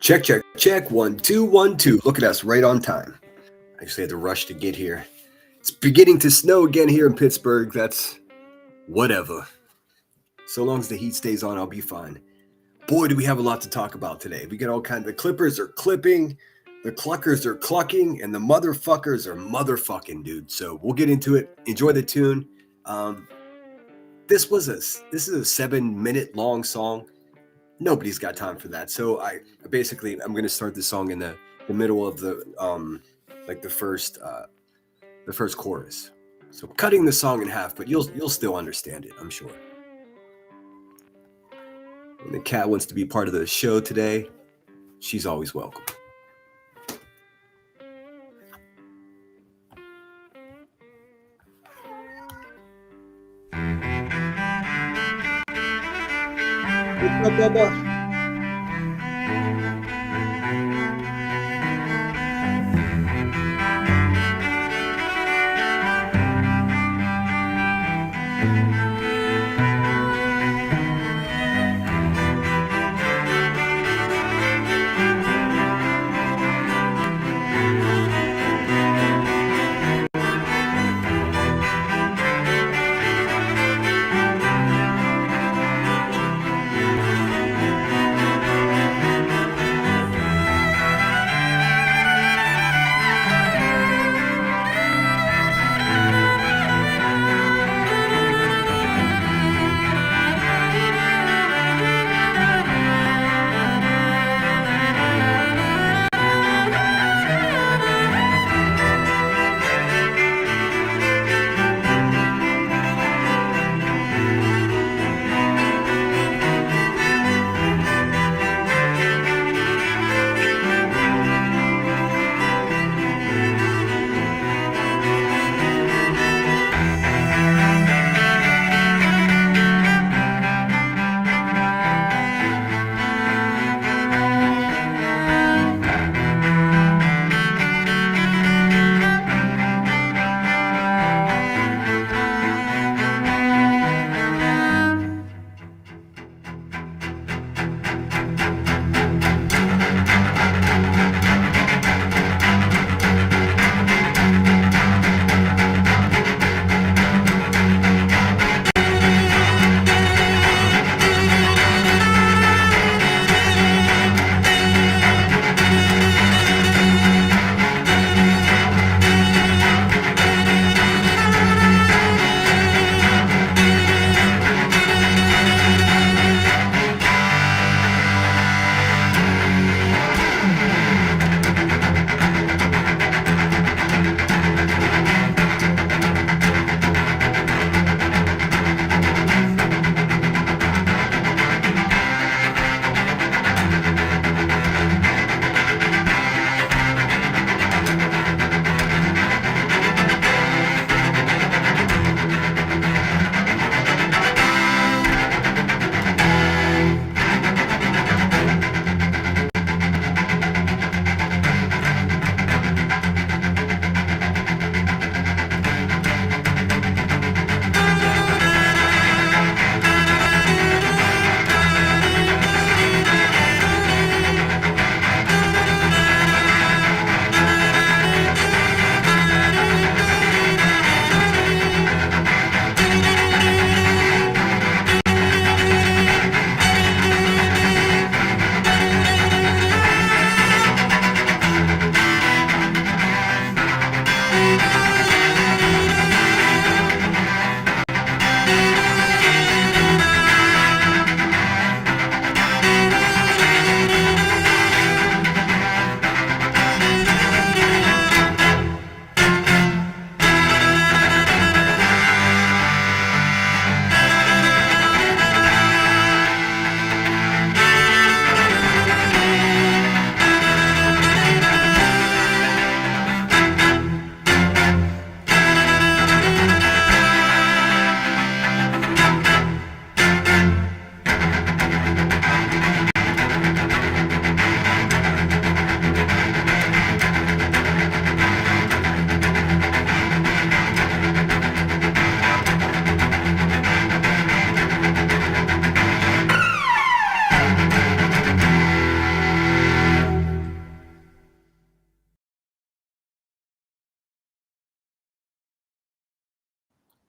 Check, check, check. 1, 2, 1, 2. Look at us, right on time. I actually had to rush to get here. It's beginning to snow again here in Pittsburgh. That's whatever. So long as the heat stays on, I'll be fine. Boy, do we have a lot to talk about today. We got all kinds. The Clippers are clipping, the Cluckers are clucking, and the motherfuckers are motherfucking, dude. So we'll get into it. Enjoy the tune. This is a 7-minute long song. Nobody's got time for that. So I'm going to start the song in the middle of the first chorus. So cutting the song in half, but you'll still understand it, I'm sure. And the cat wants to be part of the show today. She's always welcome. What's up, Bubba?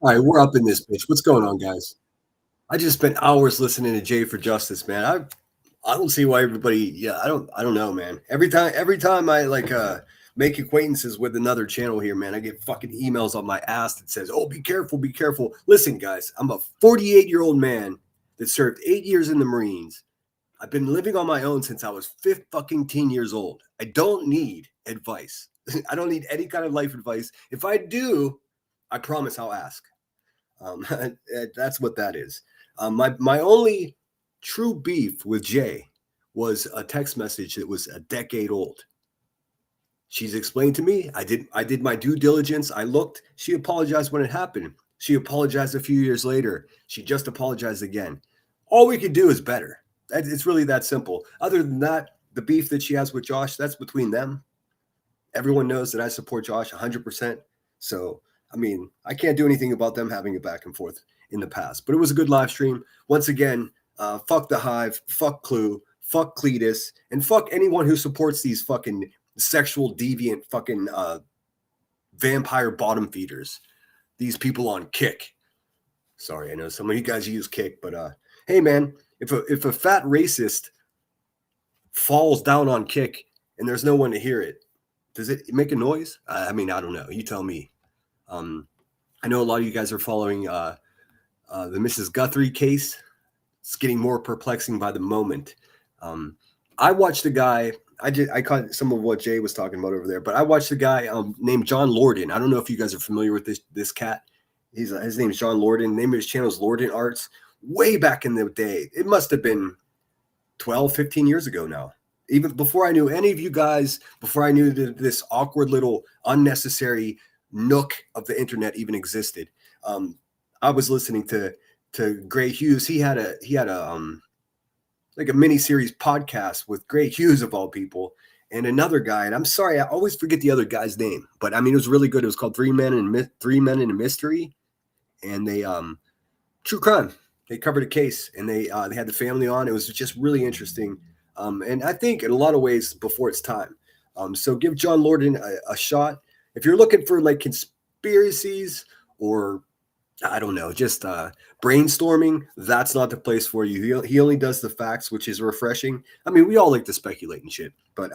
All right, we're up in this bitch. What's going on, guys? I just spent hours listening to Jay for Justice, man. I don't see why everybody. Yeah, I don't know, man. Every time I like make acquaintances with another channel here, man, I get fucking emails on my ass that says, "Oh, be careful, be careful." Listen, guys, I'm a 48-year-old man that served 8 years in the Marines. I've been living on my own since I was 15 years old. I don't need advice. I don't need any kind of life advice. If I do, I promise I'll ask. That's what that is. My only true beef with Jay was a text message that was a decade old. She's explained to me. I did my due diligence. I looked. She apologized when it happened. She apologized a few years later. She just apologized again. All we could do is better. It's really that simple. Other than that, the beef that she has with Josh, that's between them. Everyone knows that I support Josh 100%. So, I mean, I can't do anything about them having a back and forth in the past. But it was a good live stream. Once again, fuck the Hive, fuck Clue, fuck Cletus, and fuck anyone who supports these fucking sexual deviant fucking vampire bottom feeders. These people on Kick. Sorry, I know some of you guys use Kick, but hey, man, if a fat racist falls down on Kick and there's no one to hear it, does it make a noise? I mean, I don't know. You tell me. I know a lot of you guys are following the Mrs. Guthrie case. It's getting more perplexing by the moment. I watched a guy. I caught some of what Jay was talking about over there, but I watched a guy named John Lorden. I don't know if you guys are familiar with this cat. His name is John Lorden. The name of his channel is Lorden Arts. Way back in the day, it must have been 12, 15 years ago now. Even before I knew any of you guys, before I knew that this awkward little unnecessary nook of the internet even existed, I was listening to Gray Hughes. He had a like a mini series podcast with Gray Hughes of all people, and another guy. And I'm sorry, I always forget the other guy's name, but I mean it was really good. It was called Three Men in a Mystery, and they true crime. They covered a case, and they had the family on. It was just really interesting, and I think in a lot of ways before its time. So give John Lorden a shot if you're looking for like conspiracies or I don't know, just brainstorming. That's not the place for you. He only does the facts, which is refreshing. I mean, we all like to speculate and shit, but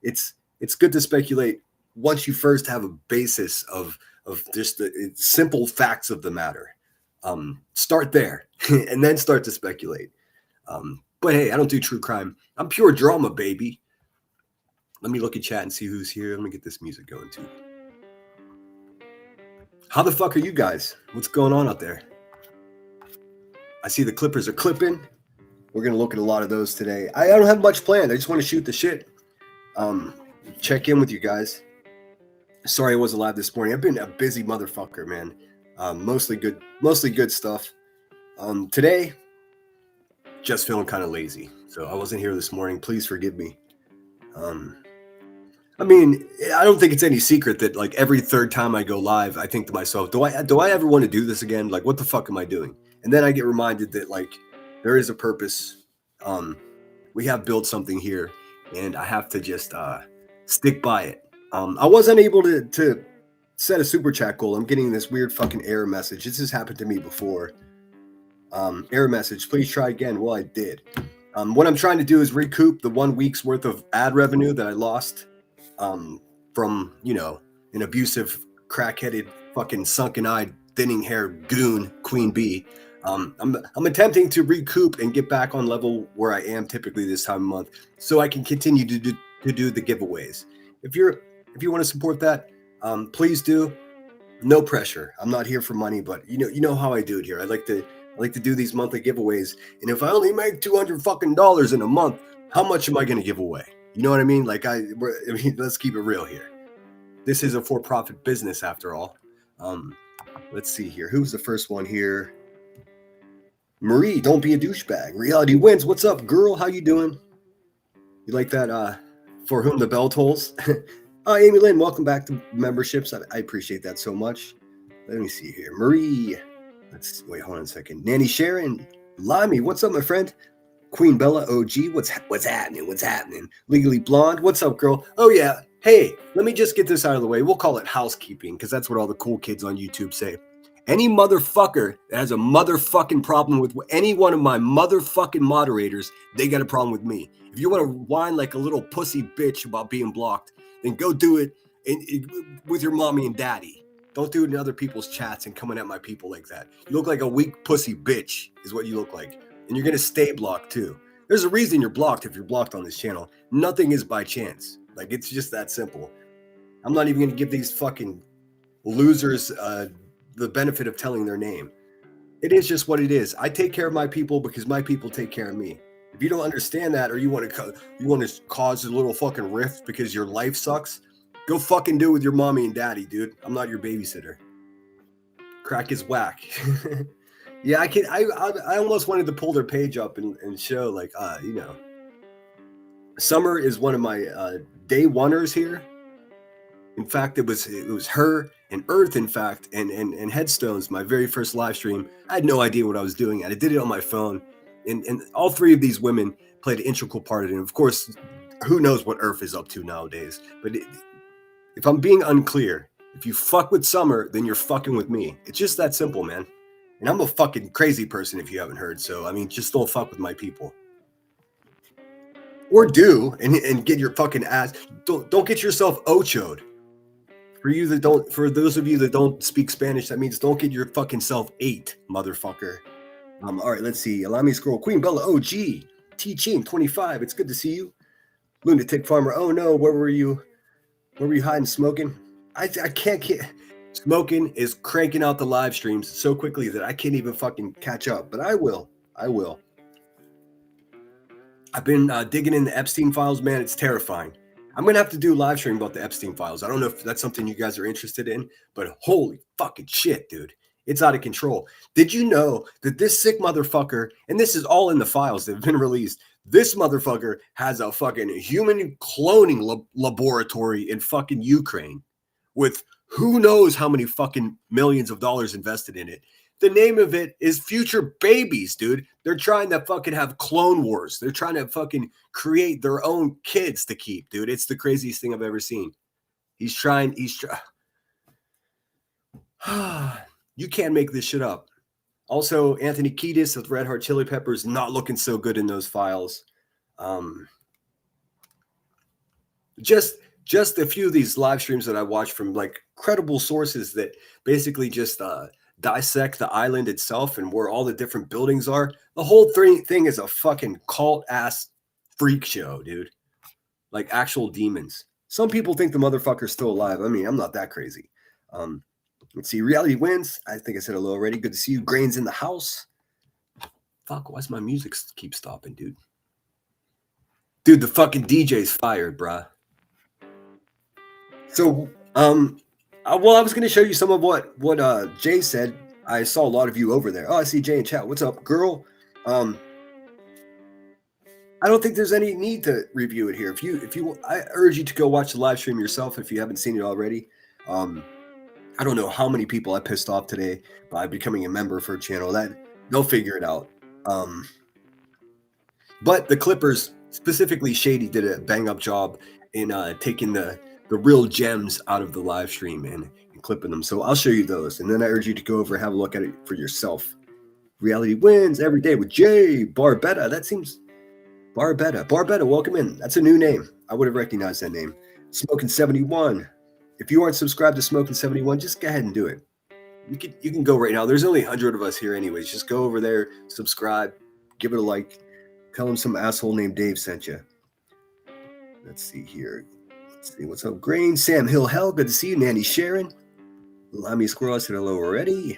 it's good to speculate once you first have a basis of just the simple facts of the matter. Start there and then start to speculate. But hey, I don't do true crime. I'm pure drama, baby. Let me look at chat and see who's here. Let me get this music going too. How the fuck are you guys? What's going on out there? I see the Clippers are clipping. We're going to look at a lot of those today. I don't have much planned. I just want to shoot the shit. Check in with you guys. Sorry I wasn't live this morning. I've been a busy motherfucker, man. Mostly good stuff. Today, just feeling kind of lazy. So I wasn't here this morning. Please forgive me. I mean, I don't think it's any secret that like every third time I go live, I think to myself, do I ever want to do this again? Like, what the fuck am I doing? And then I get reminded that like there is a purpose. We have built something here, and I have to just stick by it. I wasn't able to set a super chat goal. I'm getting this weird fucking error message. This has happened to me before. Error message, please try again. Well, I did. What I'm trying to do is recoup the 1 week's worth of ad revenue that I lost from, an abusive, crack-headed, fucking sunken-eyed, thinning-haired goon, Queen Bee. I'm attempting to recoup and get back on level where I am typically this time of month, so I can continue to do the giveaways. If you want to support that, please do. No pressure. I'm not here for money, but you know how I do it here. I like to do these monthly giveaways, and if I only make $200 fucking dollars in a month, how much am I going to give away? You know what I mean? Like let's keep it real here. This is a for-profit business after all. Let's see here. Who's the first one here? Marie, don't be a douchebag. Reality wins. What's up, girl? How you doing? You like that? For whom the bell tolls. Amy Lynn, welcome back to memberships. I appreciate that so much. Let me see here. Marie. Wait, hold on a second. Nanny Sharon, Limey, what's up, my friend? Queen Bella OG, what's happening? What's happening? Legally Blonde, what's up, girl? Oh yeah. Hey, let me just get this out of the way. We'll call it housekeeping because that's what all the cool kids on YouTube say. Any motherfucker that has a motherfucking problem with any one of my motherfucking moderators, they got a problem with me. If you want to whine like a little pussy bitch about being blocked, then go do it with your mommy and daddy. Don't do it in other people's chats and coming at my people like that. You look like a weak pussy bitch is what you look like. And you're going to stay blocked too. There's a reason you're blocked if you're blocked on this channel. Nothing is by chance. Like, it's just that simple. I'm not even going to give these fucking losers the benefit of telling their name. It is just what it is. I take care of my people because my people take care of me. If you don't understand that, or you want to cause a little fucking rift because your life sucks, go fucking do it with your mommy and daddy, dude. I'm not your babysitter. Crack is whack. Yeah, I almost wanted to pull their page up and show, like, you know, Summer is one of my day oneers here. In fact, it was her and Earth, in fact, and Headstones, my very first live stream. I had no idea what I was doing, and I did it on my phone. And all three of these women played an integral part in it. And of course, who knows what Earth is up to nowadays. But if I'm being unclear, if you fuck with Summer, then you're fucking with me. It's just that simple, man. And I'm a fucking crazy person if you haven't heard. So, I mean, just don't fuck with my people. Or do, and get your fucking ass. Don't get yourself ochoed. For those of you that don't speak Spanish, that means don't get your fucking self ate, motherfucker. All right, let's see. Allow me to scroll. Queen Bella, OG, T-Ching, 25. It's good to see you. Lunatic Farmer, oh no, where were you? Where were you hiding, smoking? I can't get. Smoking is cranking out the live streams so quickly that I can't even fucking catch up. But I will. I've been digging in the Epstein files, man. It's terrifying. I'm going to have to do a live stream about the Epstein files. I don't know if that's something you guys are interested in, but holy fucking shit, dude. It's out of control. Did you know that this sick motherfucker, and this is all in the files that have been released, this motherfucker has a fucking human cloning laboratory in fucking Ukraine with who knows how many fucking millions of dollars invested in it. The name of it is Future Babies, dude. They're trying to fucking have clone wars. They're trying to fucking create their own kids to keep, dude. It's the craziest thing I've ever seen. He's trying. You can't make this shit up. Also, Anthony Kiedis with Red Hot Chili Peppers not looking so good in those files. Just a few of these live streams that I watched from like credible sources that basically just dissect the island itself and where all the different buildings are. The whole thing is a fucking cult ass freak show, dude. Like actual demons. Some people think the motherfucker's still alive. I mean, I'm not that crazy. Let's see. Reality wins. I think I said hello already. Good to see you. Grains in the house. Fuck, why's my music keep stopping, dude? Dude, the fucking DJ's fired, bruh. So, I was going to show you some of what Jay said. I saw a lot of you over there. Oh, I see Jay in chat. What's up, girl? I don't think there's any need to review it here. If you, I urge you to go watch the live stream yourself if you haven't seen it already. I don't know how many people I pissed off today by becoming a member for a channel. That they'll figure it out. But the Clippers, specifically Shady, did a bang up job in taking the real gems out of the live stream and clipping them. So I'll show you those. And then I urge you to go over and have a look at it for yourself. Reality wins every day with Jay Barbetta. That seems Barbetta. Barbetta, welcome in. That's a new name. I would have recognized that name. Smoking 71. If you aren't subscribed to Smoking 71, just go ahead and do it. You can go right now. There's only 100 of us here anyways. Just go over there, subscribe, give it a like. Tell him some asshole named Dave sent you. Let's see here. Let's see what's up. Grain, Sam Hill Hell, good to see you. Nanny Sharon. Lamy Squirrel, I said hello already.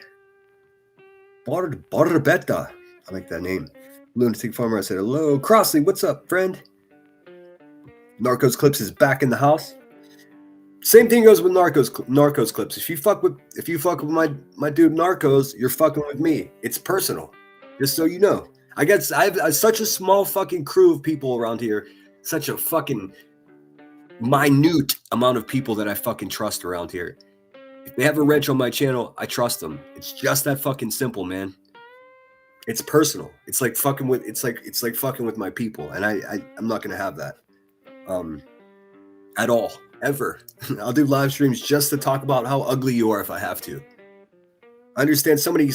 Barbetta. I like that name. Lunatic Farmer, I said hello. Crossley, what's up, friend? Narcos Clips is back in the house. Same thing goes with Narcos Clips. If you fuck with my dude Narcos, you're fucking with me. It's personal. Just so you know. I have such a small fucking crew of people around here. Such a fucking minute amount of people that I fucking trust around here. If they have a wrench on my channel, I trust them. It's just that fucking simple, man. It's personal. It's like fucking with fucking with my people, and I'm not gonna have that. At all. Ever. I'll do live streams just to talk about how ugly you are if I have to. I understand somebody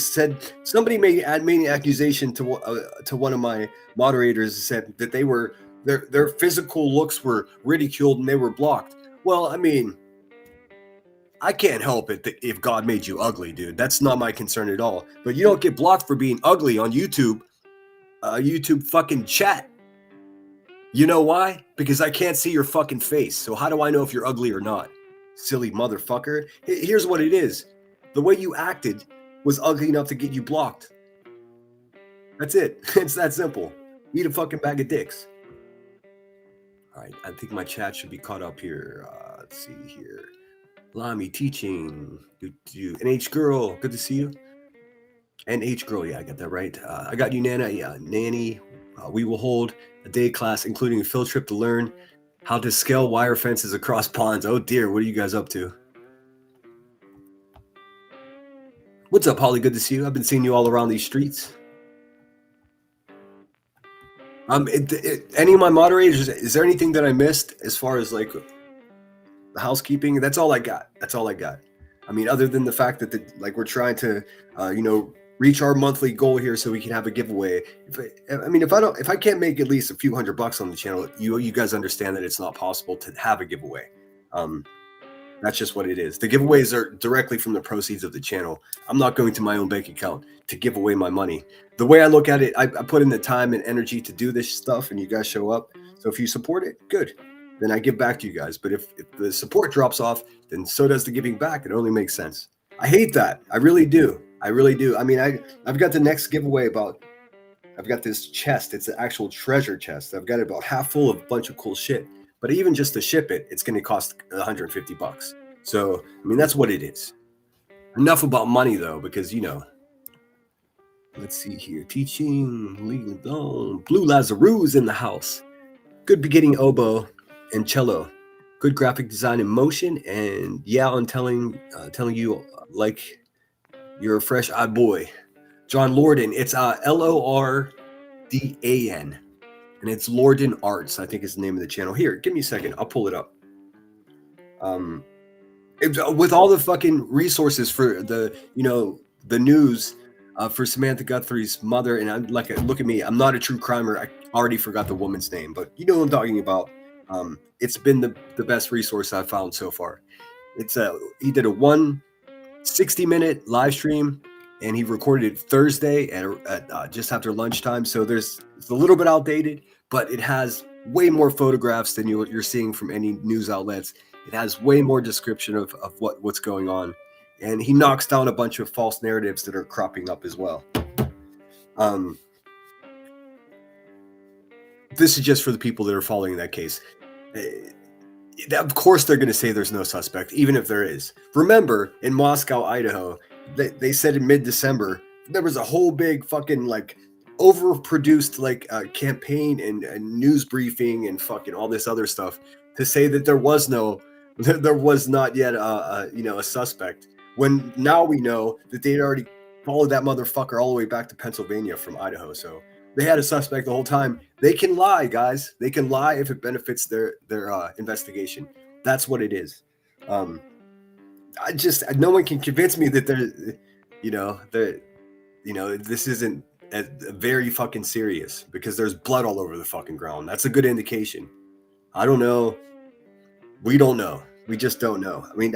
made an accusation to one of my moderators and said that their physical looks were ridiculed and they were blocked. Well, I mean, I can't help it if God made you ugly, dude. That's not my concern at all. But you don't get blocked for being ugly on YouTube. YouTube fucking chat. You know why? Because I can't see your fucking face. So how do I know if you're ugly or not? Silly motherfucker. Here's what it is. The way you acted was ugly enough to get you blocked. That's it. It's that simple. Eat a fucking bag of dicks. All right, I think my chat should be caught up here. Let's see here. Lami teaching. NH girl, good to see you. NH girl, yeah, I got that right. I got you, Nana. Yeah, Nanny. We will hold a day class, including a field trip to learn how to scale wire fences across ponds. Oh dear, what are you guys up to? What's up, Holly? Good to see you. I've been seeing you all around these streets. Any of my moderators, is there anything that I missed as far as like the housekeeping? That's all I got. That's all I got. I mean, other than the fact that like we're trying to, reach our monthly goal here so we can have a giveaway. If I can't make at least a few $100 on the channel, you guys understand that it's not possible to have a giveaway. That's just what it is. The giveaways are directly from the proceeds of the channel. I'm not going to my own bank account to give away my money. The way I look at it, I put in the time and energy to do this stuff, and you guys show up. So if you support it, good. Then I give back to you guys. But if the support drops off, then so does the giving back. It only makes sense. I hate that. I really do. I really do. I mean, I've got the next giveaway I've got this chest. It's an actual treasure chest. I've got it about half full of a bunch of cool shit. But even just to ship it, it's going to cost $150. So, I mean, that's what it is. Enough about money, though, because, let's see here. Teaching, legal, Blue Lazaru's in the house. Good beginning oboe and cello. Good graphic design and motion. And yeah, I'm telling you, like, you're a fresh odd boy. John Lorden. It's Lordan. And it's Lorden Arts, I think is the name of the channel. Here, give me a second. I'll pull it up. With all the fucking resources for the news for Samantha Guthrie's mother, and I'm like, look at me. I'm not a true crimer. I already forgot the woman's name, but you know what I'm talking about. It's been the best resource I've found so far. He did a 160-minute live stream, and he recorded it Thursday at just after lunchtime. So it's a little bit outdated, but it has way more photographs than you're seeing from any news outlets. It has way more description of what's going on. And he knocks down a bunch of false narratives that are cropping up as well. This is just for the people that are following that case. Of course, they're going to say there's no suspect, even if there is. Remember, in Moscow, Idaho, they said in mid-December, there was a whole big fucking overproduced campaign and news briefing and fucking all this other stuff to say that there was not yet a suspect, when now we know that they'd already followed that motherfucker all the way back to Pennsylvania from Idaho. So they had a suspect the whole time. They can lie, guys. They can lie if it benefits their investigation. That's what it is. No one can convince me that this isn't very fucking serious, because there's blood all over the fucking ground. That's a good indication. I don't know. We don't know. We just don't know. I mean,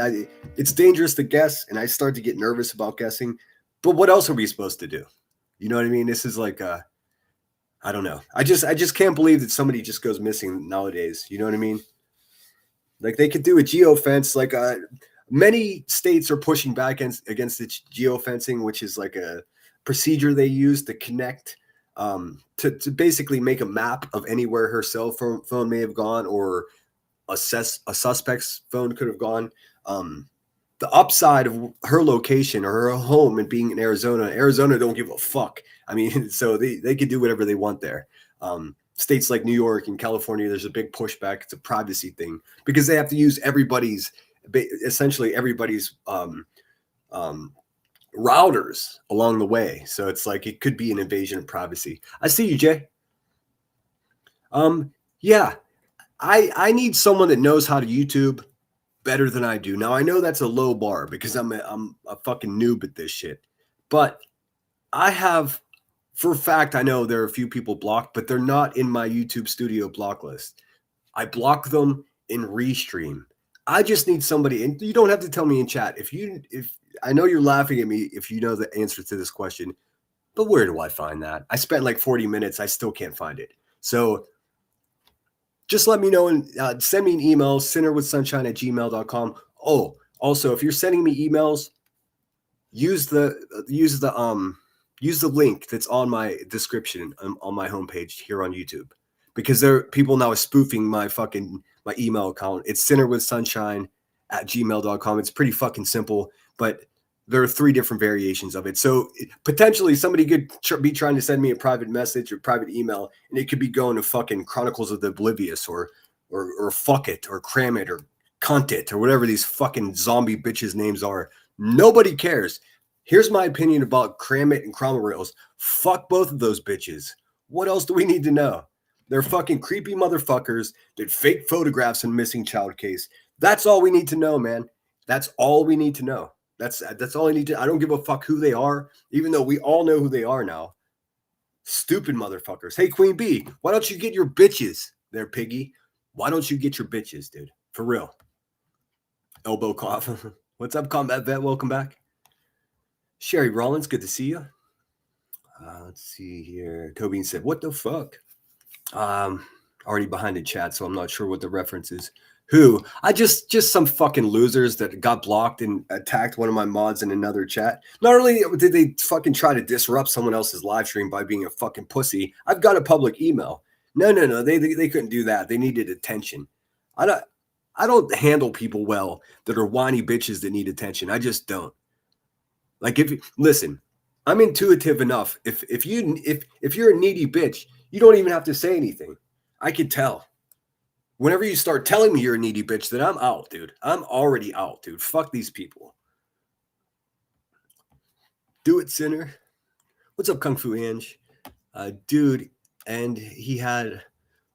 it's dangerous to guess, and I start to get nervous about guessing. But what else are we supposed to do? You know what I mean? This is like, I don't know. I just can't believe that somebody just goes missing nowadays. You know what I mean? Like, they could do a geofence. Like, many states are pushing back against the geofencing, which is like a procedure they use to connect, to basically make a map of anywhere her cell phone may have gone, or a suspect's phone could have gone. The upside of her location or her home and being in Arizona don't give a fuck. I mean, so they can do whatever they want there. States like New York and California, there's a big pushback. It's a privacy thing, because they have to use essentially everybody's routers along the way. So it's like, it could be an invasion of privacy. I see you, Jay. Yeah. I need someone that knows how to YouTube better than I do. Now, I know that's a low bar, because I'm a fucking noob at this shit. But I have, for a fact, I know there are a few people blocked, but they're not in my YouTube Studio block list. I block them in Restream. I just need somebody, and you don't have to tell me in chat. If I know you're laughing at me if you know the answer to this question, but where do I find that? I spent like 40 minutes. I still can't find it. So just let me know and send me an email, sinnerwithsunshine@gmail.com. Oh, also, if you're sending me emails, use the link that's on my description on my homepage here on YouTube, because there are people now spoofing my email account. It's sinnerwithsunshine@gmail.com. It's pretty fucking simple, but there are 3 different variations of it. So potentially somebody could be trying to send me a private message or private email, and it could be going to fucking Chronicles of the Oblivious or fuck it or cram it or cunt it or whatever these fucking zombie bitches names are. Nobody cares. Here's my opinion about Cram-It and Cromwell Rails. Fuck both of those bitches. What else do we need to know? They're fucking creepy motherfuckers that fake photographs in missing child case. That's all we need to know, man. That's all we need to know. That's all I need to. I don't give a fuck who they are, even though we all know who they are now. Stupid motherfuckers. Hey, Queen Bee, why don't you get your bitches there, piggy? Why don't you get your bitches, dude? For real. Elbow cough. What's up, Combat Vet? Welcome back. Sherry Rollins, good to see you. Let's see here. Tobin said, what the fuck? Already behind the chat, so I'm not sure what the reference is. Who? I just some fucking losers that got blocked and attacked one of my mods in another chat. Not only did they fucking try to disrupt someone else's live stream by being a fucking pussy, I've got a public email. No, they couldn't do that. They needed attention. I don't handle people well that are whiny bitches that need attention. I just don't. Like, listen, I'm intuitive enough. If you're a needy bitch, you don't even have to say anything. I could tell. Whenever you start telling me you're a needy bitch, then I'm out, dude. I'm already out, dude. Fuck these people. Do it, sinner. What's up, Kung Fu Ange? Dude, and he had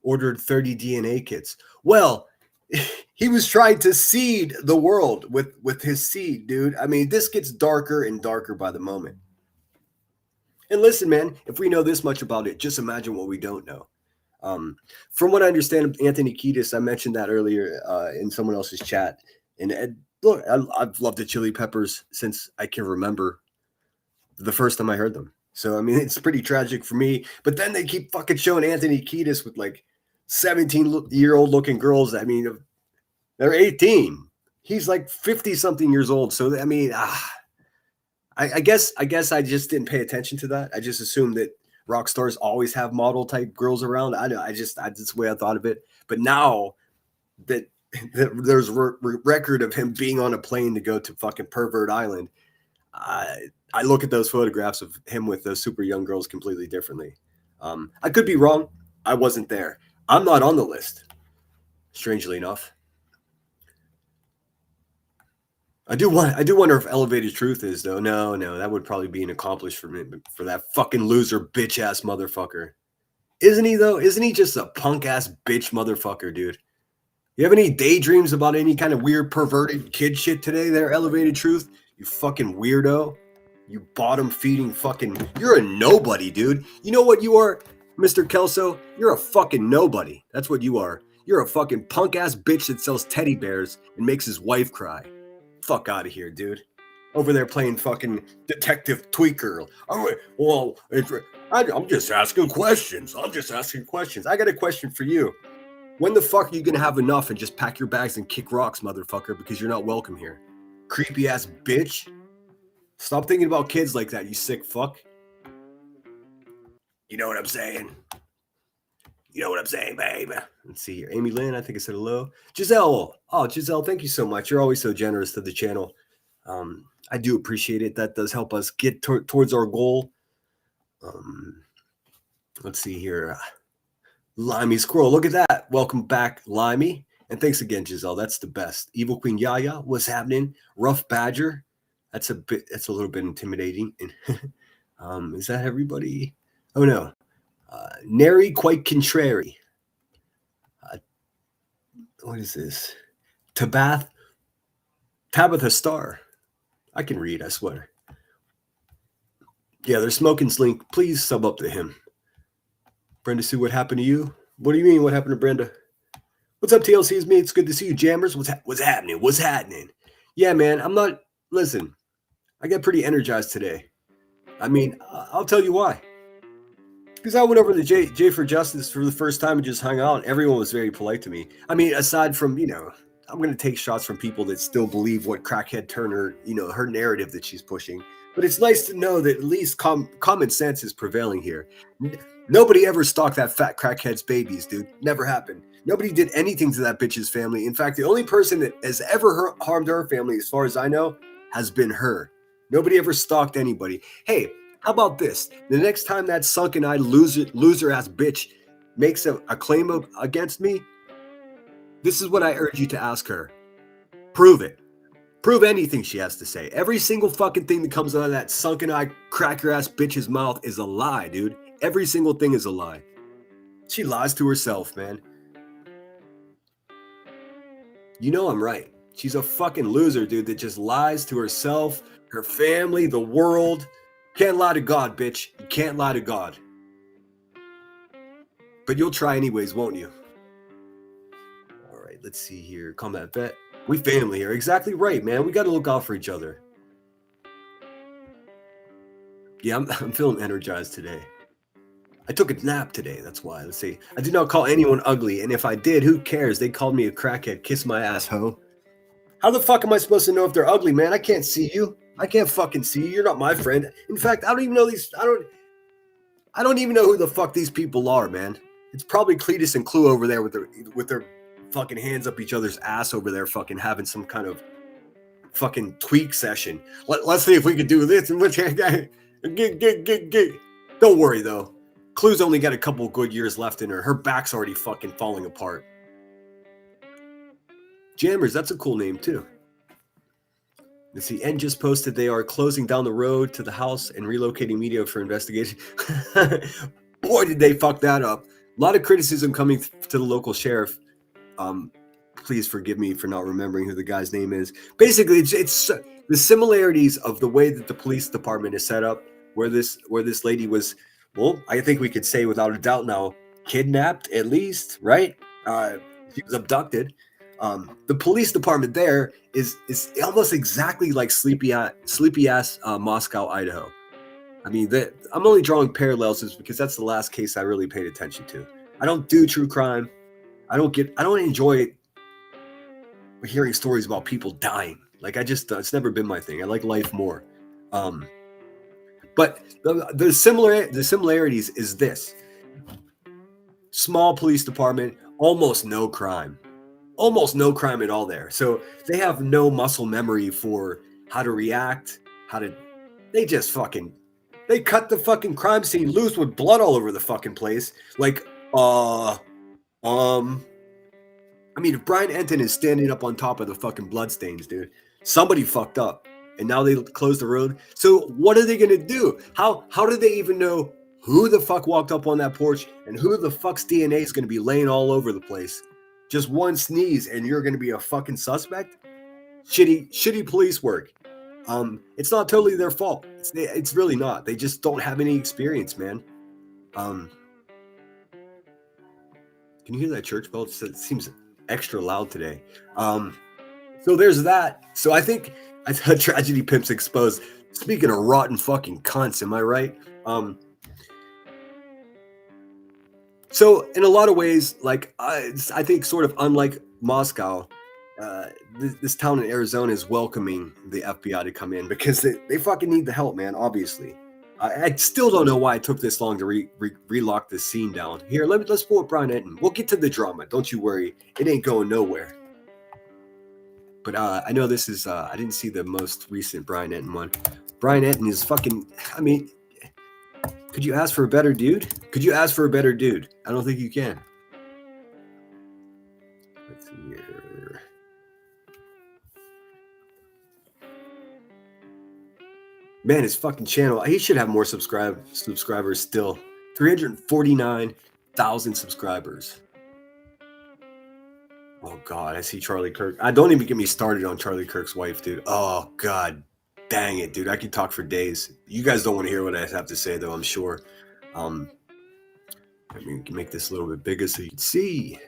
ordered 30 DNA kits. Well, he was trying to seed the world with his seed, dude. I mean, this gets darker and darker by the moment. And listen, man, if we know this much about it, just imagine what we don't know. From what I understand, Anthony Kiedis, I mentioned that earlier in someone else's chat. And look, I've loved the Chili Peppers since I can remember the first time I heard them. So, I mean, it's pretty tragic for me. But then they keep fucking showing Anthony Kiedis with like 17-year-old looking girls. I mean, they're 18. He's like 50-something years old. So, I mean, I guess I just didn't pay attention to that. I just assumed that rock stars always have model type girls around. That's the way I thought of it. But now that there's record of him being on a plane to go to fucking Pervert Island, I look at those photographs of him with those super young girls completely differently. I could be wrong. I wasn't there. I'm not on the list, strangely enough. I do wonder if Elevated Truth is, though. No, that would probably be an accomplishment for that fucking loser bitch ass motherfucker. Isn't he, though? Isn't he just a punk ass bitch motherfucker, dude? You have any daydreams about any kind of weird perverted kid shit today there, Elevated Truth? You fucking weirdo. You bottom feeding fucking. You're a nobody, dude. You know what you are, Mr. Kelso? You're a fucking nobody. That's what you are. You're a fucking punk ass bitch that sells teddy bears and makes his wife cry. Fuck out of here, dude. Over there playing fucking Detective Tweaker. I'm just asking questions. I got a question for you. When the fuck are you gonna have enough and just pack your bags and kick rocks, motherfucker, because you're not welcome here? Creepy ass bitch. Stop thinking about kids like that, you sick fuck. You know what I'm saying? You know what I'm saying, babe? Let's see here. Amy Lynn, I think I said hello. Giselle. Oh, Giselle, thank you so much. You're always so generous to the channel. I do appreciate it. That does help us get towards our goal. Let's see here. Limey Squirrel, look at that. Welcome back, Limey. And thanks again, Giselle. That's the best. Evil Queen Yaya, what's happening? Rough Badger. That's a little bit intimidating. Is that everybody? Oh no. Nary quite contrary. What is this? Tabitha Star. I can read, I swear. Yeah, there's Smoking Slink. Please sub up to him. Brenda Sue, what happened to you? What do you mean? What happened to Brenda? What's up, TLC's me? It's good to see you, Jammers. What's happening? What's happening? Yeah, man. I'm not. Listen, I got pretty energized today. I mean, I'll tell you why. Because I went over to J for Justice for the first time and just hung out. Everyone was very polite to me. I mean, aside from, I'm going to take shots from people that still believe what crackhead Turner, her narrative that she's pushing. But it's nice to know that at least common sense is prevailing here. Nobody ever stalked that fat crackhead's babies, dude. Never happened. Nobody did anything to that bitch's family. In fact, the only person that has ever harmed her family, as far as I know, has been her. Nobody ever stalked anybody. Hey, how about this? The next time that sunken-eyed loser-ass bitch makes a claim against me, this is what I urge you to ask her. Prove it. Prove anything she has to say. Every single fucking thing that comes out of that sunken-eyed cracker-ass bitch's mouth is a lie, dude. Every single thing is a lie. She lies to herself, man. You know I'm right. She's a fucking loser, dude, that just lies to herself, her family, the world. Can't lie to God, bitch. You can't lie to God. But you'll try anyways, won't you? All right, let's see here. Combat vet. We family here. Exactly right, man. We got to look out for each other. Yeah, I'm feeling energized today. I took a nap today. That's why. Let's see. I did not call anyone ugly. And if I did, who cares? They called me a crackhead. Kiss my ass, ho. How the fuck am I supposed to know if they're ugly, man? I can't see you. I can't fucking see you. You're not my friend. In fact, I don't even know these. I don't even know who the fuck these people are, man. It's probably Cletus and Clue over there with their fucking hands up each other's ass over there, fucking having some kind of fucking tweak session. Let's see if we can do this. And don't worry though. Clue's only got a couple good years left in her. Her back's already fucking falling apart. Jammers, that's a cool name too. Let's see. N just posted they are closing down the road to the house and relocating media for investigation. Boy, did they fuck that up. A lot of criticism coming to the local sheriff. Please forgive me for not remembering who the guy's name is. Basically, it's the similarities of the way that the police department is set up, where this lady was, well, I think we could say without a doubt now, kidnapped at least, right? She was abducted. The police department there is almost exactly like sleepy ass Moscow, Idaho. I mean, I'm only drawing parallels just because that's the last case I really paid attention to. I don't do true crime. I don't enjoy hearing stories about people dying. Like it's never been my thing. I like life more. But the similarities is this: small police department, almost no crime at all there. So they have no muscle memory for how to react, they just fucking, they cut the fucking crime scene loose with blood all over the fucking place. Like, I mean, if Brian Enton is standing up on top of the fucking bloodstains, dude, somebody fucked up. And now they closed the road. So what are they going to do? How do they even know who the fuck walked up on that porch and who the fuck's DNA is going to be laying all over the place? Just one sneeze and you're going to be a fucking suspect? Shitty police work. It's not totally their fault. It's really not. They just don't have any experience, man. Can you hear that church bell? It seems extra loud today. So there's that. So I think Tragedy Pimps Exposed. Speaking of rotten fucking cunts, am I right? So in a lot of ways, like I think sort of unlike Moscow, this town in Arizona is welcoming the FBI to come in because they fucking need the help, man, obviously. I still don't know why it took this long to relock this scene down. Here, let's pull up Brian Enton. We'll get to the drama. Don't you worry. It ain't going nowhere. But I know this is, I didn't see the most recent Brian Enton one. Brian Enton is fucking, I mean, could you ask for a better dude? Could you ask for a better dude? I don't think you can. Let's see here. Man, his fucking channel, he should have more subscribers still. 349,000 subscribers. Oh, God, I see Charlie Kirk. Don't even get me started on Charlie Kirk's wife, dude. Oh, God. Dang it, dude. I could talk for days. You guys don't want to hear what I have to say, though, I'm sure. Let me make this a little bit bigger so you can see.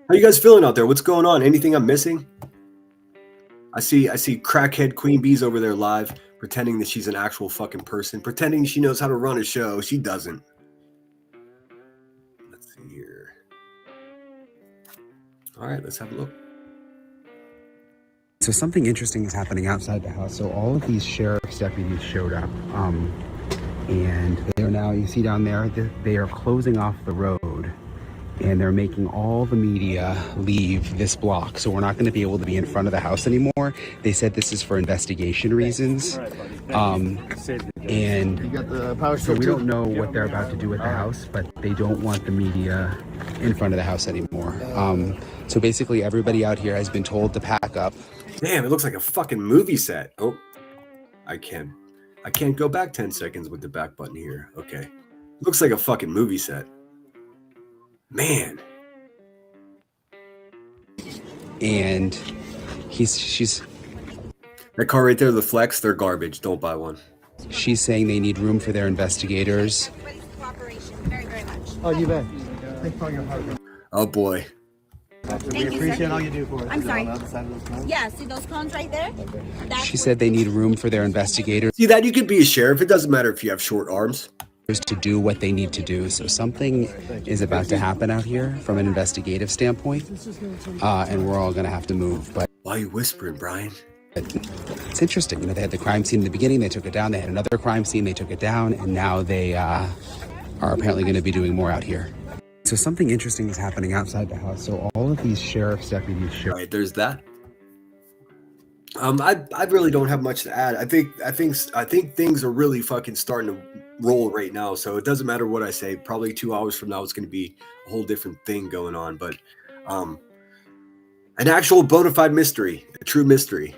How you guys feeling out there? What's going on? Anything I'm missing? I see crackhead Queen Bee's over there live, pretending that she's an actual fucking person, pretending she knows how to run a show. She doesn't. Let's see here. All right, let's have a look. So something interesting is happening outside the house. So all of these sheriff's deputies showed up, and they are now, you see down there, they are closing off the road, and they're making all the media leave this block. So we're not going to be able to be in front of the house anymore. They said this is for investigation reasons. And so we don't know what they're about to do at the house, but they don't want the media in front of the house anymore. So basically everybody out here has been told to pack up. Damn, it looks like a fucking movie set. Oh, I can't go back 10 seconds with the back button here. Okay. Looks like a fucking movie set. Man. And she's that car right there, the Flex, they're garbage. Don't buy one. She's saying they need room for their investigators. Very, very much. Oh, you bet. Thanks for your hard work. Oh boy. We appreciate all you do for us. I'm sorry. On the side of those cones. Yeah, see those cones right there? She said they need room for their investigators See that? You could be a sheriff. It doesn't matter if you have short arms. to do what they need to do. So something is about to happen out here from an investigative standpoint, and we're all going to have to move. But Why are you whispering, Brian? it's interesting. You know, they had the crime scene in the beginning. They took it down. They had another crime scene. They took it down. And now they are apparently going to be doing more out here. So something interesting is happening outside the house. So all of these sheriff's deputies All right, there's that. I really don't have much to add. I think things are really fucking starting to roll right now. So it doesn't matter what I say. Probably 2 hours from now, it's going to be a whole different thing going on. But an actual bona fide mystery, a true mystery.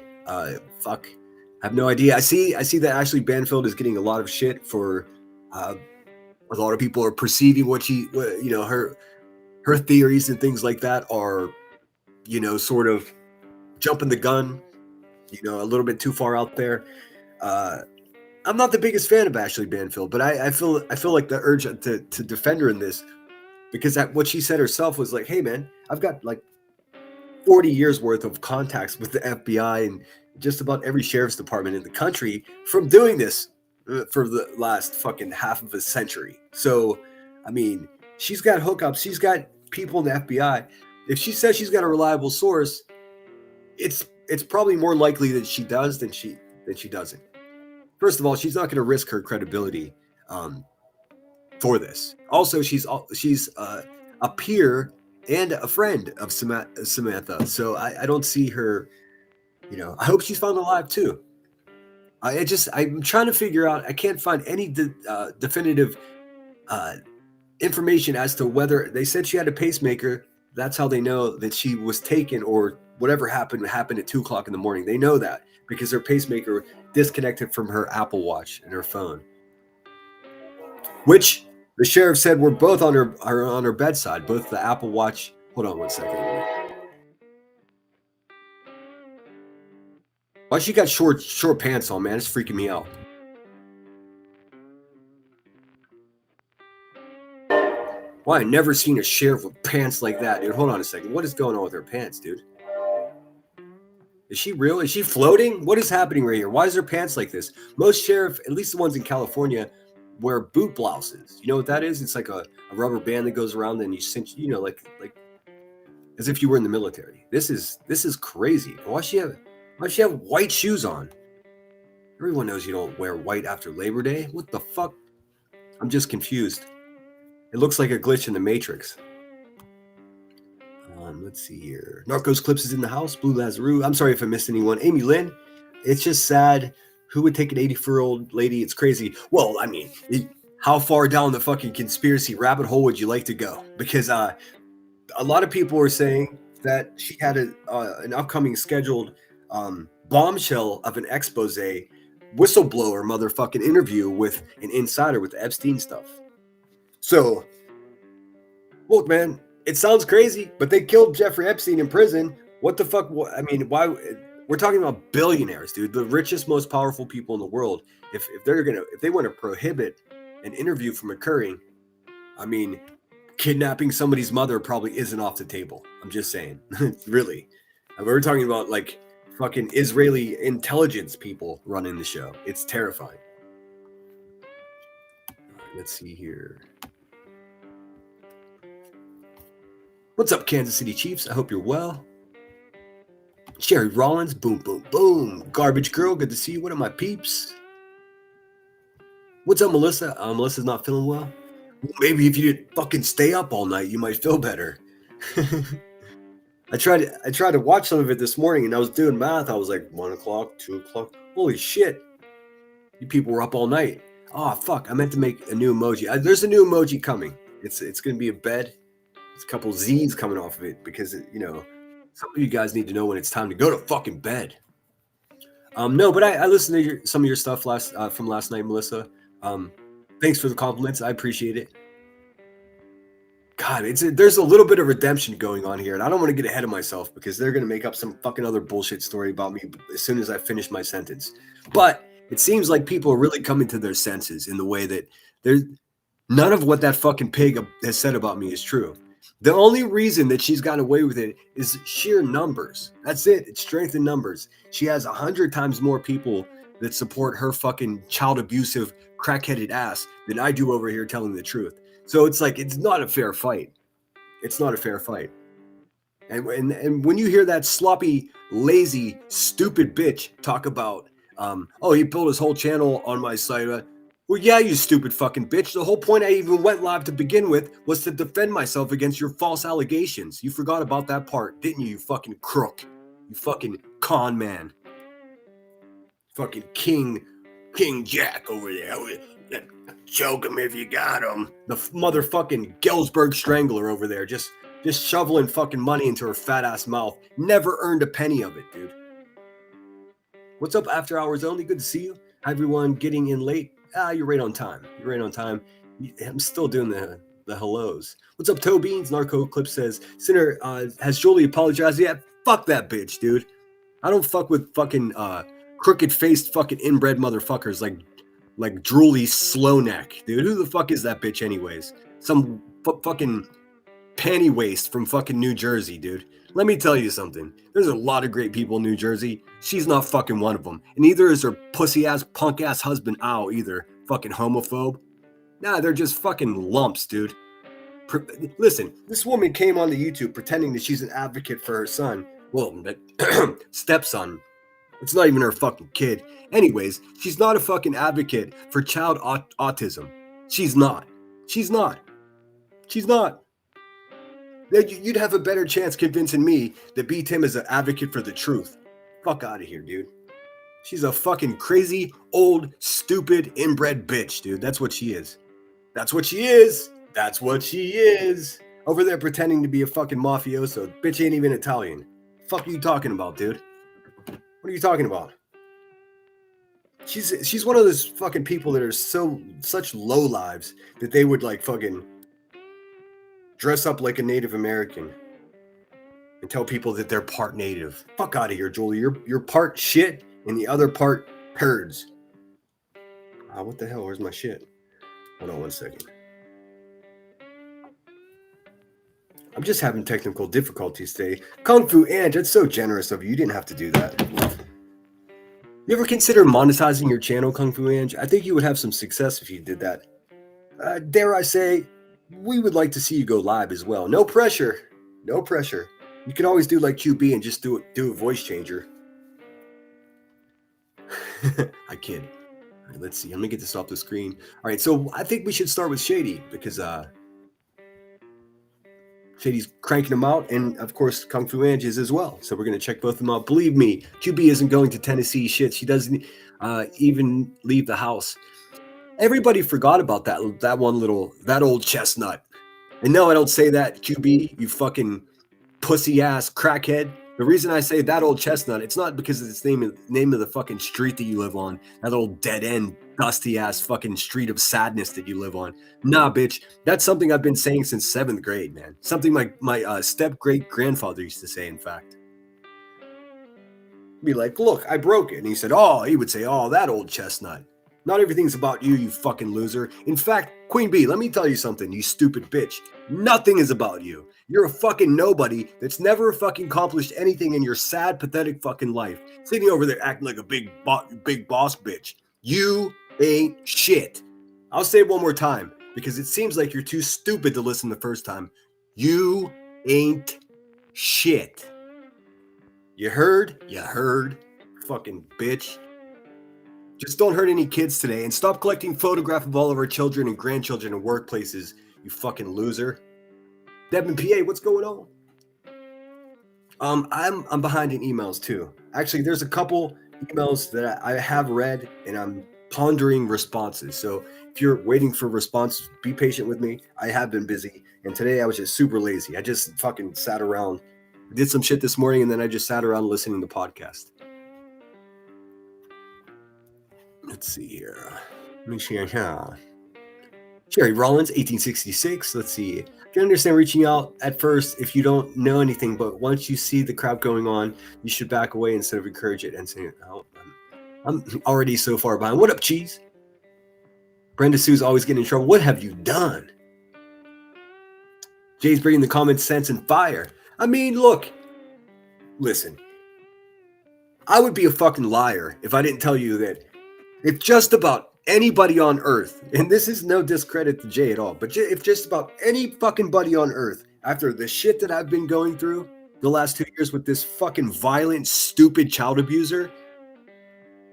Fuck, I have no idea. I see that Ashley Banfield is getting a lot of shit for. A lot of people are perceiving her theories and things like that are, sort of jumping the gun, a little bit too far out there. I'm not the biggest fan of Ashley Banfield, but I feel like the urge to defend her in this, because what she said herself was like, hey man, I've got like 40 years worth of contacts with the FBI and just about every sheriff's department in the country from doing this for the last fucking half of a century. So, I mean, she's got hookups. She's got people in the FBI. If she says she's got a reliable source, it's probably more likely that she does than she doesn't. First of all, she's not going to risk her credibility for this. Also, she's a peer and a friend of Samantha. So I don't see her. I hope she's found alive too. I'm trying to figure out. I can't find any definitive information as to whether they said she had a pacemaker. That's how they know that she was taken, or whatever happened at 2:00 in the morning. They know that because her pacemaker disconnected from her Apple Watch and her phone, which the sheriff said were both on her bedside. Both the Apple Watch. Hold on one second. Why she got short pants on, man? It's freaking me out. Why I never seen a sheriff with pants like that, dude. Hold on a second. What is going on with her pants, dude? Is she real? Is she floating? What is happening right here? Why is her pants like this? Most sheriff, at least the ones in California, wear boot blouses. You know what that is? It's like a rubber band that goes around and you cinch, like as if you were in the military. This is crazy. Why'd she have white shoes on? Everyone knows you don't wear white after Labor Day. What the fuck? I'm just confused. It looks like a glitch in the Matrix. Let's see here. Narcos Clips is in the house. Blue Lazarou. I'm sorry if I missed anyone. Amy Lynn. It's just sad. Who would take an 84-year-old lady? It's crazy. Well, I mean, how far down the fucking conspiracy rabbit hole would you like to go? Because a lot of people are saying that she had an upcoming scheduled bombshell of an expose whistleblower motherfucking interview with an insider with the Epstein stuff. So, look, man, it sounds crazy, but they killed Jeffrey Epstein in prison. What the fuck? I mean, why? We're We're talking about billionaires, dude, the richest, most powerful people in the world. If they want to prohibit an interview from occurring, I mean, kidnapping somebody's mother probably isn't off the table. I'm just saying, really. We're talking about like fucking Israeli intelligence people running the show. It's terrifying. All right, let's see here. What's up, Kansas City Chiefs? I hope you're well. Jerry Rollins, boom, boom, boom. Garbage Girl, good to see you. What are my peeps? What's up, Melissa? Melissa's not feeling well. Maybe if you didn't fucking stay up all night, you might feel better. I tried to watch some of it this morning, and I was doing math. I was like 1 o'clock, 2 o'clock. Holy shit! You people were up all night. Oh fuck! I meant to make a new emoji. There's a new emoji coming. It's gonna be a bed. There's a couple Z's coming off of it because you know, some of you guys need to know when it's time to go to fucking bed. No, but I listened to some of your stuff from last night, Melissa. Thanks for the compliments. I appreciate it. God, there's a little bit of redemption going on here, and I don't want to get ahead of myself because they're going to make up some fucking other bullshit story about me as soon as I finish my sentence. But it seems like people are really coming to their senses in the way that none of what that fucking pig has said about me is true. The only reason that she's gotten away with it is sheer numbers. That's it. It's strength in numbers. She has 100 times more people that support her fucking child abusive, crackheaded ass than I do over here telling the truth. So it's like, it's not a fair fight. It's not a fair fight. And when you hear that sloppy, lazy, stupid bitch talk about, he built his whole channel on my site. Well, yeah, you stupid fucking bitch. The whole point I even went live to begin with was to defend myself against your false allegations. You forgot about that part, didn't you, you fucking crook? You fucking con man. Fucking King Jack over there. Choke him if you got him. The motherfucking Galesburg Strangler over there, just shoveling fucking money into her fat ass mouth. Never earned a penny of it, dude. What's up, After Hours Only? Good to see you. Hi, everyone getting in late. You're right on time. You're right on time. I'm still doing the hellos. What's up, Toe Beans? Narco Clip says, Sinner, has Jolie apologized yet? Fuck that bitch, dude. I don't fuck with fucking crooked-faced fucking inbred motherfuckers like drooly slow neck, dude. Who the fuck is that bitch anyways? Some fucking panty waist from fucking New Jersey, dude. Let me tell you something. There's a lot of great people in New Jersey. She's not fucking one of them. And neither is her pussy-ass, punk-ass husband, Al, either. Fucking homophobe. Nah, they're just fucking lumps, dude. Listen, this woman came onto YouTube pretending that she's an advocate for her son. Well, stepson. It's not even her fucking kid. Anyways, she's not a fucking advocate for child autism. She's not. She's not. She's not. You'd have a better chance convincing me that B. Tim is an advocate for the truth. Fuck out of here, dude. She's a fucking crazy, old, stupid, inbred bitch, dude. That's what she is. That's what she is. That's what she is. Over there pretending to be a fucking mafioso. Bitch ain't even Italian. Fuck are you talking about, dude? What are you talking about? She's one of those fucking people that are such low lives that they would like fucking dress up like a Native American and tell people that they're part Native. Fuck out of here, Julie. You're part shit and the other part herds. What the hell? Where's my shit? Hold on 1 second. I'm just having technical difficulties today. Kung Fu Ange, that's so generous of you. You didn't have to do that. You ever consider monetizing your channel, Kung Fu Ange? I think you would have some success if you did that. Dare I say, we would like to see you go live as well. No pressure. No pressure. You can always do like QB and just do a voice changer. I kid. All right, let's see. I'm going to get this off the screen. All right, so I think we should start with Shady because Shady's cranking them out, and of course Kung Fu Ange is as well. So we're going to check both of them out. Believe me, QB isn't going to Tennessee shit. She doesn't even leave the house. Everybody forgot about that old chestnut. And no, I don't say that, QB, you fucking pussy ass crackhead. The reason I say that old chestnut, it's not because of its name of the fucking street that you live on, that old dead end, dusty ass fucking street of sadness that you live on. Nah, bitch, that's something I've been saying since 7th grade, man. Something my step great grandfather used to say, in fact. Be like, look, I broke it. And he said, oh, he would say, oh, that old chestnut. Not everything's about you, you fucking loser. In fact, Queen Bee, let me tell you something, you stupid bitch. Nothing is about you. You're a fucking nobody that's never fucking accomplished anything in your sad, pathetic fucking life. Sitting over there acting like a big boss bitch. You ain't shit. I'll say it one more time because it seems like you're too stupid to listen the first time. You ain't shit. You heard? You heard. Fucking bitch. Just don't hurt any kids today and stop collecting photographs of all of our children and grandchildren in workplaces, you fucking loser. Devin PA, what's going on? I'm behind in emails too. Actually, there's a couple emails that I have read and I'm pondering responses. So if you're waiting for responses, be patient with me. I have been busy and today I was just super lazy. I just fucking sat around, did some shit this morning and then I just sat around listening to the podcast. Let's see here. Let me share here. Jerry Rollins, 1866. Let's see. I can understand reaching out at first if you don't know anything, but once you see the crowd going on, you should back away instead of encourage it and say, oh, I'm already so far behind. What up, Cheese? Brenda Sue's always getting in trouble. What have you done? Jay's bringing the common sense and fire. I mean, look. Listen. I would be a fucking liar if I didn't tell you that if just about anybody on earth, and this is no discredit to Jay at all, but if just about any fucking buddy on earth, after the shit that I've been going through the last 2 years with this fucking violent, stupid child abuser,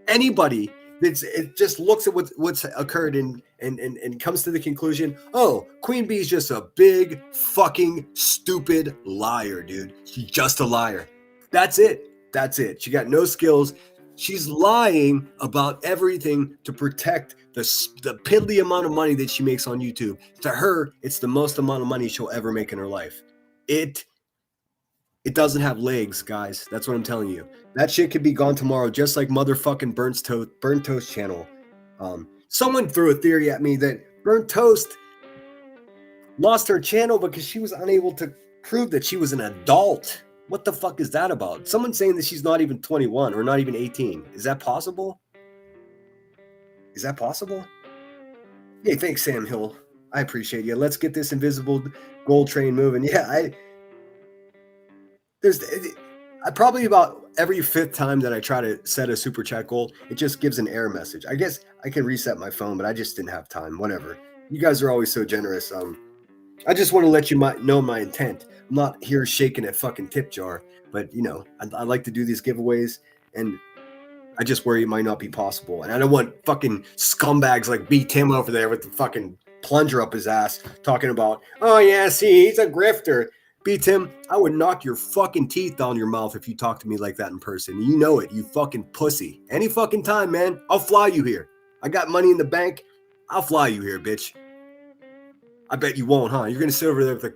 anybody it just looks at what's occurred and comes to the conclusion, oh, Queen Bee's just a big fucking stupid liar, dude. She's just a liar. That's it. She got no skills. She's lying about everything to protect the piddly amount of money that she makes on YouTube. To her, it's the most amount of money she'll ever make in her life. It doesn't have legs, guys. That's what I'm telling you. That shit could be gone tomorrow, just like motherfucking Burnt Toast channel. Someone threw a theory at me that Burnt Toast lost her channel because she was unable to prove that she was an adult. What the fuck is that about? Someone's saying that she's not even 21 or not even 18. Is that possible? Hey, thanks, Sam Hill. I appreciate you. Let's get this invisible gold train moving. Yeah, I probably about every fifth time that I try to set a super chat goal, it just gives an error message. I guess I can reset my phone, but I just didn't have time. Whatever. You guys are always so generous. I just want to let you know my intent. I'm not here shaking a fucking tip jar, but you know, I like to do these giveaways and I just worry it might not be possible. And I don't want fucking scumbags like B. Tim over there with the fucking plunger up his ass talking about, oh yeah, see, he's a grifter. B. Tim, I would knock your fucking teeth down your mouth if you talk to me like that in person. You know it, you fucking pussy. Any fucking time, man, I'll fly you here. I got money in the bank. I'll fly you here, bitch. I bet you won't, huh? You're going to sit over there with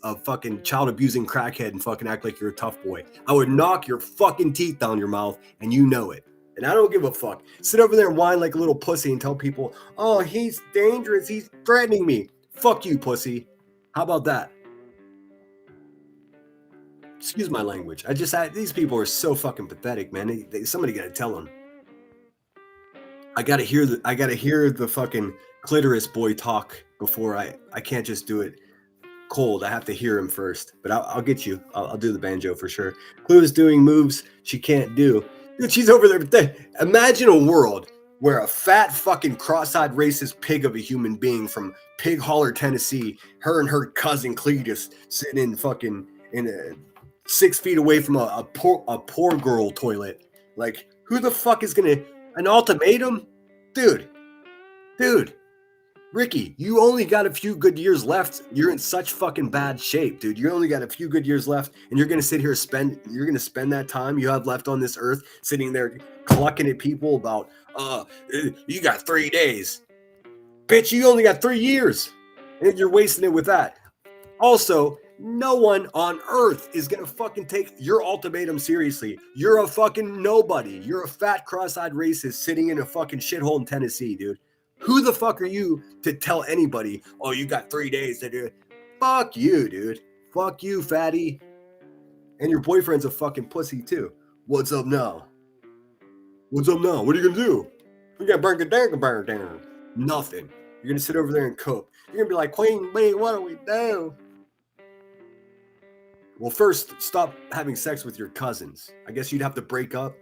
a fucking child abusing crackhead and fucking act like you're a tough boy. I would knock your fucking teeth down your mouth and you know it. And I don't give a fuck. Sit over there and whine like a little pussy and tell people, oh, he's dangerous. He's threatening me. Fuck you, pussy. How about that? Excuse my language. These people are so fucking pathetic, man. Somebody got to tell them. I got to hear the fucking clitoris boy talk before I can't just do it cold. I have to hear him first, but I'll get you. I'll do the banjo for sure. Clue is doing moves she can't do. Dude, she's over there. Imagine a world where a fat fucking cross-eyed racist pig of a human being from Pig Holler, Tennessee, her and her cousin Cletus sitting in fucking 6 feet away from a poor girl toilet. Like, who the fuck is gonna an ultimatum? Dude. Ricky, you only got a few good years left. You're in such fucking bad shape, dude. You only got a few good years left, and you're gonna sit here spend that time you have left on this earth sitting there clucking at people about, you got 3 days. Bitch, you only got 3 years, and you're wasting it with that. Also, no one on earth is gonna fucking take your ultimatum seriously. You're a fucking nobody. You're a fat cross-eyed racist sitting in a fucking shithole in Tennessee, dude. Who the fuck are you to tell anybody, oh, you got 3 days to do it? Fuck you, dude. Fuck you, fatty. And your boyfriend's a fucking pussy, too. What's up now? What's up now? What are you gonna do? We got burn down. Nothing. You're gonna sit over there and cook. You're gonna be like, Queen Bee, what do we do? Well, first, stop having sex with your cousins. I guess you'd have to break up.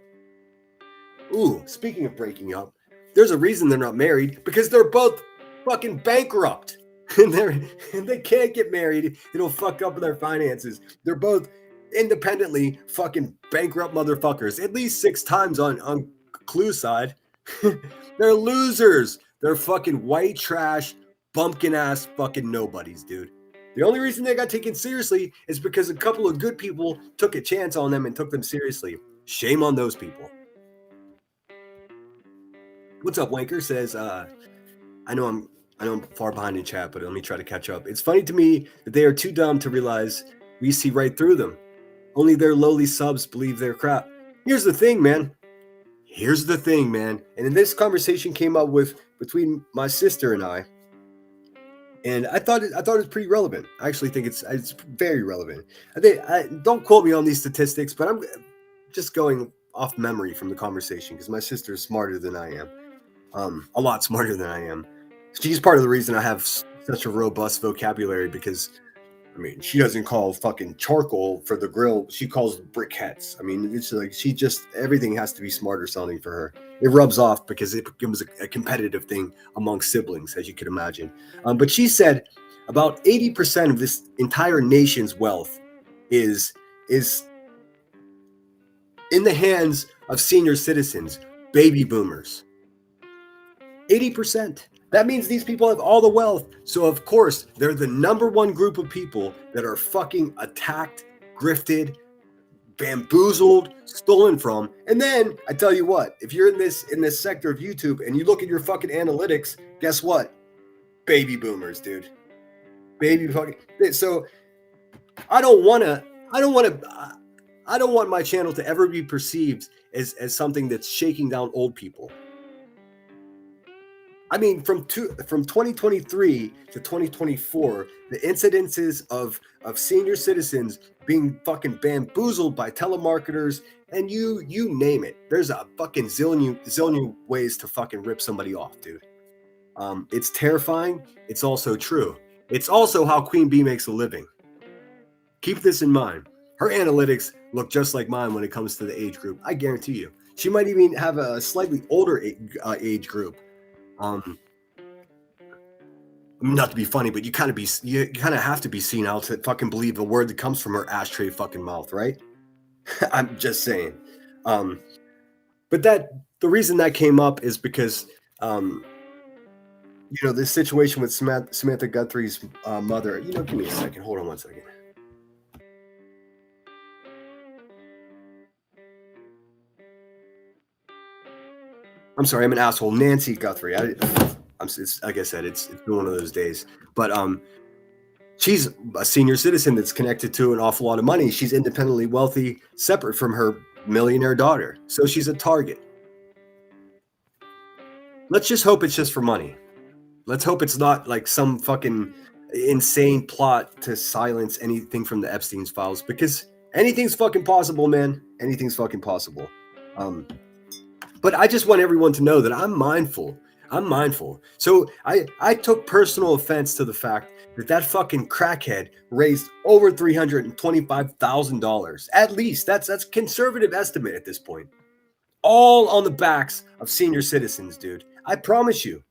Ooh, speaking of breaking up, there's a reason they're not married, because they're both fucking bankrupt. And they can't get married. It'll fuck up their finances. They're both independently fucking bankrupt motherfuckers. At least 6 times on Clue's side. They're losers. They're fucking white trash, bumpkin ass fucking nobodies, dude. The only reason they got taken seriously is because a couple of good people took a chance on them and took them seriously. Shame on those people. What's up, Wanker? Says, I know I'm far behind in chat, but let me try to catch up. It's funny to me that they are too dumb to realize we see right through them. Only their lowly subs believe their crap. Here's the thing, man. And this conversation came up between my sister and I. And I thought it was pretty relevant. I actually think it's very relevant. Don't quote me on these statistics, but I'm just going off memory from the conversation because my sister is smarter than I am. A lot smarter than I am. She's part of the reason I have such a robust vocabulary because, I mean, she doesn't call fucking charcoal for the grill. She calls briquettes. I mean, it's like everything has to be smarter sounding for her. It rubs off because it becomes a competitive thing among siblings, as you could imagine. But she said about 80% of this entire nation's wealth is in the hands of senior citizens, baby boomers. 80%. That means these people have all the wealth. So, of course, they're the number one group of people that are fucking attacked, grifted, bamboozled, stolen from. And then, I tell you what, if you're in this sector of YouTube and you look at your fucking analytics, guess what? Baby boomers, dude. Baby fucking. So, I don't want my channel to ever be perceived as something that's shaking down old people. I mean, from 2023 to 2024, the incidences of senior citizens being fucking bamboozled by telemarketers and you name it. There's a fucking zillion ways to fucking rip somebody off, dude. It's terrifying. It's also true. It's also how Queen Bee makes a living. Keep this in mind. Her analytics look just like mine when it comes to the age group. I guarantee you. She might even have a slightly older age group. Not to be funny, but you kind of have to be senile to fucking believe a word that comes from her ashtray fucking mouth, right? I'm just saying. But the reason that came up is because this situation with Samantha Guthrie's mother. Give me a second. Hold on one second. I'm sorry, I'm an asshole. Nancy Guthrie. It's, like I said, it's been one of those days. But she's a senior citizen that's connected to an awful lot of money. She's independently wealthy, separate from her millionaire daughter. So she's a target. Let's just hope it's just for money. Let's hope it's not like some fucking insane plot to silence anything from the Epstein's files, because anything's fucking possible, man. Anything's fucking possible. But I just want everyone to know that I'm mindful. So I took personal offense to the fact that fucking crackhead raised over $325,000. At least that's a conservative estimate at this point. All on the backs of senior citizens, dude. I promise you.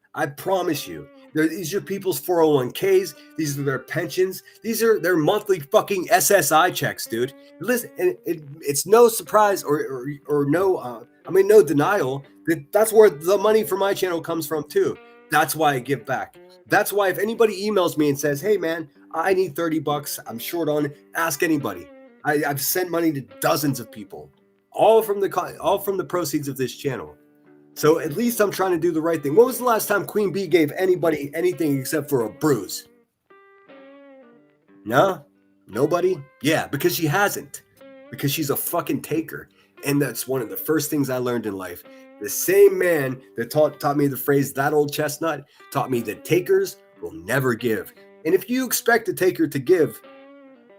These are people's 401ks. These are their pensions. These are their monthly fucking SSI checks, dude. Listen, and it's no surprise or no denial that that's where the money for my channel comes from too. That's why I give back. That's why if anybody emails me and says, "Hey man, I need $30, I'm short on," ask anybody. I've sent money to dozens of people, all from the proceeds of this channel. So at least I'm trying to do the right thing. When was the last time Queen Bee gave anybody anything except for a bruise? No? Nobody? Yeah, because she hasn't. Because she's a fucking taker. And that's one of the first things I learned in life. The same man that taught me the phrase, "that old chestnut," taught me that takers will never give. And if you expect a taker to give,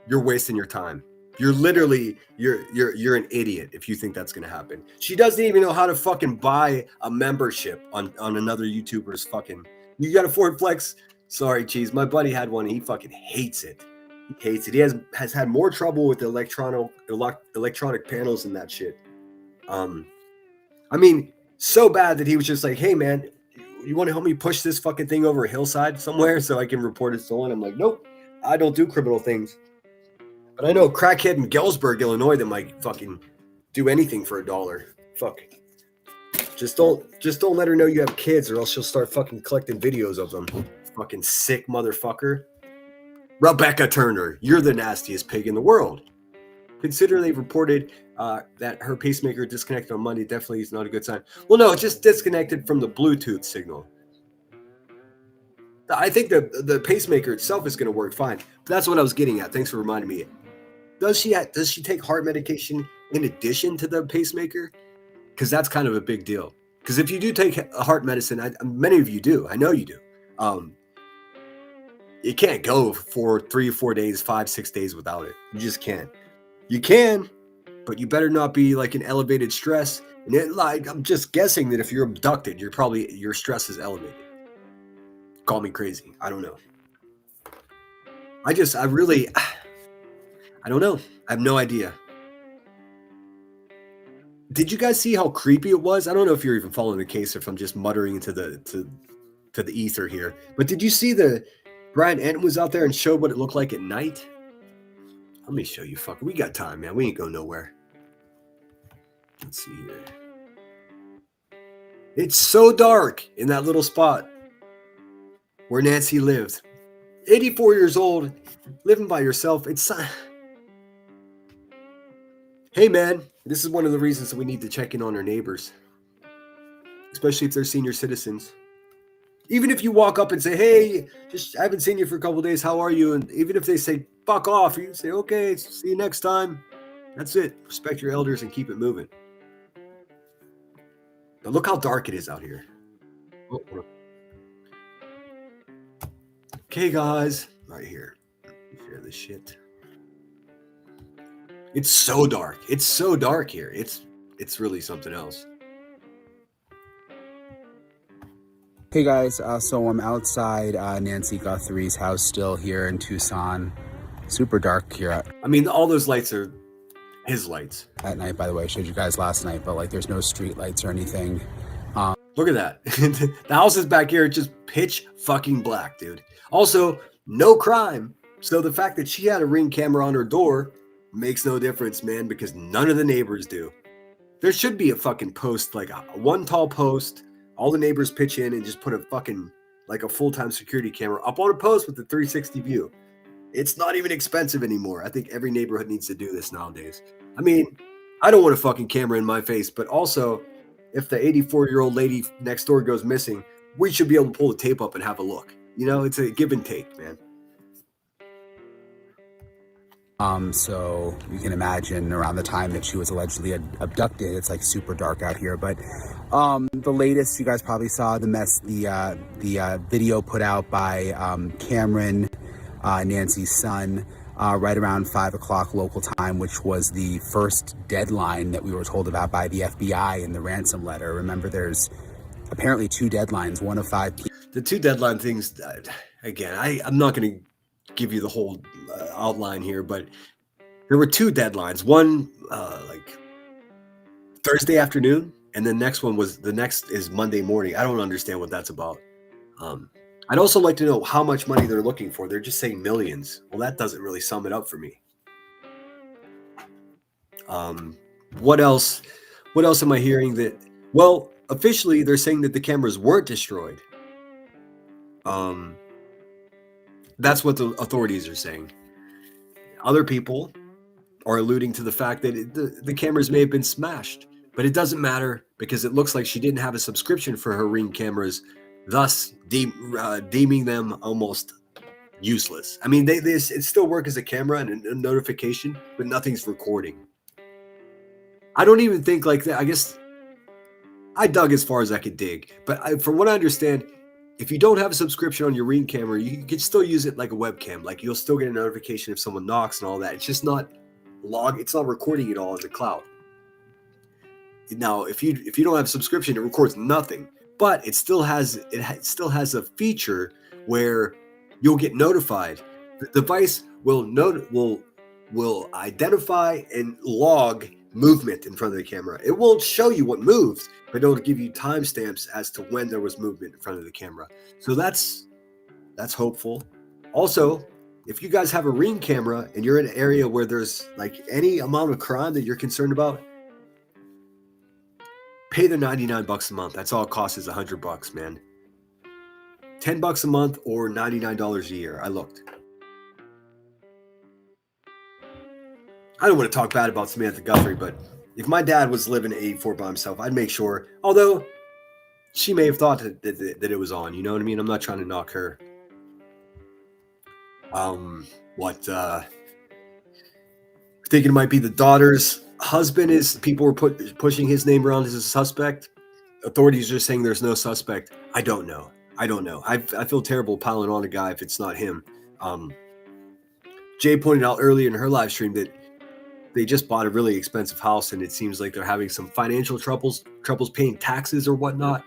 you're wasting your time. You're literally you're an idiot if you think that's gonna happen. She doesn't even know how to fucking buy a membership on another YouTuber's fucking. You got a Ford Flex? Sorry, Cheese. My buddy had one. And he fucking hates it. He hates it. He has had more trouble with the electronic panels and that shit. I mean, so bad that he was just like, "Hey, man, you want to help me push this fucking thing over a hillside somewhere so I can report it stolen?" I'm like, "Nope, I don't do criminal things." But I know a crackhead in Galesburg, Illinois, that might fucking do anything for $1. Fuck. Just don't let her know you have kids, or else she'll start fucking collecting videos of them. Fucking sick motherfucker. Rebecca Turner, you're the nastiest pig in the world. Consider they've reported that her pacemaker disconnected on Monday. Definitely is not a good sign. Well, no, it just disconnected from the Bluetooth signal. I think the pacemaker itself is going to work fine. But that's what I was getting at. Thanks for reminding me. Does she take heart medication in addition to the pacemaker? Because that's kind of a big deal. Because if you do take heart medicine, many of you do. I know you do. You can't go for 3 or 4 days, 5, 6 days without it. You just can't. You can, but you better not be like in elevated stress. And I'm just guessing that if you're abducted, your stress is elevated. Call me crazy. I don't know. I don't know. I have no idea. Did you guys see how creepy it was? I don't know if you're even following the case or if I'm just muttering into the ether here. But did you see Brian Ent was out there and showed what it looked like at night? Let me show you, fucker. We got time, man. We ain't going nowhere. Let's see here. It's so dark in that little spot where Nancy lived. 84 years old, living by yourself. Hey, man, this is one of the reasons that we need to check in on our neighbors, especially if they're senior citizens. Even if you walk up and say, "Hey, I haven't seen you for a couple of days. How are you?" And even if they say, "Fuck off," you say, "Okay, see you next time." That's it. Respect your elders and keep it moving. But look how dark it is out here. Okay, guys, right here. Share this shit. It's so dark. It's so dark here. It's really something else. Hey guys, so I'm outside Nancy Guthrie's house still here in Tucson. Super dark here I mean, all those lights are his lights. At night, by the way. I showed you guys last night, but like there's no street lights or anything. Look at that. The house is back here, just pitch fucking black, dude. Also, no crime. So the fact that she had a Ring camera on her door makes no difference, man, because none of the neighbors do. There should be a fucking post, like one tall post. All the neighbors pitch in and just put a fucking, like a full-time security camera up on a post with the 360 view. It's not even expensive anymore. I think every neighborhood needs to do this nowadays. I mean, I don't want a fucking camera in my face, but also, if the 84-year-old lady next door goes missing, we should be able to pull the tape up and have a look. You know, it's a give and take, man. So you can imagine around the time that she was allegedly abducted, it's like super dark out here. But the latest, you guys probably saw the video put out by Cameron, Nancy's son, right around 5 o'clock local time, which was the first deadline that we were told about by the FBI in the ransom letter. Remember, there's apparently 2 deadlines, one of 5 p.m. The 2 deadline things, again, I'm not going to give you the whole outline here, but there were 2 deadlines. One like Thursday afternoon, and the next is Monday morning. I don't understand what that's about. I'd also like to know how much money they're looking for. They're just saying millions. Well, that doesn't really sum it up for me. What else am I hearing that? Well, officially they're saying that the cameras weren't destroyed. That's what the authorities are saying. Other people are alluding to the fact that the cameras may have been smashed, but it doesn't matter because it looks like she didn't have a subscription for her Ring cameras, thus deeming them almost useless. I mean, it still work as a camera and a notification, but nothing's recording. I don't even think like that. I guess I dug as far as I could dig, but from what I understand, if you don't have a subscription on your Ring camera, you can still use it like a webcam. Like you'll still get a notification if someone knocks and all that. It's just not it's not recording it all in the cloud. Now, if you don't have subscription, it records nothing, but it still has a feature where you'll get notified. The device will identify and log movement in front of the camera. It won't show you what moves, but it'll give you timestamps as to when there was movement in front of the camera. So that's hopeful. Also, if you guys have a Ring camera and you're in an area where there's like any amount of crime that you're concerned about, pay the $99 a month. That's all it costs is $100, man. $10 a month or $99 a year. I looked. I don't want to talk bad about Samantha Guthrie, but if my dad was living in 84 by himself, I'd make sure, although she may have thought that it was on, you know what I mean? I'm not trying to knock her. Thinking it might be the daughter's husband people were pushing his name around as a suspect. Authorities are saying there's no suspect. I don't know. I feel terrible piling on a guy if it's not him. Jay pointed out earlier in her live stream that they just bought a really expensive house and it seems like they're having some financial troubles paying taxes or whatnot.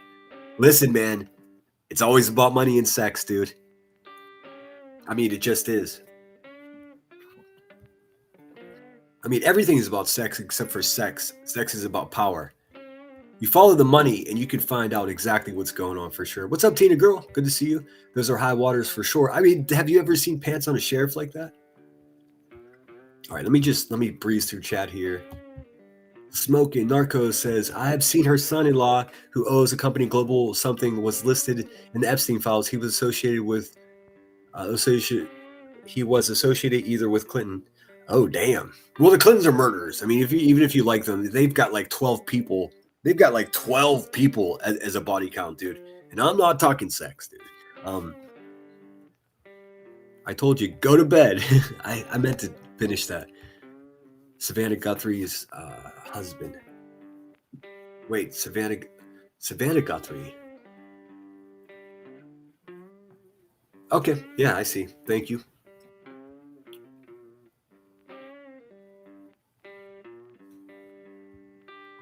Listen, man, it's always about money and sex, dude. I mean, it just is. I mean, everything is about sex except for sex. Sex is about power. You follow the money and you can find out exactly what's going on for sure. What's up, Tina girl? Good to see you. Those are high waters for sure. I mean, have you ever seen pants on a sheriff like that? All right, let me breeze through chat here. Smoking Narcos says, I have seen her son-in-law who owes a company global something was listed in the Epstein files. He was associated either with Clinton. Oh, damn. Well, the Clintons are murderers. I mean, even if you like them, they've got like 12 people. They've got like 12 people as a body count, dude. And I'm not talking sex, dude. I told you, go to bed. I meant to finish that. Savannah Guthrie's husband. Wait, Savannah Guthrie. Okay, yeah, I see. Thank you.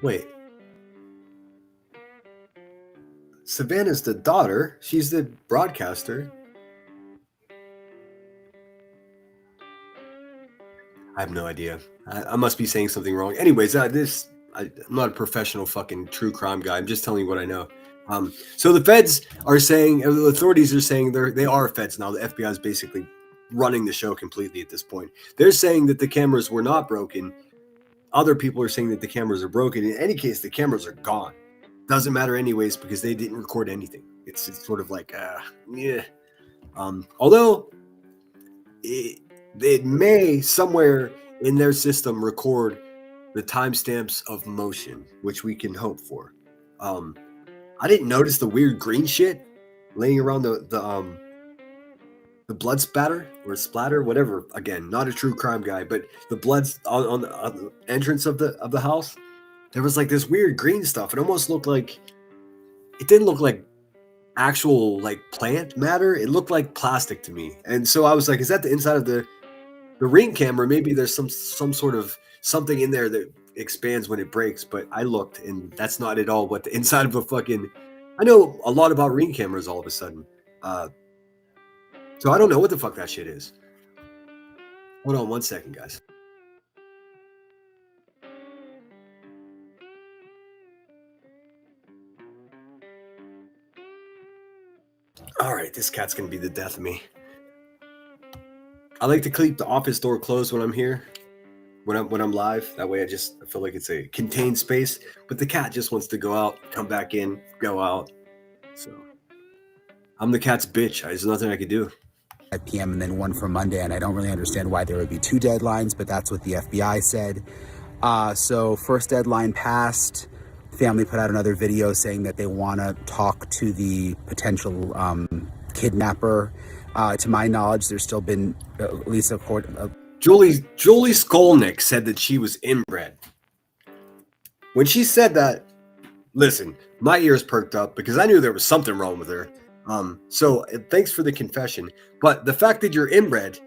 Wait. Savannah's the daughter. She's the broadcaster. I have no idea. I must be saying something wrong. Anyways, I'm not a professional fucking true crime guy. I'm just telling you what I know. So the feds are saying, the authorities are saying they are feds now. The FBI is basically running the show completely at this point. They're saying that the cameras were not broken. Other people are saying that the cameras are broken. In any case, the cameras are gone. Doesn't matter anyways because they didn't record anything. It's sort of like, yeah. Although it may somewhere in their system record the timestamps of motion, which we can hope for. I didn't notice the weird green shit laying around the blood spatter or splatter, whatever. Again, not a true crime guy, but the blood's on the entrance of the house. There was like this weird green stuff. It almost looked like, it didn't look like actual like plant matter. It looked like plastic to me. And so I was like, is that the inside of the Ring camera? Maybe there's some sort of something in there that expands when it breaks. But I looked and that's not at all what the inside of a fucking, I know a lot about Ring cameras all of a sudden. So I don't know what the fuck that shit is. Hold on 1 second, guys. All right, this cat's gonna be the death of me. I like to keep the office door closed when I'm here, when I'm live. That way I feel like it's a contained space. But the cat just wants to go out, come back in, go out. So I'm the cat's bitch. There's nothing I can do. 5 p.m. and then one for Monday, and I don't really understand why there would be two deadlines, but that's what the FBI said. So first deadline passed. Family put out another video saying that they want to talk to the potential kidnapper. To my knowledge, there's still been at least a court. Julie Skolnick said that she was inbred. When she said that, listen, my ears perked up because I knew there was something wrong with her. So thanks for the confession. But the fact that you're inbred,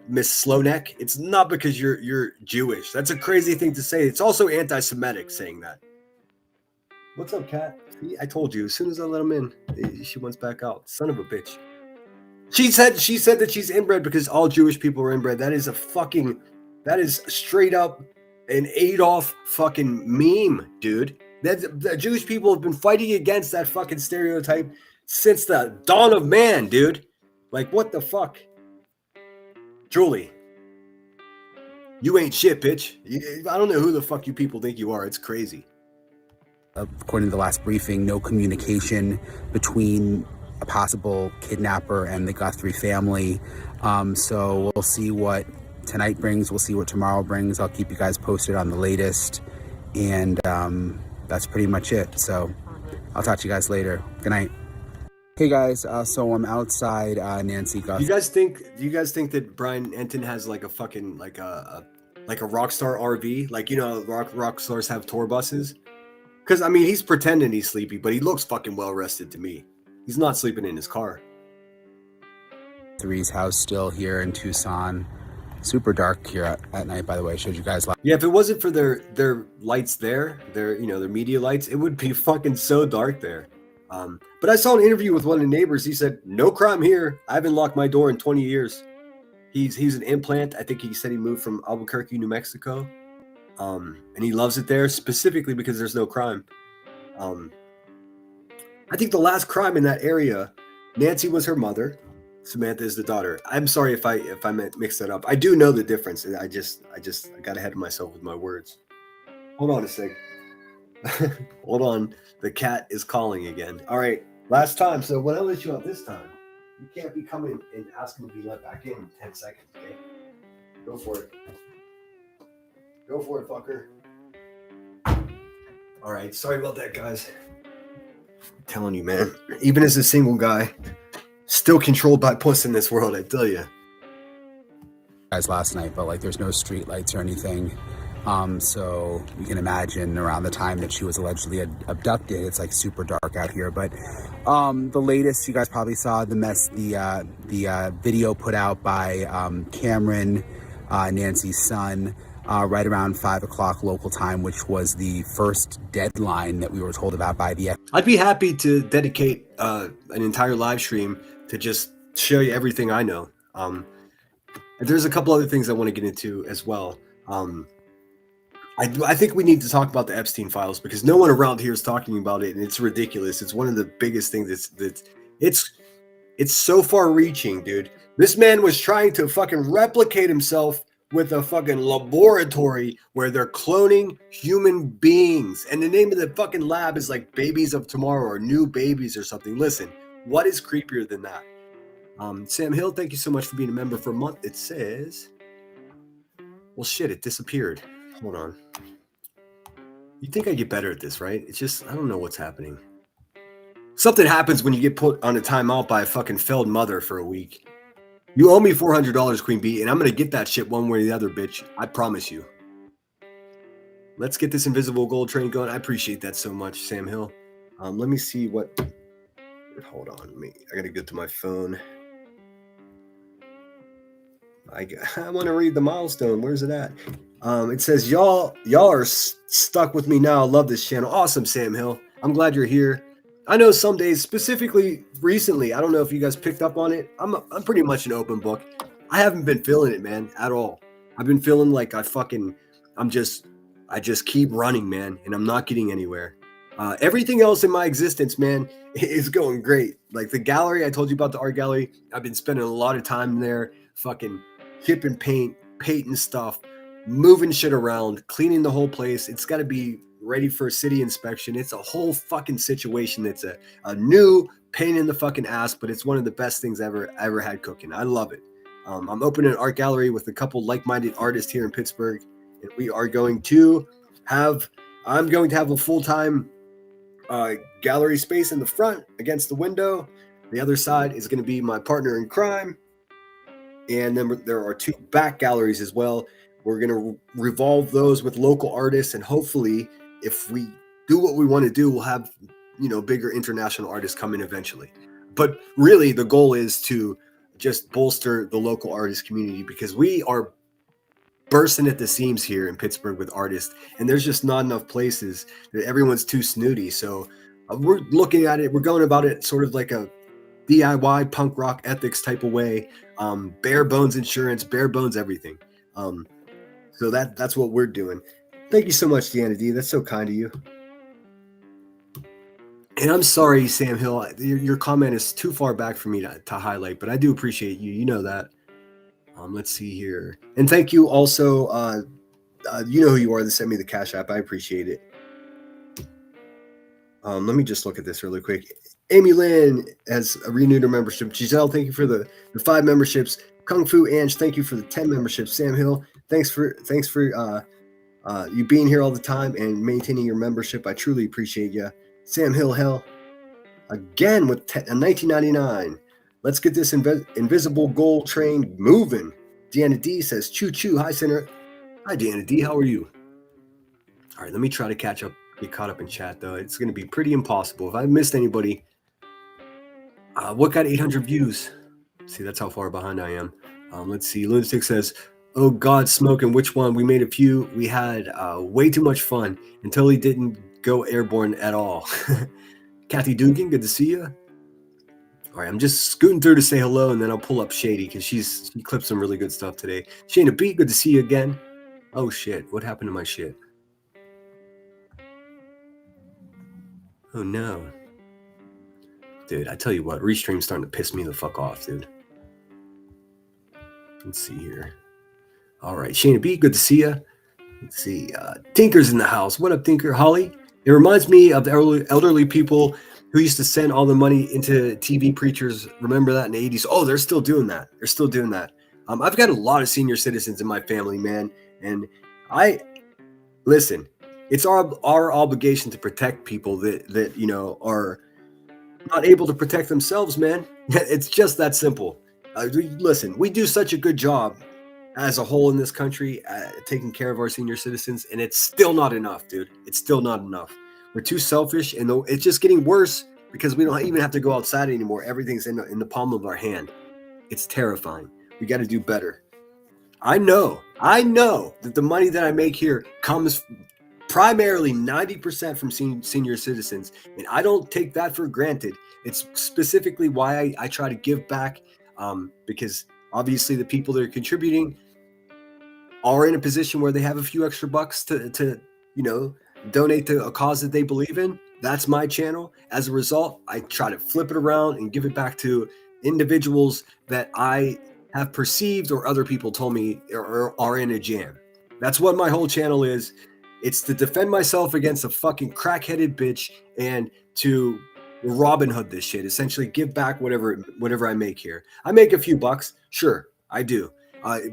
Miss Slowneck, it's not because you're Jewish. That's a crazy thing to say. It's also anti-Semitic saying that. What's up, Kat? See, I told you. As soon as I let him in, she wants back out. Son of a bitch. She said that she's inbred because all Jewish people are inbred. That is straight up an Adolf fucking meme, dude. The Jewish people have been fighting against that fucking stereotype since the dawn of man, dude. Like, what the fuck? Julie, you ain't shit, bitch. I don't know who the fuck you people think you are. It's crazy. According to the last briefing, no communication between a possible kidnapper and the Guthrie family. So we'll see what tonight brings. We'll see what tomorrow brings. I'll keep you guys posted on the latest. And that's pretty much it. So I'll talk to you guys later. Good night. Hey guys, so I'm outside Nancy Guthrie. Do you guys think that Brian Enton has like a fucking like a rock star RV? Like, you know, rock stars have tour buses? Because I mean, he's pretending he's sleepy, but he looks fucking well rested to me. He's not sleeping in his car. Guthrie's house still here in Tucson. Super dark here at night, by the way. I showed you guys last. Yeah, if it wasn't for their lights there, their media lights, it would be fucking so dark there. But I saw an interview with one of the neighbors. He said, "No crime here. I haven't locked my door in 20 years." He's an implant. I think he said he moved from Albuquerque, New Mexico, and he loves it there specifically because there's no crime. I think the last crime in that area, Nancy was her mother, Samantha is the daughter. I'm sorry if I mixed that up. I do know the difference. I got ahead of myself with my words. Hold on a sec. Hold on. The cat is calling again. All right. Last time. So when I let you out this time, you can't be coming and asking to be let back in 10 seconds, okay? Go for it. Go for it, fucker. All right. Sorry about that, guys. I'm telling you, man. Even as a single guy, still controlled by puss in this world, I tell you. Guys last night, but like there's no street lights or anything. So you can imagine around the time that she was allegedly abducted, it's like super dark out here. But the latest, you guys probably saw the video put out by Cameron, Nancy's son, right around 5 o'clock local time, which was the first deadline that we were told about by the. I'd be happy to dedicate an entire live stream to just show you everything I know. There's a couple other things I want to get into as well. I think we need to talk about the Epstein files because no one around here is talking about it, and it's ridiculous. It's one of the biggest things it's so far reaching, dude. This man was trying to fucking replicate himself with a fucking laboratory where they're cloning human beings. And the name of the fucking lab is like Babies of Tomorrow or New Babies or something. Listen, what is creepier than that? Sam Hill, thank you so much for being a member for a month. It says, well, shit, it disappeared. Hold on. You'd think I'd get better at this, right? It's just, I don't know what's happening. Something happens when you get put on a timeout by a fucking failed mother for a week. You owe me $400, Queen Bee, and I'm going to get that shit one way or the other, bitch. I promise you. Let's get this invisible gold train going. I appreciate that so much, Sam Hill. Let me see what... Hold on. I got to go to my phone. I want to read the milestone. Where's it at? It says, y'all are stuck with me now. Love this channel. Awesome, Sam Hill. I'm glad you're here. I know some days, specifically recently, I don't know if you guys picked up on it. I'm pretty much an open book. I haven't been feeling it, man, at all. I've been feeling like I just keep running, man, and I'm not getting anywhere. Everything else in my existence, man, is going great. Like the gallery, I told you about the art gallery. I've been spending a lot of time there, fucking chipping paint, painting stuff, moving shit around, cleaning the whole place. It's got to be ready for a city inspection. It's a whole fucking situation. It's a new pain in the fucking ass, but it's one of the best things I ever had cooking. I love it. I'm opening an art gallery with a couple like-minded artists here in Pittsburgh, and I'm going to have a full-time gallery space in the front against the window. The other side is going to be my partner in crime, and then there are 2 back galleries as well. We're going to revolve those with local artists, and hopefully if we do what we want to do, we'll have, bigger international artists come in eventually. But really the goal is to just bolster the local artist community, because we are bursting at the seams here in Pittsburgh with artists, and there's just not enough places. Everyone's too snooty. So we're looking at it. We're going about it sort of like a DIY punk rock ethics type of way. Bare bones insurance, bare bones everything. So that's what we're doing. Thank you so much, Deanna D. That's so kind of you. And I'm sorry, Sam Hill. Your comment is too far back for me to highlight, but I do appreciate you. You know that. Let's see here. And thank you also. You know who you are that sent me the Cash App. I appreciate it. Let me just look at this really quick. Amy Lynn has renewed her membership. Giselle, thank you for the 5 memberships. Kung Fu Ange, thank you for the 10 memberships. Sam Hill, thanks for you being here all the time and maintaining your membership. I truly appreciate you. Sam Hill, hell, again with $19.99. Let's get this invisible gold train moving. Deanna D says, choo choo. Hi, Senator. Hi, Deanna D. How are you? All right, let me try to get caught up in chat, though. It's going to be pretty impossible. If I missed anybody, what got 800 views? See, that's how far behind I am. Let's see. Lunatic says, oh, God, smoking. Which one? We made a few. We had way too much fun until he didn't go airborne at all. Kathy Dugan, good to see you. All right, I'm just scooting through to say hello, and then I'll pull up Shady because she clipped some really good stuff today. Shayna B, good to see you again. Oh, shit. What happened to my shit? Oh, no. Dude, I tell you what, Restream's starting to piss me the fuck off, dude. Let's see here. All right, Shayna B, good to see you. Let's see. Tinker's in the house. What up, Tinker? Holly? It reminds me of the elderly people who used to send all the money into TV preachers. Remember that in the 80s? Oh, they're still doing that. They're still doing that. I've got a lot of senior citizens in my family, man. And listen, it's our obligation to protect people that you know are not able to protect themselves, man. It's just that simple. Listen, we do such a good job as a whole in this country taking care of our senior citizens, and it's still not enough, dude. It's still not enough. We're too selfish, and it's just getting worse because we don't even have to go outside anymore. Everything's in the palm of our hand. It's terrifying. We got to do better. I know that the money that I make here comes primarily 90% from senior citizens, and I don't take that for granted. It's specifically why I try to give back, because obviously the people that are contributing are in a position where they have a few extra bucks to donate to a cause that they believe in. That's my channel. As a result, I try to flip it around and give it back to individuals that I have perceived or other people told me are in a jam. That's what my whole channel is. It's to defend myself against a fucking crackheaded bitch and to Robin Hood this shit. Essentially give back whatever I make here. I make a few bucks. Sure, I do.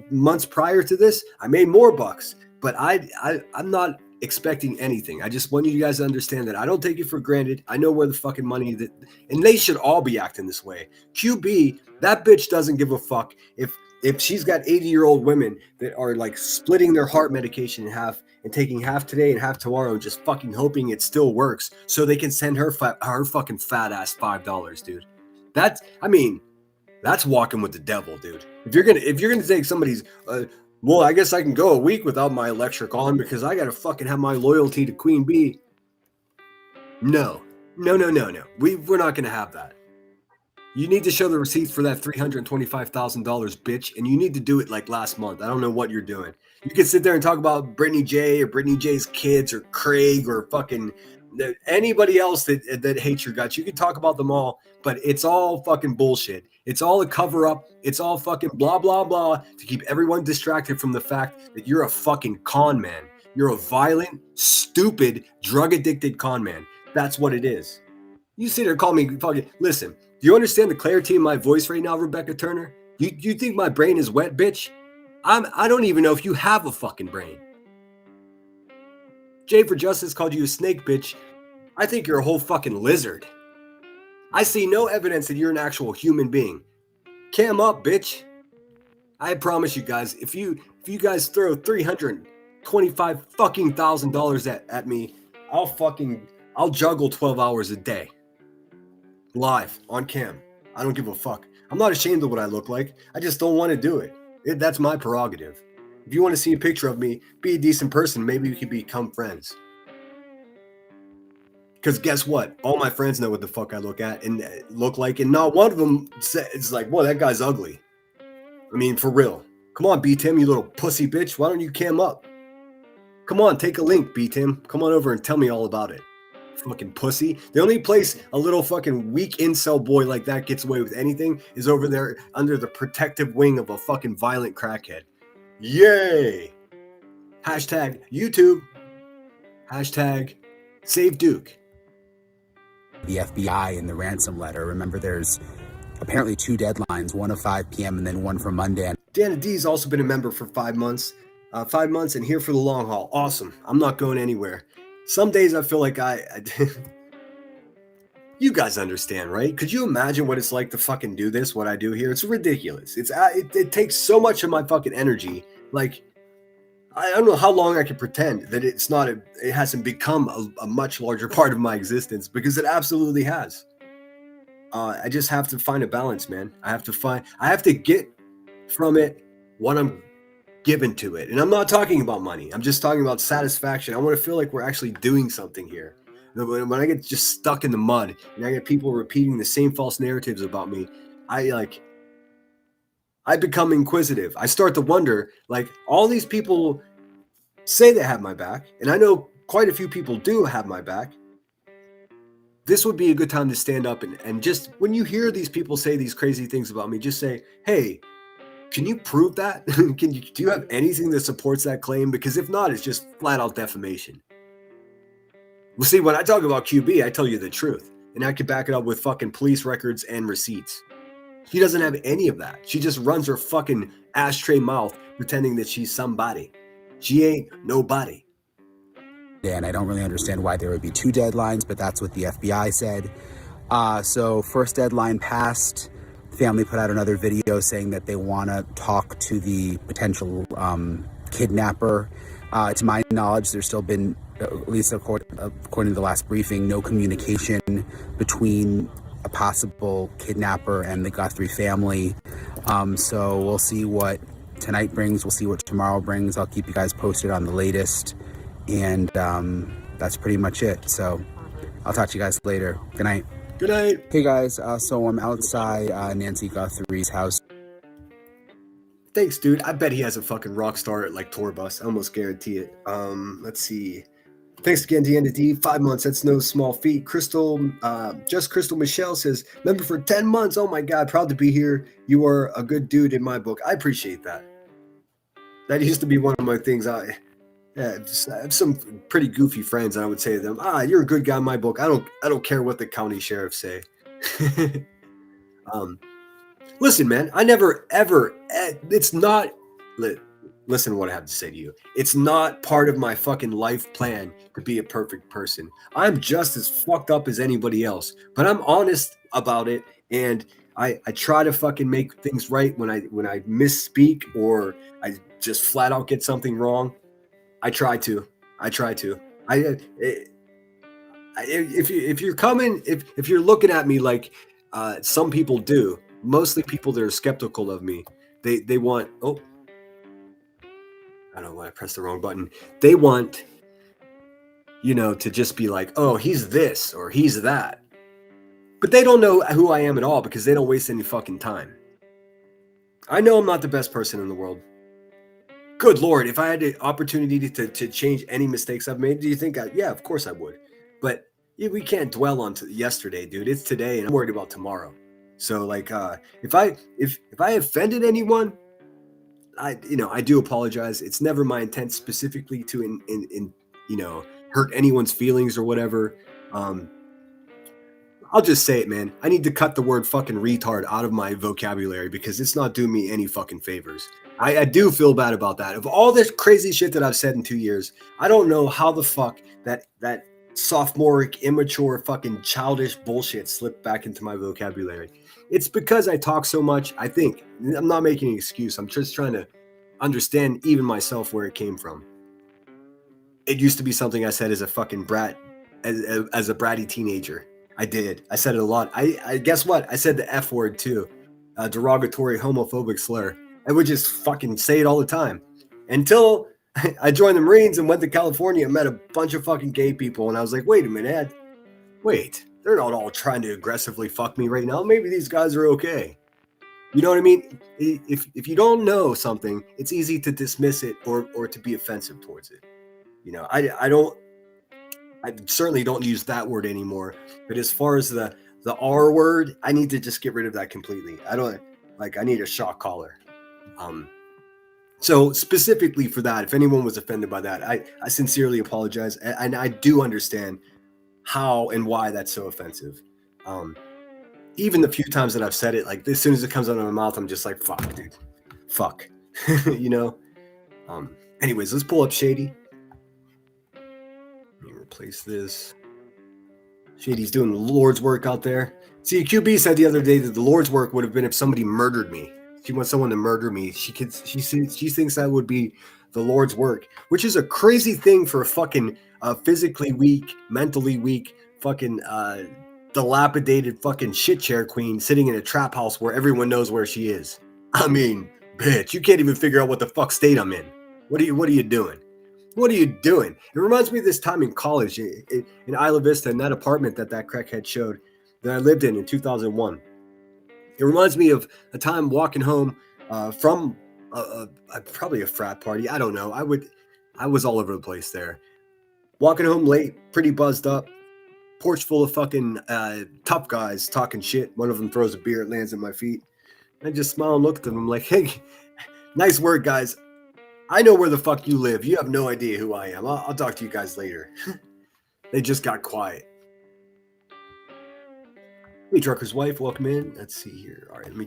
Months prior to this, I made more bucks, but I'm not expecting anything. I just want you guys to understand that I don't take it for granted. I know where the fucking money and they should all be acting this way. QB, that bitch doesn't give a fuck if she's got 80-year-old women that are like splitting their heart medication in half and taking half today and half tomorrow and just fucking hoping it still works so they can send her fucking fat ass $5, dude. That's walking with the devil, dude. If you're gonna take somebody's, well, I guess I can go a week without my electric on because I gotta fucking have my loyalty to Queen Bee. No. We're not gonna have that. You need to show the receipts for that $325,000, bitch, and you need to do it like last month. I don't know what you're doing. You can sit there and talk about Brittany J or Brittany J's kids or Craig or fucking anybody else that hates your guts. You can talk about them all, but it's all fucking bullshit. It's all a cover up. It's all fucking blah, blah, blah to keep everyone distracted from the fact that you're a fucking con man. You're a violent, stupid, drug addicted con man. That's what it is. You sit there and call me fucking, listen, do you understand the clarity in my voice right now, Rebecca Turner? You think my brain is wet, bitch? I don't even know if you have a fucking brain. Jay for Justice called you a snake, bitch. I think you're a whole fucking lizard. I see no evidence that you're an actual human being. Cam up, bitch. I promise you guys, if you guys throw $325 fucking $1,000 at me, I'll juggle 12 hours a day. Live on cam. I don't give a fuck. I'm not ashamed of what I look like. I just don't want to do it. That's my prerogative. If you want to see a picture of me, be a decent person, maybe we can become friends. Because guess what? All my friends know what the fuck I look like, and not one of them is like, "Whoa, that guy's ugly." I mean, for real. Come on, B-Tim, you little pussy bitch. Why don't you cam up? Come on, take a link, B-Tim. Come on over and tell me all about it. Fucking pussy. The only place a little fucking weak incel boy like that gets away with anything is over there under the protective wing of a fucking violent crackhead. Yay! Hashtag YouTube. Hashtag Save Duke. The FBI and the ransom letter. Remember, there's apparently 2 deadlines, one of 5 p.m. and then one for Monday. Dana D's also been a member for 5 months. 5 months and here for the long haul. Awesome. I'm not going anywhere. Some days I feel like you guys understand, right? Could you imagine what it's like to fucking do this, what I do here? It's ridiculous. It takes so much of my fucking energy. Like, I don't know how long I can pretend that it hasn't become a much larger part of my existence, because it absolutely has. I just have to find a balance, man. I have to get from it what I'm given to it. And I'm not talking about money. I'm just talking about satisfaction. I want to feel like we're actually doing something here. When I get just stuck in the mud and I get people repeating the same false narratives about me, I become inquisitive. I start to wonder, like, all these people say they have my back, and I know quite a few people do have my back. This would be a good time to stand up and just, when you hear these people say these crazy things about me, just say, hey, can you prove that? Do you have anything that supports that claim? Because if not, it's just flat out defamation. Well, see, when I talk about QB, I tell you the truth, and I can back it up with fucking police records and receipts. She doesn't have any of that. She just runs her fucking ashtray mouth pretending that she's somebody. She ain't nobody. And I don't really understand why there would be 2 deadlines, but that's what the FBI said. So first deadline passed. The family put out another video saying that they want to talk to the potential kidnapper. To my knowledge, there's still been, at least according to the last briefing, no communication between a possible kidnapper and the Guthrie family. So we'll see what tonight brings. We'll see what tomorrow brings. I'll keep you guys posted on the latest. And that's pretty much it. So I'll talk to you guys later. Good night. Good night. Hey guys, so I'm outside Nancy Guthrie's house. Thanks, dude. I bet he has a fucking rock star at like tour bus. I almost guarantee it. Let's see. Thanks again, D&D. 5 months. That's no small feat. Crystal Michelle says, member for 10 months. Oh my God. Proud to be here. You are a good dude in my book. I appreciate that. That used to be one of my things. I have some pretty goofy friends, and I would say to them, you're a good guy in my book. I don't care what the county sheriffs say. Listen, man, I never, ever, it's not, listen to what I have to say to you. It's not part of my fucking life plan to be a perfect person. I'm just as fucked up as anybody else, but I'm honest about it, and I try to fucking make things right when I misspeak or I just flat out get something wrong. I try to. If you're looking at me like some people do, mostly people that are skeptical of me, they want, I don't know why I pressed the wrong button. They want, to just be like, oh, he's this or he's that. But they don't know who I am at all because they don't waste any fucking time. I know I'm not the best person in the world. Good Lord, if I had the opportunity to change any mistakes I've made, do you think yeah, of course I would. But we can't dwell on yesterday, dude. It's today, and I'm worried about tomorrow. So, like, if I offended anyone, I do apologize. It's never my intent specifically to hurt anyone's feelings or whatever. I'll just say it, man. I need to cut the word fucking retard out of my vocabulary because it's not doing me any fucking favors. I do feel bad about that. Of all this crazy shit that I've said in 2 years, I don't know how the fuck that sophomoric, immature, fucking childish bullshit slipped back into my vocabulary. It's because I talk so much, I think. I'm not making an excuse. I'm just trying to understand even myself where it came from. It used to be something I said as a fucking brat, as a bratty teenager. I did. I said it a lot. I guess what? I said the F word too. a derogatory homophobic slur. I would just fucking say it all the time until I joined the Marines and went to California and met a bunch of fucking gay people. And I was like, wait a minute, wait, they're not all trying to aggressively fuck me right now. Maybe these guys are okay. You know what I mean? If you don't know something, it's easy to dismiss it or to be offensive towards it. You know, I certainly don't use that word anymore. But as far as the R word, I need to just get rid of that completely. I need a shock collar. So specifically for that, if anyone was offended by that, I sincerely apologize. And I do understand how and why that's so offensive. Even the few times that I've said it, like as soon as it comes out of my mouth, I'm just like, fuck, dude. Fuck. You know? Anyways, let's pull up Shady. Let me replace this. Shady's doing the Lord's work out there. See, QB said the other day that the Lord's work would have been if somebody murdered me. She wants someone to murder me. She thinks that would be the Lord's work, which is a crazy thing for a fucking physically weak, mentally weak, fucking dilapidated fucking shit chair queen sitting in a trap house where everyone knows where she is. I mean, bitch, you can't even figure out what the fuck state I'm in. What are you doing? What are you doing? It reminds me of this time in college in Isla Vista, in that apartment that crackhead showed that I lived in 2001. It reminds me of a time walking home from probably a frat party. I don't know. I was all over the place there. Walking home late, pretty buzzed up. Porch full of fucking tough guys talking shit. One of them throws a beer, it lands at my feet. I just smile and look at them. I'm like, hey, nice work, guys. I know where the fuck you live. You have no idea who I am. I'll talk to you guys later. They just got quiet. Hey, Trucker's wife, welcome in. Let's see here. All right, let me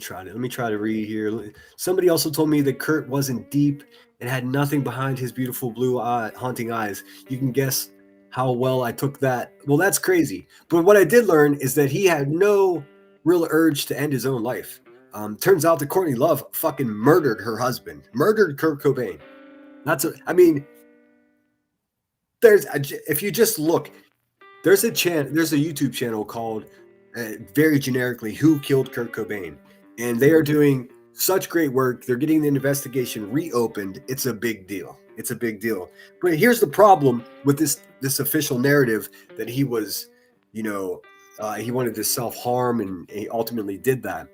try to read here. Somebody also told me that Kurt wasn't deep and had nothing behind his beautiful blue haunting eyes. You can guess how well I took that. Well, that's crazy. But what I did learn is that he had no real urge to end his own life. Turns out that Courtney Love fucking murdered her husband, murdered Kurt Cobain. If you just look, there's a YouTube channel called very generically Who Killed Kurt Cobain, and they are doing such great work. They're getting the investigation reopened. It's a big deal. But here's the problem with this official narrative that he was, he wanted to self-harm and he ultimately did that.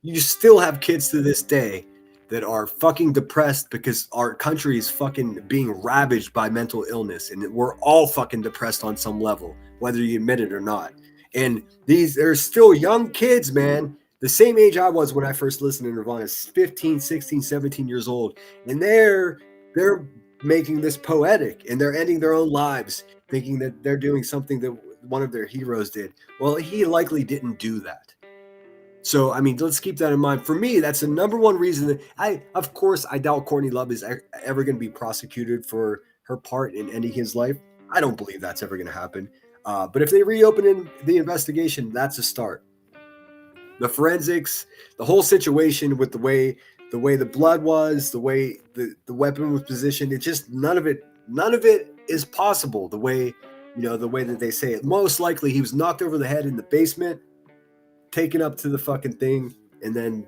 You still have kids to this day that are fucking depressed because our country is fucking being ravaged by mental illness, and we're all fucking depressed on some level, whether you admit it or not. And they're still young kids, man, the same age I was when I first listened to Nirvana, 15, 16, 17 years old, and they're making this poetic, and they're ending their own lives thinking that they're doing something that one of their heroes did. Well, he likely didn't do that. So, I mean, let's keep that in mind. For me, that's the number one reason that of course, I doubt Courtney Love is ever going to be prosecuted for her part in ending his life. I don't believe that's ever going to happen. But if they reopen the investigation, that's a start. The forensics, the whole situation with the way the blood was, the way the weapon was positioned, it's just none of it is possible the way that they say it. Most likely he was knocked over the head in the basement, taken up to the fucking thing, and then,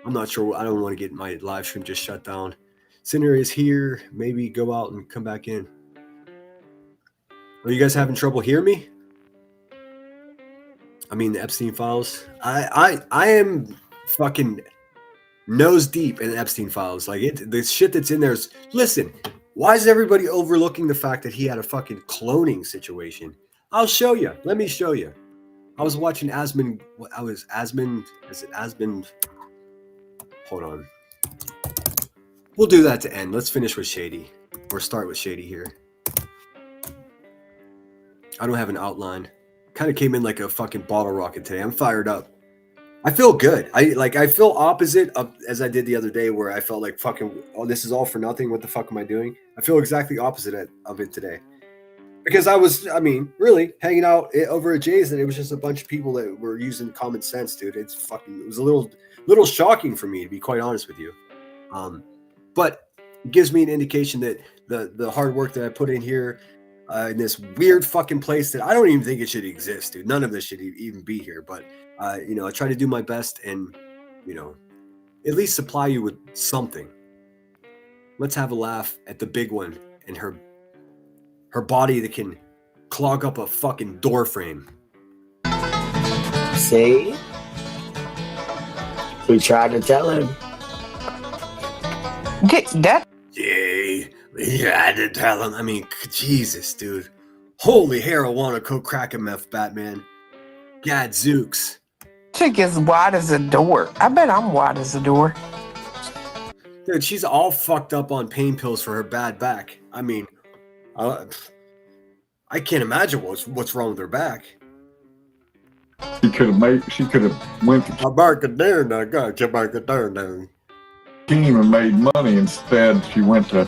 I'm not sure. I don't want to get my live stream just shut down. Sinner is here. Maybe go out and come back in. Are you guys having trouble hearing me? I mean, the Epstein files. I am fucking nose deep in Epstein files. Like the shit that's in there is, listen, why is everybody overlooking the fact that he had a fucking cloning situation? I'll show you. Let me show you. I was watching Asmund. Is it Asmund? Hold on. We'll do that to end. Let's finish with Shady. Or start with Shady here. I don't have an outline. Kind of came in like a fucking bottle rocket today. I'm fired up. I feel good. I feel opposite of as I did the other day, where I felt like fucking, oh, this is all for nothing. What the fuck am I doing? I feel exactly opposite of it today. Because I was, really hanging out over at Jay's, and it was just a bunch of people that were using common sense, dude. It was a little shocking for me, to be quite honest with you. But it gives me an indication that the hard work that I put in here in this weird fucking place that I don't even think it should exist, dude. None of this should even be here. But you know, I try to do my best and, you know, at least supply you with something. Let's have a laugh at the big one and her body that can clog up a fucking door frame. See? We tried to tell him. That Yay. We had to tell him. I mean, Jesus, dude. Holy marijuana, coke, crack, and meth, Batman. Gadzooks. chick is wide as a door. I bet I'm wide as a door. Dude, she's all fucked up on pain pills for her bad back. I mean, I can't imagine what's wrong with her back. She could have went to I bark it down, I got you bark it down. team and made money. Instead, she went to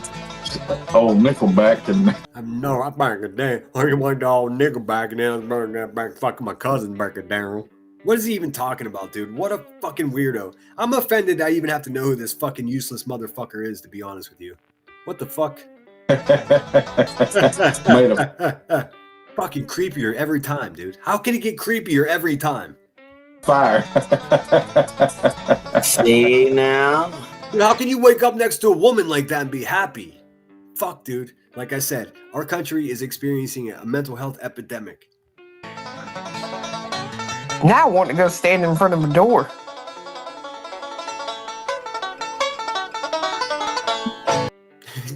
old Nickelback and I bark it down. I went to all Nickelback and then I was burning that back fucking my cousin bark it down. What is he even talking about, dude? What a fucking weirdo. I'm offended I even have to know who this fucking useless motherfucker is, to be honest with you. What the fuck? made a Fucking creepier every time, dude. How can it get creepier every time? fire. See now? Dude, how can you wake up next to a woman like that and be happy? Fuck, dude. Like I said, our country is experiencing a mental health epidemic. Now I want to go stand in front of a door.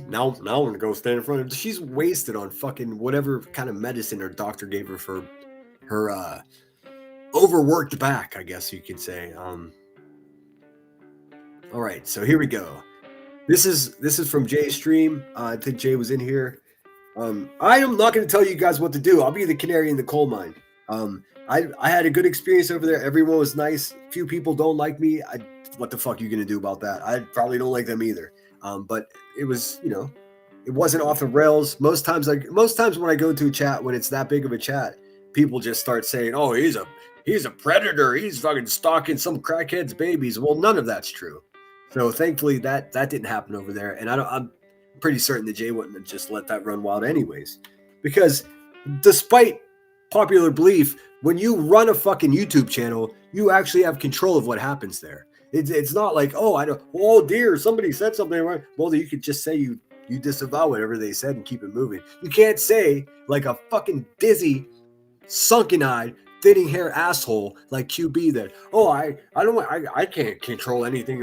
Now I want to go stand in front of her. She's wasted on fucking whatever kind of medicine her doctor gave her for her overworked back, I guess you could say. All right, so here we go. This is from Jay's stream. I think Jay was in here. I am not going to tell you guys what to do. I'll be the canary in the coal mine. I had a good experience over there. Everyone was nice. Few people don't like me. What the fuck are you going to do about that? I probably don't like them either. But it was, you know, it wasn't off the rails. Most times when I go to a chat, when it's that big of a chat, people just start saying, "Oh, he's a predator. He's fucking stalking some crackhead's babies." Well, none of that's true. So thankfully that didn't happen over there, and I'm pretty certain that Jay wouldn't have just let that run wild anyways, because despite popular belief, when you run a fucking YouTube channel, you actually have control of what happens there. It's not like, oh dear, somebody said something wrong. Well, you could just say you disavow whatever they said and keep it moving. You can't say like a fucking dizzy, sunken-eyed, thinning hair asshole like QB that, I can't control anything.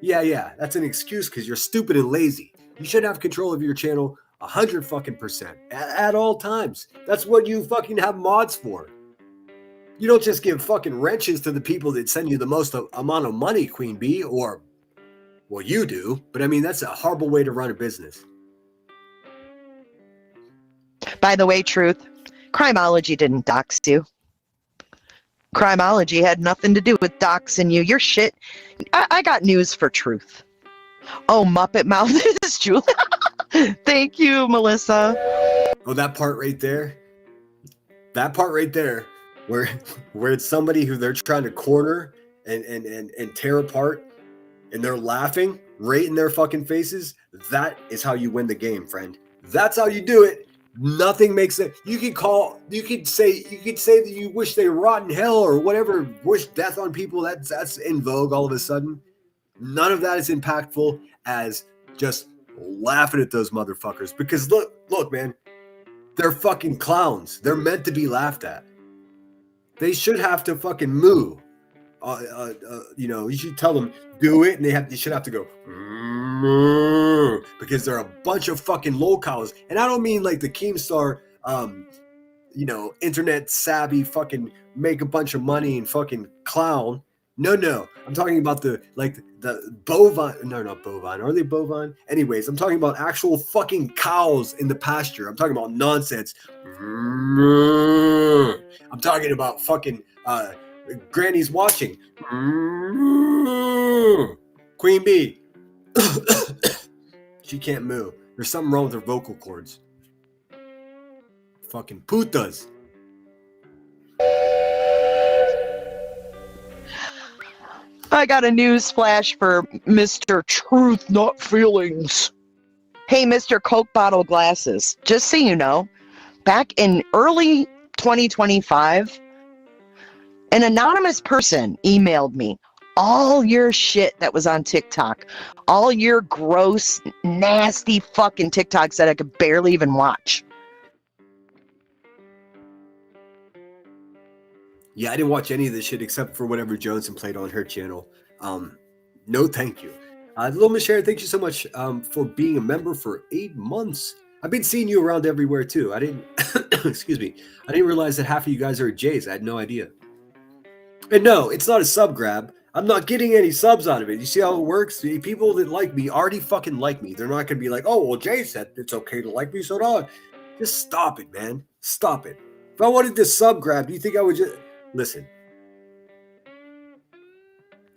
Yeah, that's an excuse because you're stupid and lazy. You should have control of your channel 100% at all times. That's what you fucking have mods for. You don't just give fucking wrenches to the people that send you the most amount of money, Queen Bee, or, well, you do. But I mean, that's a horrible way to run a business. By the way, Truth, Crimeology didn't dox you. Crimeology had nothing to do with doxing you. You're shit. I got news for Truth. Oh, Muppet Mouth is Julie. Thank you, Melissa. Oh, that part right there. Where it's somebody who they're trying to corner and tear apart, and they're laughing right in their fucking faces. That is how you win the game, friend. That's how you do it. Nothing makes it. You could say that you wish they rot in hell or whatever, wish death on people. That's in vogue all of a sudden. None of that is impactful as just laughing at those motherfuckers. Because look, man, they're fucking clowns. They're meant to be laughed at. They should have to fucking moo. You should tell them do it, and they should have to go moo, because they're a bunch of fucking lolcows. And I don't mean like the Keemstar, internet savvy fucking make a bunch of money and fucking clown. No. I'm talking about the bovine. No, not bovine. Are they bovine? Anyways, I'm talking about actual fucking cows in the pasture. I'm talking about nonsense. I'm talking about fucking grannies watching. Queen Bee. She can't moo. There's something wrong with her vocal cords. Fucking putas. I got a news flash for Mr. Truth Not Feelings. Hey, Mr. Coke bottle glasses, just so you know, back in early 2025, an anonymous person emailed me all your shit that was on TikTok, all your gross, nasty fucking TikToks that I could barely even watch. Yeah, I didn't watch any of this shit except for whatever Johnson played on her channel. No, thank you. Little Miss Sharon, thank you so much for being a member for 8 months. I've been seeing you around everywhere too. I didn't, excuse me, I didn't realize that half of you guys are Jays. I had no idea. And no, it's not a sub grab. I'm not getting any subs out of it. You see how it works? The people that like me already fucking like me. They're not going to be like, oh, well, Jay said it's okay to like me, so do I. Just stop it, man. Stop it. If I wanted this sub grab, do you think I would just... Listen.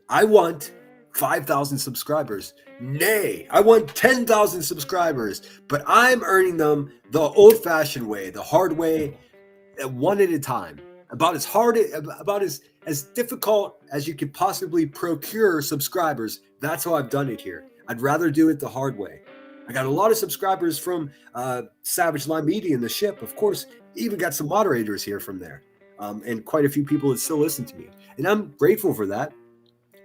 I want 5,000 subscribers. Nay, I want 10,000 subscribers. But I'm earning them the old-fashioned way, the hard way, one at a time. About as hard, about as difficult as you could possibly procure subscribers. That's how I've done it here. I'd rather do it the hard way. I got a lot of subscribers from Savage Line Media and the ship. Of course, even got some moderators here from there. And quite a few people that still listen to me. And I'm grateful for that.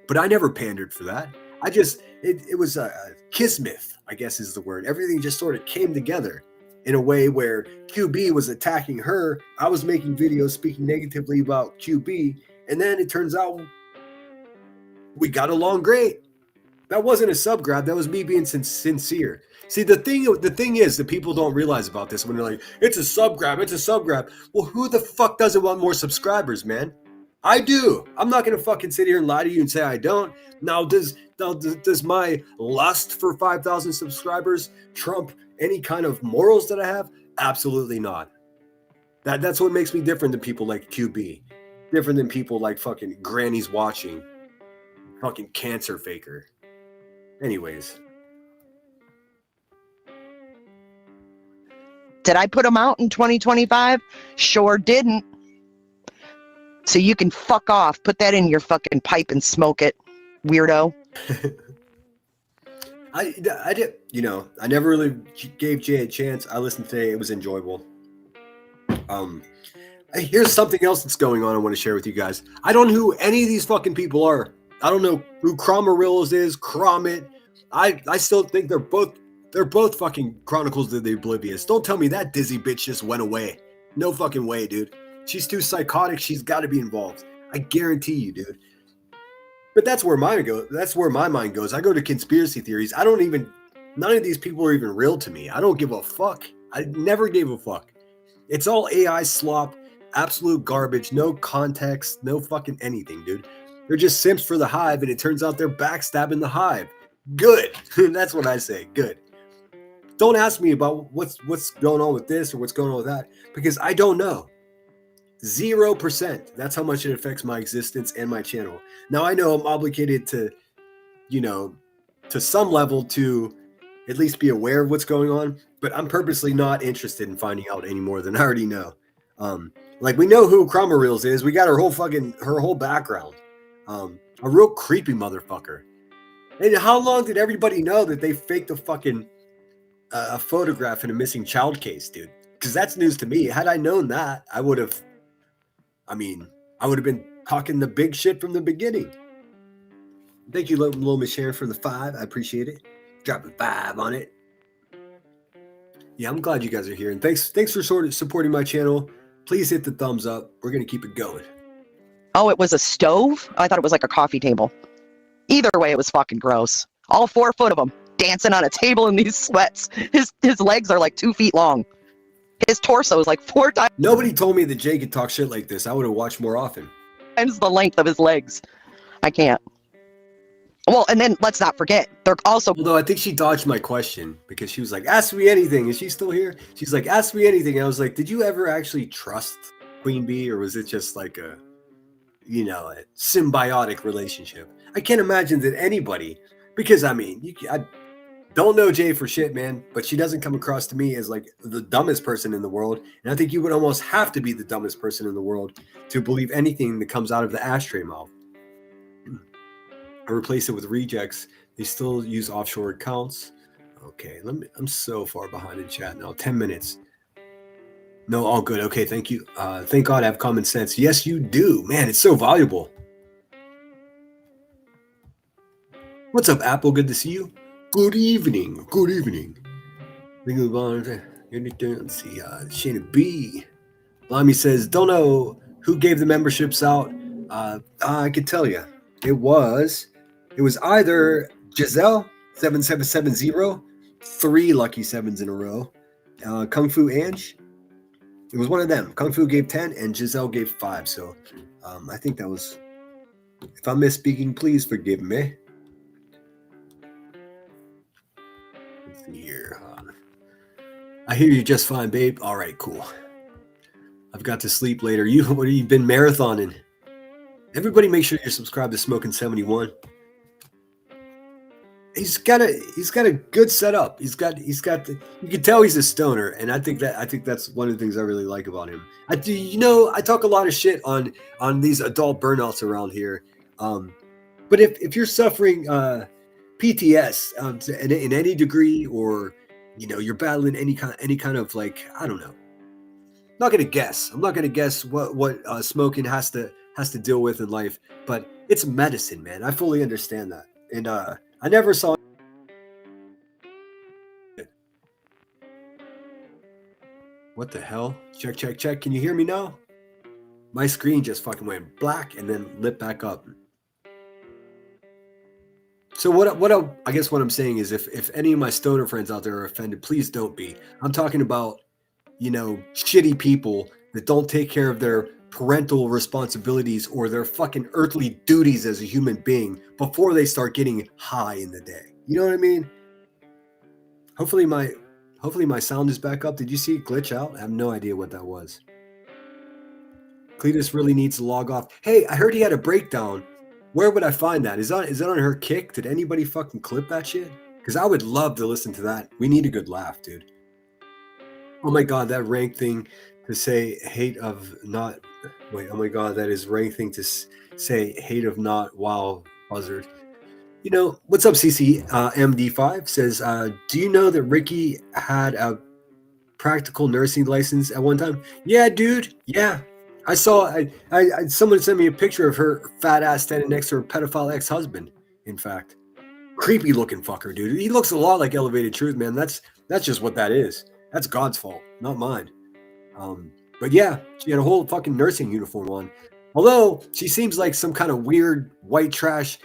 But I never pandered for that. I just, it was a kismet, I guess is the word. Everything just sort of came together in a way where QB was attacking her. I was making videos speaking negatively about QB. And then it turns out we got along great. That wasn't a sub grab. That was me being sincere. See, the thing is that people don't realize about this when they're like, it's a sub grab, it's a sub grab. Well, who the fuck doesn't want more subscribers, man? I do. I'm not going to fucking sit here and lie to you and say I don't. Now, does my lust for 5,000 subscribers trump any kind of morals that I have? Absolutely not. That's what makes me different than people like QB. Different than people like fucking Granny's Watching. Fucking cancer faker. Anyways. Did I put them out in 2025? Sure didn't. So you can fuck off. Put that in your fucking pipe and smoke it, weirdo. I did, I never really gave Jay a chance. I listened today. It was enjoyable. Here's something else that's going on I want to share with you guys. I don't know who any of these fucking people are. I don't know who Cromarillos is, Cromit. I still think they're both fucking Chronicles of the Oblivious. Don't tell me that dizzy bitch just went away. No fucking way, dude. She's too psychotic. She's got to be involved. I guarantee you, dude. But that's where mine goes. That's where my mind goes. I go to conspiracy theories. None of these people are even real to me. I don't give a fuck. I never gave a fuck. It's all AI slop, absolute garbage, no context, no fucking anything, dude. They're just simps for the hive, and it turns out they're backstabbing the hive. Good. That's what I say. Good. Don't ask me about what's going on with this or what's going on with that, because I don't know. 0%. That's how much it affects my existence and my channel. Now I know I'm obligated to, to some level to at least be aware of what's going on, but I'm purposely not interested in finding out any more than I already know. Like we know who Cromarills is. We got her whole background. A real creepy motherfucker. And how long did everybody know that they faked a photograph in a missing child case, dude? Because that's news to me. Had I known that, I would have been talking the big shit from the beginning. Thank you, Little Miss Sharon, for the 5. I appreciate it. Dropping 5 on it. Yeah, I'm glad you guys are here. And thanks for sort of supporting my channel. Please hit the thumbs up. We're going to keep it going. Oh, it was a stove? I thought it was like a coffee table. Either way, it was fucking gross. All 4 foot of him dancing on a table in these sweats. His legs are like 2 feet long. His torso is like 4 times. Nobody told me that Jay could talk shit like this. I would have watched more often. The length of his legs. I can't. Well, and then let's not forget, they're also... Although I think she dodged my question because she was like, ask me anything. Is she still here? She's like, ask me anything. And I was like, did you ever actually trust Queen Bee, or was it just like a symbiotic relationship? I can't imagine that anybody, because I don't know Jay for shit, man, but she doesn't come across to me as like the dumbest person in the world. And I think you would almost have to be the dumbest person in the world to believe anything that comes out of the ashtray mouth. I replace it with rejects. They still use offshore accounts. Okay, I'm so far behind in chat now. 10 minutes. No, all good. Okay, thank you. Thank God I have common sense. Yes, you do. Man, it's so valuable. What's up, Apple? Good to see you. Good evening. Good evening. Let's see. Shana B. Lamy says, don't know who gave the memberships out. I could tell you. It was either Giselle 7770, 3 lucky 7s in a row. Kung Fu Ange. It was one of them. Kung Fu gave 10 and Giselle gave 5. So I think that was. If I'm misspeaking, please forgive me. Let's see here. I hear you just fine, babe. All right, cool. I've got to sleep later. You've been marathoning. Everybody make sure you're subscribed to Smoking 71. He's got a good setup. He's got the, you can tell he's a stoner, and I think that's one of the things I really like about him. I talk a lot of shit on these adult burnouts around here. But if you're suffering PTS in any degree, or you're battling any kind of, like, I don't know. I'm not gonna guess what smoking has to deal with in life, but it's medicine, man. I fully understand that, and I never saw. What the hell? Check. Can you hear me now? My screen just fucking went black and then lit back up. So I guess what I'm saying is, if any of my stoner friends out there are offended, please don't be. I'm talking about, shitty people that don't take care of their parental responsibilities or their fucking earthly duties as a human being before they start getting high in the day. You know what I mean? Hopefully my sound is back up. Did you see it glitch out? I have no idea what that was. Cletus really needs to log off. Hey, I heard he had a breakdown. Where would I find that? Is that on her Kick? Did anybody fucking clip that shit? Because I would love to listen to that. We need a good laugh, dude. Oh my God, that rank thing to say hate of not. Wait, oh my God, that is rank thing to say hate of not. Wow, buzzard. What's up, CC? MD5 says, do you know that Ricky had a practical nursing license at one time? Yeah, dude. Yeah. I saw, someone sent me a picture of her fat ass standing next to her pedophile ex-husband, in fact. Creepy looking fucker, dude. He looks a lot like Elevated Truth, man. That's just what that is. That's God's fault, not mine. But yeah, she had a whole fucking nursing uniform on. Although, she seems like some kind of weird white trash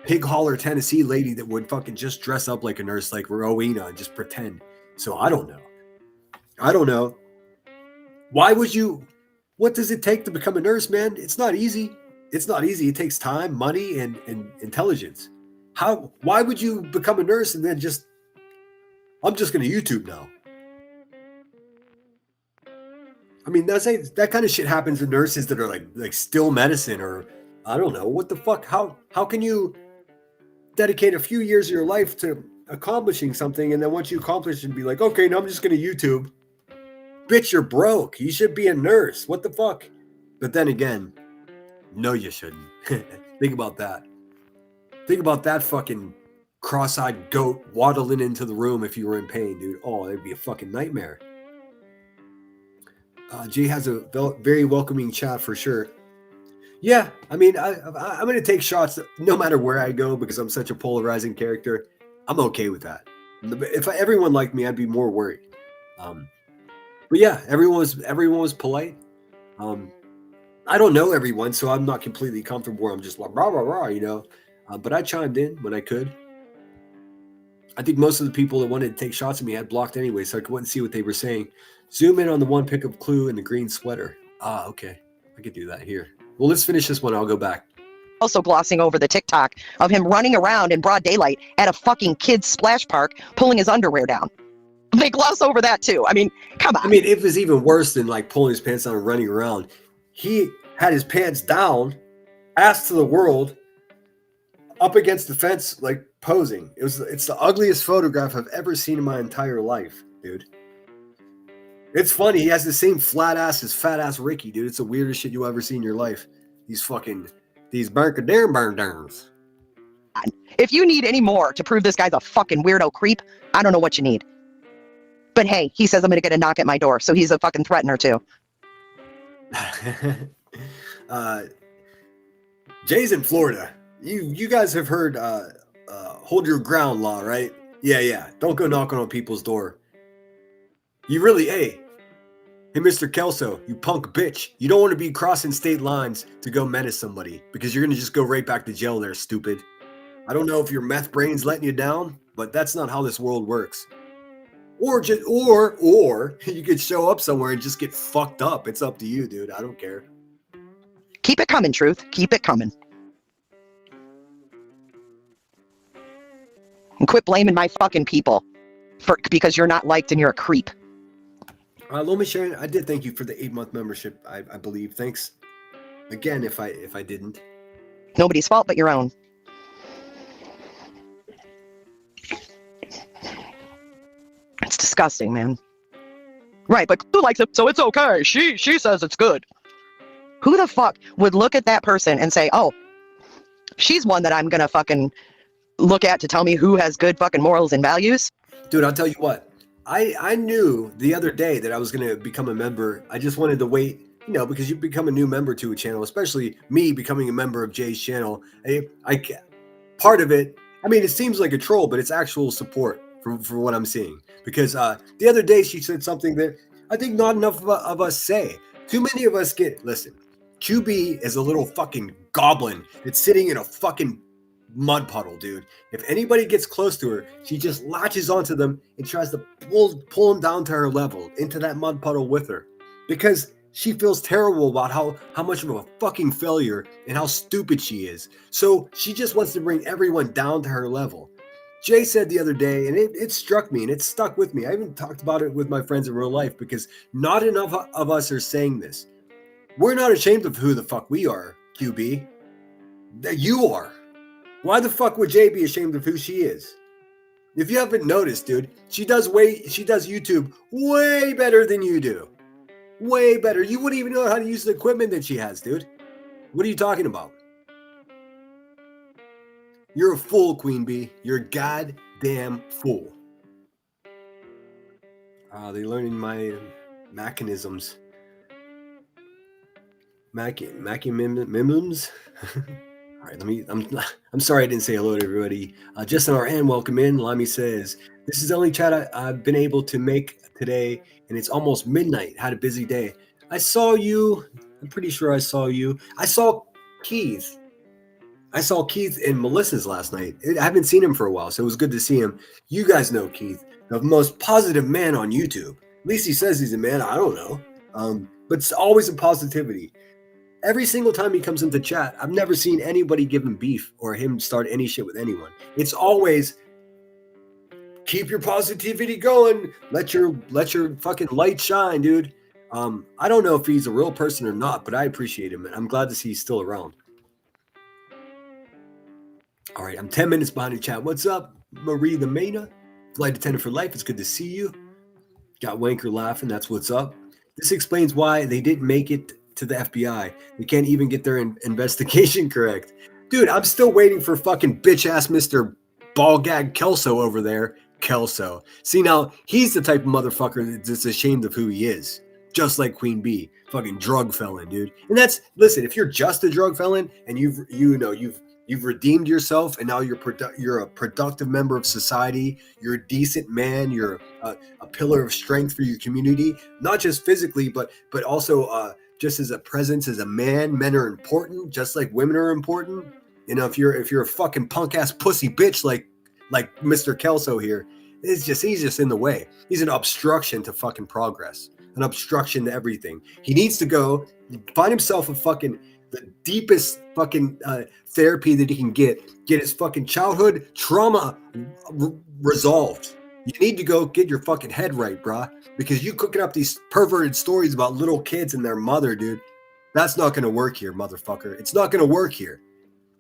pig hauler Tennessee lady that would fucking just dress up like a nurse, like Rowena, and just pretend. So I don't know. Why would you? What does it take to become a nurse, man? It's not easy. It takes time, money, and intelligence. Why would you become a nurse and then I'm just going to YouTube now? I mean, that kind of shit happens to nurses that are like still medicine, or I don't know. What the fuck? How can you dedicate a few years of your life to accomplishing something, and then once you accomplish it, be like, okay, now I'm just going to YouTube? Bitch, you're broke. You should be a nurse. What the fuck? But then again, no, you shouldn't. Think about that. Think about that fucking cross-eyed goat waddling into the room if you were in pain, dude. Oh, that'd be a fucking nightmare. Jay has a very welcoming chat for sure. Yeah, I mean, I'm going to take shots no matter where I go because I'm such a polarizing character. I'm okay with that. If everyone liked me, I'd be more worried. But yeah, everyone was polite. I don't know everyone, so I'm not completely comfortable where I'm just like, rah, rah, rah, But I chimed in when I could. I think most of the people that wanted to take shots at me had blocked anyway, so I couldn't see what they were saying. Zoom in on the one pick of Clue in the green sweater. Okay. I could do that here. Well, let's finish this one. I'll go back. Also glossing over the TikTok of him running around in broad daylight at a fucking kid's splash park, pulling his underwear down. They gloss over that too. I mean, come on. I mean, it was even worse than like pulling his pants down and running around. He had his pants down, ass to the world, up against the fence, like posing. It's the ugliest photograph I've ever seen in my entire life, dude. It's funny. He has the same flat ass as fat ass Ricky, dude. It's the weirdest shit you'll ever see in your life. These barkadare burn downs. If you need any more to prove this guy's a fucking weirdo creep, I don't know what you need. But hey, he says I'm going to get a knock at my door, so he's a fucking threatener too. Jay's in Florida. You guys have heard hold your ground law, right? Yeah. Don't go knocking on people's door. You really, hey, Mr. Kelso, you punk bitch. You don't want to be crossing state lines to go menace somebody because you're going to just go right back to jail there, stupid. I don't know if your meth brain's letting you down, but that's not how this world works. Or you could show up somewhere and just get fucked up. It's up to you, dude. I don't care. Keep it coming, Truth. Keep it coming. And quit blaming my fucking people because you're not liked and you're a creep. Loma Sharon, I did thank you for the 8-month membership, I believe. Thanks again if I didn't. Nobody's fault but your own. It's disgusting, man. Right, but who likes it, so it's okay. She says it's good. Who the fuck would look at that person and say, oh, she's one that I'm gonna fucking look at to tell me who has good fucking morals and values? Dude, I'll tell you what. I knew the other day that I was going to become a member. I just wanted to wait, because you become a new member to a channel, especially me becoming a member of Jay's channel. Part of it, it seems like a troll, but it's actual support for what I'm seeing. Because the other day she said something that I think not enough of us say. Too many of us listen, QB is a little fucking goblin that's sitting in a fucking mud puddle, dude. If anybody gets close to her, she just latches onto them and tries to pull them down to her level, into that mud puddle with her, because she feels terrible about how much of a fucking failure and how stupid she is. So she just wants to bring everyone down to her level. Jay said the other day, and it struck me and it stuck with me. I even talked about it with my friends in real life because not enough of us are saying this. We're not ashamed of who the fuck we are, QB. That you are. Why the fuck would Jay be ashamed of who she is? If you haven't noticed, dude, she does YouTube way better than you do. Way better. You wouldn't even know how to use the equipment that she has, dude. What are you talking about? You're a fool, Queen Bee. You're a goddamn fool. They're learning my mechanisms. Mechanisms? All right, I'm sorry I didn't say hello to everybody. Justin R.N., welcome in. Lami says, this is the only chat I've been able to make today, and it's almost midnight. Had a busy day. I saw you. I'm pretty sure I saw you. I saw Keith. In Melissa's last night. I haven't seen him for a while, so it was good to see him. You guys know Keith, the most positive man on YouTube. At least he says he's a man. I don't know. But it's always a positivity. Every single time he comes into chat, I've never seen anybody give him beef or him start any shit with anyone. It's always keep your positivity going. Let your fucking light shine, dude. I don't know if he's a real person or not, but I appreciate him, and I'm glad to see he's still around. All right, I'm 10 minutes behind the chat. What's up, Marie the Maina? Flight attendant for life. It's good to see you. Got Wanker laughing. That's what's up. This explains why they didn't make it to the FBI. They can't even get their investigation correct. Dude, I'm still waiting for fucking bitch-ass Mr. Ballgag Kelso over there. Kelso. See, now, he's the type of motherfucker that's ashamed of who he is. Just like Queen Bee. Fucking drug felon, dude. And listen, if you're just a drug felon and you've redeemed yourself and now you're a productive member of society, you're a decent man, you're a pillar of strength for your community, not just physically, but also just as a presence as a man. Men are important, just like women are important. If you're a fucking punk ass pussy bitch like Mr. Kelso here, he's just in the way. He's an obstruction to fucking progress, an obstruction to everything. He needs to go find himself the deepest fucking therapy that he can get his fucking childhood trauma resolved. You need to go get your fucking head right, brah, because you cooking up these perverted stories about little kids and their mother, dude. That's not going to work here, motherfucker. It's not going to work here.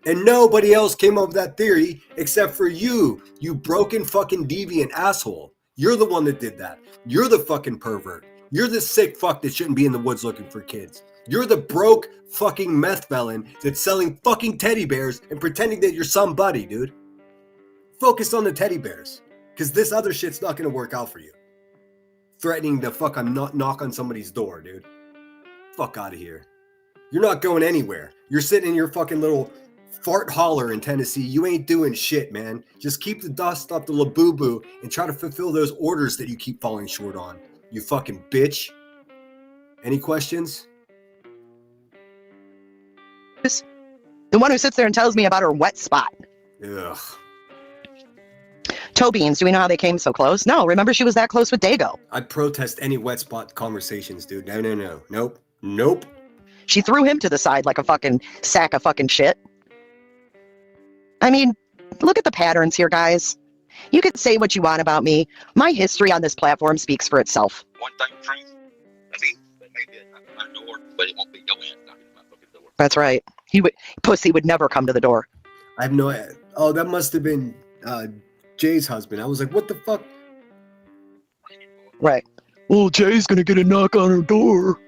And nobody else came up with that theory except for you broken fucking deviant asshole. You're the one that did that. You're the fucking pervert. You're the sick fuck that shouldn't be in the woods looking for kids. You're the broke fucking meth felon that's selling fucking teddy bears and pretending that you're somebody, dude. Focus on the teddy bears, because this other shit's not going to work out for you. Threatening to knock on somebody's door, dude. Fuck out of here. You're not going anywhere. You're sitting in your fucking little fart holler in Tennessee. You ain't doing shit, man. Just keep the dust up the labubu and try to fulfill those orders that you keep falling short on. You fucking bitch. Any questions? The one who sits there and tells me about her wet spot. Ugh. Toe beans, do we know how they came so close? No, remember she was that close with Dago. I protest any wet spot conversations, dude. No. Nope. She threw him to the side like a fucking sack of fucking shit. I mean, look at the patterns here, guys. You can say what you want about me. My history on this platform speaks for itself. One thing, truth. I mean, maybe it's not my door, but it won't be your end knocking my fucking door. That's right. Pussy would never come to the door. I have no idea. Oh, that must have been Jay's husband. I was like, what the fuck? Right. Well, Jay's gonna get a knock on her door.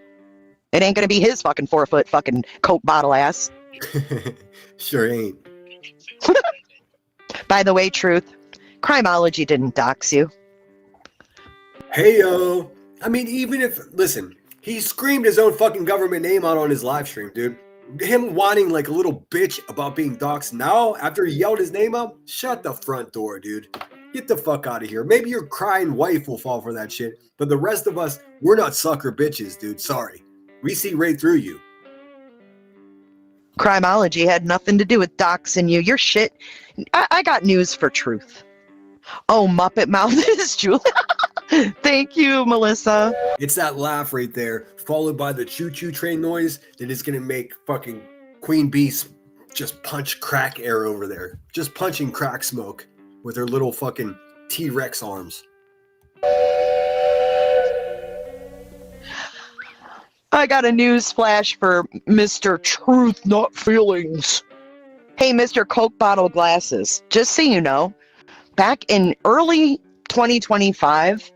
It ain't gonna be his fucking 4-foot fucking Coke bottle ass. Sure ain't. By the way, Truth, Crimeology didn't dox you. Hey, yo. I mean, even if, listen, he screamed his own fucking government name out on his live stream, dude. Him whining like a little bitch about being doxxed now, after he yelled his name out, shut the front door, dude. Get the fuck out of here. Maybe your crying wife will fall for that shit, but the rest of us, we're not sucker bitches, dude. Sorry. We see right through you. Crimeology had nothing to do with doxing you. Your shit. I got news for Truth. Oh, Muppet Mouth is Julie. Thank you, Melissa. It's that laugh right there, followed by the choo-choo train noise that is going to make fucking Queen Bee just punch crack air over there. Just punching crack smoke with her little fucking T-Rex arms. I got a news flash for Mr. Truth, not feelings. Hey, Mr. Coke bottle glasses, just so you know, back in early 2025,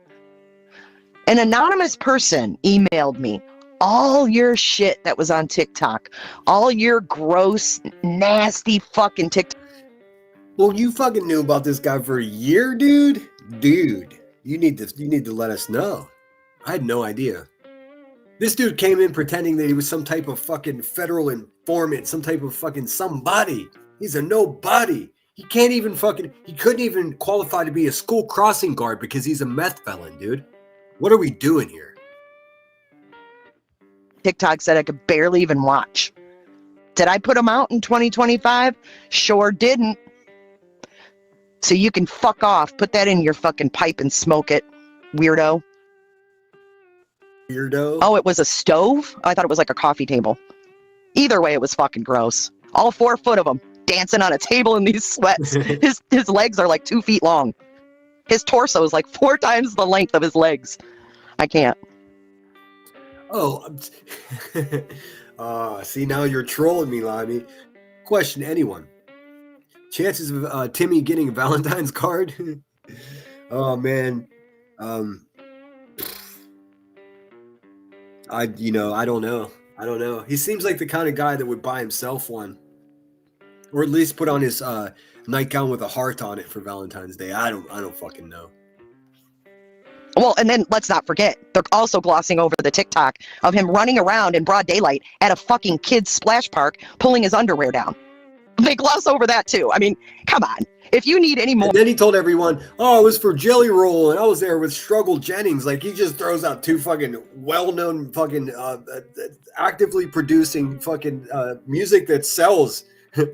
an anonymous person emailed me all your shit that was on TikTok, all your gross, nasty fucking TikTok. Well, you fucking knew about this guy for a year, dude? Dude, you need to let us know. I had no idea. This dude came in pretending that he was some type of fucking federal informant, some type of fucking somebody. He's a nobody. He couldn't even qualify to be a school crossing guard because he's a meth felon, dude. What are we doing here? TikTok said I could barely even watch. Did I put them out in 2025? Sure didn't. So you can fuck off. Put that in your fucking pipe and smoke it, weirdo. Weirdo? Oh, it was a stove? I thought it was like a coffee table. Either way, it was fucking gross. All 4 foot of him dancing on a table in these sweats. His legs are like 2 feet long. His torso is like 4 times the length of his legs. I can't. Oh, see, now you're trolling me, Limey. Question anyone. Chances of Timmy getting a Valentine's card? Oh, man. I don't know. He seems like the kind of guy that would buy himself one. Or at least put on his nightgown with a heart on it for Valentine's Day. I don't fucking know. Well, and then let's not forget, they're also glossing over the TikTok of him running around in broad daylight at a fucking kid's splash park, pulling his underwear down. They gloss over that too. I mean, come on. If you need any more. And then he told everyone, oh, it was for Jelly Roll, and I was there with Struggle Jennings. Like, he just throws out 2 fucking well-known fucking actively producing fucking music that sells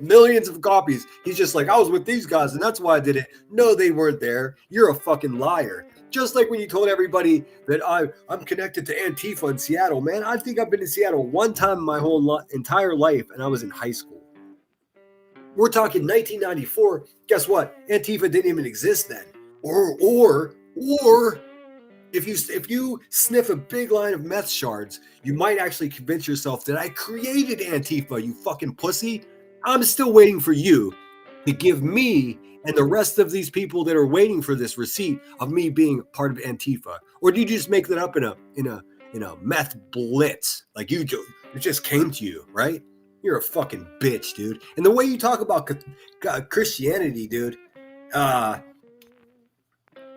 millions of copies. He's just like, I was with these guys, and that's why I did it. No, they weren't there. You're a fucking liar. Just like when you told everybody that I'm connected to Antifa in Seattle, man. I think I've been to Seattle one time in my whole entire life, and I was in high school. We're talking 1994. Guess what? Antifa didn't even exist then. Or if you sniff a big line of meth shards, you might actually convince yourself that I created Antifa, you fucking pussy. I'm still waiting for you to give me and the rest of these people that are waiting for this receipt of me being part of Antifa. Or do you just make that up in meth blitz. Like it just came to you, right? You're a fucking bitch, dude. And the way you talk about Christianity, dude, I'm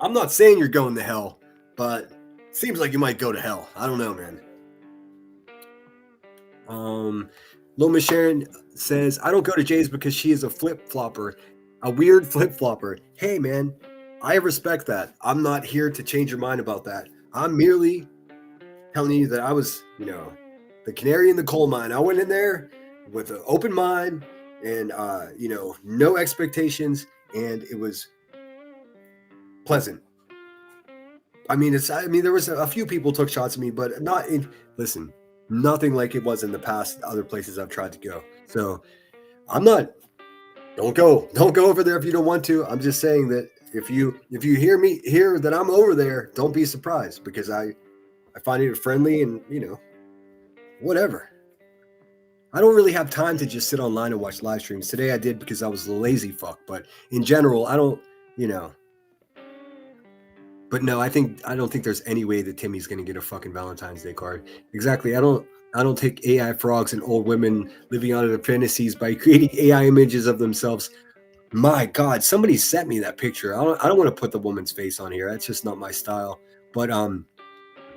not saying you're going to hell, but it seems like you might go to hell. I don't know, man. Loma Sharon says, I don't go to Jay's because she is a flip-flopper, a weird flip-flopper. Hey, man, I respect that. I'm not here to change your mind about that. I'm merely telling you that I was, the canary in the coal mine. I went in there with an open mind and, no expectations, and it was pleasant. There was a few people took shots at me, but listen, nothing like it was in the past other places I've tried to go. So don't go over there if you don't want to. I'm just saying that if you hear that I'm over there, don't be surprised, because I find it friendly and, whatever. I don't really have time to just sit online and watch live streams. Today I did because I was a lazy fuck, but in general, I don't, But no, I don't think there's any way that Timmy's gonna get a fucking Valentine's Day card. Exactly. I don't take AI frogs and old women living out of their fantasies by creating AI images of themselves. My God, somebody sent me that picture. I don't want to put the woman's face on here. That's just not my style. But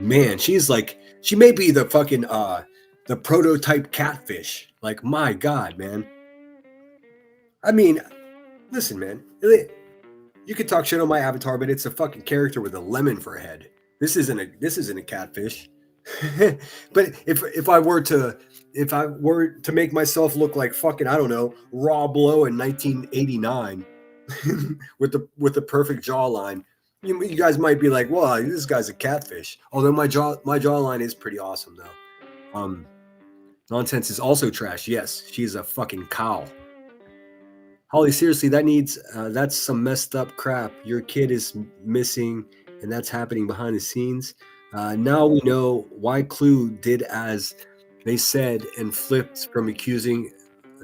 man, she may be the fucking the prototype catfish. Like, my God, man. I mean, listen, man. You could talk shit on my avatar, but it's a fucking character with a lemon for a head. This isn't a catfish. But if I were to make myself look like fucking, I don't know, Rob Lowe in 1989 with the perfect jawline, you guys might be like, well, this guy's a catfish. Although my jawline is pretty awesome though. Nonsense is also trash. Yes, she's a fucking cow. Holly, seriously, that's some messed up crap. Your kid is missing, and that's happening behind the scenes. Now we know why Clue did as they said and flipped from accusing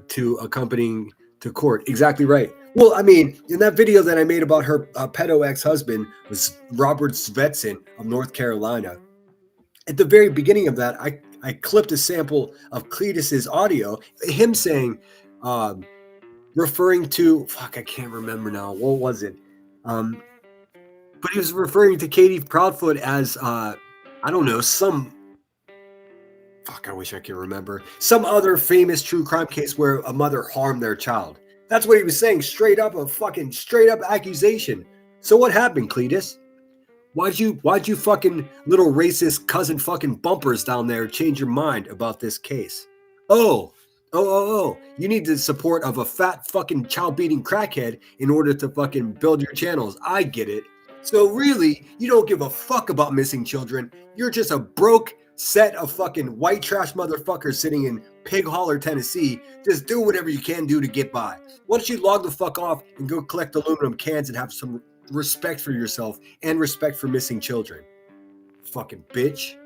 to accompanying to court. Exactly right. Well, I mean, in that video that I made about her pedo ex-husband was Robert Svetson of North Carolina. At the very beginning of that, I clipped a sample of Cletus's audio, him saying, referring to, I can't remember now. What was it? But he was referring to Katie Proudfoot as, I don't know, I wish I could remember. Some other famous true crime case where a mother harmed their child. That's what he was saying, straight up accusation. So what happened, Cletus? Why'd you fucking little racist cousin fucking bumpers down there change your mind about this case? Oh, you need the support of a fat fucking child-beating crackhead in order to fucking build your channels. I get it. So really, you don't give a fuck about missing children. You're just a broke set of fucking white trash motherfuckers sitting in Pig Holler, Tennessee. Just do whatever you can do to get by. Why don't you log the fuck off and go collect aluminum cans and have some respect for yourself and respect for missing children? Fucking bitch.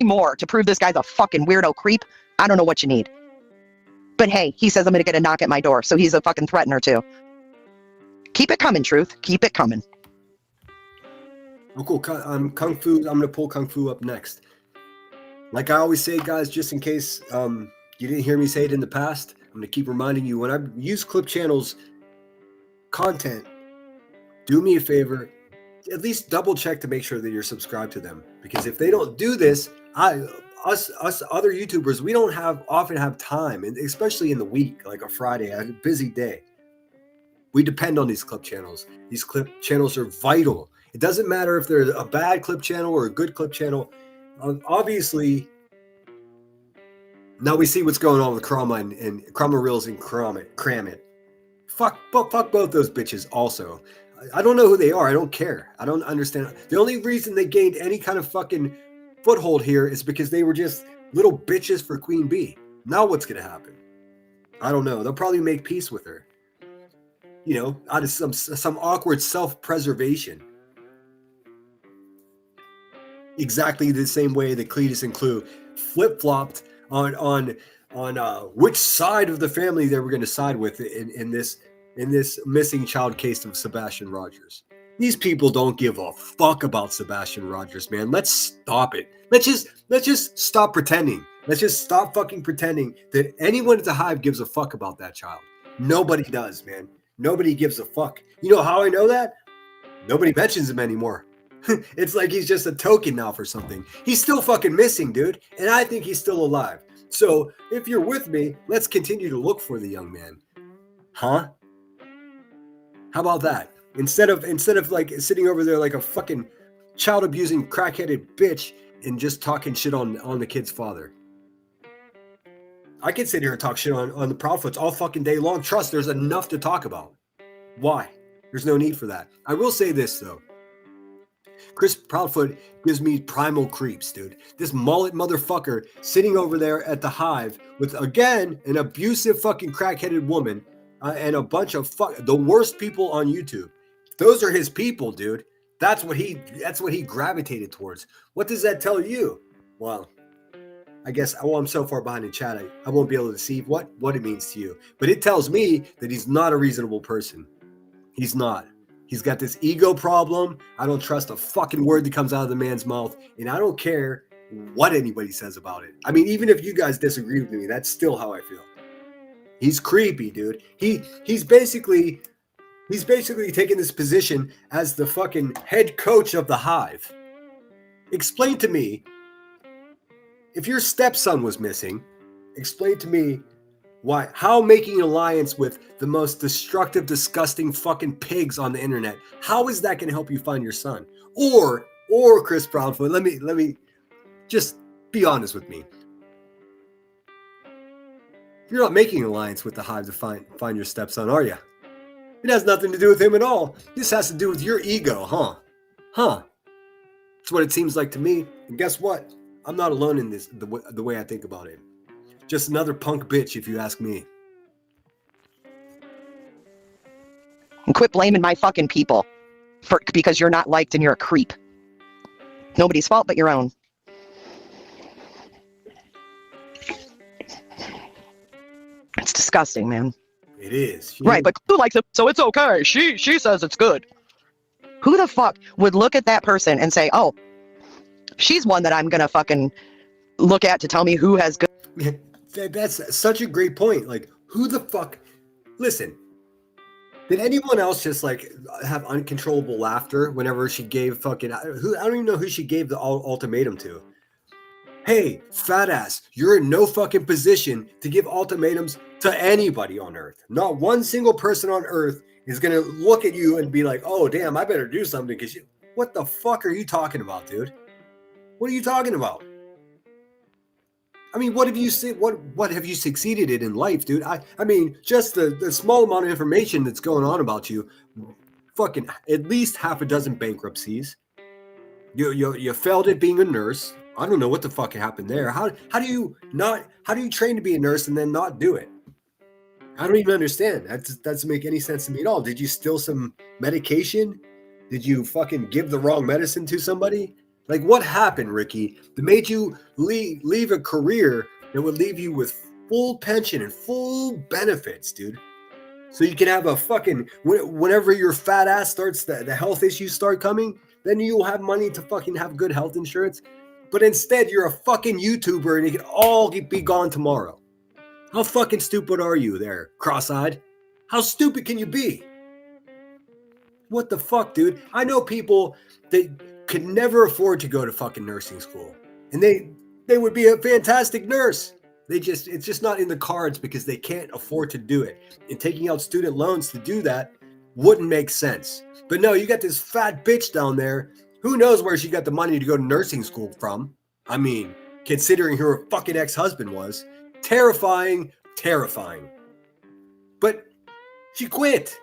More to prove this guy's a fucking weirdo creep. I don't know what you need. But hey, he says I'm going to get a knock at my door, so he's a fucking threatener too. Keep it coming, Truth. Keep it coming. Oh, cool. Kung Fu. I'm going to pull Kung Fu up next. Like I always say, guys, just in case you didn't hear me say it in the past, I'm going to keep reminding you, when I use Clip Channel's content, do me a favor, at least double check to make sure that you're subscribed to them. Because if they don't do this, us other YouTubers, we don't often have time, and especially in the week, like a Friday, a busy day. We depend on these clip channels. These clip channels are vital. It doesn't matter if they're a bad clip channel or a good clip channel. Obviously, now we see what's going on with Chroma and Chroma Reels and Cram-It. Fuck both those bitches also. I don't know who they are. I don't care. I don't understand. The only reason they gained any kind of fucking foothold here is because they were just little bitches for Queen Bee. Now what's going to happen? I don't know. They'll probably make peace with her. Out of some awkward self-preservation. Exactly the same way that Cletus and Clue flip-flopped on which side of the family they were going to side with in this missing child case of Sebastian Rogers. These people don't give a fuck about Sebastian Rogers, man. Let's stop it. Let's just stop pretending. Let's just stop fucking pretending that anyone at the Hive gives a fuck about that child. Nobody does, man. Nobody gives a fuck. You know how I know that? Nobody mentions him anymore. It's like he's just a token now for something. He's still fucking missing, dude. And I think he's still alive. So if you're with me, let's continue to look for the young man. Huh? How about that? Instead of like sitting over there like a fucking child abusing crackheaded bitch and just talking shit on the kid's father. I can sit here and talk shit on the Proudfoots all fucking day long. Trust, there's enough to talk about. Why? There's no need for that. I will say this though. Chris Proudfoot gives me primal creeps, dude. This mullet motherfucker sitting over there at the Hive with, again, an abusive fucking crackheaded woman and a bunch of the worst people on YouTube. Those are his people, dude. That's what he gravitated towards. What does that tell you? Well, I guess I'm so far behind in chat, I won't be able to see what it means to you. But it tells me that he's not a reasonable person. He's not. He's got this ego problem. I don't trust a fucking word that comes out of the man's mouth. And I don't care what anybody says about it. I mean, even if you guys disagree with me, that's still how I feel. He's creepy, dude. He's basically taking this position as the fucking head coach of the Hive. Explain to me, if your stepson was missing, explain to me how making an alliance with the most destructive, disgusting fucking pigs on the internet, how is that going to help you find your son? Or Chris Proudfoot, let me just be honest with me. You're not making an alliance with the Hive to find your stepson, are you? It has nothing to do with him at all. This has to do with your ego, huh? That's what it seems like to me. And guess what? I'm not alone in this, the way I think about it. Just another punk bitch, if you ask me. And quit blaming my fucking people because you're not liked and you're a creep. Nobody's fault but your own. It's disgusting, man. It is. Right, but who likes it? So it's okay. She says it's good. Who the fuck would look at that person and say, oh, she's one that I'm gonna fucking look at to tell me who has good. That's such a great point. Like, who the fuck? Listen, did anyone else just like have uncontrollable laughter whenever she gave fucking? I don't even know who she gave the ultimatum to. Hey, fat ass, you're in no fucking position to give ultimatums to anybody on Earth. Not one single person on Earth is gonna look at you and be like, "Oh, damn, I better do something." Because what the fuck are you talking about, dude? What are you talking about? I mean, what have you succeeded in life, dude? I mean, just the small amount of information that's going on about you, fucking at least half a dozen bankruptcies. You failed at being a nurse. I don't know what the fuck happened there. How do you train to be a nurse and then not do it? I don't even understand. That doesn't make any sense to me at all. Did you steal some medication? Did you fucking give the wrong medicine to somebody? Like, what happened, Ricky, that made you leave a career that would leave you with full pension and full benefits, dude? So you can have a fucking, whenever your fat ass starts, the health issues start coming, then you'll have money to fucking have good health insurance. But instead, you're a fucking YouTuber and it can all be gone tomorrow. How fucking stupid are you there, cross-eyed? How stupid can you be? What the fuck, dude? I know people that could never afford to go to fucking nursing school. And they would be a fantastic nurse. It's just not in the cards because they can't afford to do it. And taking out student loans to do that wouldn't make sense. But no, you got this fat bitch down there. Who knows where she got the money to go to nursing school from? I mean, considering who her fucking ex-husband was. Terrifying. But she quit.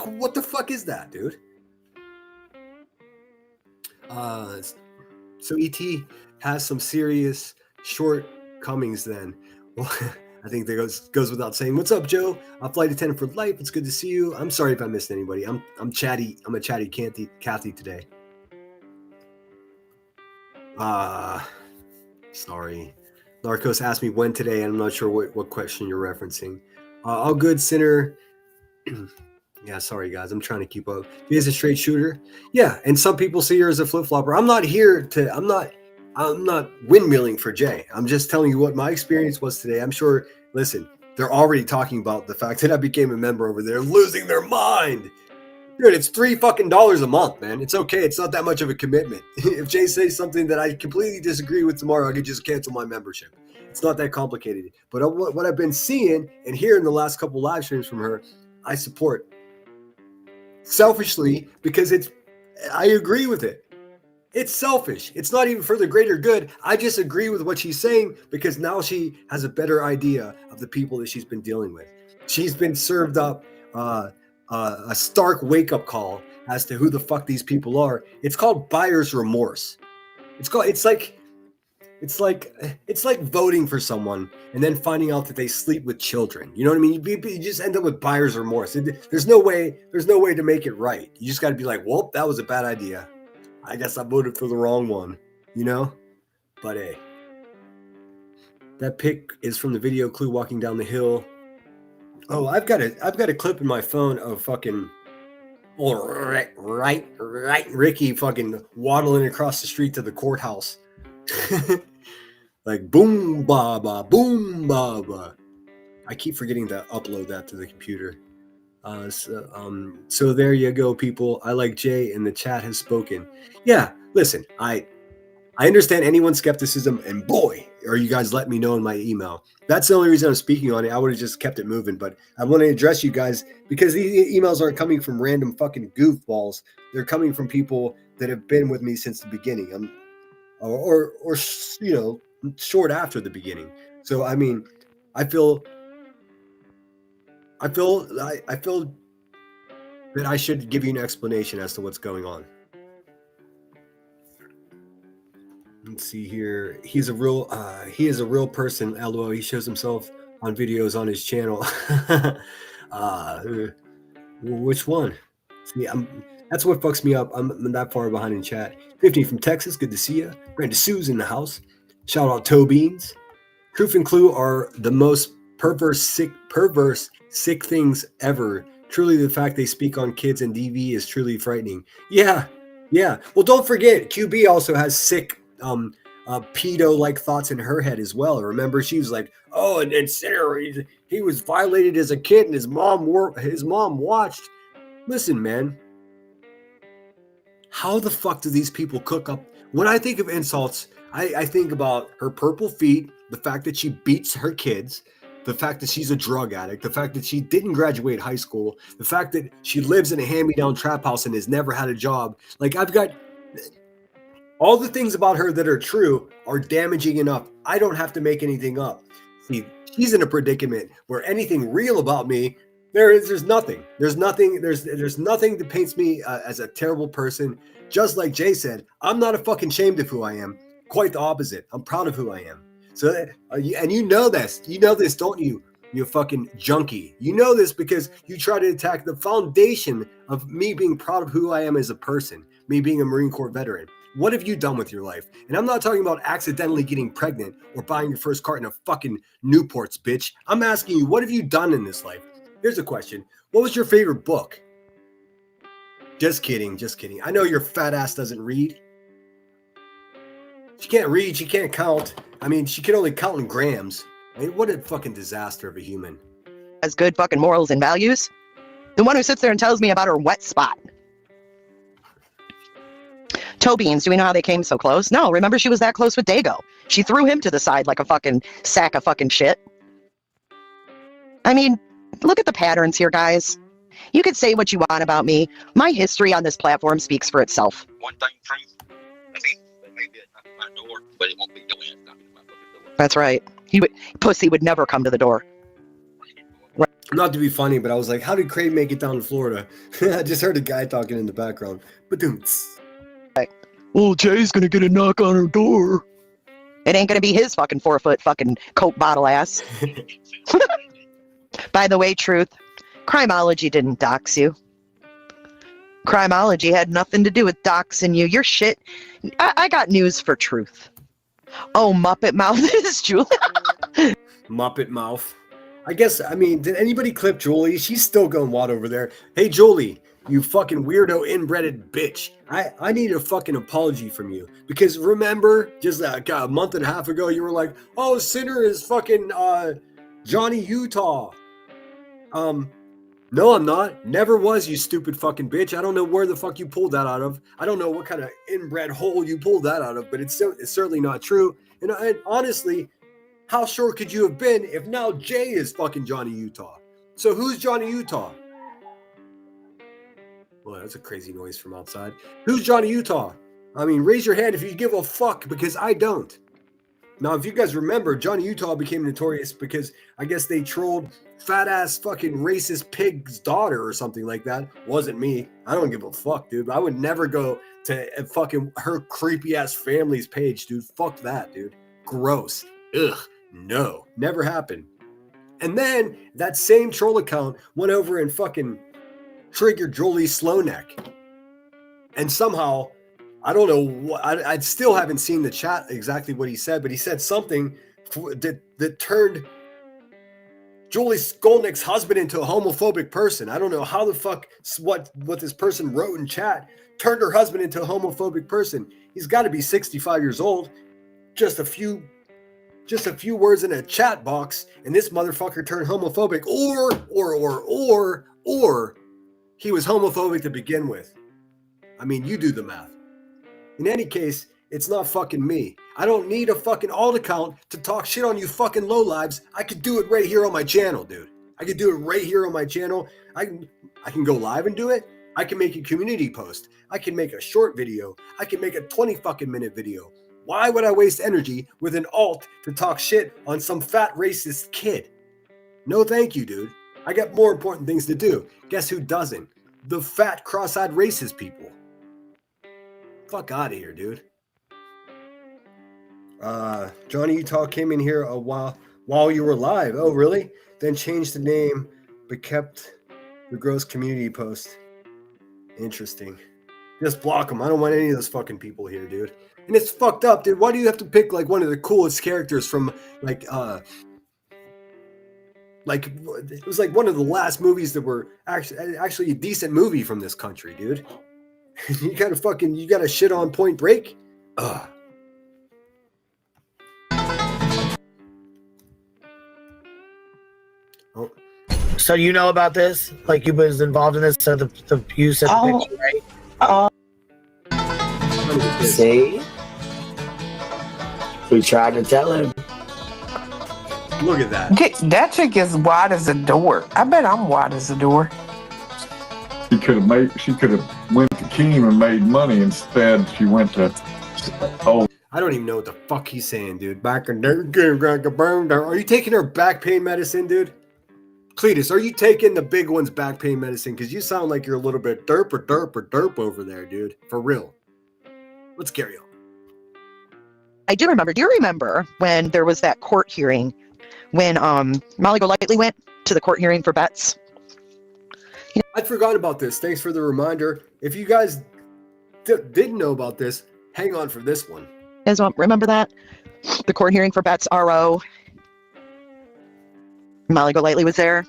What the fuck is that, dude? So ET has some serious shortcomings then. Well, I think that goes without saying. What's up, Joe? I'm flight attendant for life. It's good to see you. I'm sorry if I missed anybody. I'm chatty. I'm a chatty Kathy today. Sorry. Narcos asked me when today, and I'm not sure what question you're referencing. All good, Sinner. Yeah, sorry guys, I'm trying to keep up. Jay's a straight shooter. Yeah, and some people see her as a flip flopper. I'm not windmilling for Jay. I'm just telling you what my experience was today. I'm sure. Listen, they're already talking about the fact that I became a member over there, losing their mind. Dude, it's $3 a month, man. It's okay. It's not that much of a commitment. If Jay says something that I completely disagree with tomorrow, I could just cancel my membership. It's not that complicated. But what I've been seeing and hearing the last couple live streams from her, I support. Selfishly, because I agree with it. It's selfish. It's not even for the greater good. I just agree with what she's saying because now she has a better idea of the people that she's been dealing with. She's been served up a stark wake-up call as to who the fuck these people are. It's called buyer's remorse. It's like voting for someone and then finding out that they sleep with children. You know what I mean? You just end up with buyer's remorse. There's no way to make it right. You just got to be like, well, that was a bad idea. I guess I voted for the wrong one, you know? But hey, that pic is from the video Clue walking down the hill. Oh, I've got a clip in my phone of fucking right Ricky fucking waddling across the street to the courthouse. Like boom baba, boom baba. I keep forgetting to upload that to the computer. So there you go, people. I like Jay, and the chat has spoken. Yeah, listen, I understand anyone's skepticism, and boy, are you guys letting me know in my email. That's the only reason I'm speaking on it. I would have just kept it moving, but I want to address you guys because these emails aren't coming from random fucking goofballs. They're coming from people that have been with me since the beginning. Or you know, short after the beginning. So I mean, I feel that I should give you an explanation as to what's going on. Let's see here. He is a real person. LOL. He shows himself on videos on his channel. Which one? See, that's what fucks me up. I'm that far behind in chat. 50 from Texas. Good to see you. Brenda Sue's in the house. Shout out Toe Beans. Truth and Clue are the most perverse, sick things ever. Truly, the fact they speak on kids and DV is truly frightening. Yeah. Well, don't forget, QB also has sick, pedo-like thoughts in her head as well. Remember, she was like, "Oh, and Sarah, he was violated as a kid, and his mom watched." Listen, man. How the fuck do these people cook up? When I think of insults, I think about her purple feet, the fact that she beats her kids, the fact that she's a drug addict, the fact that she didn't graduate high school, the fact that she lives in a hand-me-down trap house and has never had a job. Like, I've got all the things about her that are true are damaging enough. I don't have to make anything up. See, she's in a predicament where anything real about me, there's nothing. There's nothing that paints me as a terrible person. Just like Jay said, I'm not a fucking ashamed of who I am. Quite the opposite. I'm proud of who I am. So, and you know this. You know this, don't you? You fucking junkie. You know this because you try to attack the foundation of me being proud of who I am as a person, me being a Marine Corps veteran. What have you done with your life? And I'm not talking about accidentally getting pregnant or buying your first carton of fucking Newports, bitch. I'm asking you, what have you done in this life? Here's a question. What was your favorite book? Just kidding. I know your fat ass doesn't read. She can't read. She can't count. I mean, she can only count in grams. I mean, what a fucking disaster of a human. Has good fucking morals and values. The one who sits there and tells me about her wet spot. Toe Beans, do we know how they came so close? No, remember she was that close with Dago. She threw him to the side like a fucking sack of fucking shit. I mean, look at the patterns here, guys. You could say what you want about me. My history on this platform speaks for itself. One thing, truth. I mean, they may be at my door, but it won't be your end. That's right. Pussy would never come to the door. Right. Not to be funny, but I was like, how did Craig make it down to Florida? I just heard a guy talking in the background. Well, Jay's gonna get a knock on her door. It ain't gonna be his fucking 4-foot fucking Coke bottle ass. By the way, Truth, Crimeology didn't dox you. Crimeology had nothing to do with doxing you. Your shit. I got news for Truth. Oh, Muppet Mouth is Julie. Muppet Mouth. I guess, I mean, did anybody clip Julie? She's still going wild over there. Hey, Julie, you fucking weirdo inbred bitch. I need a fucking apology from you. Because remember, just a month and a half ago, you were like, oh, Sinner is fucking Johnny Utah. No, I'm not. Never was, you stupid fucking bitch. I don't know where the fuck you pulled that out of. I don't know what kind of inbred hole you pulled that out of, but it's certainly not true. And honestly, how sure could you have been if now Jay is fucking Johnny Utah? So who's Johnny Utah? Well, that's a crazy noise from outside. Who's Johnny Utah? I mean, raise your hand if you give a fuck, because I don't. Now, if you guys remember, Johnny Utah became notorious because I guess they trolled fat ass fucking racist pig's daughter or something like that. Wasn't me. I don't give a fuck, dude. I would never go to fucking her creepy ass family's page, dude. Fuck that, dude. Gross. Ugh. No. Never happened. And then that same troll account went over and fucking triggered Jolie Slowneck. And somehow, I don't know what, I still haven't seen the chat exactly what he said, but he said something that turned Julie Skolnick's husband into a homophobic person. I don't know how the fuck what this person wrote in chat turned her husband into a homophobic person. He's got to be 65 years old. Just a few words in a chat box, and this motherfucker turned homophobic, or he was homophobic to begin with. I mean, you do the math. In any case, it's not fucking me. I don't need a fucking alt account to talk shit on you fucking lowlives. I could do it right here on my channel, dude. I could do it right here on my channel. I can go live and do it. I can make a community post. I can make a short video. I can make a 20 fucking minute video. Why would I waste energy with an alt to talk shit on some fat racist kid? No thank you, dude. I got more important things to do. Guess who doesn't? The fat cross-eyed racist people. Fuck out of here, dude. Johnny Utah came in here a while you were live. Oh, really? Then changed the name, but kept the gross community post. Interesting. Just block them. I don't want any of those fucking people here, dude. And it's fucked up, dude. Why do you have to pick like one of the coolest characters from like it was like one of the last movies that were actually a decent movie from this country, dude. You gotta shit on Point Break? Ugh. Oh. So you know about this? Like you was involved in this? So you said the picture, right? See? We tried to tell him. Look at that. That chick is wide as a door. I bet I'm wide as a door. She could have went to Keem and made money. Instead, she went to I don't even know what the fuck he's saying, dude. Are you taking her back pain medicine, dude? Cletus, are you taking the big one's back pain medicine? Because you sound like you're a little bit derp over there, dude. For real. Let's carry on. I do remember. Do you remember when there was that court hearing when Molly Golightly went to the court hearing for Betts? I'd forgotten about this. Thanks for the reminder. If you guys didn't know about this, hang on for this one. You guys remember that? The court hearing for Betts RO. Molly Golightly was there.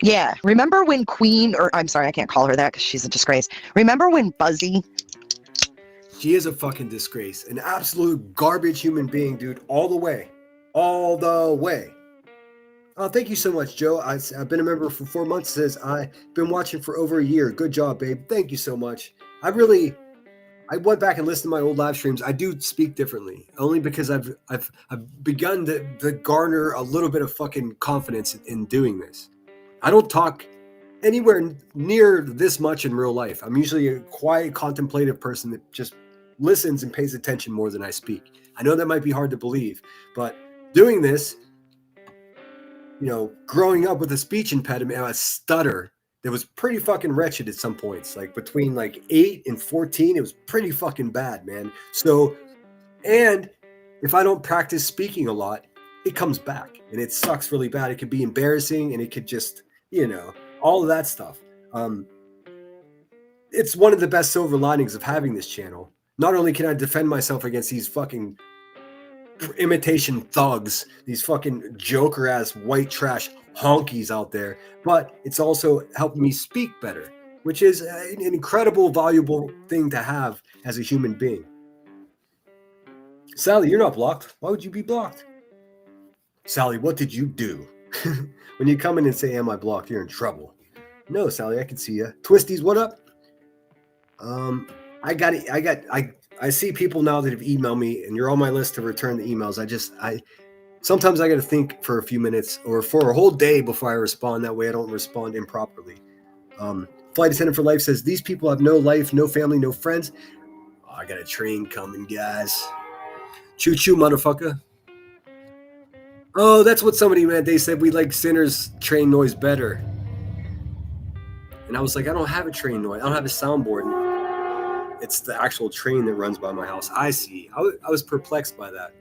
Yeah. Remember when Queen, or I'm sorry, I can't call her that because she's a disgrace. Remember when Buzzy? She is a fucking disgrace. An absolute garbage human being, dude. All the way. All the way. Oh, thank you so much, Joe. I've been a member for 4 months. Says I've been watching for over a year. Good job, babe. Thank you so much. I went back and listened to my old live streams. I do speak differently, only because I've begun to garner a little bit of fucking confidence in doing this. I don't talk anywhere near this much in real life. I'm usually a quiet, contemplative person that just listens and pays attention more than I speak. I know that might be hard to believe, but doing this, growing up with a speech impediment, a stutter that was pretty fucking wretched at some points, like between like 8 and 14, it was pretty fucking bad, man. So, and if I don't practice speaking a lot, it comes back and it sucks really bad. It could be embarrassing and it could just, all of that stuff. It's one of the best silver linings of having this channel. Not only can I defend myself against these fucking imitation thugs, these fucking joker ass white trash honkies out there, but it's also helping me speak better, which is an incredible, valuable thing to have as a human being. Sally, you're not blocked. Why would you be blocked? Sally, what did you do? When you come in and say, am I blocked? You're in trouble. No, Sally, I can see you. Twisties, what up? I see people now that have emailed me, and you're on my list to return the emails. Sometimes I got to think for a few minutes or for a whole day before I respond. That way I don't respond improperly. Flight Attendant for Life says, these people have no life, no family, no friends. Oh, I got a train coming, guys. Choo-choo, motherfucker. Oh, that's what somebody meant. They said we like Sinner's train noise better. And I was like, I don't have a train noise. I don't have a soundboard. It's the actual train that runs by my house. I see. I was perplexed by that.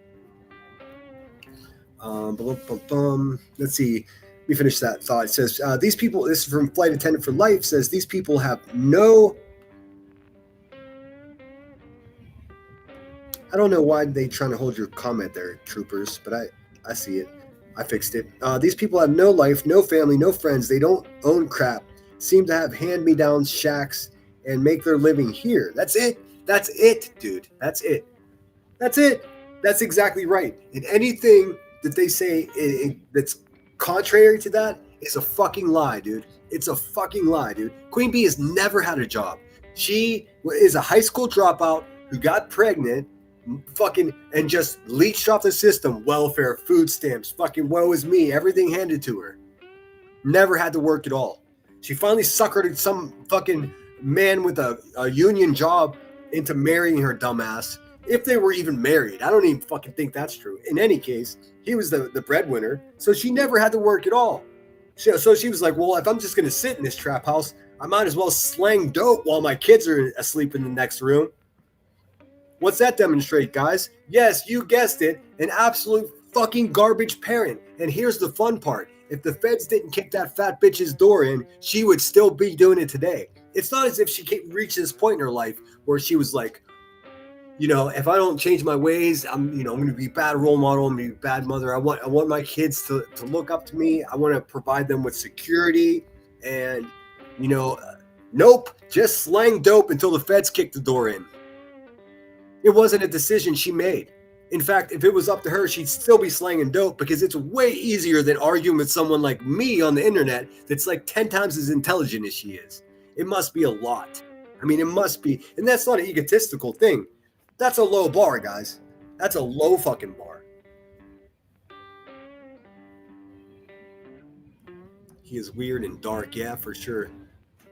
Let's see. Let me finish that thought. It says, these people, this is from Flight Attendant for Life, says these people have no... I don't know why they trying to hold your comment there, troopers, but I see it. I fixed it. These people have no life, no family, no friends. They don't own crap. Seem to have hand-me-down shacks and make their living here. That's it. That's it, dude. That's it. That's it. That's exactly right. And anything that they say that's contrary to that is a fucking lie, dude. It's a fucking lie, dude. Queen Bee has never had a job. She is a high school dropout who got pregnant, fucking, and just leached off the system. Welfare, food stamps, fucking woe is me, everything handed to her. Never had to work at all. She finally suckered some fucking man with a union job into marrying her dumbass. If they were even married. I don't even fucking think that's true. In any case, he was the breadwinner, so she never had to work at all. So she was like, well, if I'm just going to sit in this trap house, I might as well slang dope while my kids are asleep in the next room. What's that demonstrate, guys? Yes, you guessed it, an absolute fucking garbage parent. And here's the fun part. If the feds didn't kick that fat bitch's door in, she would still be doing it today. It's not as if she reached this point in her life where she was like, you know, if I don't change my ways, I'm going to be a bad role model. I'm going to be a bad mother. I want my kids to look up to me. I want to provide them with security. And, nope, just slang dope until the feds kick the door in. It wasn't a decision she made. In fact, if it was up to her, she'd still be slanging dope because it's way easier than arguing with someone like me on the internet that's like 10 times as intelligent as she is. It must be a lot. I mean, it must be. And that's not an egotistical thing. That's a low bar, guys. That's a low fucking bar. He is weird and dark. Yeah, for sure.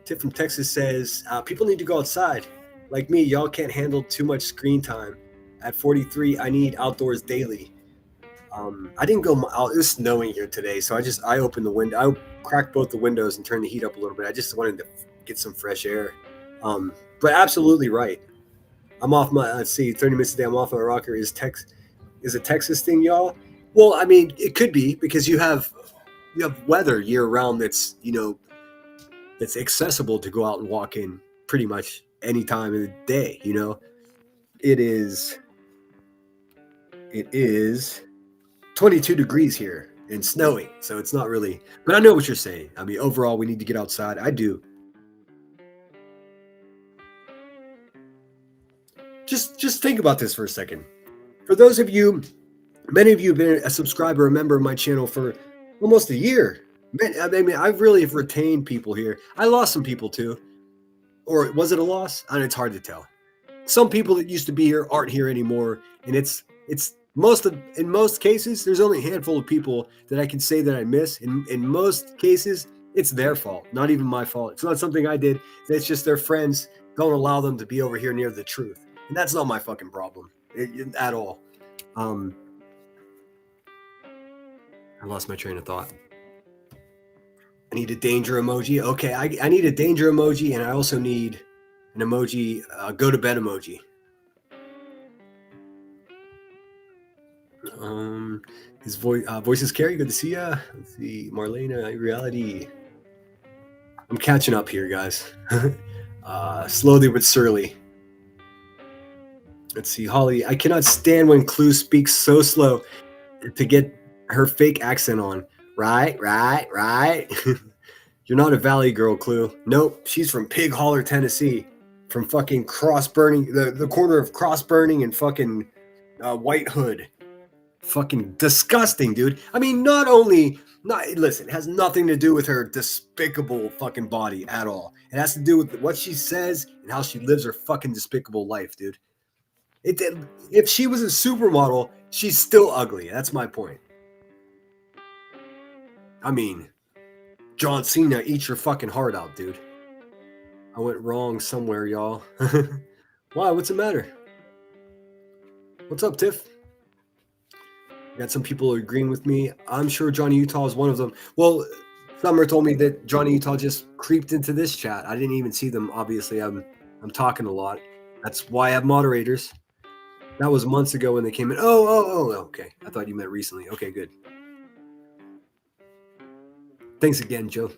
Tip from Texas says, people need to go outside. Like me, y'all can't handle too much screen time. At 43, I need outdoors daily. I didn't go out. It was snowing here today, so I opened the window. I cracked both the windows and turned the heat up a little bit. I just wanted to get some fresh air. But absolutely right. I'm off my, 30 minutes a day. I'm off my rocker. Is a Texas thing, y'all? Well, I mean, it could be because you have weather year round that's, that's accessible to go out and walk in pretty much any time of the day, It is 22 degrees here and snowing, so it's not really, but I know what you're saying. I mean, overall, we need to get outside. I do. Just think about this for a second. For those of you, many of you have been a subscriber, a member of my channel for almost a year. I mean, I really have retained people here. I lost some people too. Or was it a loss? And it's hard to tell. Some people that used to be here aren't here anymore. And in most cases, there's only a handful of people that I can say that I miss. In most cases, it's their fault, not even my fault. It's not something I did. It's just their friends don't allow them to be over here near the truth. And that's not my fucking problem at all. I lost my train of thought. I need a danger emoji. Okay, I need a danger emoji, and I also need an emoji, go to bed emoji. His voice is Carrie. Good to see ya. Let's see, Marlena, reality. I'm catching up here, guys. Slowly but surely. Let's see, Holly. I cannot stand when Clue speaks so slow to get her fake accent on. Right. You're not a Valley girl, Clue. Nope, she's from Pig Holler, Tennessee. From fucking Cross Burning, the corner of Cross Burning and fucking White Hood. Fucking disgusting, dude. I mean, listen, it has nothing to do with her despicable fucking body at all. It has to do with what she says and how she lives her fucking despicable life, dude. If she was a supermodel, she's still ugly. That's my point. I mean, John Cena, eat your fucking heart out, dude. I went wrong somewhere, y'all. Why? What's the matter? What's up, Tiff? Got some people agreeing with me. I'm sure Johnny Utah is one of them. Well, Summer told me that Johnny Utah just creeped into this chat. I didn't even see them. Obviously, I'm talking a lot. That's why I have moderators. That was months ago when they came in. Oh, okay. I thought you meant recently. Okay, good. Thanks again, Joe.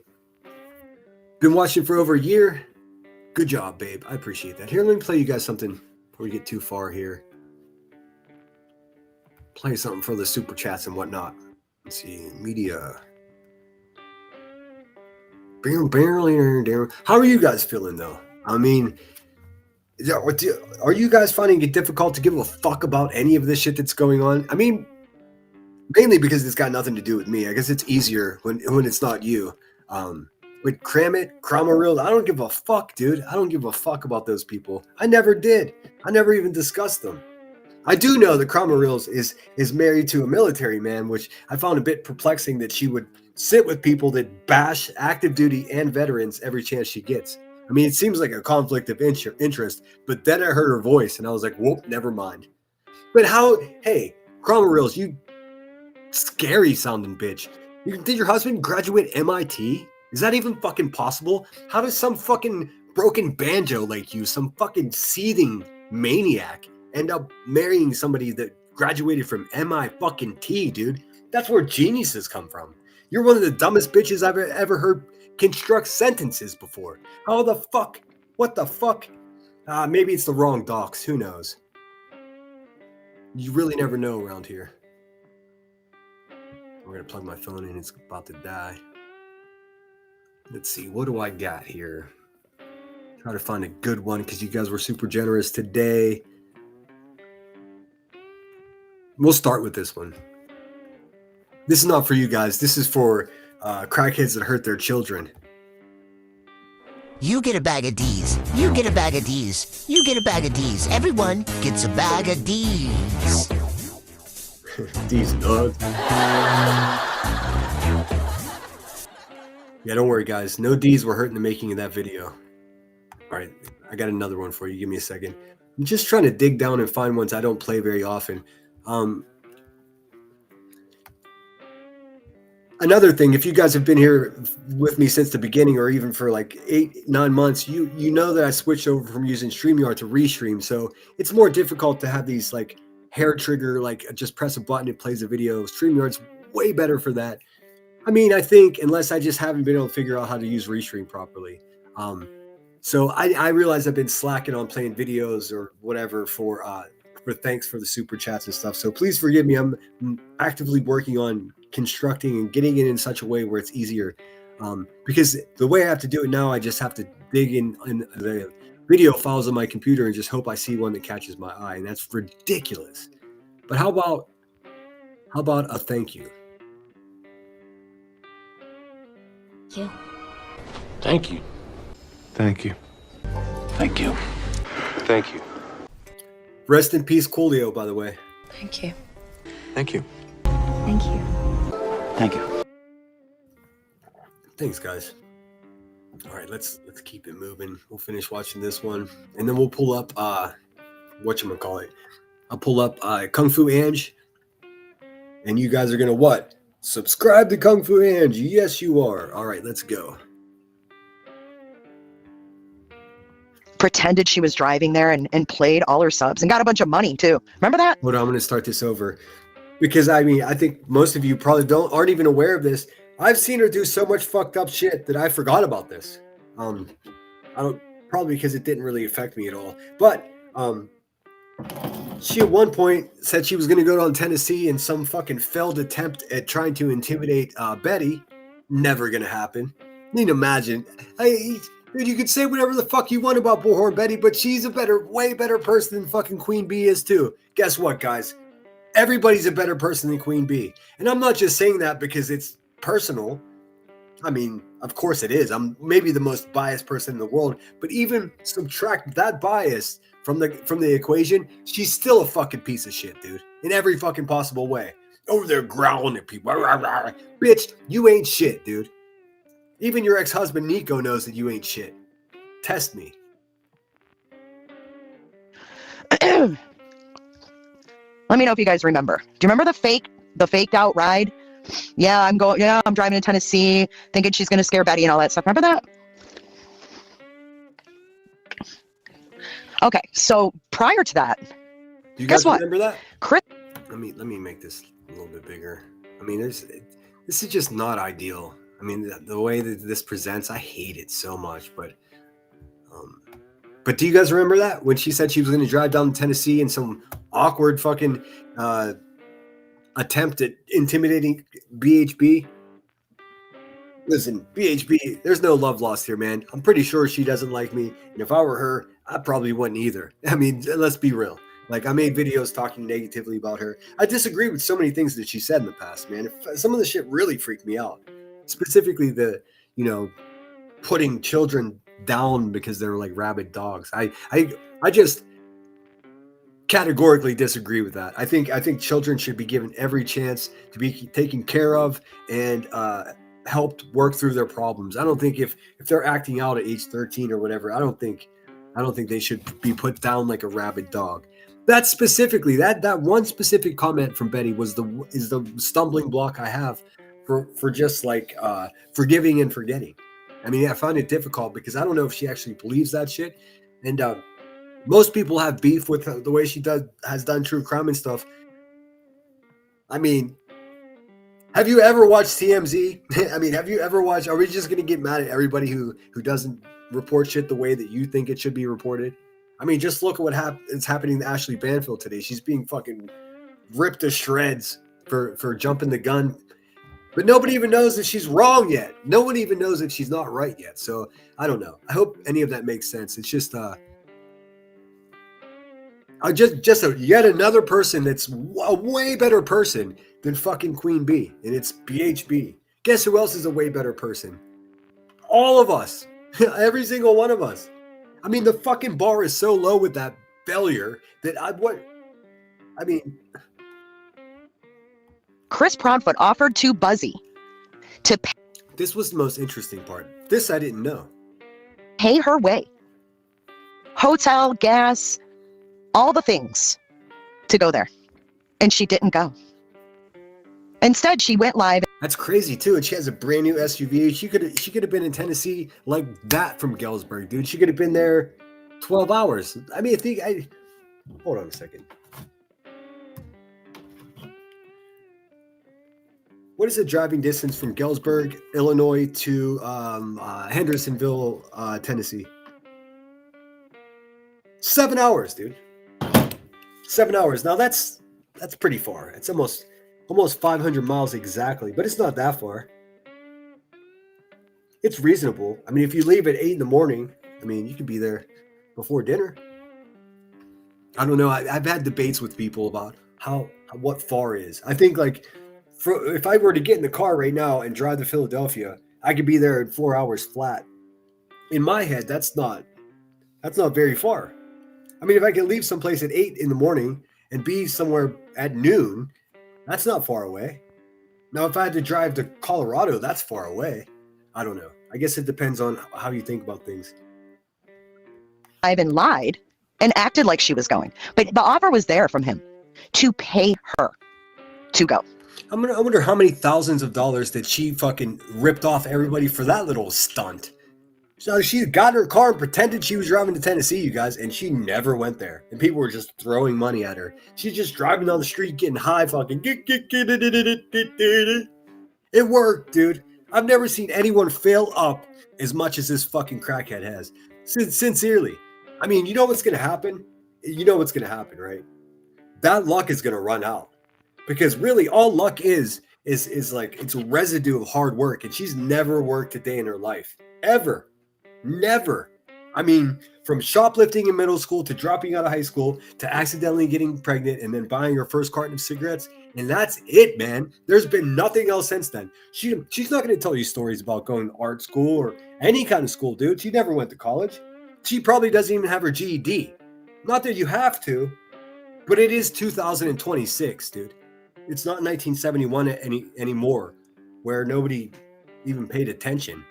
Been watching for over a year. Good job, babe. I appreciate that. Here, let me play you guys something before we get too far here. Play something for the super chats and whatnot. Let's see. Media. How are you guys feeling, though? I mean, are you guys finding it difficult to give a fuck about any of this shit that's going on? I mean, mainly because it's got nothing to do with me. I guess it's easier when it's not you. With Kramaril, I don't give a fuck, dude. I don't give a fuck about those people. I never did. I never even discussed them. I do know that Kramaril is married to a military man, which I found a bit perplexing that she would sit with people that bash active duty and veterans every chance she gets. I mean, it seems like a conflict of interest, but then I heard her voice and I was like, whoop, never mind. But hey, Kramaril, you scary sounding bitch. Did your husband graduate MIT? Is that even fucking possible? How does some fucking broken banjo like you, some fucking seething maniac, end up marrying somebody that graduated from MI-fucking-T, dude? That's where geniuses come from. You're one of the dumbest bitches I've ever heard construct sentences before. How the fuck? What the fuck? Maybe it's the wrong docs. Who knows? You really never know around here. I'm going to plug my phone in. It's about to die. Let's see. What do I got here? Try to find a good one because you guys were super generous today. We'll start with this one. This is not for you guys. This is for crackheads that hurt their children. You get a bag of D's. You get a bag of D's. You get a bag of D's. Everyone gets a bag of D's. D's nuts. Yeah, don't worry, guys. No D's were hurt in the making of that video. All right, I got another one for you. Give me a second. I'm just trying to dig down and find ones I don't play very often. Another thing, if you guys have been here with me since the beginning or even for like 8-9 months, you know that I switched over from using StreamYard to Restream. So it's more difficult to have these like hair trigger, like just press a button, it plays a video. StreamYard's way better for that. I mean, I think, unless I just haven't been able to figure out how to use Restream properly. So I realize I've been slacking on playing videos or whatever for thanks for the super chats and stuff. So please forgive me. I'm actively working on constructing and getting it in such a way where it's easier. Because the way I have to do it now, I just have to dig in the video files on my computer and just hope I see one that catches my eye. And that's ridiculous. But how about a thank you? Thank you. Thank you. Thank you. Thank you. Rest in peace, Coolio, by the way. Thank you. Thank you. Thank you. Thank you. Thanks, guys. All right, let's keep it moving. We'll finish watching this one, and then we'll pull up whatchamacallit. I'll pull up Kung Fu Ange, and you guys are gonna what? Subscribe to Kung Fu Ange. Yes, you are. All right, let's go. Pretended she was driving there and played all her subs and got a bunch of money too. Remember that? Hold on, I'm going to start this over because I mean, I think most of you probably aren't even aware of this. I've seen her do so much fucked up shit that I forgot about this. Probably because it didn't really affect me at all. But She at one point said she was going to go down to Tennessee in some fucking failed attempt at trying to intimidate Betty. Never going to happen. I mean, imagine. Dude, you could say whatever the fuck you want about Bullhorn Betty, but she's a way better person than fucking Queen Bee is too. Guess what, guys? Everybody's a better person than Queen Bee. And I'm not just saying that because it's personal. I mean, of course it is. I'm maybe the most biased person in the world, but even subtract that bias from the equation, she's still a fucking piece of shit, dude. In every fucking possible way. Over there growling at people. Bitch, you ain't shit, dude. Even your ex-husband Nico knows that you ain't shit. Test me. Let me know if you guys remember. Do you remember the faked out ride? Yeah, I'm driving to Tennessee, thinking she's gonna scare Betty and all that stuff. Remember that? Okay, so prior to that, Do you guess guys what? remember that? Chris. Let me make this a little bit bigger. I mean, this is just not ideal. I mean, the way that this presents, I hate it so much. But do you guys remember that when she said she was going to drive down to Tennessee in some awkward fucking attempt at intimidating BHB? Listen, BHB, there's no love lost here, man. I'm pretty sure she doesn't like me, and if I were her, I probably wouldn't either. I mean, let's be real. Like, I made videos talking negatively about her. I disagree with so many things that she said in the past, man. Some of the shit really freaked me out. Specifically the, putting children down because they're like rabid dogs. I just categorically disagree with that. I think children should be given every chance to be taken care of and helped work through their problems. I don't think if they're acting out at age 13 or whatever, I don't think they should be put down like a rabid dog. That specifically, that one specific comment from Betty is the stumbling block I have for just like forgiving and forgetting. I mean, I find it difficult because I don't know if she actually believes that shit. And most people have beef with the way she has done true crime and stuff. I mean, have you ever watched TMZ? I mean, have you ever watched? Are we just gonna get mad at everybody who doesn't report shit the way that you think it should be reported? I mean, just look at what is happening to Ashley Banfield today. She's being fucking ripped to shreds for jumping the gun. But nobody even knows that she's wrong yet. No one even knows that she's not right yet. So I don't know. I hope any of that makes sense. It's just yet another person that's a way better person than fucking Queen Bee, and it's BHB. Guess who else is a way better person? All of us. Every single one of us. I mean, the fucking bar is so low with that failure that Chris Proudfoot offered to Buzzy to pay. This was the most interesting part. This I didn't know. Pay her way. Hotel, gas, all the things to go there. And she didn't go. Instead, she went live. That's crazy too. And she has a brand new SUV. She could have been in Tennessee like that from Galesburg, dude. She could have been there 12 hours. I mean, hold on a second. What is the driving distance from Galesburg, Illinois to Hendersonville, Tennessee? 7 hours, dude. 7 hours. Now that's pretty far. It's almost 500 miles exactly, but it's not that far. It's reasonable. I mean, if you leave at 8 in the morning, I mean, you could be there before dinner. I don't know. I've had debates with people about what far is. I think like if I were to get in the car right now and drive to Philadelphia, I could be there in 4 hours flat. In my head, that's not very far. I mean, if I can leave someplace at 8 in the morning and be somewhere at noon, that's not far away. Now, if I had to drive to Colorado, that's far away. I don't know. I guess it depends on how you think about things. I've been lied and acted like she was going. But the offer was there from him to pay her to go. I wonder how many thousands of dollars that she fucking ripped off everybody for that little stunt. So she got in her car and pretended she was driving to Tennessee, you guys, and she never went there. And people were just throwing money at her. She's just driving down the street getting high fucking. It worked, dude. I've never seen anyone fail up as much as this fucking crackhead has. Sincerely. I mean, you know what's going to happen? you know what's going to happen, right? That luck is going to run out, because really all luck is like, it's a residue of hard work, and she's never worked a day in her life, ever. Never. I mean, from shoplifting in middle school to dropping out of high school to accidentally getting pregnant and then buying her first carton of cigarettes, and that's it, man. There's been nothing else since then. She's not going to tell you stories about going to art school or any kind of school, dude. She never went to college. She probably doesn't even have her GED. Not that you have to, but it is 2026, dude. It's not 1971 anymore, where nobody even paid attention.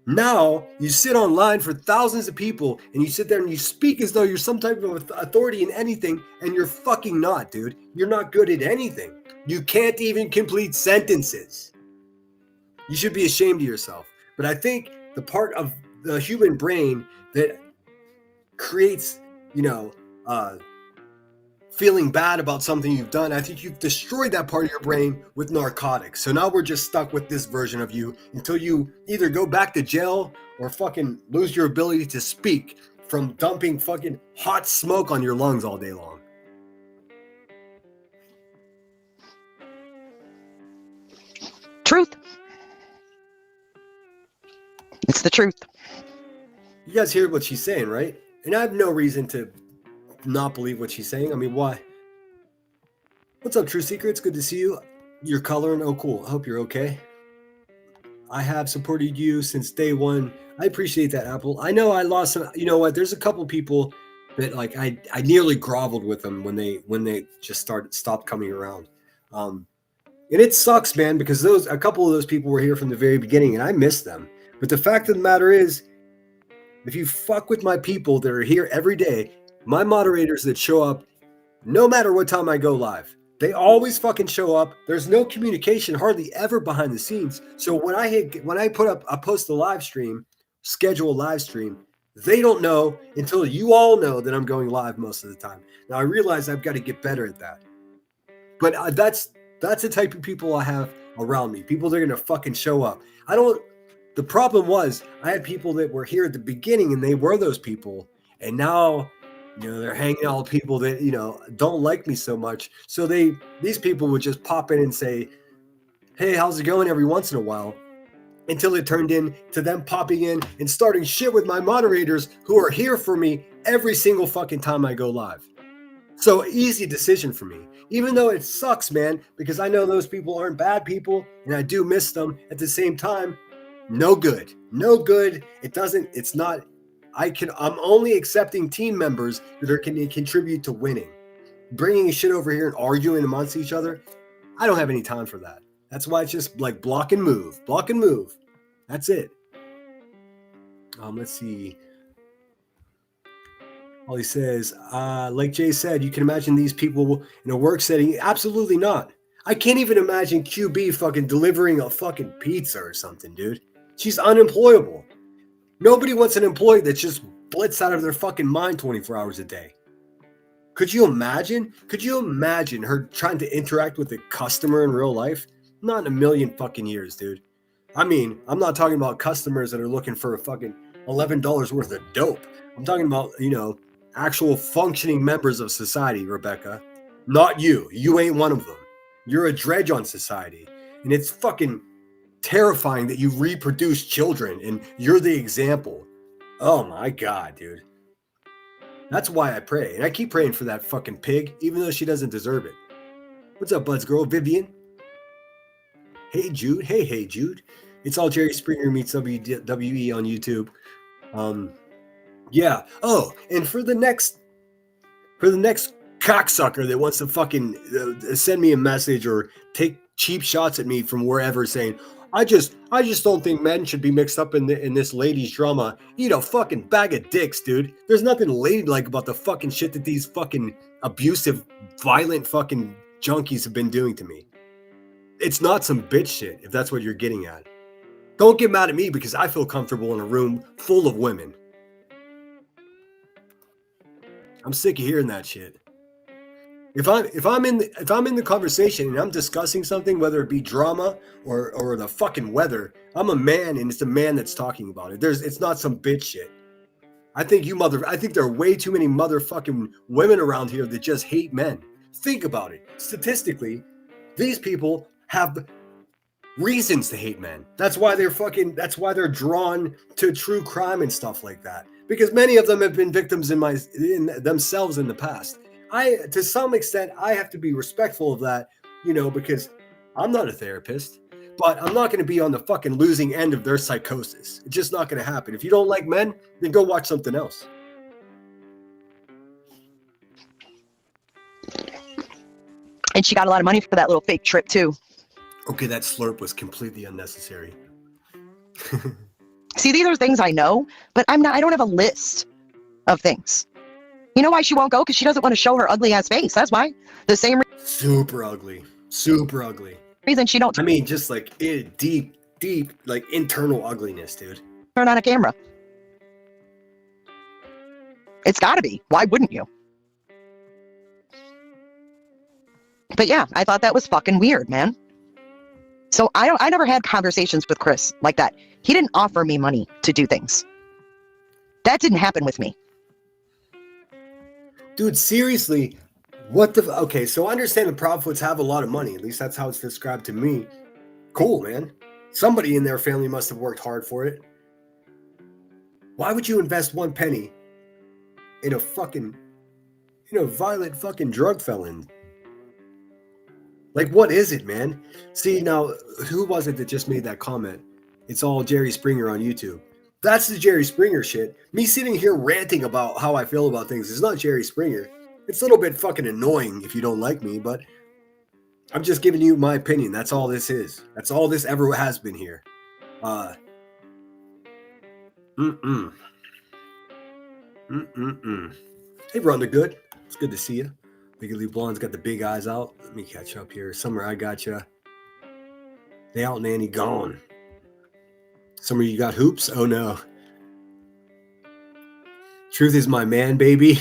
Now you sit online for thousands of people and you sit there and you speak as though you're some type of authority in anything, and you're fucking not, dude. You're not good at anything. You can't even complete sentences. You should be ashamed of yourself. But I think the part of the human brain that creates, feeling bad about something you've done, I think you've destroyed that part of your brain with narcotics. So now we're just stuck with this version of you until you either go back to jail or fucking lose your ability to speak from dumping fucking hot smoke on your lungs all day long. Truth. It's the truth. You guys hear what she's saying, right? And I have no reason to not believe what she's saying. I mean, why? What's up, True Seeker? It's good to see you. You're coloring. Oh, cool. I hope you're okay. I have supported you since day one. I appreciate that, Apple. I know I lost some. You know what? There's a couple people that, like, I nearly groveled with them when they just stopped coming around. And it sucks, man, because a couple of those people were here from the very beginning, and I miss them. But the fact of the matter is, if you fuck with my people that are here every day, my moderators that show up, no matter what time I go live, they always fucking show up. There's no communication hardly ever behind the scenes. So when I post a live stream, schedule a live stream, they don't know until you all know that I'm going live most of the time. Now I realize I've got to get better at that. But that's the type of people I have around me. People that are going to fucking show up. The problem was I had people that were here at the beginning and they were those people. And now, they're hanging out with people that, don't like me so much. So these people would just pop in and say, hey, how's it going, every once in a while, until it turned into them popping in and starting shit with my moderators who are here for me every single fucking time I go live. So easy decision for me, even though it sucks, man, because I know those people aren't bad people and I do miss them. At the same time, no good. I'm only accepting team members that are can contribute to winning. Bringing shit over here and arguing amongst each other, I don't have any time for that. That's why it's just like block and move. That's it. Let's see. Ollie says, like Jay said, you can imagine these people in a work setting. Absolutely not. I can't even imagine QB fucking delivering a fucking pizza or something, dude. She's unemployable. Nobody wants an employee that's just blitzed out of their fucking mind 24 hours a day. Could you imagine? Could you imagine her trying to interact with a customer in real life? Not in a million fucking years, dude. I mean, I'm not talking about customers that are looking for a fucking $11 worth of dope. I'm talking about, actual functioning members of society, Rebecca. Not you. You ain't one of them. You're a dredge on society. And it's fucking terrifying that you reproduce children and you're the example. Oh my God, dude. That's why I pray. And I keep praying for that fucking pig, even though she doesn't deserve it. What's up, Buds Girl? Vivian? Hey, Jude. Hey, Jude. It's all Jerry Springer meets WWE on YouTube. Yeah. Oh, and for the next cocksucker that wants to fucking send me a message or take cheap shots at me from wherever saying, I just don't think men should be mixed up in this ladies drama. Eat a fucking bag of dicks, dude. There's nothing ladylike about the fucking shit that these fucking abusive, violent fucking junkies have been doing to me. It's not some bitch shit, if that's what you're getting at. Don't get mad at me because I feel comfortable in a room full of women. I'm sick of hearing that shit. If I'm in the conversation and I'm discussing something, whether it be drama or the fucking weather, I'm a man and it's a man that's talking about it. It's not some bitch shit. I think there are way too many motherfucking women around here that just hate men. Think about it. Statistically, these people have reasons to hate men. That's why they're drawn to true crime and stuff like that. Because many of them have been victims in themselves in the past. To some extent, I have to be respectful of that, because I'm not a therapist, but I'm not going to be on the fucking losing end of their psychosis. It's just not going to happen. If you don't like men, then go watch something else. And she got a lot of money for that little fake trip too. Okay, that slurp was completely unnecessary. See, these are things I know, but I don't have a list of things. You know why she won't go? Because she doesn't want to show her ugly ass face. That's why. The same Super ugly. reason she don't I mean, just like deep, like internal ugliness, dude. turn on a camera. It's gotta be. Why wouldn't you? But yeah, I thought that was fucking weird, man. So I never had conversations with Chris like that. He didn't offer me money to do things. That didn't happen with me. Dude, seriously, okay, so I understand the Proudfoots have a lot of money. At least that's how it's described to me. Cool, man. Somebody in their family must have worked hard for it. Why would you invest one penny in a violent fucking drug felon? Like, what is it, man? See, now, who was it that just made that comment? It's all Jerry Springer on YouTube. That's the Jerry Springer shit. Me sitting here ranting about how I feel about things is not Jerry Springer. It's a little bit fucking annoying if you don't like me, but I'm just giving you my opinion. That's all this is. That's all this ever has been here. Hey, Rhonda Good. It's good to see you. Legally Blonde's got the big eyes out. Let me catch up here. Summer, I got you. They out, Nanny, gone. Summer, you got hoops? Oh, no. Truth is my man, baby.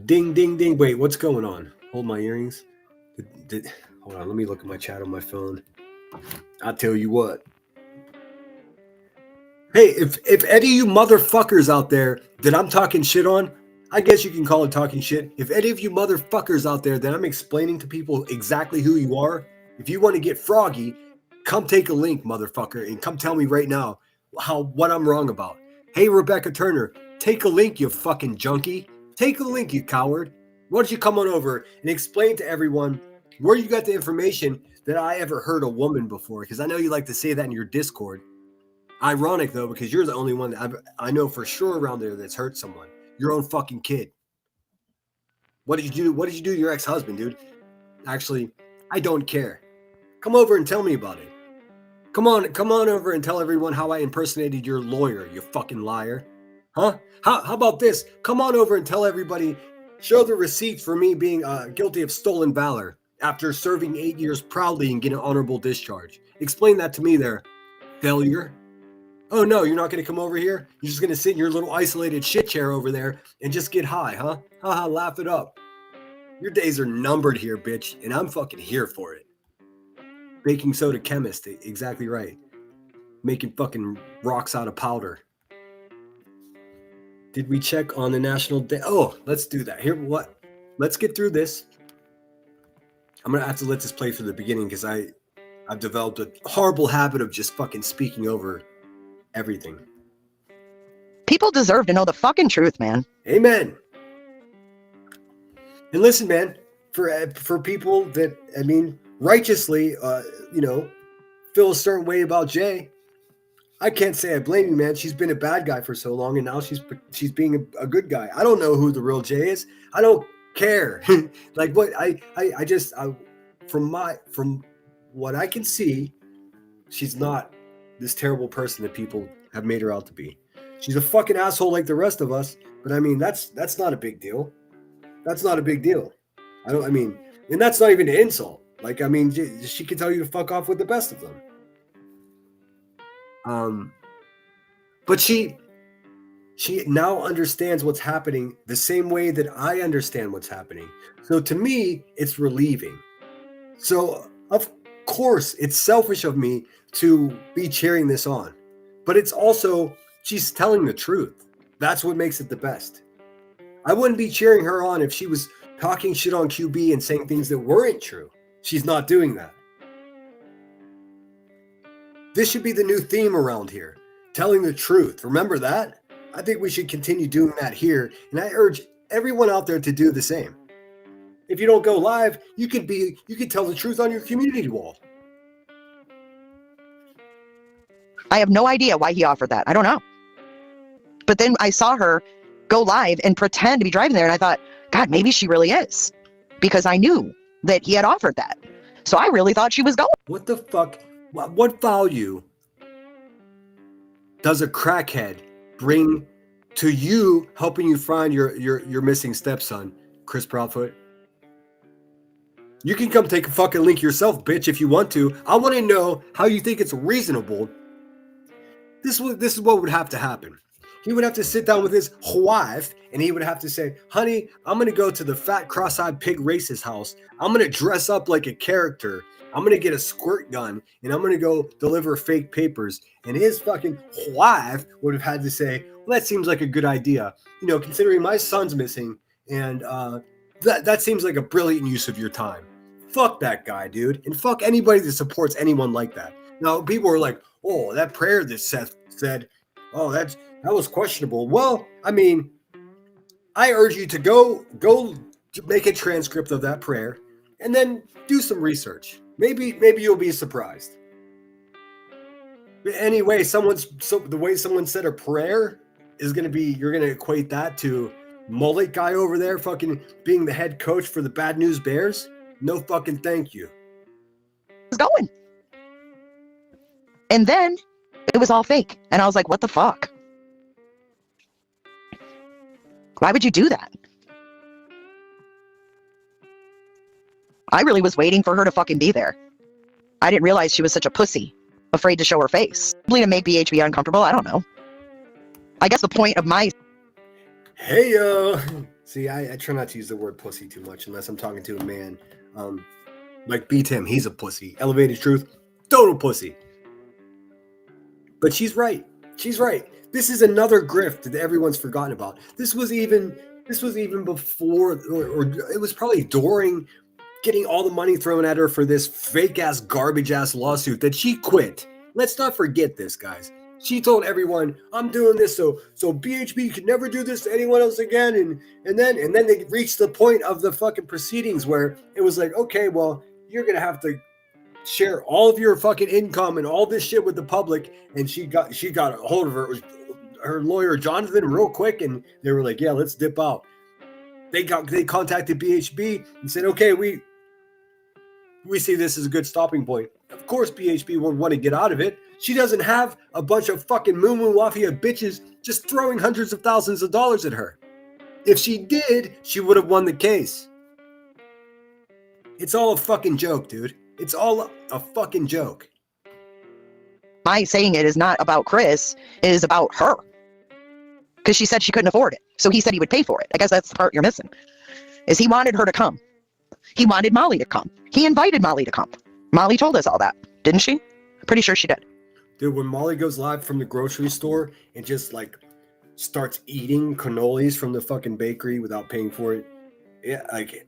Ding, ding, ding. Wait, what's going on? Hold my earrings. Hold on, let me look at my chat on my phone. I'll tell you what. Hey, if any of you motherfuckers out there that I'm talking shit on, I guess you can call it talking shit. If any of you motherfuckers out there that I'm explaining to people exactly who you are, if you want to get froggy, come take a link, motherfucker, and come tell me right now what I'm wrong about. Hey, Rebecca Turner, take a link, you fucking junkie. Take a link, you coward. Why don't you come on over and explain to everyone where you got the information that I ever heard a woman before? Because I know you like to say that in your Discord. Ironic, though, because you're the only one that I know for sure around there that's hurt someone. Your own fucking kid. What did you do? What did you do to your ex-husband, dude? Actually, I don't care. Come over and tell me about it. Come on over and tell everyone how I impersonated your lawyer, you fucking liar. Huh? How about this? Come on over and tell everybody, show the receipts for me being guilty of stolen valor after serving 8 years proudly and getting an honorable discharge. Explain that to me there, failure. Oh no, you're not going to come over here? You're just going to sit in your little isolated shit chair over there and just get high, huh? Haha, laugh it up. Your days are numbered here, bitch, and I'm fucking here for it. Baking soda chemist, exactly right. Making fucking rocks out of powder. Did we check on the national day? Oh, let's do that. Here, what? Let's get through this. I'm going to have to let this play from the beginning because I've developed a horrible habit of just fucking speaking over everything. People deserve to know the fucking truth, man. Amen. And listen, man, for people that, I mean, righteously, feel a certain way about Jay, I can't say I blame you, man. She's been a bad guy for so long, and now she's being a good guy. I don't know who the real Jay is. I don't care. Like what from what I can see, she's not this terrible person that people have made her out to be. She's a fucking asshole like the rest of us, but I mean that's not a big deal. That's not a big deal. And that's not even an insult. Like, I mean, she can tell you to fuck off with the best of them. But she now understands what's happening the same way that I understand what's happening. So to me, it's relieving. So of course, it's selfish of me to be cheering this on, but it's also, she's telling the truth. That's what makes it the best. I wouldn't be cheering her on if she was talking shit on QB and saying things that weren't true. She's not doing that. This should be the new theme around here. Telling the truth. Remember that? I think we should continue doing that here, and I urge everyone out there to do the same. If you don't go live, you could tell the truth on your community wall. I have no idea why he offered that. I don't know. But then I saw her go live and pretend to be driving there, and I thought, God, maybe she really is. Because I knew that he had offered that. So I really thought she was going. What the fuck? What value does a crackhead bring to you helping you find your missing stepson, Chris Proudfoot? You can come take a fucking link yourself, bitch, if you want to. I want to know how you think it's reasonable. This is what would have to happen. He would have to sit down with his wife, and he would have to say, honey, I'm going to go to the fat cross-eyed pig racist house. I'm going to dress up like a character. I'm going to get a squirt gun, and I'm going to go deliver fake papers. And his fucking wife would have had to say, well, that seems like a good idea. You know, considering my son's missing, and that seems like a brilliant use of your time. Fuck that guy, dude. And fuck anybody that supports anyone like that. Now, people are like, oh, that prayer that Seth said, oh, that was questionable. Well, I mean, I urge you to go make a transcript of that prayer and then do some research. Maybe you'll be surprised. But anyway, the way someone said a prayer is going to be, you're going to equate that to mullet guy over there fucking being the head coach for the Bad News Bears. No fucking thank you. Was going. And then it was all fake. And I was like, what the fuck? Why would you do that? I really was waiting for her to fucking be there. I didn't realize she was such a pussy, afraid to show her face. Probably to make BHB uncomfortable, I don't know. I guess the point of my... Hey, yo. See, I try not to use the word pussy too much unless I'm talking to a man. Like B. Tim, he's a pussy. Elevated Truth, total pussy. But she's right. She's right. This is another grift that everyone's forgotten about. This was even before, or it was probably during getting all the money thrown at her for this fake ass, garbage ass lawsuit that she quit. Let's not forget this, guys. She told everyone, I'm doing this so BHB could never do this to anyone else again. And then they reached the point of the fucking proceedings where it was like, okay, well, you're going to have to share all of your fucking income and all this shit with the public. And she got a hold of her lawyer, Jonathan, real quick. And they were like, yeah, let's dip out. They contacted BHB and said, okay, we see this as a good stopping point. Of course, BHB would want to get out of it. She doesn't have a bunch of fucking moo-moo wafia bitches just throwing hundreds of thousands of dollars at her. If she did, she would have won the case. It's all a fucking joke, dude. It's all a fucking joke. My saying it is not about Chris, it is about her. Because she said she couldn't afford it. So he said he would pay for it. I guess that's the part you're missing. Is he wanted her to come. He wanted Molly to come. He invited Molly to come. Molly told us all that, didn't she? Pretty sure she did. Dude, when Molly goes live from the grocery store and just like starts eating cannolis from the fucking bakery without paying for it, yeah, like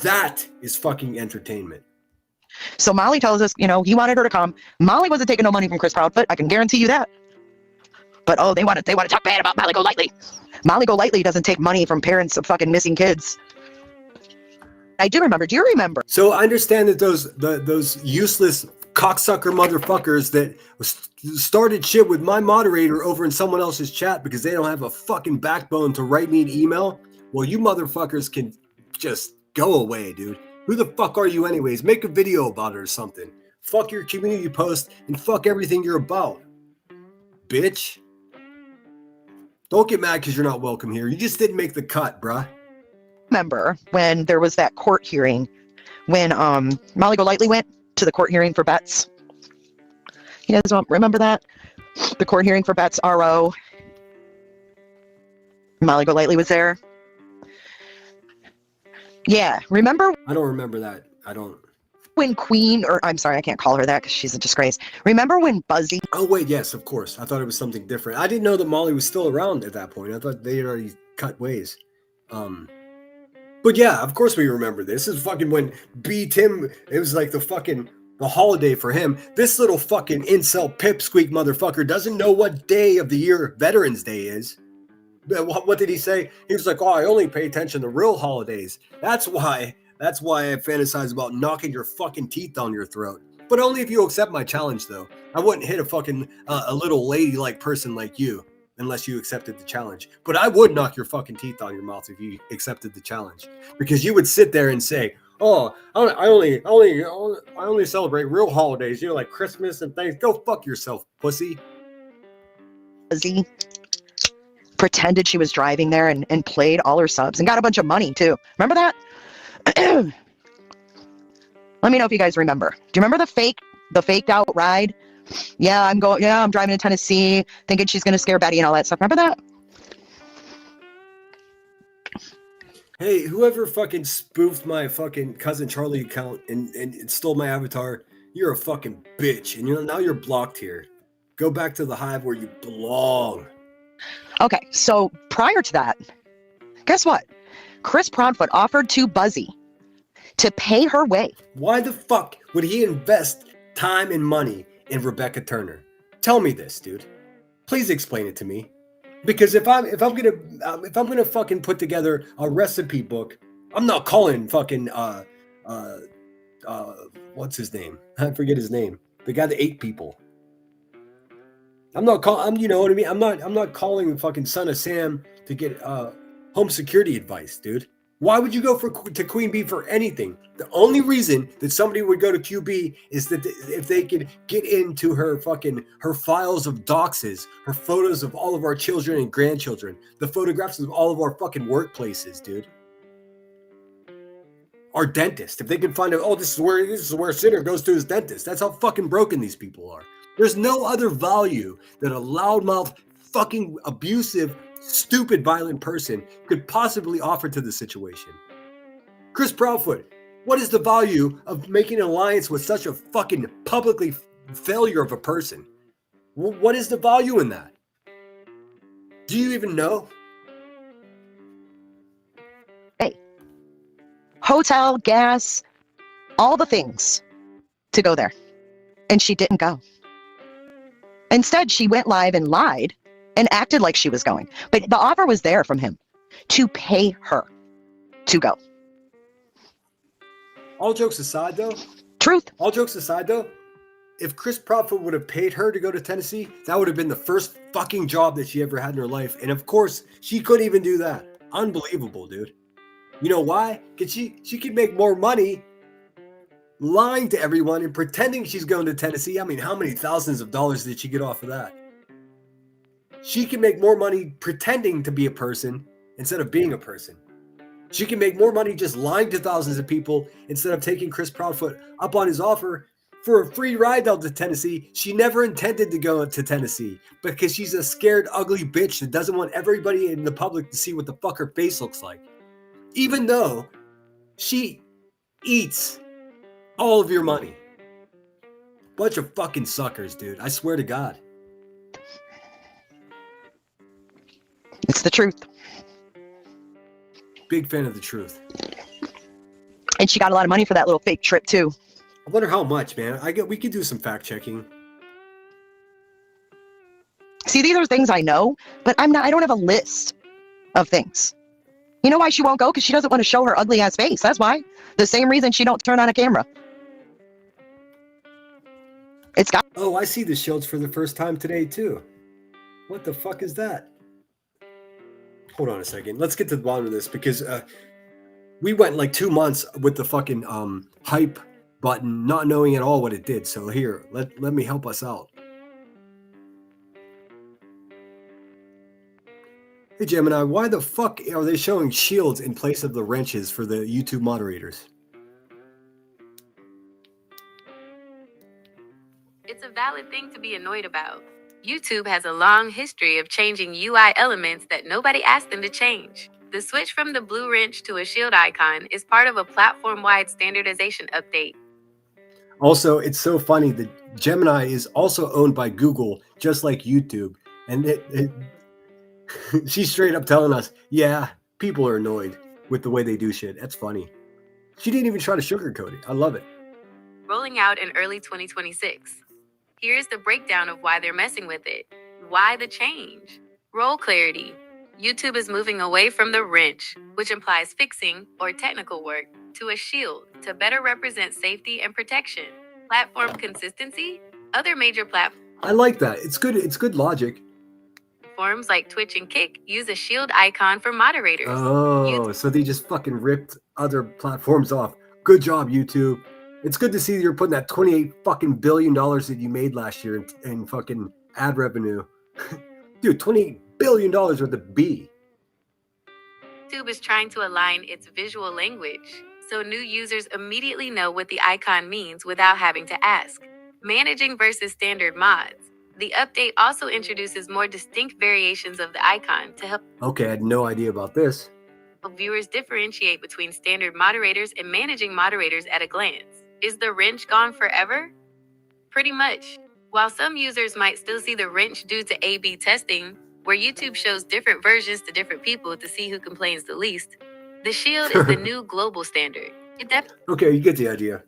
that is fucking entertainment. So Molly tells us, he wanted her to come. Molly wasn't taking no money from Chris Proudfoot. I can guarantee you that. But they want to talk bad about Molly Golightly. Molly Golightly doesn't take money from parents of fucking missing kids. I do remember. Do you remember? So I understand that those useless cocksucker motherfuckers that started shit with my moderator over in someone else's chat because they don't have a fucking backbone to write me an email. Well, you motherfuckers can just go away, dude. Who the fuck are you anyways? Make a video about it or something. Fuck your community post and fuck everything you're about. Bitch. Don't get mad because you're not welcome here. You just didn't make the cut, bruh. Remember when there was that court hearing when Molly Golightly went to the court hearing for Betts? You guys don't remember that? The court hearing for Betts RO. Molly Golightly was there. Yeah, remember? I don't remember that. I don't. when Queen, or I'm sorry, I can't call her that because she's a disgrace. Remember when Buzzy? Oh wait, yes, of course. I thought it was something different. I didn't know that Molly was still around at that point. I thought they had already cut ways. But yeah, of course we remember this. This is fucking when B Tim. It was like the holiday for him. This little fucking incel pipsqueak motherfucker doesn't know what day of the year Veterans Day is. What did he say? He was like, "Oh, I only pay attention to real holidays." That's why I fantasize about knocking your fucking teeth down your throat. But only if you accept my challenge, though. I wouldn't hit a fucking a little ladylike person like you unless you accepted the challenge. But I would knock your fucking teeth on your mouth if you accepted the challenge, because you would sit there and say, "Oh, I only celebrate real holidays, you know, like Christmas and things." Go fuck yourself, pussy. Buzzy pretended she was driving there and played all her subs and got a bunch of money too. Remember that? Let me know if you guys remember. Do you remember the faked out ride? Yeah, I'm driving to Tennessee thinking she's going to scare Betty and all that stuff. Remember that? Hey, whoever fucking spoofed my fucking cousin Charlie account and stole my avatar, you're a fucking bitch. And now you're blocked here. Go back to the hive where you belong. Okay, so prior to that, guess what? Chris Proudfoot offered to Buzzy to pay her way. Why the fuck would he invest time and money in Rebecca Turner? Tell me this, dude. Please explain it to me. Because if I'm gonna fucking put together a recipe book, I'm not calling fucking what's his name? I forget his name. The guy that ate people. I'm not calling. You know what I mean? I'm not calling fucking Son of Sam to get home security advice, dude. Why would you go to Queen Bee for anything? The only reason that somebody would go to QB is that if they could get into her files of doxes, her photos of all of our children and grandchildren, the photographs of all of our fucking workplaces, dude. Our dentist, if they can find out, oh, this is where Sinner goes to his dentist. That's how fucking broken these people are. There's no other value that a loudmouth, fucking abusive, stupid, violent person could possibly offer to the situation. Chris Proudfoot, what is the value of making an alliance with such a fucking publicly failure of a person? What is the value in that? Do you even know? Hey, hotel, gas, all the things to go there. And she didn't go. Instead, she went live and lied and acted like she was going. But the offer was there from him to pay her to go. All jokes aside, though. Truth. All jokes aside, though, if Chris Proudfoot would have paid her to go to Tennessee, that would have been the first fucking job that she ever had in her life. And of course, she couldn't even do that. Unbelievable, dude. You know why? Because she could make more money lying to everyone and pretending she's going to Tennessee. I mean, how many thousands of dollars did she get off of that? She can make more money pretending to be a person instead of being a person. She can make more money just lying to thousands of people instead of taking Chris Proudfoot up on his offer for a free ride out to Tennessee. She never intended to go to Tennessee because she's a scared, ugly bitch that doesn't want everybody in the public to see what the fuck her face looks like. Even though she eats all of your money. Bunch of fucking suckers, dude. I swear to God. It's the truth. Big fan of the truth. And she got a lot of money for that little fake trip too. I wonder how much, man. We could do some fact checking. See, these are things I know, but I don't have a list of things. You know why she won't go? Because she doesn't want to show her ugly ass face. That's why. The same reason she don't turn on a camera. It's got. Oh, I see the shields for the first time today too. What the fuck is that? Hold on a second. Let's get to the bottom of this because we went like 2 months with the fucking hype button, not knowing at all what it did. So here, let me help us out. Hey Gemini, why the fuck are they showing shields in place of the wrenches for the YouTube moderators? It's a valid thing to be annoyed about. YouTube has a long history of changing UI elements that nobody asked them to change. The switch from the blue wrench to a shield icon is part of a platform-wide standardization update. Also, it's so funny that Gemini is also owned by Google, just like YouTube. And she's straight up telling us, yeah, people are annoyed with the way they do shit. That's funny. She didn't even try to sugarcoat it. I love it. Rolling out in early 2026. Here's the breakdown of why they're messing with it. Why the change? Role clarity. YouTube is moving away from the wrench, which implies fixing or technical work, to a shield to better represent safety and protection. Platform consistency. Other major platforms I like that. It's good. It's good logic. like Twitch and Kick use a shield icon for moderators. Oh, so they just fucking ripped other platforms off. Good job, YouTube. It's good to see you're putting that $28 billion that you made last year in fucking ad revenue. Dude, $28 billion with a B. YouTube is trying to align its visual language, so new users immediately know what the icon means without having to ask. Managing versus standard mods. The update also introduces more distinct variations of the icon to help Okay, I had no idea about this. viewers differentiate between standard moderators and managing moderators at a glance. Is the wrench gone forever? Pretty much. While some users might still see the wrench due to A/B testing, where YouTube shows different versions to different people to see who complains the least, the shield is the new global standard. Okay, you get the idea.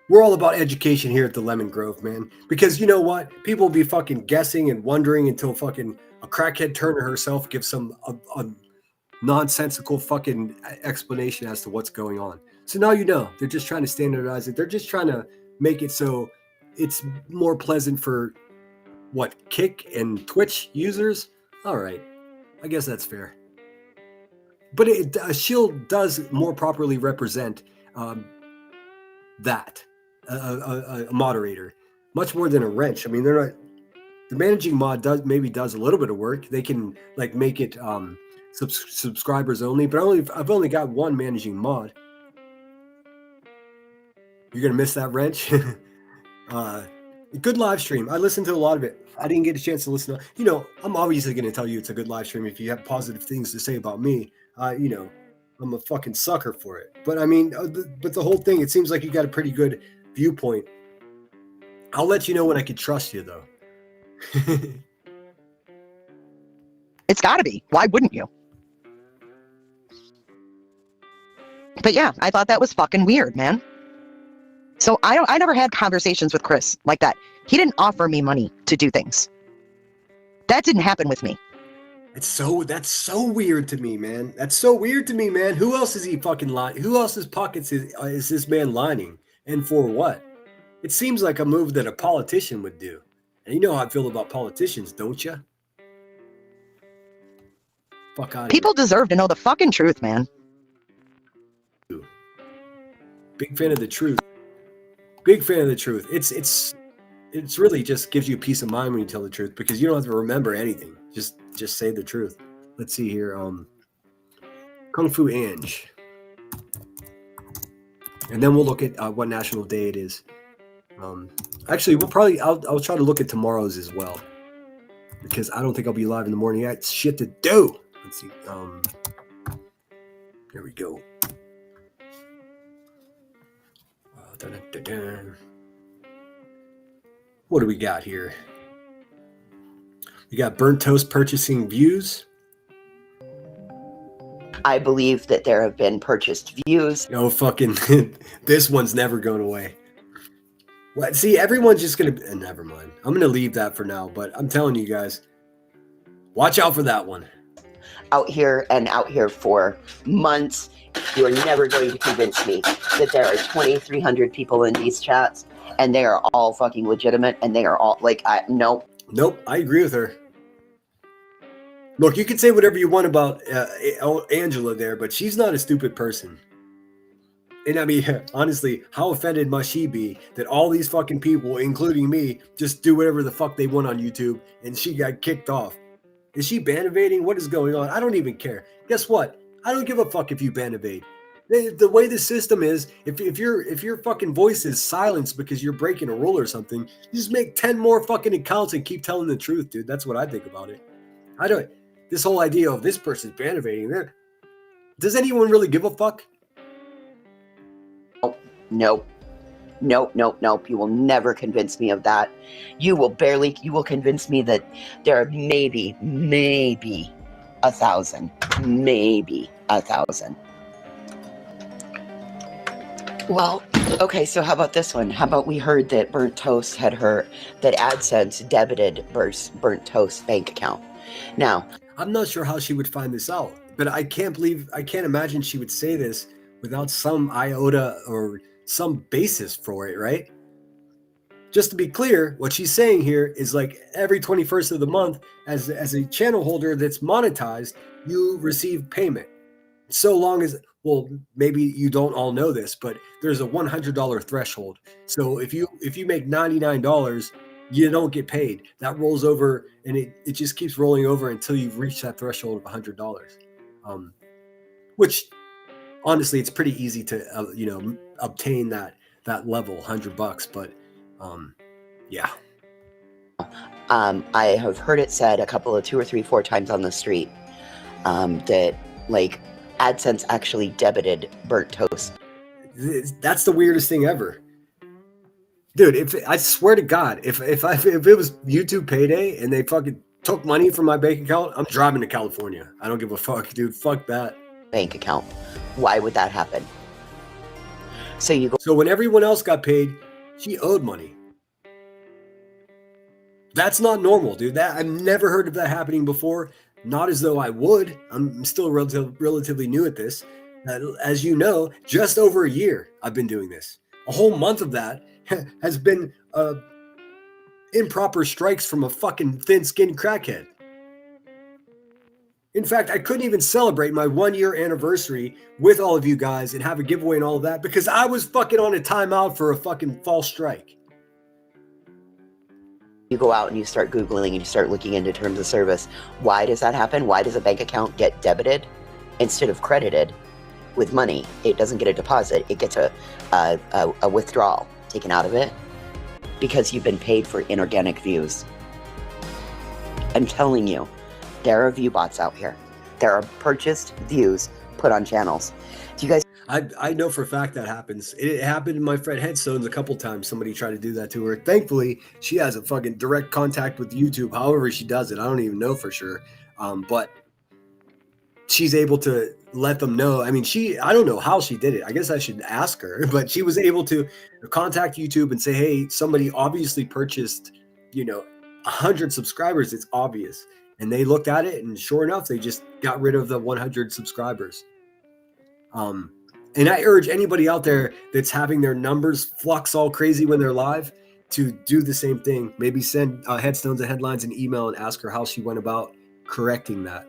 We're all about education here at the Lemon Grove, man. Because you know what? People will be fucking guessing and wondering until fucking a crackhead Turner herself gives some a nonsensical fucking explanation as to what's going on. So now you know. They're just trying to standardize it. They're just trying to make it so it's more pleasant for what, Kick and Twitch users? All right. I guess that's fair. But a shield does more properly represent that. A moderator, much more than a wrench. I mean, they're not. The managing mod does a little bit of work. They can like make it subscribers only, but I've only got one managing mod. You're gonna miss that wrench. Good live stream. I listened to a lot of it. I didn't get a chance to listen to. You know, I'm obviously gonna tell you it's a good live stream if you have positive things to say about me. You know, I'm a fucking sucker for it. But I mean, but the whole thing, it seems like you got a pretty good viewpoint. I'll let you know when I can trust you, though. It's got to be. Why wouldn't you? But yeah, I thought that was fucking weird, man. So I never had conversations with Chris like that. He didn't offer me money to do things. That didn't happen with me. That's so weird to me, man. That's so weird to me, man. Who else is he fucking lying? Who else's pockets is this man lining? And for what? It seems like a move that a politician would do. And you know how I feel about politicians, don't you? Fuck out of People deserve to know the fucking truth, man. here. Big fan of the truth. Big fan of the truth. It's really just gives you peace of mind when you tell the truth because you don't have to remember anything. Just say the truth. Let's see here. Kung Fu Ange. And then we'll look at what national day it is. Actually, I'll try to look at tomorrow's as well. Because I don't think I'll be live in the morning. I got shit to do. Let's see. Here we go. What do we got here? We got Burnt Toast purchasing views. I believe that there have been purchased views. Oh, fucking, this one's never going away. What? See, everyone's just going to, never mind. I'm going to leave that for now, but I'm telling you guys, watch out for that one. Out here for months. You are never going to convince me that there are 2,300 people in these chats and they are all fucking legitimate and they are all like, nope. Nope, I agree with her. Look, you can say whatever you want about Angela there, but she's not a stupid person. And I mean, honestly, how offended must she be that all these fucking people, including me, just do whatever the fuck they want on YouTube and she got kicked off? Is she ban evading? What is going on? I don't even care. Guess what? I don't give a fuck if you ban evade. The way the system is, if your fucking voice is silenced because you're breaking a rule or something, you just make 10 more fucking accounts and keep telling the truth, dude. That's what I think about it. This whole idea of this person's ban evading there. Does anyone really give a fuck? Oh, nope. Nope. You will never convince me of that. You will convince me that there are maybe 1,000. Maybe 1,000. Well, okay, so how about this one? How about we heard that Burnt Toast that AdSense debited Burnt Toast bank account. Now, I'm not sure how she would find this out, but I can't imagine she would say this without some iota or some basis for it, right? Just to be clear, what she's saying here is like every 21st of the month, as a channel holder that's monetized, you receive payment. So long as, well, maybe you don't all know this, but there's a $100 threshold. So if you make $99, you don't get paid. That rolls over, and it just keeps rolling over until you've reached that threshold of $100. Which honestly, it's pretty easy to obtain that level, $100. But yeah. I have heard it said a couple of 2 or 3, 4 times on the street that like AdSense actually debited Burnt Toast. That's the weirdest thing ever, dude. I swear to God, if it was YouTube payday and they fucking took money from my bank account, I'm driving to California. I don't give a fuck, dude. Fuck that bank account. Why would that happen? So when everyone else got paid, she owed money. That's not normal, dude. I've never heard of that happening before. Not as though I would. I'm still relatively new at this. As you know, just over a year I've been doing this. A whole month of that has been improper strikes from a fucking thin-skinned crackhead. In fact, I couldn't even celebrate my 1-year anniversary with all of you guys and have a giveaway and all of that because I was fucking on a timeout for a fucking false strike. You go out and you start Googling and you start looking into terms of service. Why does that happen? Why does a bank account get debited instead of credited with money? It doesn't get a deposit. It gets a withdrawal taken out of it because you've been paid for inorganic views. I'm telling you, there are view bots out here. There are purchased views put on channels. Do you guys? I know for a fact that happens. It happened to my friend Headstones a couple times. Somebody tried to do that to her. Thankfully, she has a fucking direct contact with YouTube. However she does it, I don't even know for sure. But she's able to let them know. I mean, I don't know how she did it. I guess I should ask her. But she was able to contact YouTube and say, hey, somebody obviously purchased, 100 subscribers. It's obvious. And they looked at it, and sure enough, they just got rid of the 100 subscribers. And I urge anybody out there that's having their numbers flux all crazy when they're live to do the same thing. Maybe send Headstones and Headlines an email and ask her how she went about correcting that.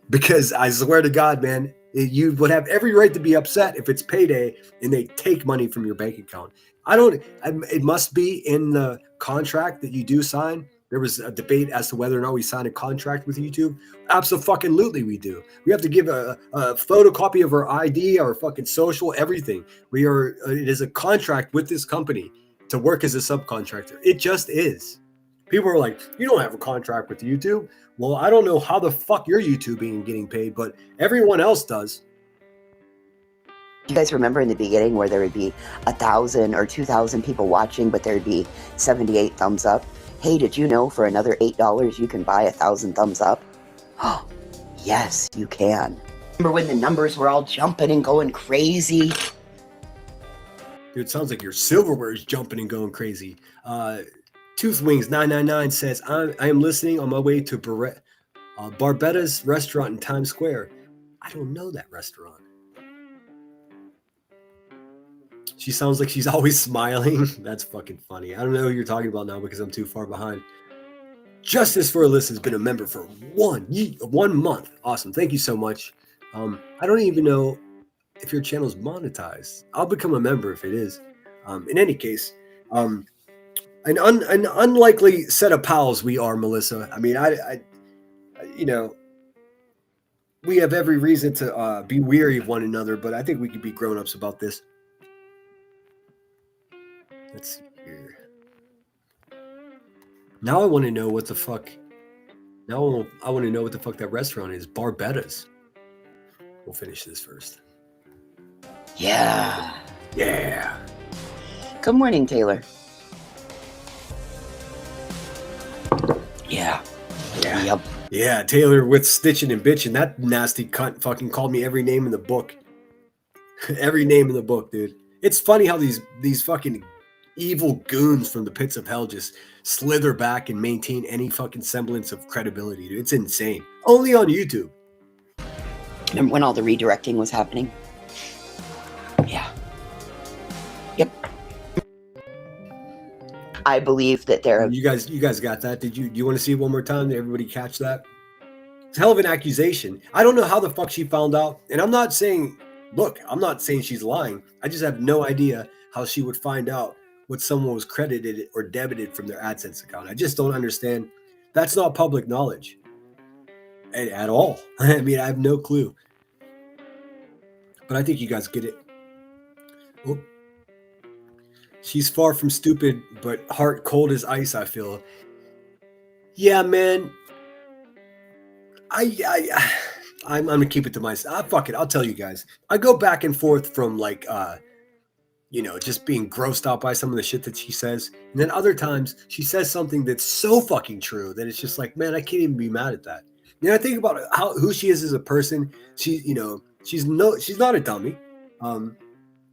Because I swear to God, man, you would have every right to be upset if it's payday and they take money from your bank account. It must be in the contract that you do sign. There was a debate as to whether or not we sign a contract with YouTube. Absolutely we do. We have to give a photocopy of our ID, our fucking social, everything. It is a contract with this company to work as a subcontractor. It just is. People are like, you don't have a contract with YouTube. Well, I don't know how the fuck you're YouTubing and getting paid, but everyone else does. Do you guys remember in the beginning where there would be 1,000 or 2,000 people watching, but there'd be 78 thumbs up? Hey, did you know for another $8 you can buy 1,000 thumbs up? Oh, yes, you can. Remember when the numbers were all jumping and going crazy? Dude, it sounds like your silverware is jumping and going crazy. Toothwings999 says, I am listening on my way to Barbetta's restaurant in Times Square. I don't know that restaurant. She sounds like she's always smiling. That's fucking funny. I don't know who you're talking about now because I'm too far behind. Justice for Alyssa has been a member for 1 month. Awesome. Thank you so much. I don't even know if your channel is monetized. I'll become a member if it is. In any case, an unlikely set of pals we are, Melissa. I mean, we have every reason to be weary of one another, but I think we could be grown-ups about this. Let's see here. Now I want to know what the fuck. Now I want to know what the fuck that restaurant is. Barbetta's. We'll finish this first. Yeah. Yeah. Good morning, Taylor. Yeah. Yep. Yeah, Taylor with stitching and bitching. That nasty cunt fucking called me every name in the book. Every name in the book, dude. It's funny how these fucking evil goons from the pits of hell just slither back and maintain any fucking semblance of credibility, dude. It's insane. Only on YouTube. Remember when all the redirecting was happening? Yeah. Yep. I believe that there. You guys got that? Do you want to see it one more time? Did everybody catch that? It's a hell of an accusation. I don't know how the fuck she found out. And I'm not saying she's lying. I just have no idea how she would find out what someone was credited or debited from their AdSense account. I just don't understand. That's not public knowledge at all. I mean, I have no clue. But I think you guys get it. Oh. She's far from stupid, but heart cold as ice, I feel. Yeah, man. I'm gonna keep it to myself. Fuck it, I'll tell you guys. I go back and forth from like just being grossed out by some of the shit that she says. And then other times she says something that's so fucking true that it's just like, man, I can't even be mad at that. I think about who she is as a person. She's not a dummy. And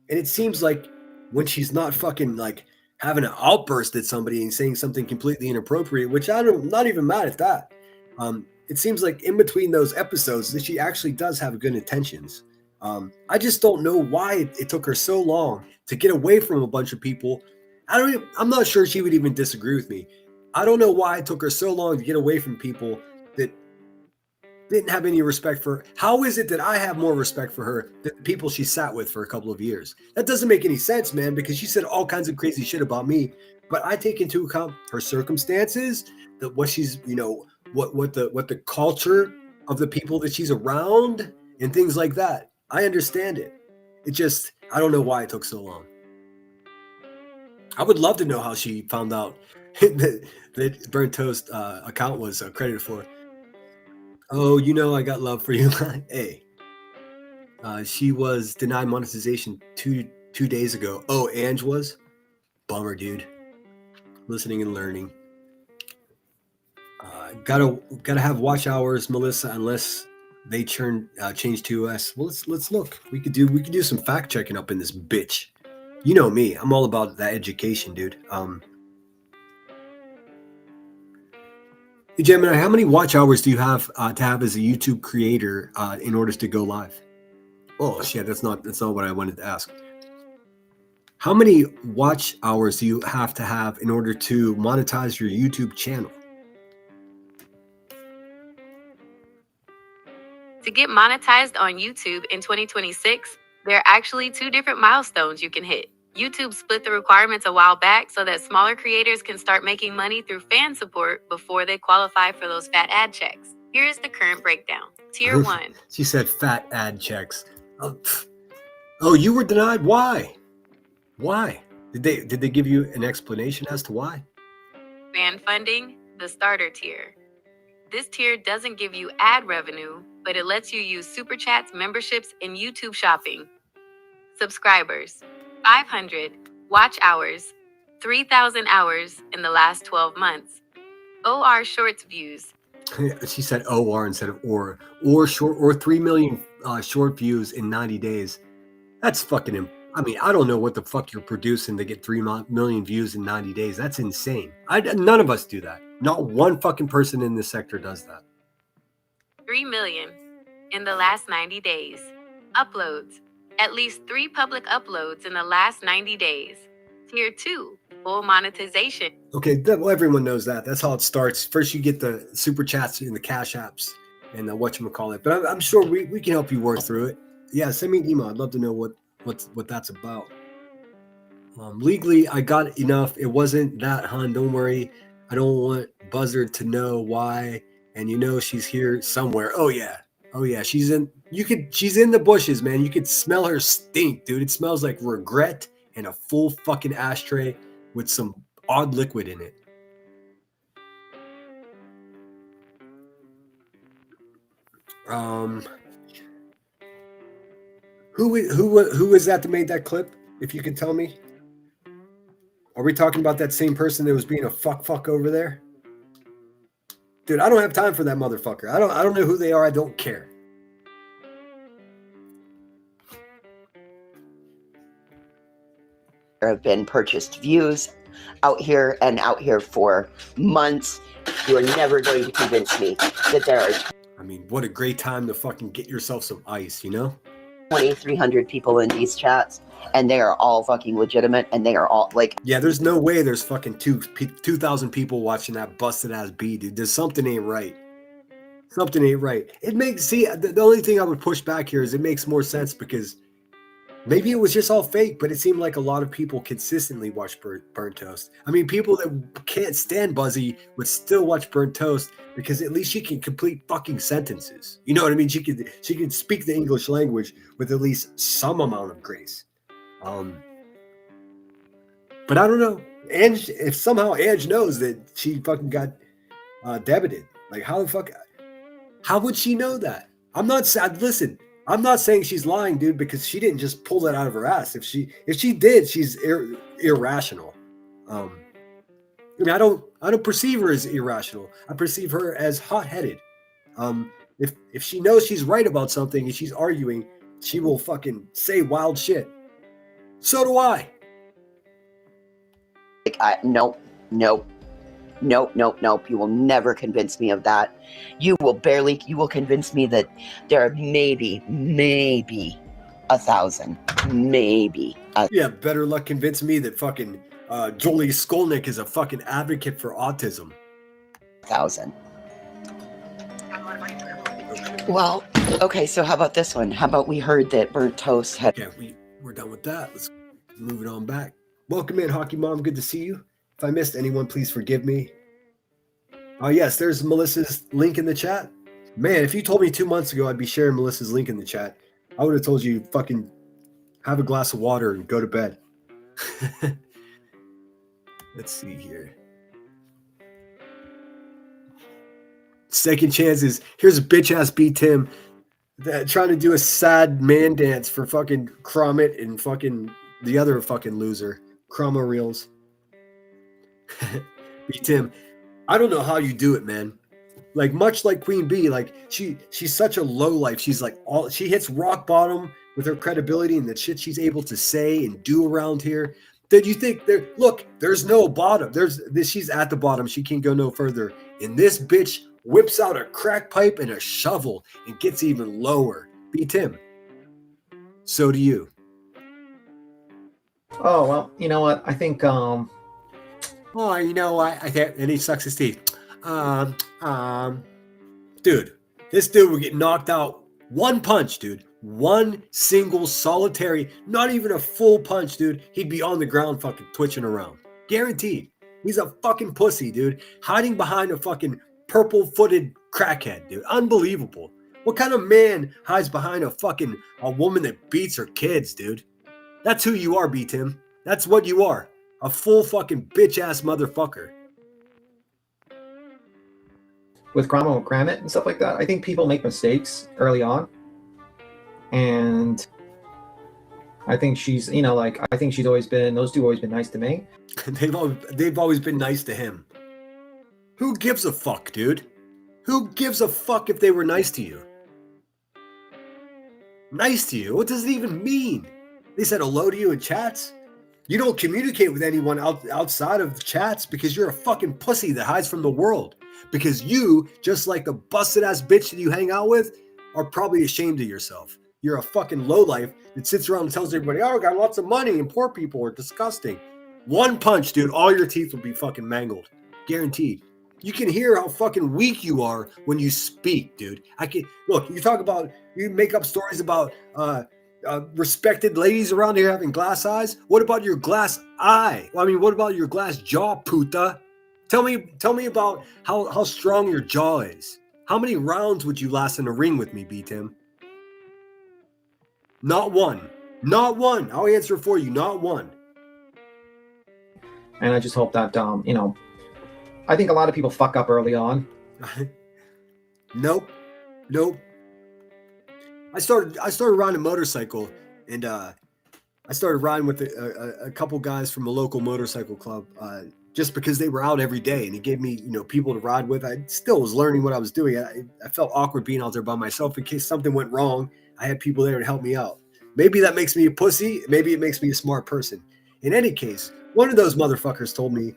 it seems like when she's not fucking like having an outburst at somebody and saying something completely inappropriate, which I'm not even mad at that. It seems like in between those episodes that she actually does have good intentions. I just don't know why it took her so long to get away from a bunch of people. I'm not sure she would even disagree with me. I don't know why it took her so long to get away from people that didn't have any respect for her. How is it that I have more respect for her than the people she sat with for a couple of years? That doesn't make any sense, man, because she said all kinds of crazy shit about me. But I take into account her circumstances, what she's, what the culture of the people that she's around and things like that. I understand it. It just, I don't know why it took so long. I would love to know how she found out that Burnt Toast account was credited for. Oh, I got love for you. Hey, she was denied monetization two days ago. Oh, Ange was? Bummer, dude. Listening and learning. Gotta have watch hours, Melissa, unless they change to us. Well, let's look. We could do some fact checking up in this bitch. You know me. I'm all about that education, dude. Hey, Gemini, how many watch hours do you have to have as a YouTube creator in order to go live? Oh shit, that's not what I wanted to ask. How many watch hours do you have to have in order to monetize your YouTube channel? To get monetized on YouTube in 2026, there are actually 2 different milestones you can hit. YouTube split the requirements a while back so that smaller creators can start making money through fan support before they qualify for those fat ad checks. Here's the current breakdown. Tier 1. She said fat ad checks. Oh, you were denied? Why? Why? Did they give you an explanation as to why? Fan funding, the starter tier. This tier doesn't give you ad revenue, but it lets you use super chats, memberships, and YouTube shopping. Subscribers, 500. Watch hours, 3,000 hours in the last 12 months. OR Shorts views. She said OR instead of or short, or 3 million short views in 90 days. That's fucking. I mean, I don't know what the fuck you're producing to get 3 million views in 90 days. That's insane. None of us do that. Not one fucking person in this sector does that. 3 million in the last 90 days. Uploads. At least 3 public uploads in the last 90 days. Tier 2, full monetization. Okay, well, everyone knows that. That's how it starts. First, you get the super chats and the cash apps and the whatchamacallit. But I'm sure we can help you work through it. Yeah, send me an email. I'd love to know what that's about. Legally, I got enough. It wasn't that, hon. Don't worry. I don't want Buzzard to know why. And she's here somewhere. Oh yeah. She's in the bushes, man. You could smell her stink, dude. It smells like regret and a full fucking ashtray with some odd liquid in it. Who is that that made that clip? If you can tell me. Are we talking about that same person that was being a fuck over there? Dude, I don't have time for that motherfucker. I don't know who they are. I don't care. There have been purchased views out here and out here for months. You are never going to convince me that there are I mean, what a great time to fucking get yourself some ice, you know? 2,300 people in these chats, and they are all fucking legitimate, and they are all like... Yeah, there's no way there's fucking 2,000 people watching that busted ass B, dude. There's something ain't right. Something ain't right. It makes, see, the only thing I would push back here is it makes more sense because maybe it was just all fake, but it seemed like a lot of people consistently watch Burnt Toast. I mean, people that can't stand Buzzy would still watch Burnt Toast because at least she can complete fucking sentences. You know what I mean? She could speak the English language with at least some amount of grace. But I don't know. Ange, if somehow Ange knows that she fucking got debited, like how the fuck? How would she know that? I'm not sad. Listen. I'm not saying she's lying, dude, because she didn't just pull that out of her ass. If she did, she's irrational. I mean, I don't perceive her as irrational. I perceive her as hot-headed. If she knows she's right about something and she's arguing, she will fucking say wild shit. So do I. Like, nope. You will never convince me of that. You will convince me that there are maybe 1,000. Maybe. Yeah, better luck convince me that fucking Jolie Skolnick is a fucking advocate for autism. 1,000. Well, okay, so how about this one? How about we heard that Burnt Toast had... Okay, we're done with that. Let's move it on back. Welcome in, Hockey Mom. Good to see you. If I missed anyone, please forgive me. Oh, yes, there's Melissa's link in the chat. Man, if you told me 2 months ago I'd be sharing Melissa's link in the chat, I would have told you fucking have a glass of water and go to bed. Let's see here. Second chances. Here's a bitch-ass B Tim trying to do a sad man dance for fucking Cromit and fucking the other fucking loser, Chroma Reels. B Tim, I don't know how you do it, man. Like much like Queen Bee, like she's such a low life. She's like she hits rock bottom with her credibility and the shit she's able to say and do around here. Did you think there's no bottom? She's at the bottom. She can't go no further. And this bitch whips out a crack pipe and a shovel and gets even lower. B Tim. So do you. Oh well, you know what? I think Oh, you know what? And he sucks his teeth. Dude, this dude would get knocked out. One punch, dude. One single solitary, not even a full punch, dude. He'd be on the ground fucking twitching around. Guaranteed. He's a fucking pussy, dude. Hiding behind a fucking purple-footed crackhead, dude. Unbelievable. What kind of man hides behind a woman that beats her kids, dude? That's who you are, B Tim. That's what you are. A full fucking bitch-ass motherfucker. with Cromwell and Cramit and stuff like that, I think people make mistakes early on. And I think she's, you know, like, I think she's always been, those two have always been nice to me. They've always been nice to him. Who gives a fuck, dude? Who gives a fuck if they were nice to you? Nice to you? What does it even mean? They said hello to you in chats? You don't communicate with anyone outside of chats because you're a fucking pussy that hides from the world. Because you, just like the busted ass bitch that you hang out with, are probably ashamed of yourself. You're a fucking lowlife that sits around and tells everybody, oh, I got lots of money and poor people are disgusting. One punch, dude, all your teeth will be fucking mangled. Guaranteed. You can hear how fucking weak you are when you speak, dude. Look, you make up stories about respected ladies around here having glass eyes. What about your glass eye? Well, I mean, what about your glass jaw, puta? Tell me about how strong your jaw is. How many rounds would you last in a ring with me, B-Tim? Not one. Not one. I'll answer for you. Not one. And I just hope that, you know, I think a lot of people fuck up early on. Nope. I started riding a motorcycle, and I started riding with a couple guys from a local motorcycle club just because they were out every day, and it gave me, people to ride with. I still was learning what I was doing. I felt awkward being out there by myself in case something went wrong. I had people there to help me out. Maybe that makes me a pussy. Maybe it makes me a smart person. In any case, one of those motherfuckers told me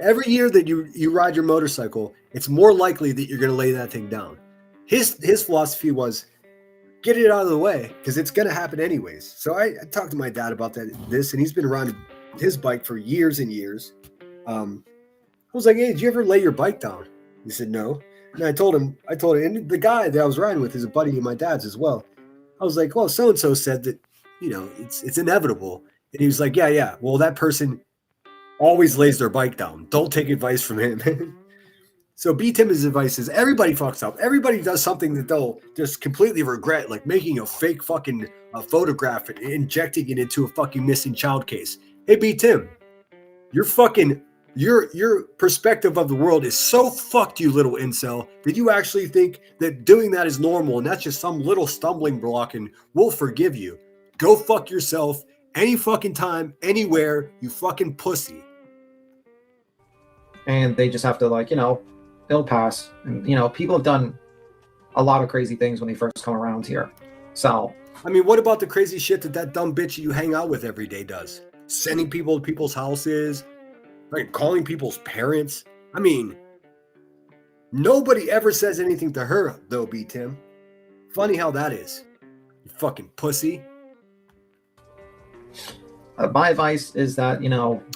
every year that you ride your motorcycle, it's more likely that you're going to lay that thing down. His philosophy was, get it out of the way because it's going to happen anyways. So I talked to my dad about this, and he's been riding his bike for years and years. I was like, hey, did you ever lay your bike down? He said, no. And I told him, and the guy that I was riding with is a buddy of my dad's as well. I was like, well, so-and-so said that, it's inevitable. And he was like, yeah. Well, that person always lays their bike down. Don't take advice from him. So B. Timmons' advice is everybody fucks up. Everybody does something that they'll just completely regret, like making a fake fucking photograph and injecting it into a fucking missing child case. Hey, B. Tim, your perspective of the world is so fucked, you little incel, that you actually think that doing that is normal and that's just some little stumbling block and we'll forgive you. Go fuck yourself any fucking time, anywhere, you fucking pussy. And they just have to, it'll pass. And, people have done a lot of crazy things when they first come around here. So, I mean, what about the crazy shit that dumb bitch you hang out with every day does? Sending people to people's houses, like calling people's parents. I mean, nobody ever says anything to her, though, B. Tim. Funny how that is. You fucking pussy. My advice is that,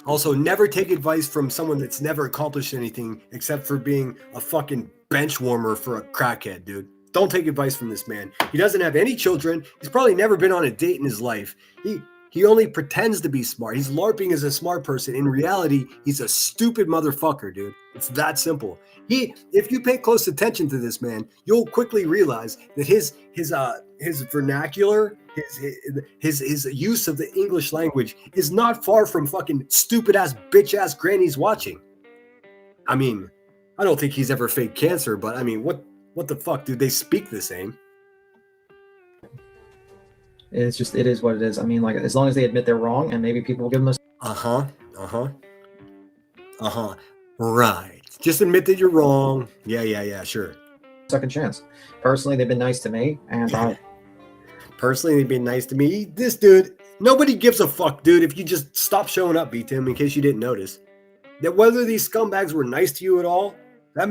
Also, never take advice from someone that's never accomplished anything except for being a fucking bench warmer for a crackhead, dude. Don't take advice from this man. He doesn't have any children. He's probably never been on a date in his life. He only pretends to be smart. He's LARPing as a smart person. In reality, he's a stupid motherfucker, dude. It's that simple. If you pay close attention to this man, you'll quickly realize that his vernacular, his use of the English language is not far from fucking stupid ass bitch ass grannies watching. I mean, I don't think he's ever faked cancer, but I mean, what the fuck, dude? They speak the same. It is what it is. I mean, as long as they admit they're wrong, and maybe people will give them Right. Just admit that you're wrong. Yeah, sure. second chance. Personally, they've been nice to me, and Personally, they've been nice to me. This dude, nobody gives a fuck, dude, if you just stop showing up, B-Tim, in case you didn't notice. That whether these scumbags were nice to you at all, that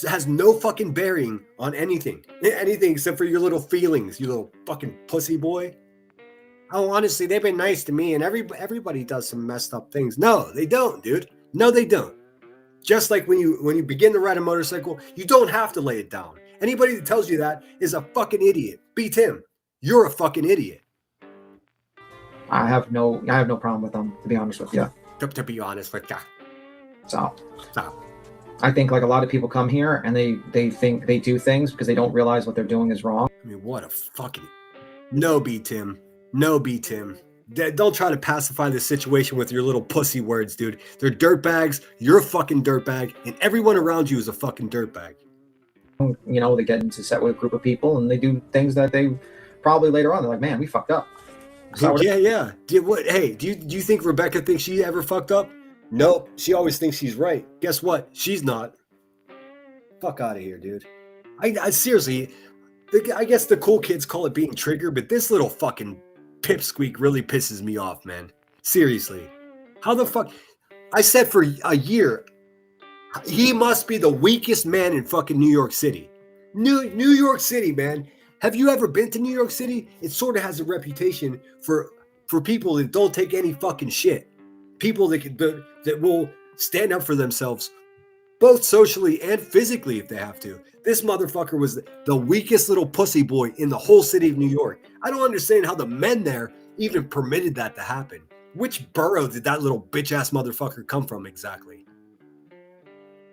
has no fucking bearing on anything except for your little feelings, you little fucking pussy boy. Oh, honestly, they've been nice to me, and everybody does some messed up things. No, they don't, dude. No, they don't. Just like when you begin to ride a motorcycle, you don't have to lay it down. Anybody that tells you that is a fucking idiot. Beat him. You're a fucking idiot. I have no problem with them, to be honest with you. To be honest with you. So. I think a lot of people come here and they think they do things because they don't realize what they're doing is wrong. I mean, what a fucking... No, B-Tim. No, B-Tim. Don't try to pacify the situation with your little pussy words, dude. They're dirtbags, you're a fucking dirtbag, and everyone around you is a fucking dirtbag. They get into set with a group of people and they do things that they probably later on, they're like, man, we fucked up. Yeah. Do you think Rebecca thinks she ever fucked up? Nope, she always thinks she's right. Guess what? She's not. Fuck out of here, dude. I seriously, I guess the cool kids call it being triggered, but this little fucking pipsqueak really pisses me off, man. Seriously. How the fuck? I said for a year, he must be the weakest man in fucking New York City. New York City, man. Have you ever been to New York City? It sort of has a reputation for people that don't take any fucking shit. People that will stand up for themselves, both socially and physically if they have to. This motherfucker was the weakest little pussy boy in the whole city of New York. I don't understand how the men there even permitted that to happen. Which borough did that little bitch-ass motherfucker come from exactly?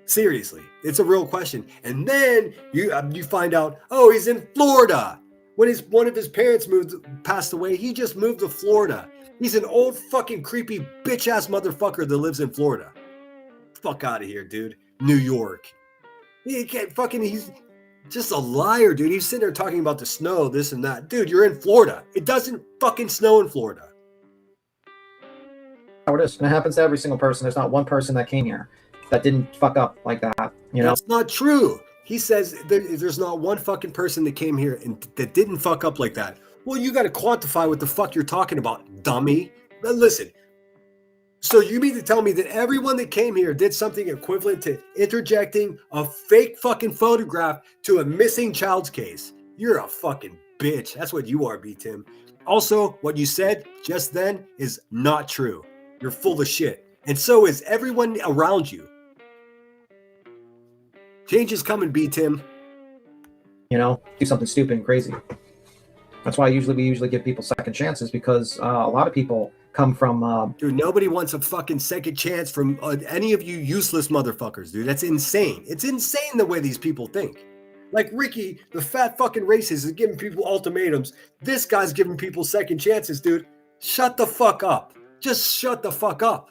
Seriously, it's a real question. And then you find out, oh, he's in Florida. When one of his parents passed away, he just moved to Florida. He's an old fucking creepy bitch-ass motherfucker that lives in Florida. Fuck out of here, dude. New York. He can't fucking... Just a liar, dude. He's sitting there talking about the snow, this and that. Dude, you're in Florida. It doesn't fucking snow in Florida. How it is. And it happens to every single person. There's not one person that came here that didn't fuck up like that. You know? That's not true. He says there's not one fucking person that came here and that didn't fuck up like that. Well, you got to quantify what the fuck you're talking about, dummy. Now, listen. So you mean to tell me that everyone that came here did something equivalent to interjecting a fake fucking photograph to a missing child's case? You're a fucking bitch. That's what you are, B-Tim. Also, what you said just then is not true. You're full of shit. And so is everyone around you. Change is coming, B-Tim. You know, do something stupid and crazy. That's why we usually give people second chances, because a lot of people come from... Dude, nobody wants a fucking second chance from any of you useless motherfuckers, dude. That's insane. It's insane the way these people think. Like Ricky, the fat fucking racist, is giving people ultimatums. This guy's giving people second chances, dude. Shut the fuck up. Just shut the fuck up.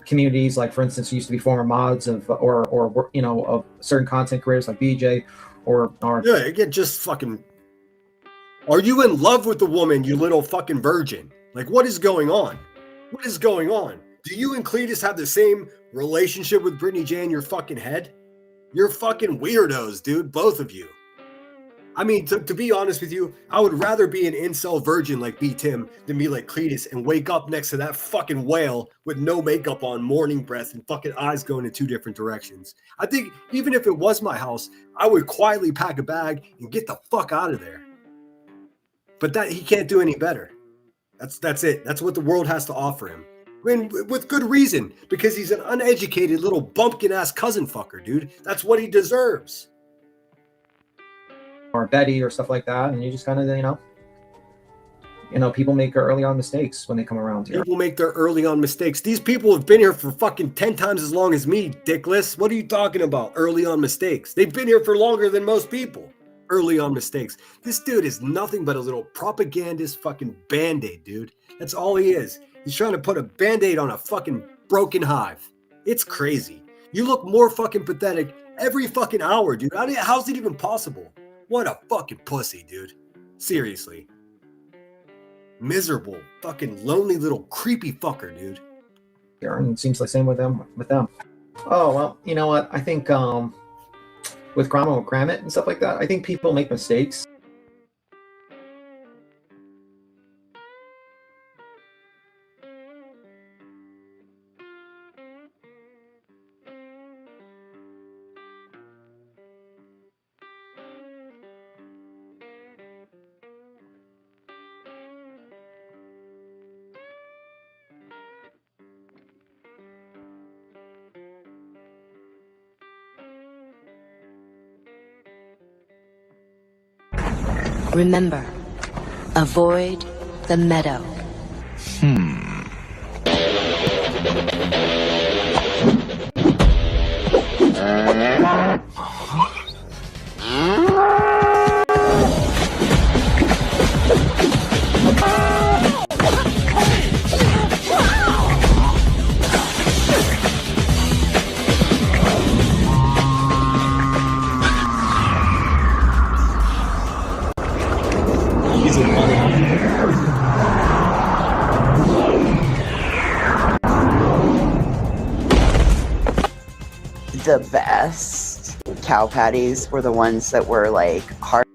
Communities, like, for instance, used to be former mods of, or you know, of certain content creators like BJ, or yeah, again, just fucking... Are you in love with the woman, you little fucking virgin? Like, what is going on? What is going on? Do you and Cletus have the same relationship with Brittany J in your fucking head? You're fucking weirdos, dude, both of you. I mean, to be honest with you, I would rather be an incel virgin like B-Tim than be like Cletus and wake up next to that fucking whale with no makeup on, morning breath, and fucking eyes going in two different directions. I think even if it was my house, I would quietly pack a bag and get the fuck out of there. But that he can't do any better. That's it. That's what the world has to offer him. I mean, with good reason, because he's an uneducated little bumpkin-ass cousin fucker, dude. That's what he deserves. or Betty or stuff like that, and you just kind of, you know, people make early on mistakes when they come around here. People make their early on mistakes. These people have been here for fucking 10 times as long as me, dickless. What are you talking about? Early on mistakes. They've been here for longer than most people. Early on mistakes. This dude is nothing but a little propagandist fucking band-aid, dude. That's all he is. He's trying to put a band-aid on a fucking broken hive. It's crazy. You look more fucking pathetic every fucking hour, dude. How's it even possible? What a fucking pussy, dude. Seriously. Miserable, fucking lonely little creepy fucker, dude. And it seems the same with them. Oh, well, you know what? I think with Cromwell and Cramit and stuff like that, I think people make mistakes. Remember, avoid the meadow. The best cow patties were the ones that were like hard.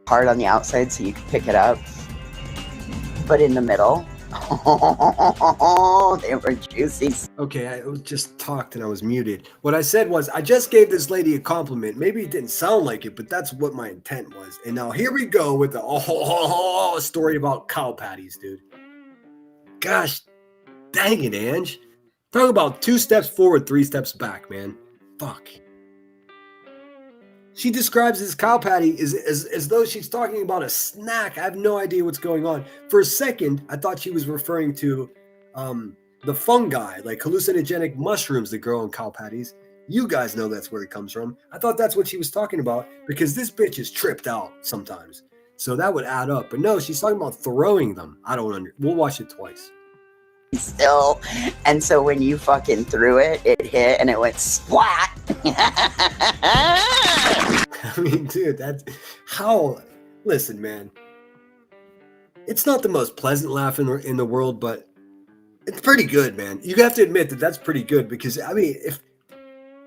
Hard on the outside so you could pick it up. But in the middle, they were juicy. Okay, I just talked and I was muted. What I said was, I just gave this lady a compliment. Maybe it didn't sound like it, but that's what my intent was. And now here we go with the story about cow patties, dude. Gosh, dang it, Ange. Talk about 2 steps forward, 3 steps back, man. Fuck. She describes this cow patty as though she's talking about a snack. I have no idea what's going on. For a second, I thought she was referring to the fungi, like hallucinogenic mushrooms that grow on cow patties. You guys know that's where it comes from. I thought that's what she was talking about because this bitch is tripped out sometimes. So that would add up. But no, she's talking about throwing them. I don't understand. We'll watch it twice. Still, and so when you fucking threw it, it hit and it went splat. I mean, dude, that's how. Listen, man. It's not the most pleasant laugh in the world, but it's pretty good, man. You have to admit that that's pretty good because, I mean, if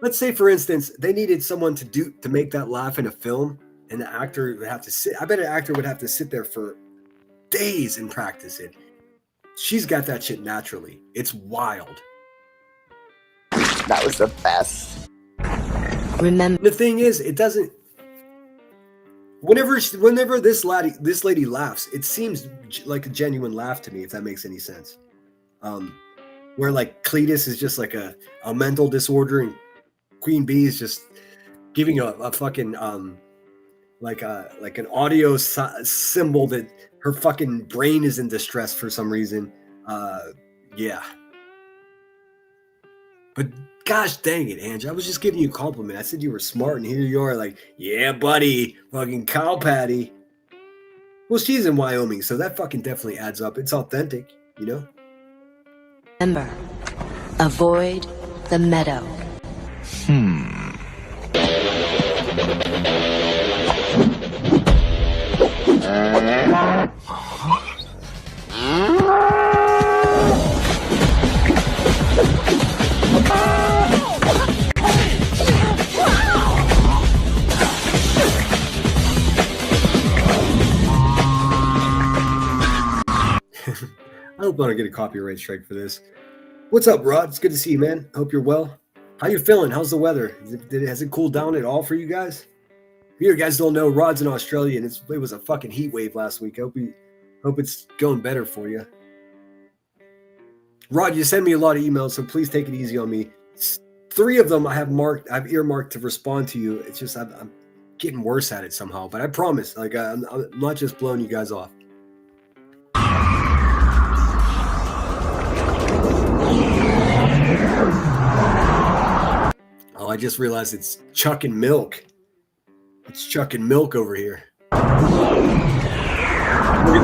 let's say, for instance, they needed someone to make that laugh in a film, and the actor would have to sit. I bet an actor would have to sit there for days and practice it. She's got that shit naturally. It's wild. That was the best. Remember, the thing is, it doesn't. Whenever this lady laughs, it seems like a genuine laugh to me. If that makes any sense. Where like Cletus is just like a mental disorder, and Queen Bee is just giving a fucking like an audio symbol that her fucking brain is in distress for some reason. Yeah. But gosh dang it, Ange, I was just giving you a compliment. I said you were smart, and here you are like, yeah, buddy, fucking cow patty. Well, she's in Wyoming, so that fucking definitely adds up. It's authentic, you know? remember, avoid the meadow. I hope I don't get a copyright strike for this. What's up, Rod? It's good to see you, man. Hope you're well. How you feeling? How's the weather? Has it cooled down at all for you guys? If you guys don't know, Rod's in Australia, and it was a fucking heat wave last week. Hope it's going better for you. Rod, you send me a lot of emails, so please take it easy on me. 3 of them I've earmarked to respond to you. It's just I'm getting worse at it somehow, but I promise, like I'm not just blowing you guys off. Oh, I just realized it's chucking milk. It's chucking milk over here. Look at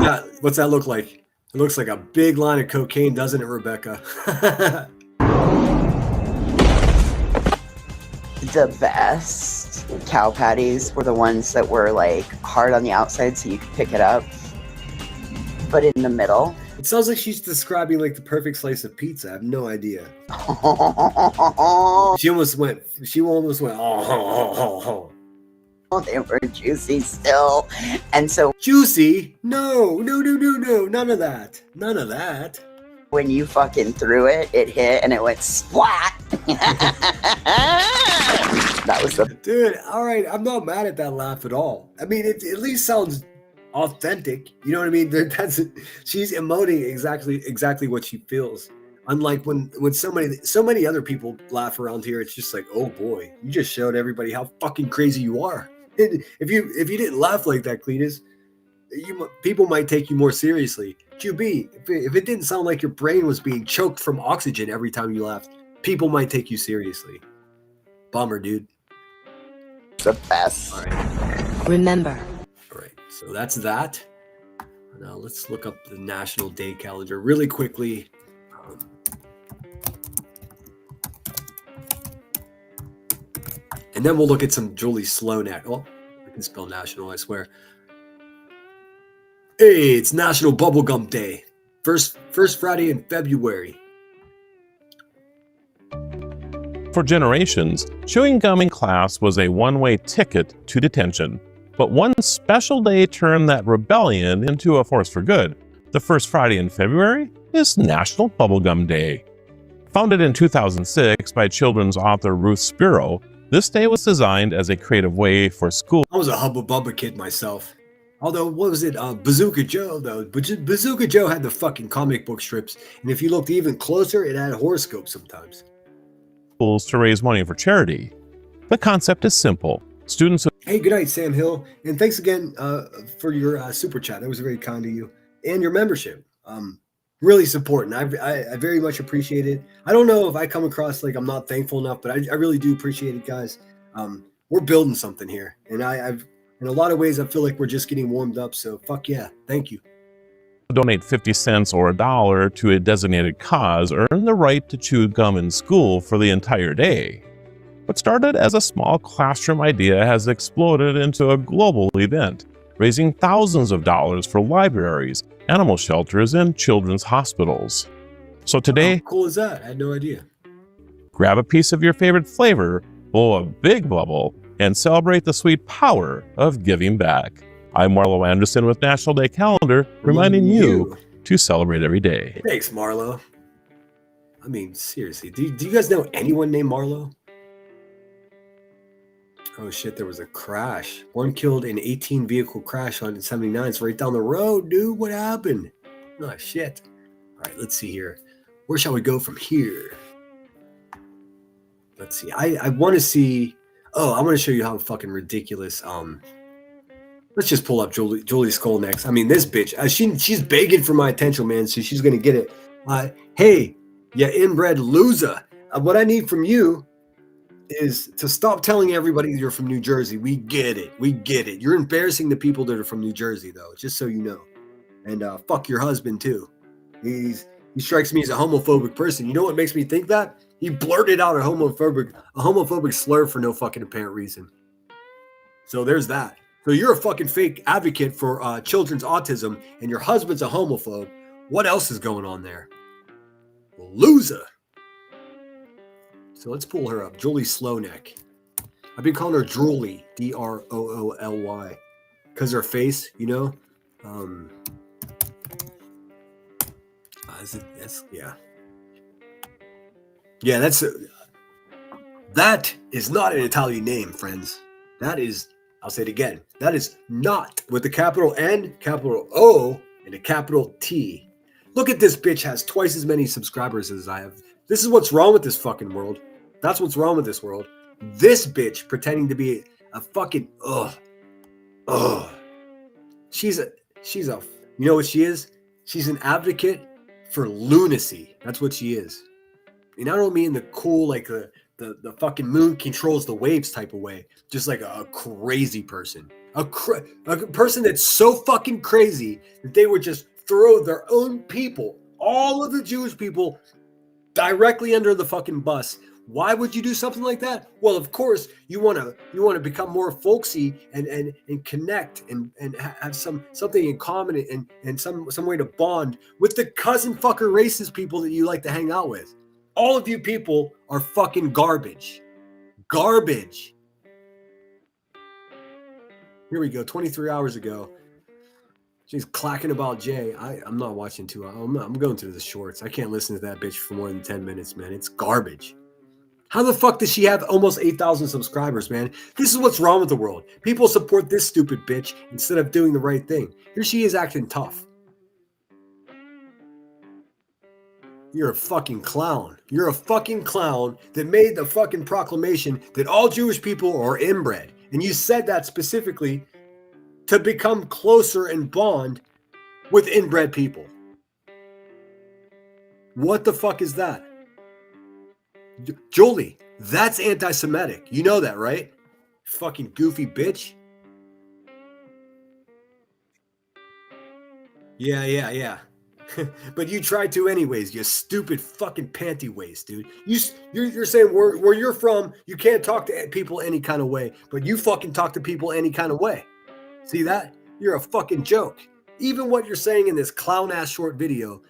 that. What's that look like? It looks like a big line of cocaine, doesn't it, Rebecca? The best cow patties were the ones that were like hard on the outside so you could pick it up, but in the middle. It sounds like she's describing like the perfect slice of pizza. I have no idea. She almost went. Oh. They were juicy still, and so juicy. No. None of that. When you fucking threw it, it hit and it went splat. That was the dude. All right, I'm not mad at that laugh at all. I mean, it at least sounds authentic. You know what I mean? She's emoting exactly what she feels. Unlike when so many other people laugh around here, it's just like, oh boy, you just showed everybody how fucking crazy you are. If you didn't laugh like that, Cletus, people might take you more seriously. QB, if it didn't sound like your brain was being choked from oxygen every time you laughed, people might take you seriously. Bummer, dude. The best. All right. Remember. All right. So that's that. Now let's look up the National Day calendar really quickly. And then we'll look at some Julie Sloan act. Oh, I can spell national, I swear. Hey, it's National Bubblegum Day. First Friday in February. For generations, chewing gum in class was a one-way ticket to detention. But one special day turned that rebellion into a force for good. The first Friday in February is National Bubblegum Day. Founded in 2006 by children's author Ruth Spiro, this day was designed as a creative way for school. I was a Hubba Bubba kid myself. Although, what was it? Bazooka Joe, though. Bazooka Joe had the fucking comic book strips. And if you looked even closer, it had horoscopes sometimes. Schools to raise money for charity. The concept is simple. Students. Hey, good night, Sam Hill, and thanks again for your super chat. That was very kind of you, and your membership. Really supporting. I very much appreciate it. I don't know if I come across like I'm not thankful enough, but I really do appreciate it, guys. We're building something here, and I've in a lot of ways I feel like we're just getting warmed up. So fuck yeah, thank you. Donate 50 cents or $1 to a designated cause earn the right to chew gum in school for the entire day. What started as a small classroom idea has exploded into a global event, raising thousands of dollars for libraries, animal shelters, and children's hospitals. So today, How cool is that? I had no idea. grab a piece of your favorite flavor, blow a big bubble, and celebrate the sweet power of giving back. I'm Marlo Anderson with National Day Calendar, reminding you to celebrate every day. Thanks, Marlo. I mean, seriously, do you guys know anyone named Marlo? Oh shit, there was a crash. One killed in 18 vehicle crash on 79. It's right down the road, dude. What happened? Oh shit. All right, let's see here. Where shall we go from here? Let's see. I want to see. Oh, I want to show you how fucking ridiculous. Let's just pull up Julie Skull next. I mean, this bitch. She's begging for my attention, man. So she's gonna get it. Hey, you inbred loser. What I need from you is to stop telling everybody you're from New Jersey. We get it. We get it. You're embarrassing the people that are from New Jersey, though, just so you know. And fuck your husband, too. He strikes me as a homophobic person. You know what makes me think that? He blurted out a homophobic slur for no fucking apparent reason. So there's that. So you're a fucking fake advocate for children's autism, and your husband's a homophobe. What else is going on there? Loser. So let's pull her up. Julie Slowneck. I've been calling her Drooly, Drooly, because her face, you know. That is not an Italian name, friends. That is, I'll say it again. That is not with a capital N, capital O, and a capital T. Look at this bitch has twice as many subscribers as I have. This is what's wrong with this fucking world. That's what's wrong with this world. This bitch pretending to be a fucking She's a you know what she is? She's an advocate for lunacy. That's what she is. And I don't mean the cool like the fucking moon controls the waves type of way. Just like a crazy person. A person that's so fucking crazy that they would just throw their own people, all of the Jewish people, directly under the fucking bus. Why would you do something like that? Well, of course, you want to become more folksy and connect and have something in common and some way to bond with the cousin fucker racist people that you like to hang out with. All of you people are fucking garbage. Garbage. Here we go. 23 hours ago. She's clacking about Jay. I'm not watching too. I'm going to the shorts. I can't listen to that bitch for more than 10 minutes, man. It's garbage. How the fuck does she have almost 8,000 subscribers, man? This is what's wrong with the world. People support this stupid bitch instead of doing the right thing. Here she is acting tough. You're a fucking clown. You're a fucking clown that made the fucking proclamation that all Jewish people are inbred. And you said that specifically to become closer and bond with inbred people. What the fuck is that? Jolie, that's anti-Semitic. You know that, right? Fucking goofy bitch. Yeah. But you tried to anyways, you stupid fucking panty waist, dude. You're saying where you're from, you can't talk to people any kind of way, but you fucking talk to people any kind of way. See that? You're a fucking joke. Even what you're saying in this clown-ass short video,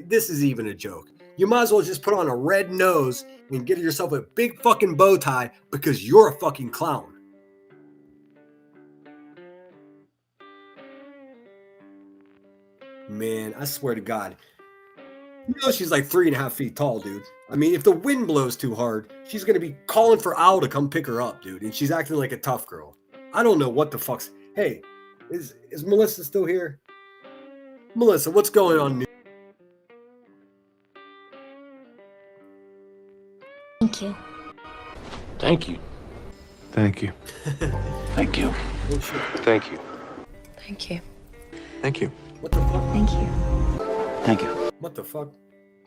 this is even a joke. You might as well just put on a red nose and get yourself a big fucking bow tie because you're a fucking clown. Man, I swear to God. You know she's like 3.5 feet tall, dude. I mean, if the wind blows too hard, she's going to be calling for Al to come pick her up, dude. And she's acting like a tough girl. I don't know what the fuck's... Hey, is Melissa still here? Melissa, what's going on? Thank you. Thank you. Thank you. Thank you. Oh, shit. Thank you. Thank you. Thank you. What the fuck? Thank you. Thank you. What the fuck?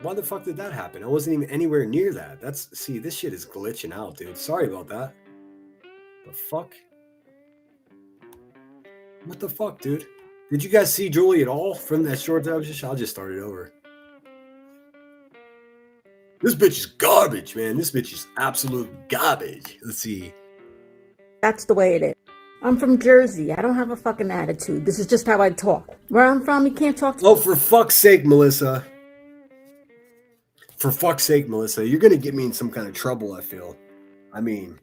Why the fuck did that happen? I wasn't even anywhere near that. See, this shit is glitching out, dude. Sorry about that. The fuck? What the fuck, dude? Did you guys see Julie at all from that short that I was just? I'll just start it over. This bitch is garbage, man. This bitch is absolute garbage. Let's see. That's the way it is. I'm from Jersey. I don't have a fucking attitude. This is just how I talk. Where I'm from, you can't talk to... Oh, for fuck's sake, Melissa. For fuck's sake, Melissa. You're going to get me in some kind of trouble, I feel. I mean,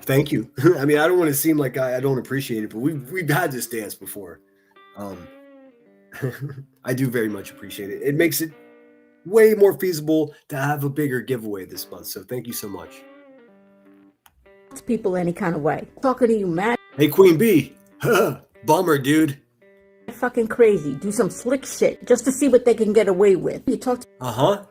thank you. I mean, I don't want to seem like I don't appreciate it, but we've had this dance before. I do very much appreciate it. It makes it way more feasible to have a bigger giveaway this month. So thank you so much. People any kind of way. Talking to you, Matt. Hey, Queen Bee. Bummer, dude. Fucking crazy. Do some slick shit just to see what they can get away with. You talk to...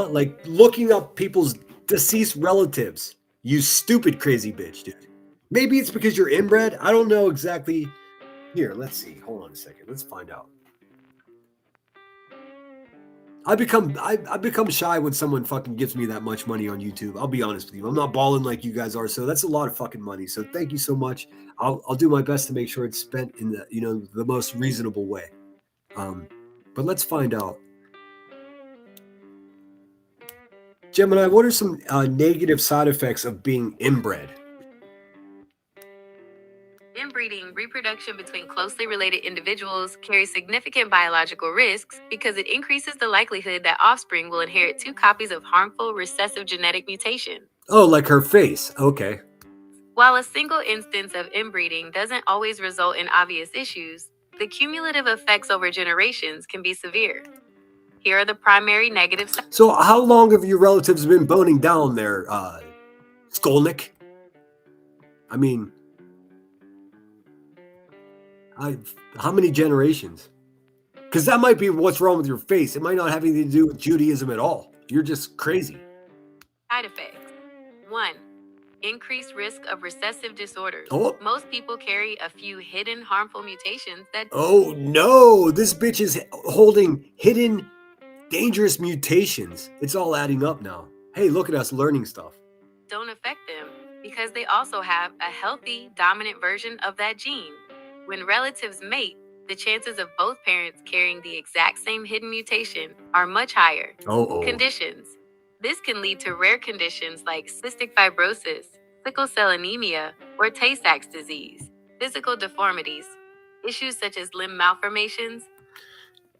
Like looking up people's deceased relatives. You stupid crazy bitch, dude. Maybe it's because you're inbred. I don't know exactly. Here, let's see. Hold on a second. Let's find out. I become shy when someone fucking gives me that much money on YouTube. I'll be honest with you. I'm not balling like you guys are, so that's a lot of fucking money. So thank you so much. I'll do my best to make sure it's spent in the most reasonable way. But let's find out. Gemini, what are some negative side effects of being inbred? Inbreeding, reproduction between closely related individuals, carries significant biological risks because it increases the likelihood that offspring will inherit 2 copies of harmful recessive genetic mutation. Oh, like her face. Okay. While a single instance of inbreeding doesn't always result in obvious issues, the cumulative effects over generations can be severe. Here are the primary negative sides. So how long have your relatives been boning down there, Skolnick? I mean, how many generations? Because that might be what's wrong with your face. It might not have anything to do with Judaism at all. You're just crazy. Side effects. 1. Increased risk of recessive disorders. Oh. Most people carry a few hidden harmful mutations that... Oh no, this bitch is holding hidden dangerous mutations. It's all adding up now. Hey, look at us learning stuff. Don't affect them because they also have a healthy, dominant version of that gene. When relatives mate, the chances of both parents carrying the exact same hidden mutation are much higher. Conditions. This can lead to rare conditions like cystic fibrosis, sickle cell anemia, or Tay-Sachs disease, physical deformities, issues such as limb malformations.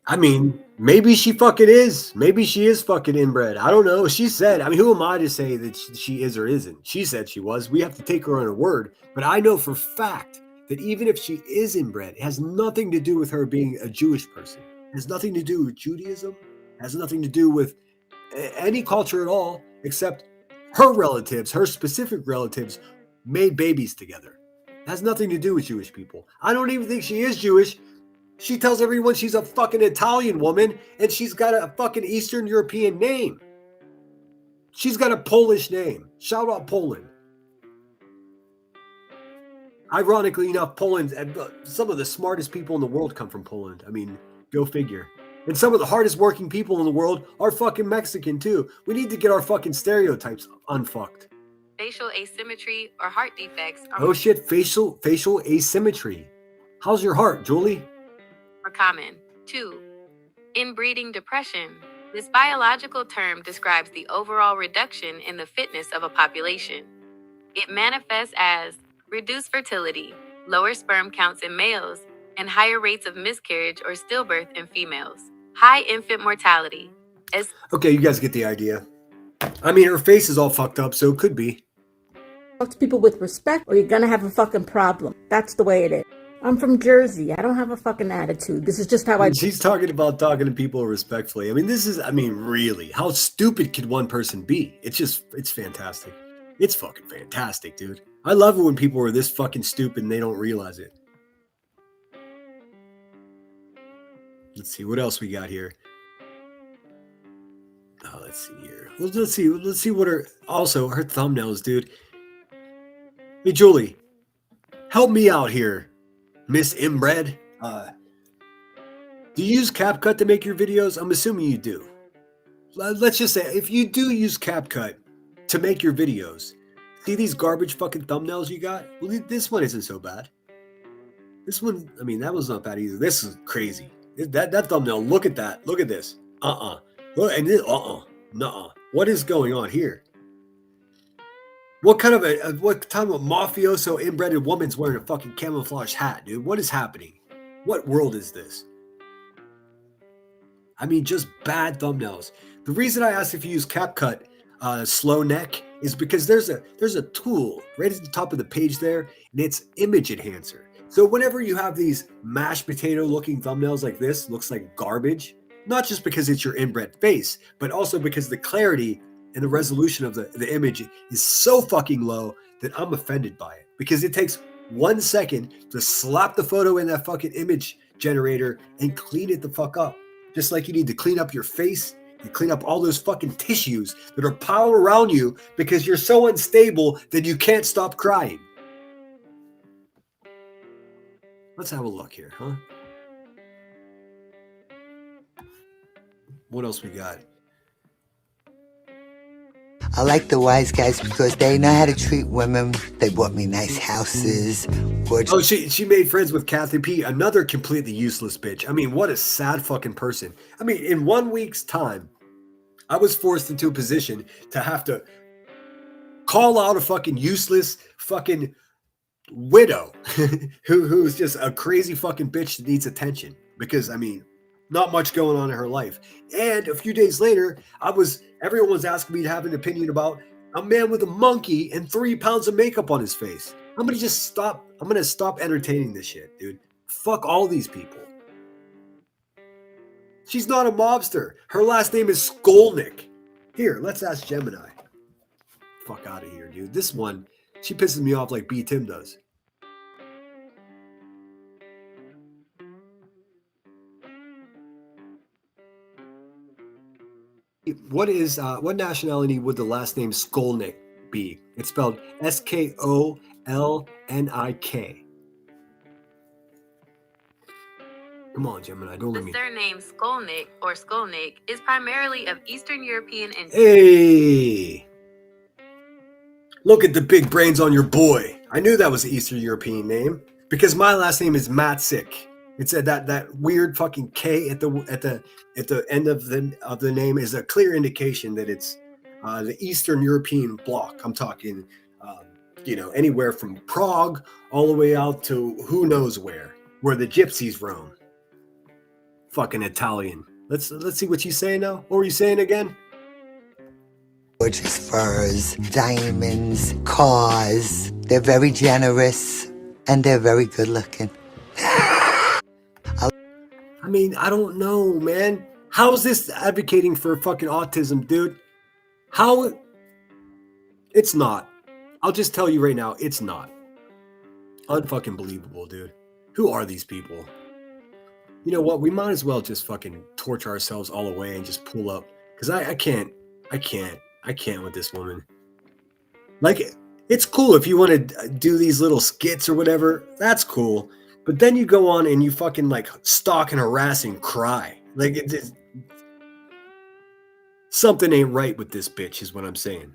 I mean, maybe she fucking is. Maybe she is fucking inbred. I don't know. She said, I mean, who am I to say that she is or isn't? She said she was. We have to take her on her word. But I know for fact that even if she is inbred, it has nothing to do with her being a Jewish person. It has nothing to do with Judaism. It has nothing to do with any culture at all, except her relatives, her specific relatives, made babies together. It has nothing to do with Jewish people. I don't even think she is Jewish. She tells everyone she's a fucking Italian woman, and she's got a fucking Eastern European name. She's got a Polish name. Shout out Poland. Ironically enough, Poland, some of the smartest people in the world come from Poland. I mean, go figure. And some of the hardest working people in the world are fucking Mexican too. We need to get our fucking stereotypes unfucked. Facial asymmetry or heart defects are Oh shit, facial asymmetry. How's your heart, Julie? more common. 2. Inbreeding depression. This biological term describes the overall reduction in the fitness of a population. It manifests as reduced fertility, lower sperm counts in males, and higher rates of miscarriage or stillbirth in females. High infant mortality. Okay, you guys get the idea. I mean, her face is all fucked up, so it could be. Talk to people with respect or you're gonna have a fucking problem. That's the way it is. I'm from Jersey. I don't have a fucking attitude. This is just how I... She's talking about talking to people respectfully. I mean, really, how stupid could one person be? It's fantastic. It's fucking fantastic, dude. I love it when people are this fucking stupid and they don't realize it. Let's see, what else we got here? Oh, let's see here. Let's see what her thumbnails, dude. Hey, Julie, help me out here, Miss Inbred. Do you use CapCut to make your videos? I'm assuming you do. Let's just say, if you do use CapCut to make your videos, see these garbage fucking thumbnails you got? Well, this one isn't so bad. This one, I mean, that was not bad either. This is crazy. That thumbnail, look at that. Look at this. Look, and this, nuh-uh. What is going on here? What kind of mafioso inbred woman's wearing a fucking camouflage hat, dude? What is happening? What world is this? I mean, just bad thumbnails. The reason I asked if you use CapCut slow neck is because there's a tool right at the top of the page there, and it's image enhancer. So whenever you have these mashed potato looking thumbnails like this, looks like garbage, not just because it's your inbred face, but also because the clarity and the resolution of the image is so fucking low that I'm offended by it, because it takes 1 second to slap the photo in that fucking image generator and clean it the fuck up. Just like you need to clean up your face and clean up all those fucking tissues that are piled around you because you're so unstable that you can't stop crying. Let's have a look here, huh? What else we got? I like the wise guys because they know how to treat women. They bought me nice houses. Gorgeous. Oh, she made friends with Kathy P, another completely useless bitch. I mean, what a sad fucking person. I mean, in 1 week's time, I was forced into a position to have to call out a fucking useless fucking widow who's just a crazy fucking bitch that needs attention. Because, I mean, not much going on in her life. And a few days later, everyone was asking me to have an opinion about a man with a monkey and 3 pounds of makeup on his face. I'm going to stop entertaining this shit, dude. Fuck all these people. She's not a mobster. Her last name is Skolnick. Here, let's ask Gemini. Fuck out of here, dude. This one, she pisses me off like B. Tim does. What nationality would the last name Skolnick be? It's spelled Skolnik. Come on, Gemini, don't let me. The surname Skolnick is primarily of Eastern European and Hey! Look at the big brains on your boy. I knew that was an Eastern European name because my last name is Matsik. It's that weird fucking K at the end of the name is a clear indication that it's the Eastern European bloc. I'm talking, anywhere from Prague all the way out to who knows where the gypsies roam. Fucking Italian. Let's see what she's saying now. What were you saying again? Gorgeous furs, diamonds, cars. They're very generous and they're very good looking. I mean, I don't know, man. How is this advocating for fucking autism, dude? How? It's not. I'll just tell you right now, it's not. Unfucking believable, dude. Who are these people? You know what? We might as well just fucking torture ourselves all the way and just pull up. Because I can't with this woman. Like, it's cool if you want to do these little skits or whatever. That's cool. But then you go on and you fucking like stalk and harass and cry. Like, something ain't right with this bitch is what I'm saying.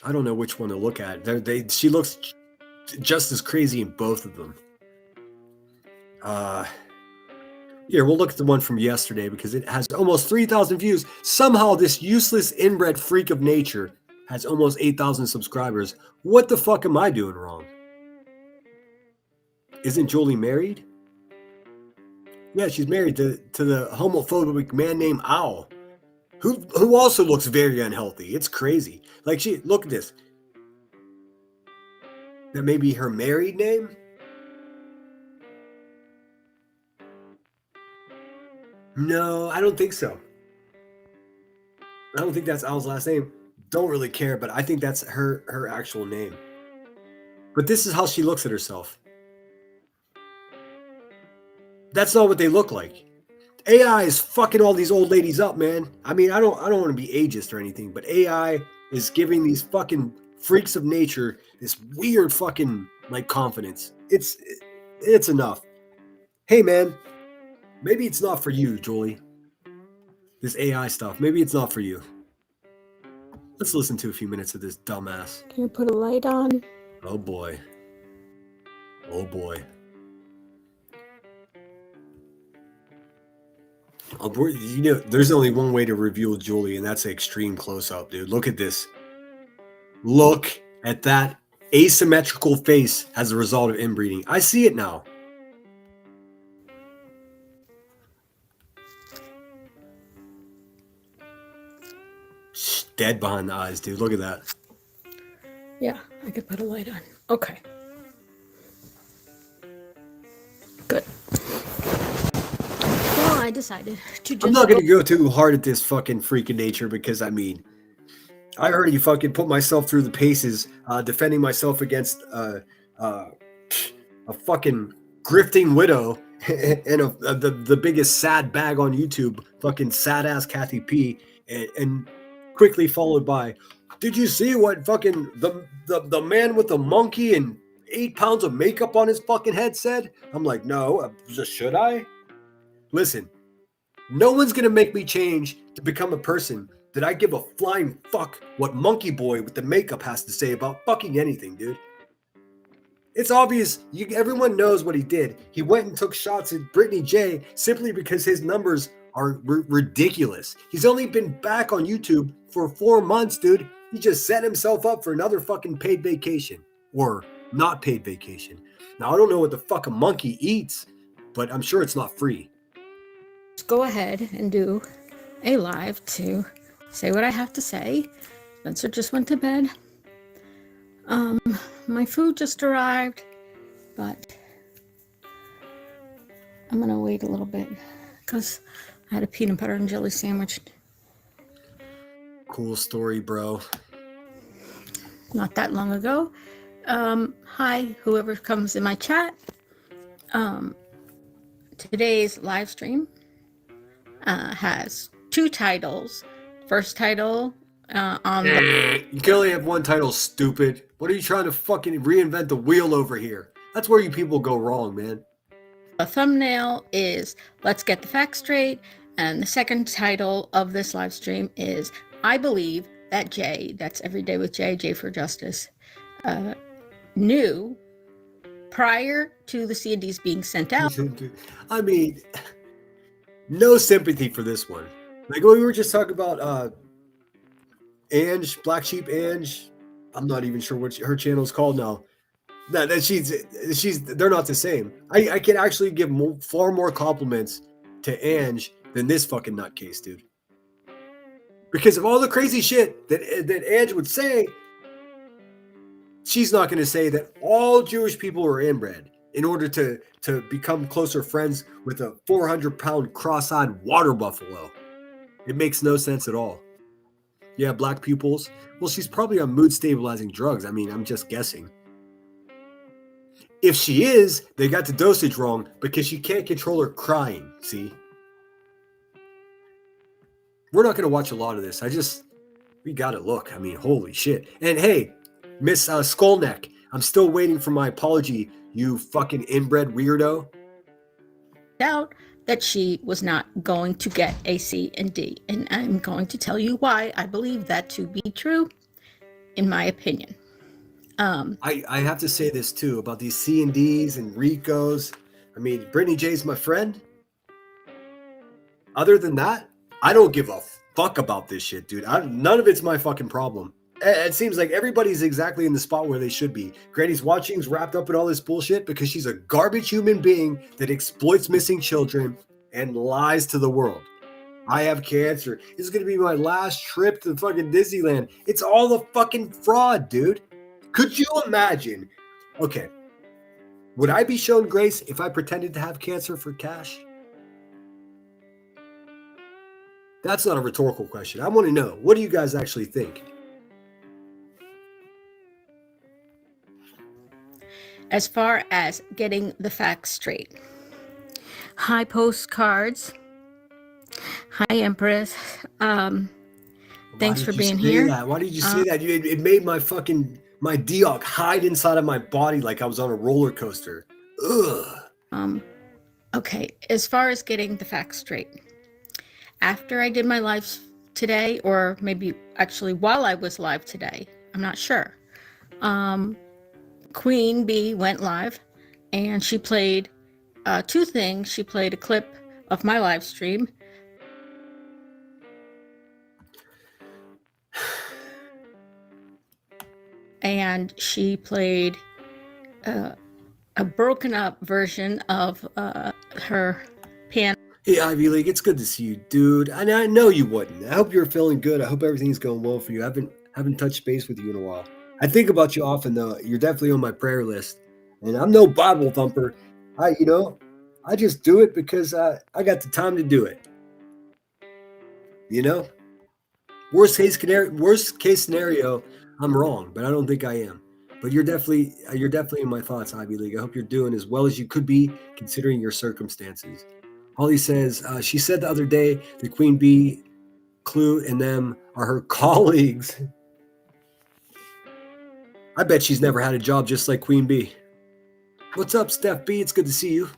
I don't know which one to look at. She looks just as crazy in both of them. Here, we'll look at the one from yesterday because it has almost 3,000 views. Somehow this useless inbred freak of nature has almost 8,000 subscribers. What the fuck am I doing wrong? Isn't Julie married? Yeah, she's married to the homophobic man named Owl, who also looks very unhealthy. It's crazy. Like, look at this. That may be her married name? No, I don't think so. I don't think that's Al's last name. Don't really care, but I think that's her actual name. But this is how she looks at herself. That's not what they look like. AI is fucking all these old ladies up, man. I mean, I don't want to be ageist or anything, but AI is giving these fucking freaks of nature this weird fucking like confidence. It's enough. Hey, man, maybe it's not for you, Julie. This AI stuff, maybe it's not for you. Let's listen to a few minutes of this dumbass. Can you put a light on? Oh boy. Oh boy. You know, there's only one way to reveal Julie, and that's an extreme close-up, dude. Look at this. Look at that asymmetrical face as a result of inbreeding. I see it now. Dead behind the eyes, dude. Look at that. Yeah, I could put a light on. Okay. Good. Well, I decided to just... I'm not going to go too hard at this fucking freak of nature because, I mean, I already fucking put myself through the paces defending myself against a fucking grifting widow and the biggest sad bag on YouTube, fucking sad-ass Kathy P, and quickly followed by, did you see what fucking the man with the monkey and 8 pounds of makeup on his fucking head said? I'm like, no, should I? Listen, no one's gonna make me change to become a person that I give a flying fuck what monkey boy with the makeup has to say about fucking anything, dude. It's obvious. Everyone knows what he did. He went and took shots at Brittany J simply because his numbers are ridiculous. He's only been back on YouTube for 4 months, dude. He just set himself up for another fucking paid vacation. Or not paid vacation. Now, I don't know what the fuck a monkey eats, but I'm sure it's not free. Just go ahead and do a live to say what I have to say. Spencer just went to bed. My food just arrived, but I'm gonna wait a little bit because I had a peanut butter and jelly sandwich. Cool story, bro. Not that long ago. Hi, whoever comes in my chat. Today's live stream has 2 titles. First title on the... You can only have one title, stupid. What are you trying to fucking reinvent the wheel over here? That's where you people go wrong, man. The thumbnail is Let's Get the Facts Straight, and the second title of this live stream is I believe that Jay, that's Every Day with Jay, Jay for Justice, knew prior to the C&Ds being sent out. I mean, no sympathy for this one. Like when we were just talking about Ange, Black Sheep Ange, I'm not even sure what her channel is called now. That she's they're not the same. I can actually give far more compliments to Ange than this fucking nutcase, dude. Because of all the crazy shit that Ange would say, she's not going to say that all Jewish people are inbred in order to become closer friends with a 400-pound cross-eyed water buffalo. It makes no sense at all. Yeah, black pupils. Well, she's probably on mood-stabilizing drugs. I mean, I'm just guessing. If she is, they got the dosage wrong because she can't control her crying, see? We're not going to watch a lot of this. We got to look. I mean, holy shit. And hey, Miss Skullneck, I'm still waiting for my apology, you fucking inbred weirdo. Out that she was not going to get a C and D, and I'm going to tell you why I believe that to be true, in my opinion. I have to say this too about these C&Ds and Ricos. I mean, Brittany J's my friend. Other than that, I don't give a fuck about this shit, dude. None of it's my fucking problem. It seems like everybody's exactly in the spot where they should be. Granny's watching's wrapped up in all this bullshit because she's a garbage human being that exploits missing children and lies to the world. I have cancer. This is going to be my last trip to fucking Disneyland. It's all a fucking fraud, dude. Could you imagine? Okay. Would I be shown grace if I pretended to have cancer for cash? That's not a rhetorical question. I want to know. What do you guys actually think? As far as getting the facts straight, Hi, postcards. Hi, Empress. Thanks for being here. Why did you say that? It made my Deoc hide inside of my body like I was on a roller coaster. Ugh. Okay, as far as getting the facts straight, after I did my live today, or maybe actually while I was live today, I'm not sure. Queen Bee went live and she played two things. She played a clip of my live stream. And she played a broken up version of her piano. Hey, Ivy League, it's good to see you, dude. And I know you wouldn't. I hope you're feeling good. I hope everything's going well for you. I haven't touched base with you in a while. I think about you often, though. You're definitely on my prayer list. And I'm no Bible thumper. I just do it because I got the time to do it. You know? Worst case scenario, I'm wrong, but I don't think I am. But you're definitely in my thoughts, Ivy League. I hope you're doing as well as you could be considering your circumstances. Holly says, she said the other day that Queen Bee, Clue, and them are her colleagues. I bet she's never had a job just like Queen Bee. What's up, Steph B? It's good to see you.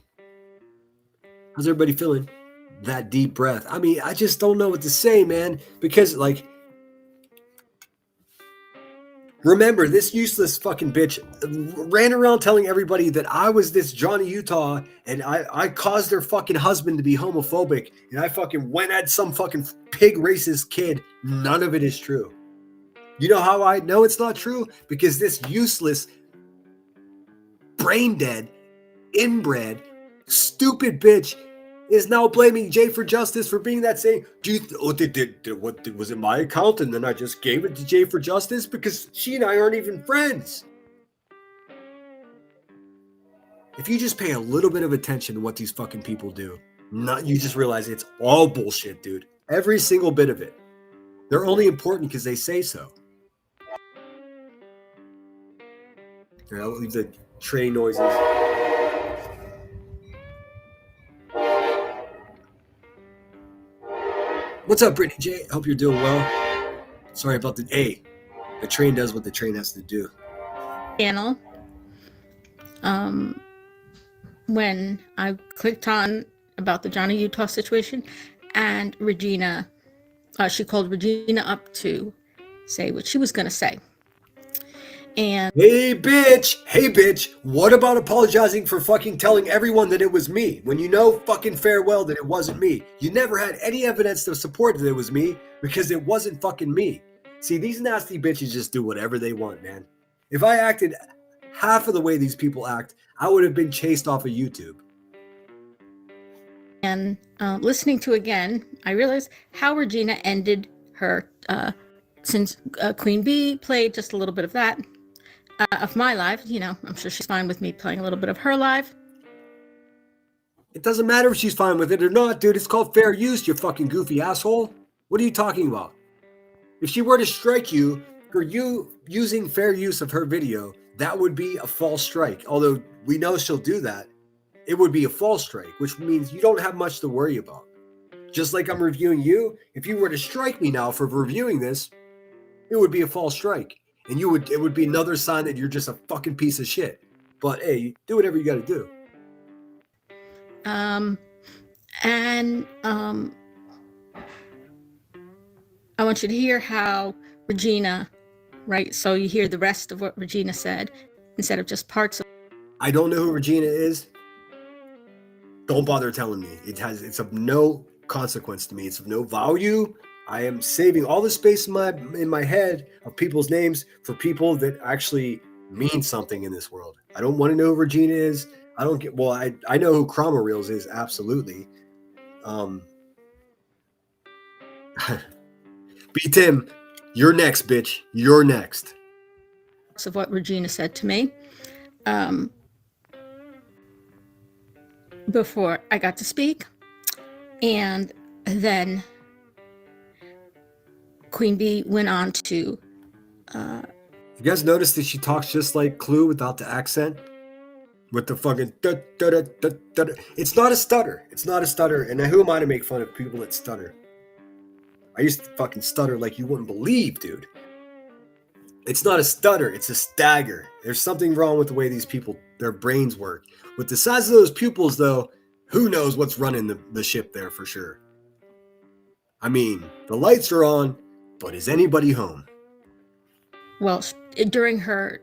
How's everybody feeling? That deep breath. I mean, I just don't know what to say, man. Because, remember, this useless fucking bitch ran around telling everybody that I was this Johnny Utah and I caused their fucking husband to be homophobic and I fucking went at some fucking pig racist kid. None of it is true. You know how I know it's not true? Because this useless, brain dead, inbred, stupid bitch is now blaming Jay for Justice for being that saying, was it my account and then I just gave it to Jay for Justice? Because she and I aren't even friends. If you just pay a little bit of attention to what these fucking people do, you just realize it's all bullshit, dude. Every single bit of it. They're only important because they say so. Here, I'll leave the tray noises. What's up, Brittany J? Hope you're doing well. Sorry about the train does what the train has to do. Channel. When I clicked on about the Johnny Utah situation, and Regina, she called Regina up to say what she was going to say. And hey bitch, what about apologizing for fucking telling everyone that it was me when you know fucking farewell that it wasn't me? You never had any evidence to support that it was me because it wasn't fucking me. See, these nasty bitches just do whatever they want, man. If I acted half of the way these people act, I would have been chased off of YouTube. And listening to again, I realized how Regina ended her, since Queen Bee played just a little bit of that. Of my live, I'm sure she's fine with me playing a little bit of her live. It doesn't matter if she's fine with it or not, dude. It's called fair use, you fucking goofy asshole. What are you talking about? If she were to strike you for you using fair use of her video, that would be a false strike. Although we know she'll do that, it would be a false strike, which means you don't have much to worry about. Just like I'm reviewing you, if you were to strike me now for reviewing this, it would be a false strike. And it would be another sign that you're just a fucking piece of shit. But hey, do whatever you got to do. I want you to hear how Regina, right? So you hear the rest of what Regina said instead of just parts of. I don't know who Regina is. Don't bother telling me. It's of no consequence to me. It's of no value. I am saving all the space in my head of people's names for people that actually mean something in this world. I don't want to know who Regina is. I don't get. Well, I know who Chroma Reels is, absolutely. B Tim, you're next, bitch. You're next. Of what Regina said to me, before I got to speak, and then Queen Bee went on to. You guys notice that she talks just like Clue without the accent? with the fucking it's not a stutter. It's not a stutter. And who am I to make fun of people that stutter? I used to fucking stutter like you wouldn't believe, dude. It's not a stutter, it's a stagger. There's something wrong with the way these people, their brains work. With the size of those pupils, though, who knows what's running the ship there for sure. I mean, the lights are on, but is anybody home? Well, during her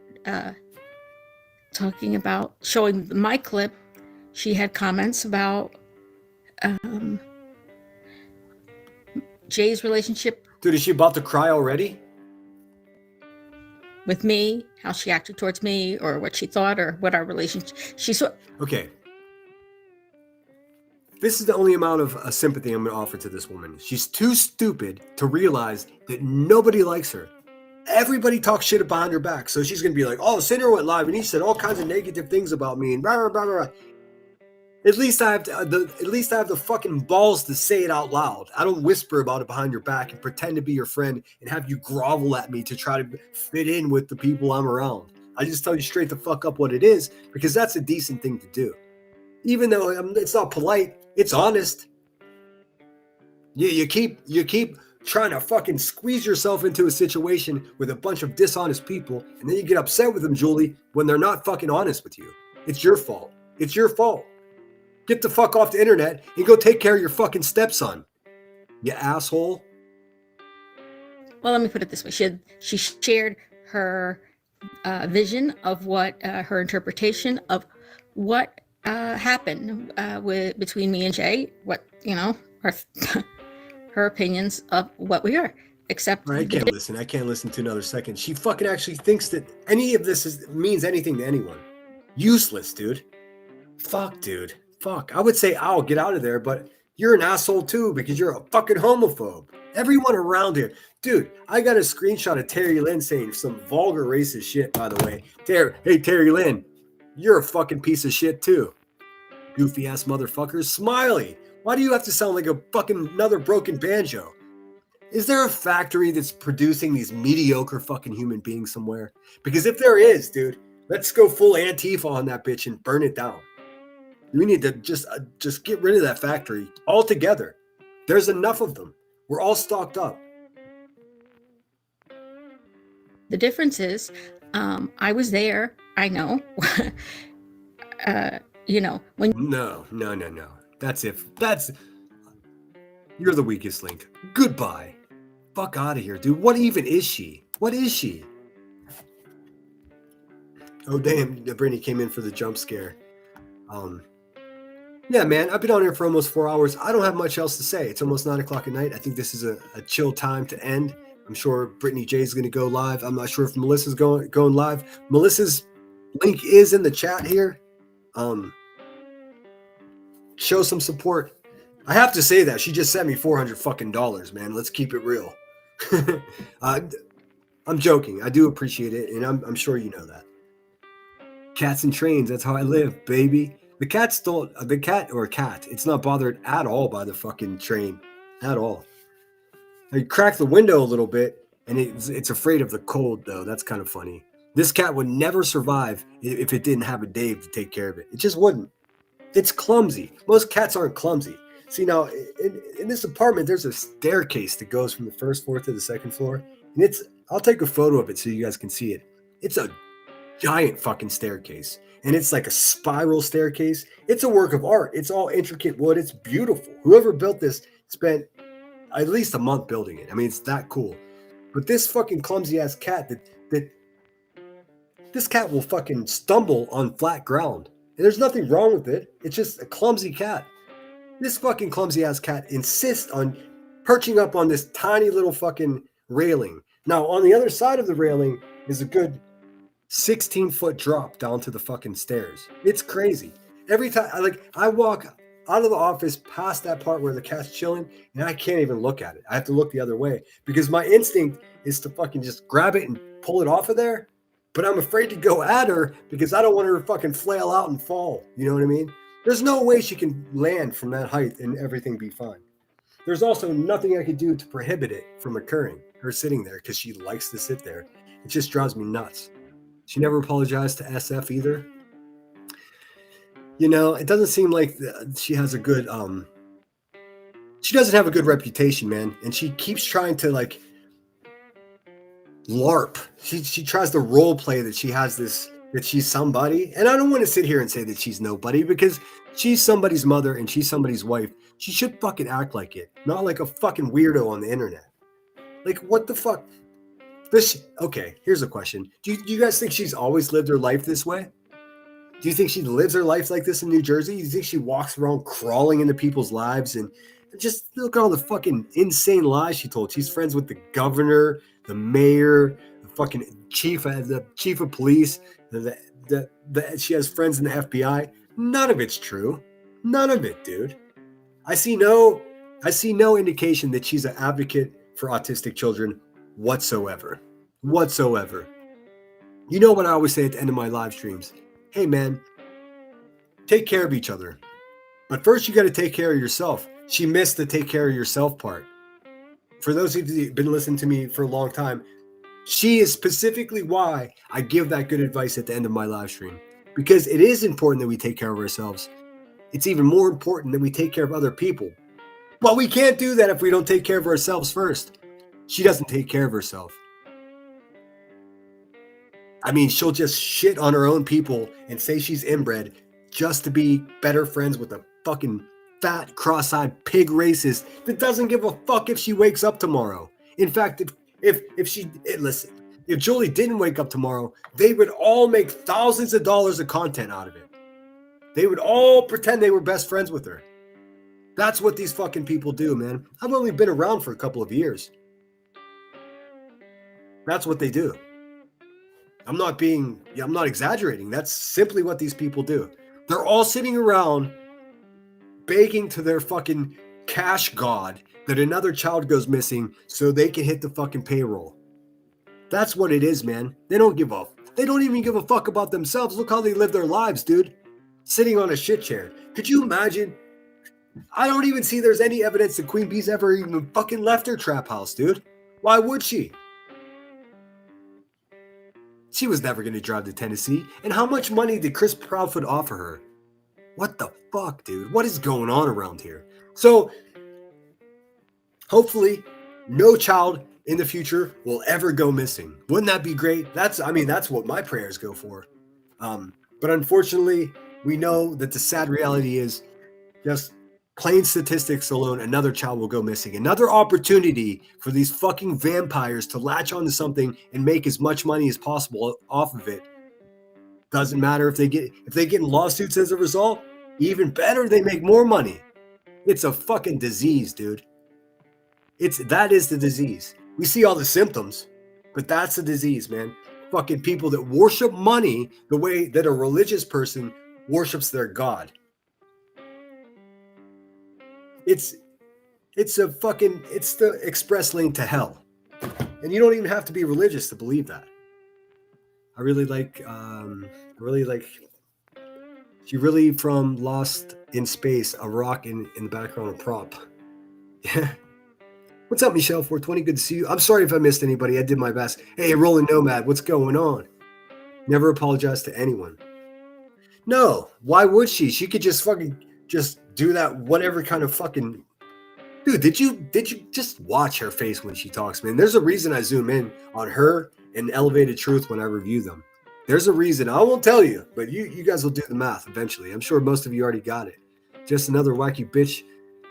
talking about showing my clip, she had comments about Jay's relationship. Dude, is she about to cry already? With me, how she acted towards me, or what she thought, or what our relationship. Okay. This is the only amount of sympathy I'm going to offer to this woman. She's too stupid to realize that nobody likes her. Everybody talks shit behind her back. So she's going to be like, oh, Sinner went live and he said all kinds of negative things about me and blah, blah, blah, blah. At least I have the fucking balls to say it out loud. I don't whisper about it behind your back and pretend to be your friend and have you grovel at me to try to fit in with the people I'm around. I just tell you straight the fuck up what it is, because that's a decent thing to do. Even though it's not polite, it's honest. You keep trying to fucking squeeze yourself into a situation with a bunch of dishonest people, and then you get upset with them, Julie, when they're not fucking honest with you. It's your fault. It's your fault. Get the fuck off the internet and go take care of your fucking stepson, you asshole. Well, let me put it this way. She shared her vision of what her interpretation of what happened between me and Jay. What, her opinions of what we are. Except I can't listen. I can't listen to another second. She fucking actually thinks that any of this means anything to anyone. Useless, dude. Fuck, dude. Fuck. I would say, ow, get out of there, but you're an asshole too because you're a fucking homophobe. Everyone around here. Dude, I got a screenshot of Terry Lynn saying some vulgar racist shit, by the way. Hey, Terry Lynn, you're a fucking piece of shit too. Goofy ass motherfuckers. Smiley, why do you have to sound like a fucking another broken banjo? Is there a factory that's producing these mediocre fucking human beings somewhere? Because if there is, dude, let's go full Antifa on that bitch and burn it down. We need to just get rid of that factory altogether. There's enough of them. We're all stocked up. The difference is, I was there. I know. When No. You're the weakest link. Goodbye. Fuck out of here, dude. What even is she? What is she? Oh damn, Brittany came in for the jump scare. Yeah, man, I've been on here for almost 4 hours. I don't have much else to say. It's almost 9 o'clock at night. I think this is a chill time to end. I'm sure Brittany J is going to go live. I'm not sure if Melissa's going live. Melissa's link is in the chat here. Show some support. I have to say that she just sent me $400 fucking dollars, man. Let's keep it real. I'm joking. I do appreciate it, and I'm sure you know that. Cats and trains. That's how I live, baby. The cat. It's not bothered at all by the fucking train, at all. I cracked the window a little bit, and it's afraid of the cold though. That's kind of funny. This cat would never survive if it didn't have a Dave to take care of it. It just wouldn't. It's clumsy. Most cats aren't clumsy. See, now in this apartment, there's a staircase that goes from the first floor to the second floor, and I'll take a photo of it so you guys can see it. It's a giant fucking staircase. And it's like a spiral staircase. It's a work of art. It's all intricate wood. It's beautiful. Whoever built this spent at least a month building it. I mean, it's that cool. But this fucking clumsy ass cat this cat will fucking stumble on flat ground. And there's nothing wrong with it. It's just a clumsy cat. This fucking clumsy ass cat insists on perching up on this tiny little fucking railing. Now, on the other side of the railing is a good 16-foot drop down to the fucking stairs. It's crazy. Every time I walk out of the office past that part where the cat's chilling, and I can't even look at it. I have to look the other way because my instinct is to fucking just grab it and pull it off of there. But I'm afraid to go at her because I don't want her to fucking flail out and fall. You know what I mean? There's no way she can land from that height and everything be fine. There's also nothing I could do to prohibit it from occurring, her sitting there, because she likes to sit there. It just drives me nuts. She never apologized to SF either. You know, it doesn't seem like she has a good she doesn't have a good reputation, man, and she keeps trying to like LARP. She tries to role play that she has this, that she's somebody, and I don't want to sit here and say that she's nobody, because she's somebody's mother and she's somebody's wife. She should fucking act like it, not like a fucking weirdo on the internet. Like, what the fuck? Okay, here's a question. Do you guys think she's always lived her life this way? Do you think she lives her life like this in New Jersey? Do you think she walks around crawling into people's lives? And just look at all the fucking insane lies she told. She's friends with the governor, the mayor, the fucking chief of police. She has friends in the FBI. None of it's true. None of it, dude. I see no indication that she's an advocate for autistic children whatsoever. You know what I always say at the end of my live streams? Hey, man, take care of each other. But first, you got to take care of yourself. She missed the take care of yourself part. For those of you who've been listening to me for a long time, she is specifically why I give that good advice at the end of my live stream. Because it is important that we take care of ourselves. It's even more important that we take care of other people. But we can't do that if we don't take care of ourselves first. She doesn't take care of herself. I mean, she'll just shit on her own people and say she's inbred just to be better friends with a fucking fat, cross-eyed pig racist that doesn't give a fuck if she wakes up tomorrow. In fact, if Julie didn't wake up tomorrow, they would all make thousands of dollars of content out of it. They would all pretend they were best friends with her. That's what these fucking people do, man. I've only been around for a couple of years. That's what they do. I'm not exaggerating. That's simply what these people do. They're all sitting around begging to their fucking cash god that another child goes missing so they can hit the fucking payroll. That's what it is, man. They don't even give a fuck about themselves. Look how they live their lives, dude. Sitting on a shit chair. Could you imagine? I don't even see there's any evidence that Queen Bee's ever even fucking left her trap house, dude. Why would she? She was never going to drive to Tennessee. And how much money did Chris Proudfoot offer her? What the fuck, dude? What is going on around here? So, hopefully, no child in the future will ever go missing. Wouldn't that be great? That's what my prayers go for. But unfortunately, we know that the sad reality is just plain statistics alone, another child will go missing. Another opportunity for these fucking vampires to latch onto something and make as much money as possible off of it. Doesn't matter if they get in lawsuits as a result. Even better, they make more money. It's a fucking disease, dude. That is the disease. We see all the symptoms, but that's the disease, man. Fucking people that worship money the way that a religious person worships their God. It's the express lane to hell. And you don't even have to be religious to believe that. I really like she really from Lost in Space, a rock in the background, a prop. Yeah. What's up, Michelle 420? Good to see you. I'm sorry if I missed anybody. I did my best. Hey, Rolling Nomad, what's going on? Never apologize to anyone. No, why would she? She could just do that whatever kind of fucking... Dude, did you just watch her face when she talks, man? There's a reason I zoom in on her and Elevated Truth when I review them. There's a reason. I won't tell you, but you guys will do the math eventually. I'm sure most of you already got it. Just another wacky bitch.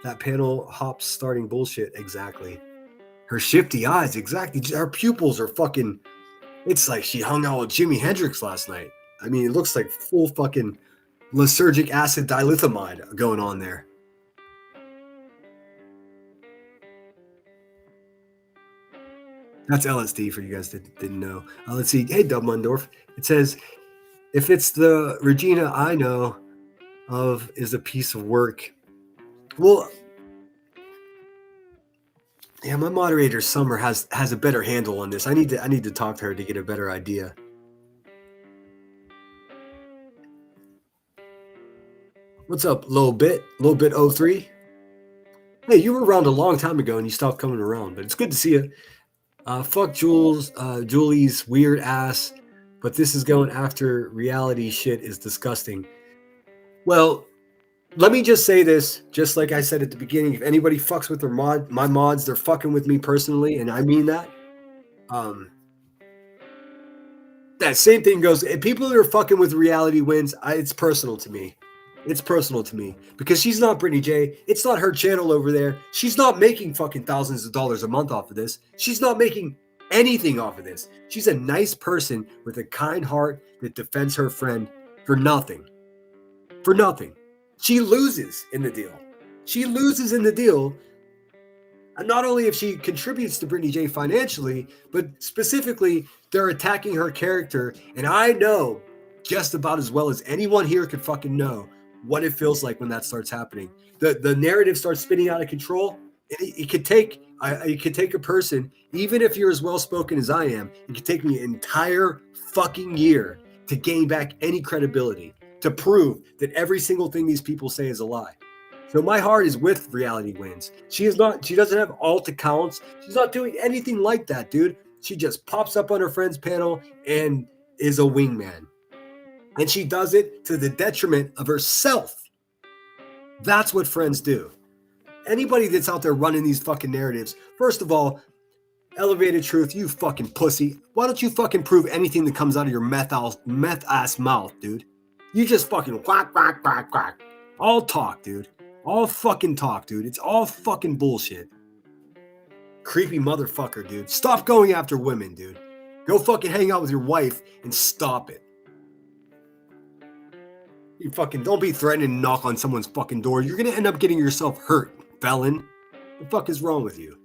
That panel hops starting bullshit. Exactly. Her shifty eyes. Exactly. Her pupils are fucking... It's like she hung out with Jimi Hendrix last night. I mean, it looks like full fucking lysergic acid dilithiumide going on there. That's LSD for you guys that didn't know. Let's see. Hey, Dub Mundorf. It says, if it's the Regina I know of is a piece of work. Well, yeah, my moderator Summer has a better handle on this. I need to talk to her to get a better idea. What's up, Little Bit 03? Hey, you were around a long time ago and you stopped coming around, but it's good to see you. Fuck Julie's weird ass, but this is going after reality shit is disgusting. Well, let me just say this, just like I said at the beginning. If anybody fucks with my mods, they're fucking with me personally, and I mean that. That same thing goes. If people that are fucking with reality wins, it's personal to me. It's personal to me because she's not Brittany J. It's not her channel over there. She's not making fucking thousands of dollars a month off of this. She's not making anything off of this. She's a nice person with a kind heart that defends her friend for nothing. For nothing. She loses in the deal. She loses in the deal. And not only if she contributes to Brittany J financially, but specifically they're attacking her character. And I know just about as well as anyone here could fucking know what it feels like when that starts happening. The narrative starts spinning out of control. It could take a person, even if you're as well spoken as I am, it could take me an entire fucking year to gain back any credibility, to prove that every single thing these people say is a lie. So my heart is with Reality Wins. She doesn't have alt accounts. She's not doing anything like that, dude. She just pops up on her friend's panel and is a wingman. And she does it to the detriment of herself. That's what friends do. Anybody that's out there running these fucking narratives, first of all, Elevated Truth, you fucking pussy. Why don't you fucking prove anything that comes out of your meth ass mouth, dude? You just fucking quack, quack, quack, quack. All talk, dude. All fucking talk, dude. It's all fucking bullshit. Creepy motherfucker, dude. Stop going after women, dude. Go fucking hang out with your wife and stop it. You fucking don't be threatening to knock on someone's fucking door. You're gonna end up getting yourself hurt, felon. What the fuck is wrong with you?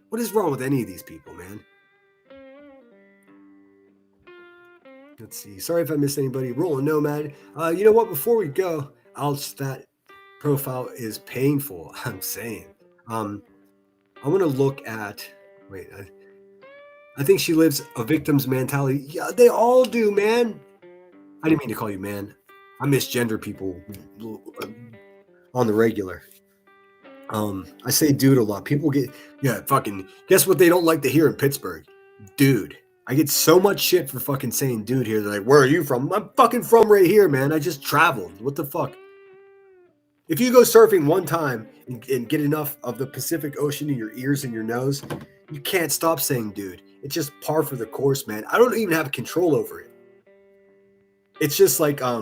What is wrong with any of these people, man? Let's see. Sorry if I missed anybody. Rolling Nomad. You know what? Before we go, that profile is painful. I'm saying. I want to look at. Wait. I think she lives a victim's mentality. Yeah, they all do, man. I didn't mean to call you man. I misgender people on the regular. I say dude a lot. People get, fucking, guess what they don't like to hear in Pittsburgh? Dude. I get so much shit for fucking saying dude here. They're like, where are you from? I'm fucking from right here, man. I just traveled. What the fuck? If you go surfing one time and get enough of the Pacific Ocean in your ears and your nose, you can't stop saying dude. It's just par for the course, man. I don't even have control over it. It's just like, I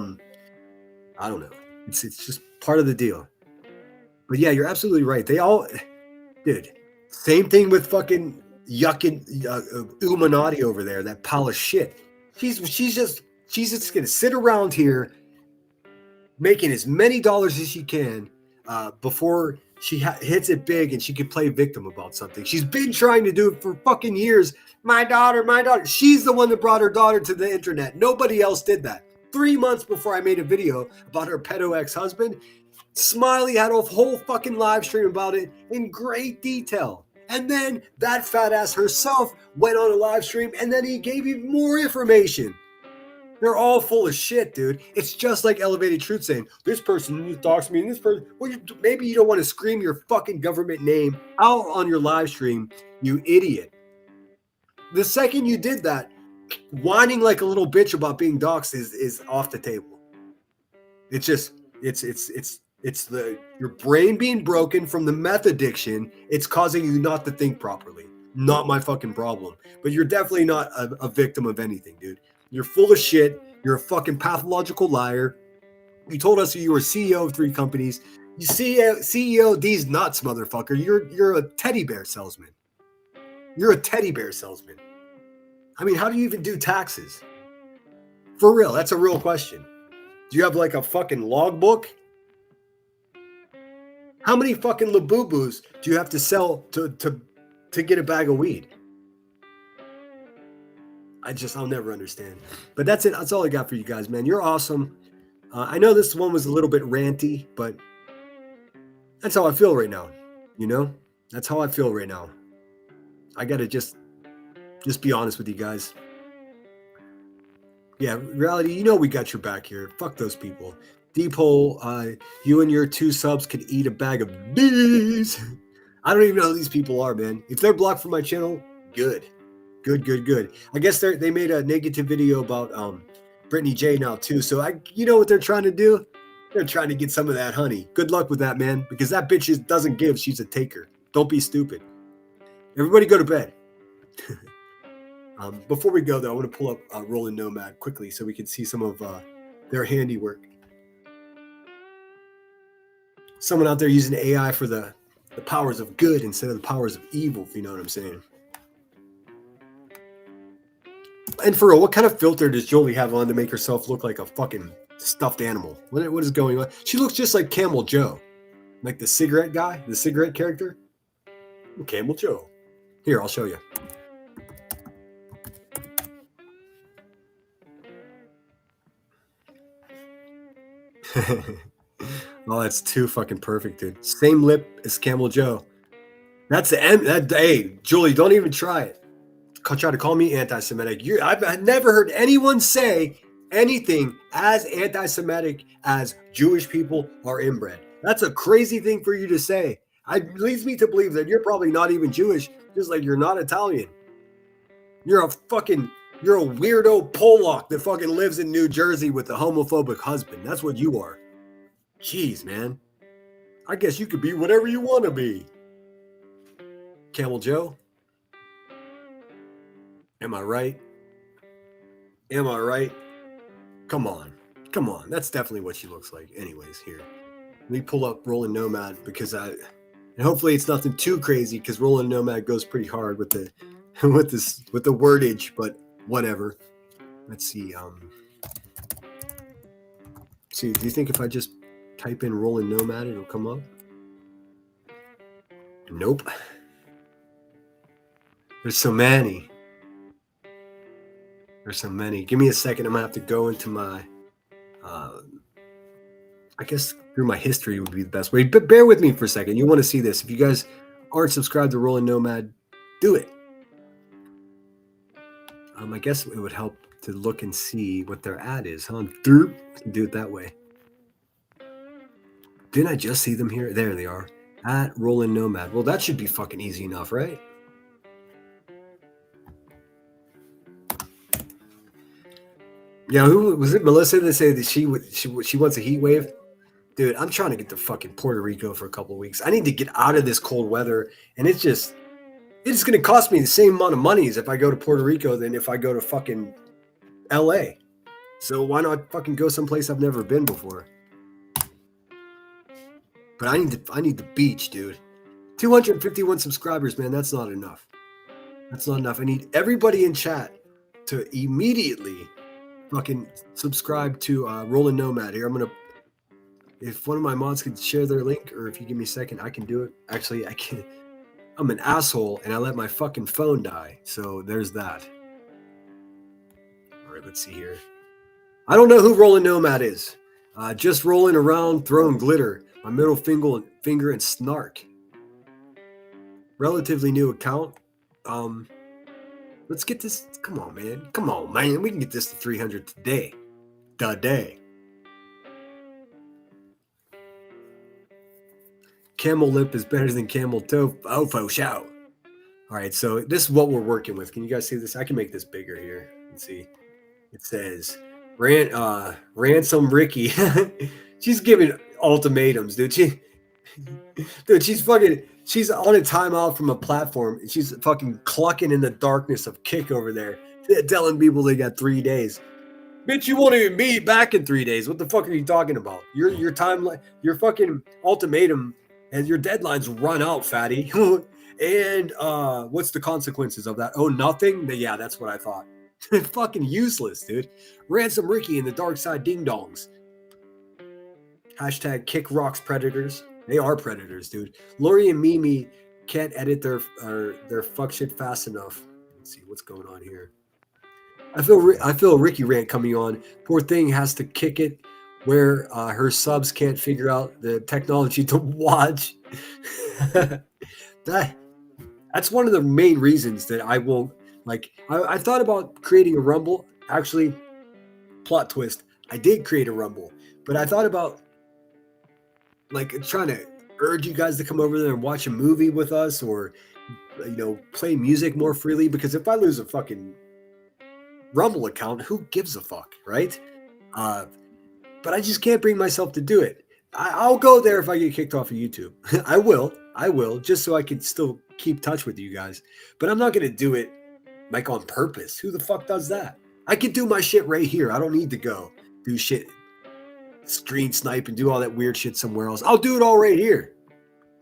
don't know. It's just part of the deal. But yeah, you're absolutely right. They all, dude, same thing with fucking yucking Illuminati over there, that pile of shit. She's just gonna sit around here making as many dollars as she can before she hits it big and she can play victim about something. She's been trying to do it for fucking years. My daughter. She's the one that brought her daughter to the internet. Nobody else did that. 3 months before I made a video about her pedo ex-husband, Smiley had a whole fucking live stream about it in great detail. And then that fat ass herself went on a live stream and then he gave even more information. They're all full of shit, dude. It's just like Elevated Truth saying, this person doxed me and this person. Well, maybe you don't want to scream your fucking government name out on your live stream, you idiot. The second you did that, whining like a little bitch about being doxxed is off the table. It's just, it's your brain being broken from the meth addiction. It's causing you not to think properly. Not my fucking problem. But you're definitely not a victim of anything, dude. You're full of shit. You're a fucking pathological liar. You told us you were CEO of 3 companies. You CEO these nuts, motherfucker. You're a teddy bear salesman. You're a teddy bear salesman. I mean, how do you even do taxes? For real, that's a real question. Do you have like a fucking logbook? How many fucking Labubus do you have to sell to get a bag of weed? I'll never understand. But that's it. That's all I got for you guys, man. You're awesome. I know this one was a little bit ranty, but that's how I feel right now. You know? That's how I feel right now. I got to just be honest with you guys. Yeah, reality, you know we got your back here. Fuck those people. Deep-hole, you and your 2 subs could eat a bag of D's. I don't even know who these people are, man. If they're blocked from my channel, good. Good. I guess they made a negative video about Brittany J now too. So you know what they're trying to do? They're trying to get some of that honey. Good luck with that, man, because that bitch doesn't give. She's a taker. Don't be stupid. Everybody go to bed. Before we go, though, I want to pull up Rolling Nomad quickly so we can see some of their handiwork. Someone out there using AI for the powers of good instead of the powers of evil, if you know what I'm saying. And for real, what kind of filter does Jolie have on to make herself look like a fucking stuffed animal? What is going on? She looks just like Camel Joe. Like the cigarette guy, the cigarette character. Camel Joe. Here, I'll show you. Oh, that's too fucking perfect, dude. Same lip as Camel Joe. That's the end. Hey, Julie, don't even try it. Try to call me anti-Semitic. I've never heard anyone say anything as anti-Semitic as Jewish people are inbred. That's a crazy thing for you to say. It leads me to believe that you're probably not even Jewish, just like you're not Italian. You're a weirdo Polak that fucking lives in New Jersey with a homophobic husband. That's what you are. Jeez, man. I guess you could be whatever you want to be. Camel Joe? Am I right? Am I right? Come on. Come on. That's definitely what she looks like. Anyways, here. Let me pull up Rolling Nomad because and hopefully it's nothing too crazy because Rolling Nomad goes pretty hard with the with the wordage, but whatever. Let's see. See, do you think if I just type in Rolling Nomad it'll come up? Nope. There's so many. There's so many. Give me a second. I'm gonna have to go into my I guess through my history would be the best way. But bear with me for a second. You want to see this. If you guys aren't subscribed to Rolling Nomad, do it. I guess it would help to look and see what their ad is, huh? Do it that way. Didn't I just see them here? There they are. At Rolling Nomad. Well, that should be fucking easy enough, right? Yeah, who was it? Melissa that said that she wants a heat wave? Dude, I'm trying to get to fucking Puerto Rico for a couple of weeks. I need to get out of this cold weather, and it's going to cost me the same amount of money as if I go to Puerto Rico than if I go to fucking LA. So why not fucking go someplace I've never been before? But I need the beach, dude. 251 subscribers, man. That's not enough. That's not enough. I need everybody in chat to immediately fucking subscribe to Rolling Nomad. Here, if one of my mods could share their link, or if you give me a second, I can do it. Actually, I can. I'm an asshole, and I let my fucking phone die. So there's that. All right, let's see here. I don't know who Rolling Nomad is. Just rolling around, throwing glitter. My middle finger and snark. Relatively new account. Let's get this. Come on, man. Come on, man. We can get this to 300 today. Today. Camel lip is better than camel toe. Oh, for sure. All right, so this is what we're working with. Can you guys see this? I can make this bigger here. Let's see. It says, Ransom Ricky. She's giving ultimatums, dude. She's on a timeout from a platform, and she's fucking clucking in the darkness of Kick over there, telling people they got 3 days. Bitch, you won't even be back in 3 days. What the fuck are you talking about? Your timeline, your fucking ultimatum, and your deadlines run out, fatty. And what's the consequences of that? Oh, nothing? Yeah, that's what I thought. Fucking useless, dude. Ransom Ricky and the Dark Side Ding Dongs. Hashtag Kick Rocks Predators. They are predators, dude. Lori and Mimi can't edit their fuck shit fast enough. Let's see what's going on here. I feel Ricky rant coming on. Poor thing has to kick it where her subs can't figure out the technology to watch. That's one of the main reasons that I won't like. I thought about creating a Rumble. Actually, plot twist. I did create a Rumble, but I thought about like trying to urge you guys to come over there and watch a movie with us, or play music more freely. Because if I lose a fucking Rumble account, who gives a fuck, right? but I just can't bring myself to do it. I'll go there if I get kicked off of YouTube. I will, just so I can still keep touch with you guys. But I'm not going to do it like on purpose. Who the fuck does that? I can do my shit right here. I don't need to go do shit, screen snipe and do all that weird shit somewhere else. I'll do it all right here.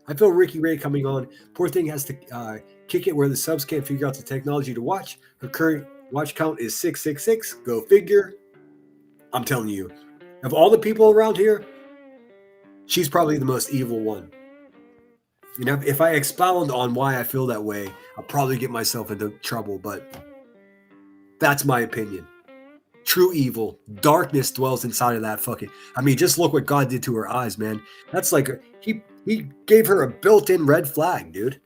I feel Ricky Ray coming on. Poor thing has to kick it where the subs can't figure out the technology to watch. Her current watch count is 666. Go figure. I'm telling you, of all the people around here, she's probably the most evil one. You know, if I expound on why I feel that way, I'll probably get myself into trouble, but that's my opinion. True evil, darkness dwells inside of that fucking... I mean, just look what God did to her eyes, man. That's like, he gave her a built-in red flag, dude.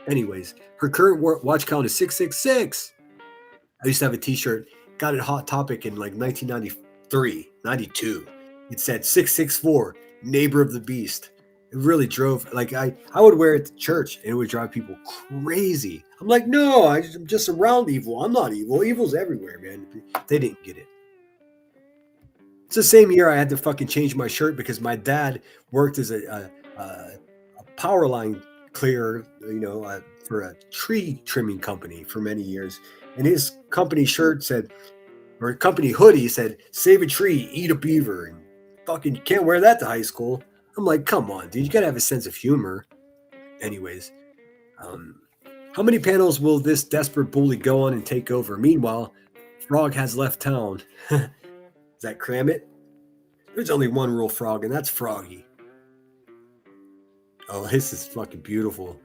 Anyways, her current watch count is 666. I used to have a t-shirt, got it Hot Topic in like 1993, 92. It said 664, neighbor of the beast. It really drove, like, I would wear it to church and it would drive people crazy. I'm like, no, I'm just around evil. I'm not evil. Evil's everywhere, man. They didn't get it. It's the same year I had to fucking change my shirt because my dad worked as a power line clearer, you know, for a tree trimming company for many years. And his company shirt said, or company hoodie said, save a tree, eat a beaver. And fucking, you can't wear that to high school. I'm like, come on, dude, you gotta have a sense of humor. Anyways, how many panels will this desperate bully go on and take over? Meanwhile, Frog has left town. Is that Kramit? There's only one real frog, and that's Froggy. Oh, this is fucking beautiful.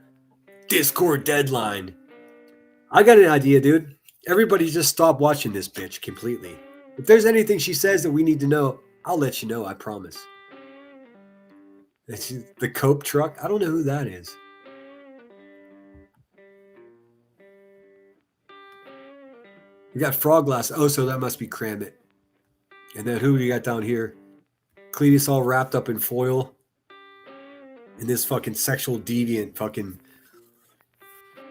Discord deadline. I got an idea, dude. Everybody just stop watching this bitch completely. If there's anything she says that we need to know, I'll let you know, I promise. It's the Cope truck. I don't know who that is. You got Frog Glass. Oh, so that must be Kramit. And then who do you got down here? Cletus all wrapped up in foil. And this fucking sexual deviant fucking...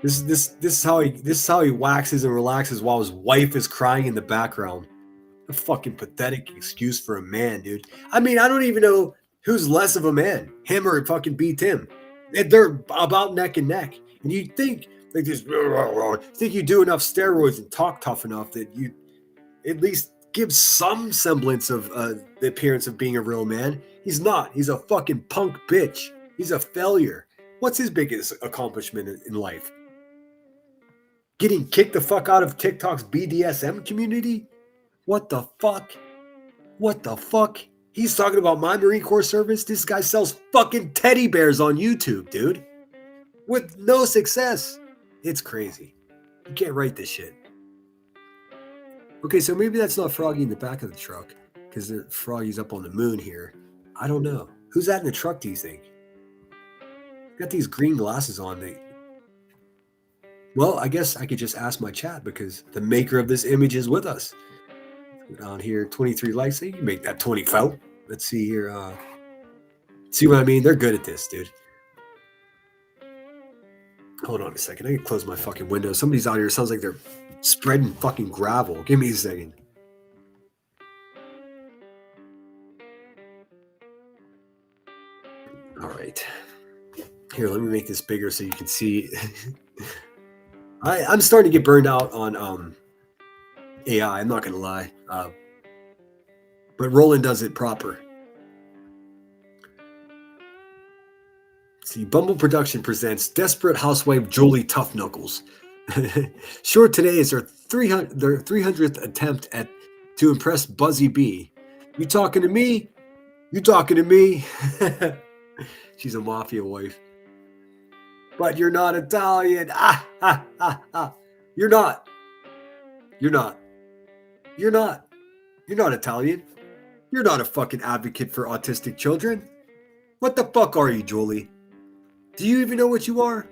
This is how he waxes and relaxes while his wife is crying in the background. A fucking pathetic excuse for a man, dude. I mean, I don't even know who's less of a man, him or fucking B. Tim. They're about neck and neck. And you think like this, think you do enough steroids and talk tough enough that you at least give some semblance of the appearance of being a real man. He's not. He's a fucking punk bitch. He's a failure. What's his biggest accomplishment in life? Getting kicked the fuck out of TikTok's BDSM community? What the fuck? What the fuck? He's talking about my Marine Corps service. This guy sells fucking teddy bears on YouTube, dude. With no success. It's crazy. You can't write this shit. Okay, so maybe that's not Froggy in the back of the truck. Because Froggy's up on the moon here. I don't know. Who's that in the truck, do you think? Got these green glasses on. Well, I guess I could just ask my chat because the maker of this image is with us. Down here, 23 likes. So you can make that 24. Let's see here. See what I mean? They're good at this, dude. Hold on a second. I can close my fucking window. Somebody's out here. It sounds like they're spreading fucking gravel. Give me a second. All right. Here, let me make this bigger so you can see. I'm starting to get burned out on AI. I'm not going to lie. But Roland does it proper. See, Bumble Production presents Desperate Housewife Julie Tough Knuckles. Sure, today is their 300th attempt to impress Buzzy B. You talking to me? You talking to me? She's a mafia wife. But you're not Italian. You're not. You're not. You're not. You're not Italian. You're not a fucking advocate for autistic children. What the fuck are you, Julie? Do you even know what you are?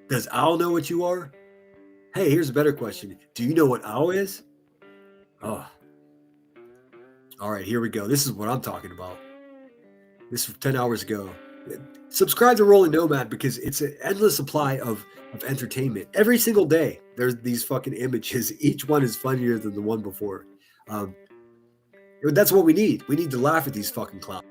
Does Al know what you are? Hey, here's a better question. Do you know what Al is? Oh. All right, here we go. This is what I'm talking about. This was 10 hours ago. Subscribe to Rolling Nomad because it's an endless supply of entertainment. Every single day, there's these fucking images. Each one is funnier than the one before. That's what we need. We need to laugh at these fucking clowns.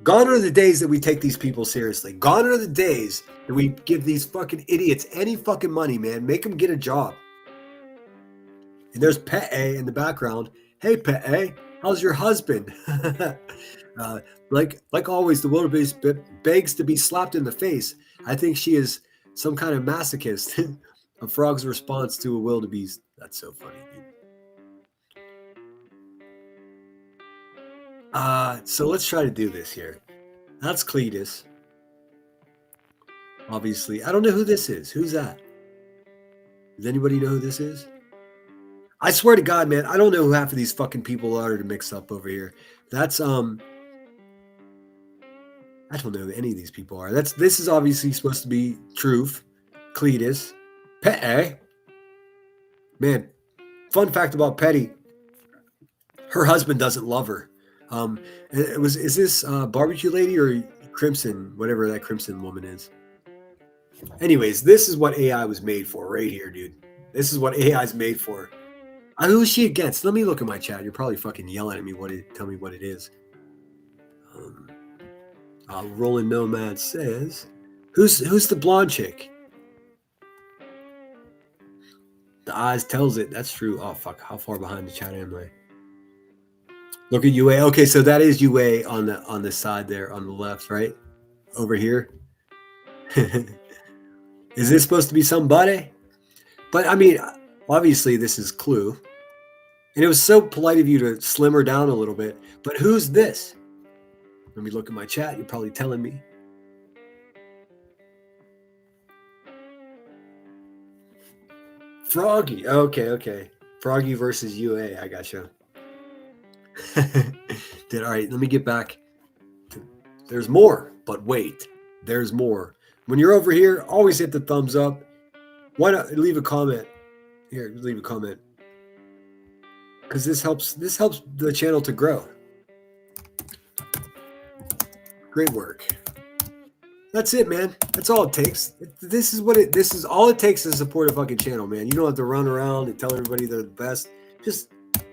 Gone are the days that we take these people seriously. Gone are the days that we give these fucking idiots any fucking money, man. Make them get a job. And there's Pet A in the background. Hey, Pet A, how's your husband? Like always, the wildebeest begs to be slapped in the face. I think she is some kind of masochist. A frog's response to a wildebeest. That's so funny, dude. So let's try to do this here. That's Cletus. Obviously. I don't know who this is. Who's that? Does anybody know who this is? I swear to God, man, I don't know who half of these fucking people are to mix up over here. That's, I don't know who any of these people are. This is obviously supposed to be Truth, Cletus, Petty. Man, fun fact about Petty. Her husband doesn't love her. Is this barbecue lady or Crimson, whatever that Crimson woman is? Anyways, this is what AI was made for right here, dude. This is what AI is made for. Who is she against? Let me look at my chat. You're probably fucking yelling at me. Tell me what it is. Rolling Nomad says, who's the blonde chick? The eyes tells it. That's true. Oh fuck! How far behind the chat am I? Look at UA. Okay, so that is UA on the side there on the left, right? Over here. Is this supposed to be somebody? But I mean, obviously this is Clue. And it was so polite of you to slim her down a little bit. But who's this? Let me look at my chat. You're probably telling me. Froggy. Okay. Froggy versus UA. I gotcha. All right, let me get back. There's more, but wait. There's more. When you're over here, always hit the thumbs up. Why not leave a comment? Here, leave a comment. Because this helps the channel to grow. Great work. That's it, man. That's all it takes. This is all it takes to support a fucking channel, man. You don't have to run around and tell everybody they're the best.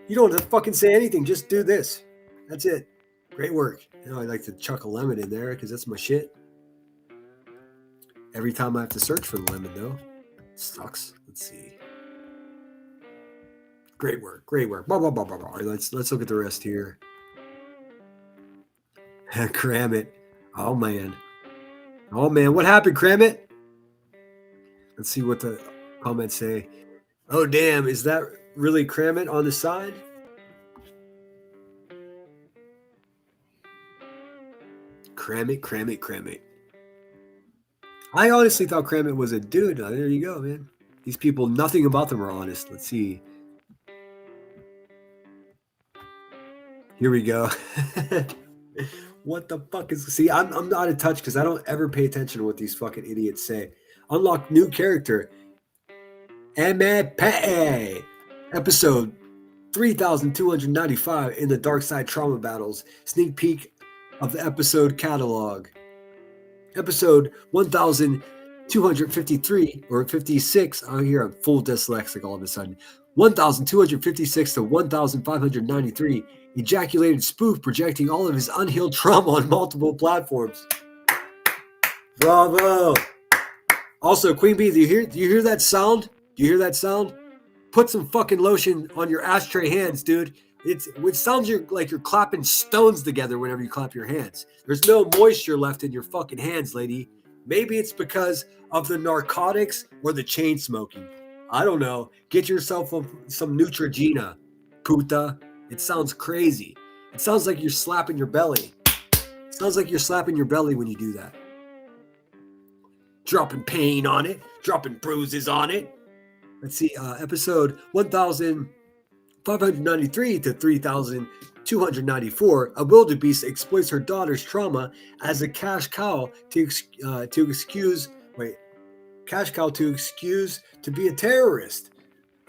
You don't have to fucking say anything. Just do this. That's it. Great work. I like to chuck a lemon in there because that's my shit. Every time I have to search for the lemon, though. It sucks. Let's see. Great work. Blah, blah, blah, blah, blah. Let's look at the rest here. Cram it. Oh man. What happened, Cram it? Let's see what the comments say. Oh damn, is that really Cram it on the side? Cram it. I honestly thought Cram it was a dude. There you go, man. These people, nothing about them are honest. Let's see. Here we go. What the fuck is... See, I'm not in touch because I don't ever pay attention to what these fucking idiots say. Unlock new character. M.A.P.A. Episode 3295 in the Dark Side Trauma Battles. Sneak peek of the episode catalog. Episode 1253 or 56. Oh, here I'm full dyslexic all of a sudden. 1256 to 1593. Ejaculated spoof projecting all of his unhealed trauma on multiple platforms. Bravo. Also, Queen Bee, do you hear that sound? Do you hear that sound? Put some fucking lotion on your ashtray hands, dude. It sounds like you're clapping stones together whenever you clap your hands. There's no moisture left in your fucking hands, lady. Maybe it's because of the narcotics or the chain smoking. I don't know. Get yourself some Neutrogena, puta. It sounds crazy. It sounds like you're slapping your belly. It sounds like you're slapping your belly when you do that. Dropping pain on it. Dropping bruises on it. Let's see. Episode 1593 to 3294. A wildebeest exploits her daughter's trauma as a cash cow to excuse to be a terrorist.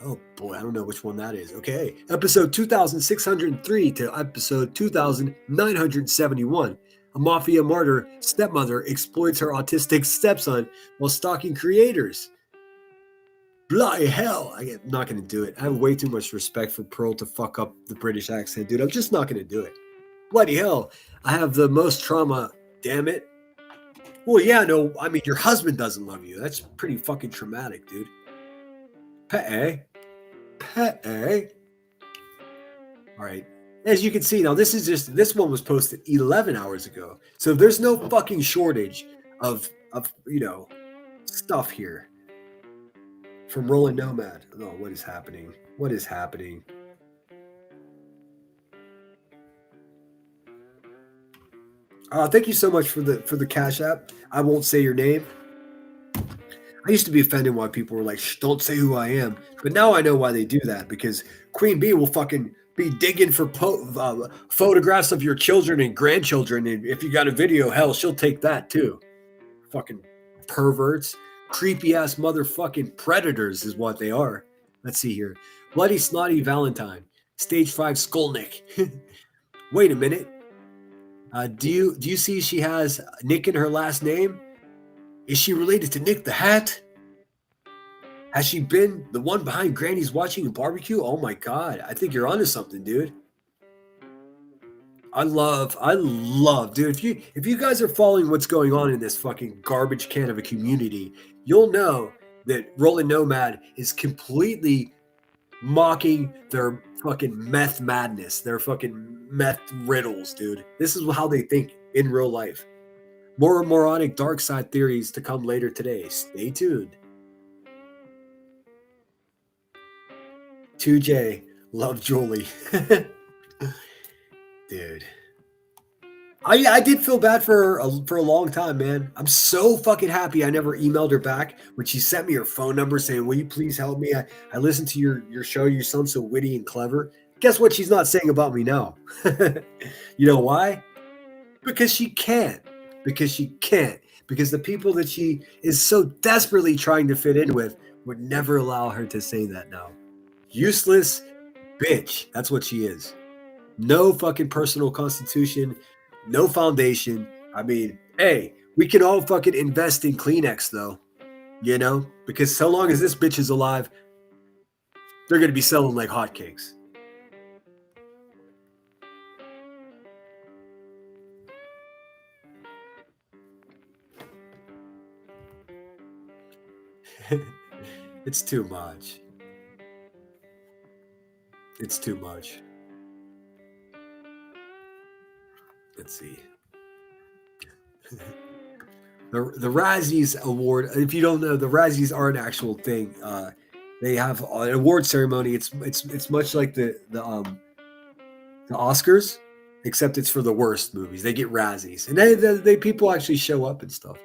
Oh boy, I don't know which one that is. Okay. Episode 2603 to episode 2971. A mafia martyr stepmother exploits her autistic stepson while stalking creators. Bloody hell. I'm not going to do it. I have way too much respect for Pearl to fuck up the British accent, dude. I'm just not going to do it. Bloody hell. I have the most trauma. Damn it. Well, yeah, no, I mean, your husband doesn't love you. That's pretty fucking traumatic, dude. Pet. All right. As you can see, now this one was posted 11 hours ago. So there's no fucking shortage of stuff here. From Rolling Nomad. Oh, what is happening? What is happening? Thank you so much for the Cash App. I won't say your name. I used to be offended why people were like, shh, don't say who I am. But now I know why they do that, because Queen Bee will fucking be digging for photographs of your children and grandchildren. And if you got a video, hell, she'll take that too. Fucking perverts. Creepy ass motherfucking predators is what they are. Let's see here. Bloody Snotty Valentine. Stage 5 Skolnick. Wait a minute. Do you see she has Nick in her last name? Is she related to Nick the Hat? Has she been the one behind Granny's Watching a Barbecue? Oh my God. I think you're onto something, dude. I love, dude. If you guys are following what's going on in this fucking garbage can of a community, you'll know that Rolling Nomad is completely mocking their fucking meth madness, their fucking meth riddles, dude. This is how they think in real life. More moronic dark side theories to come later today. Stay tuned. 2J, love Julie. Dude. I did feel bad for her for a long time, man. I'm so fucking happy I never emailed her back when she sent me her phone number saying, will you please help me? I listened to your show. You sound so witty and clever. Guess what she's not saying about me now? You know why? Because she can't. Because she can't. Because the people that she is so desperately trying to fit in with would never allow her to say that now. Useless bitch. That's what she is. No fucking personal constitution. No foundation. I mean, hey, we can all fucking invest in Kleenex though. You know? Because so long as this bitch is alive, they're going to be selling like hotcakes. It's too much. It's too much. Let's see. The Razzies Award. If you don't know, the Razzies are an actual thing. They have an award ceremony. It's much like the Oscars, except it's for the worst movies. They get Razzies, and they people actually show up and stuff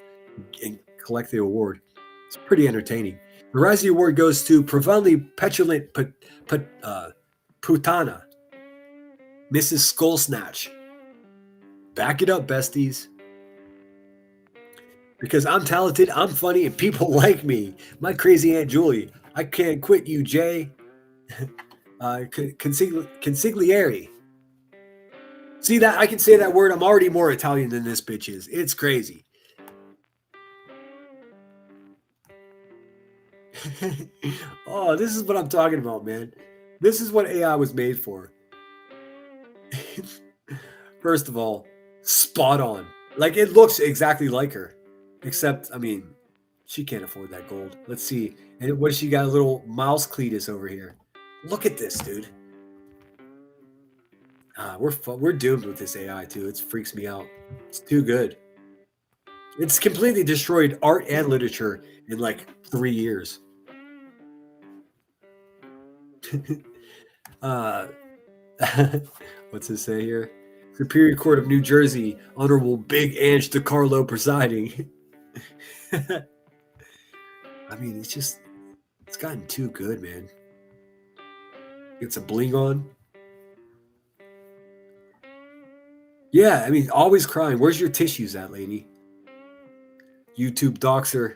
and collect the award. It's pretty entertaining. The Razzie Award goes to profoundly petulant putana, Mrs. Skullsnatch. Back it up, besties. Because I'm talented, I'm funny, and people like me. My crazy Aunt Julie. I can't quit you, Jay. Consigliere. See that? I can say that word. I'm already more Italian than this bitch is. It's crazy. Oh, this is what I'm talking about, man. This is what AI was made for. First of all, spot on. Like, it looks exactly like her. Except, I mean, she can't afford that gold. Let's see. And what she got? A little mouse Cletus over here. Look at this, dude. We're doomed with this AI, too. It freaks me out. It's too good. It's completely destroyed art and literature in like 3 years. What's it say here? Superior Court of New Jersey, Honorable Big Ange DiCarlo presiding. I mean, it's gotten too good, man. Get some bling on. Yeah, I mean, always crying. Where's your tissues at, lady? YouTube doxer.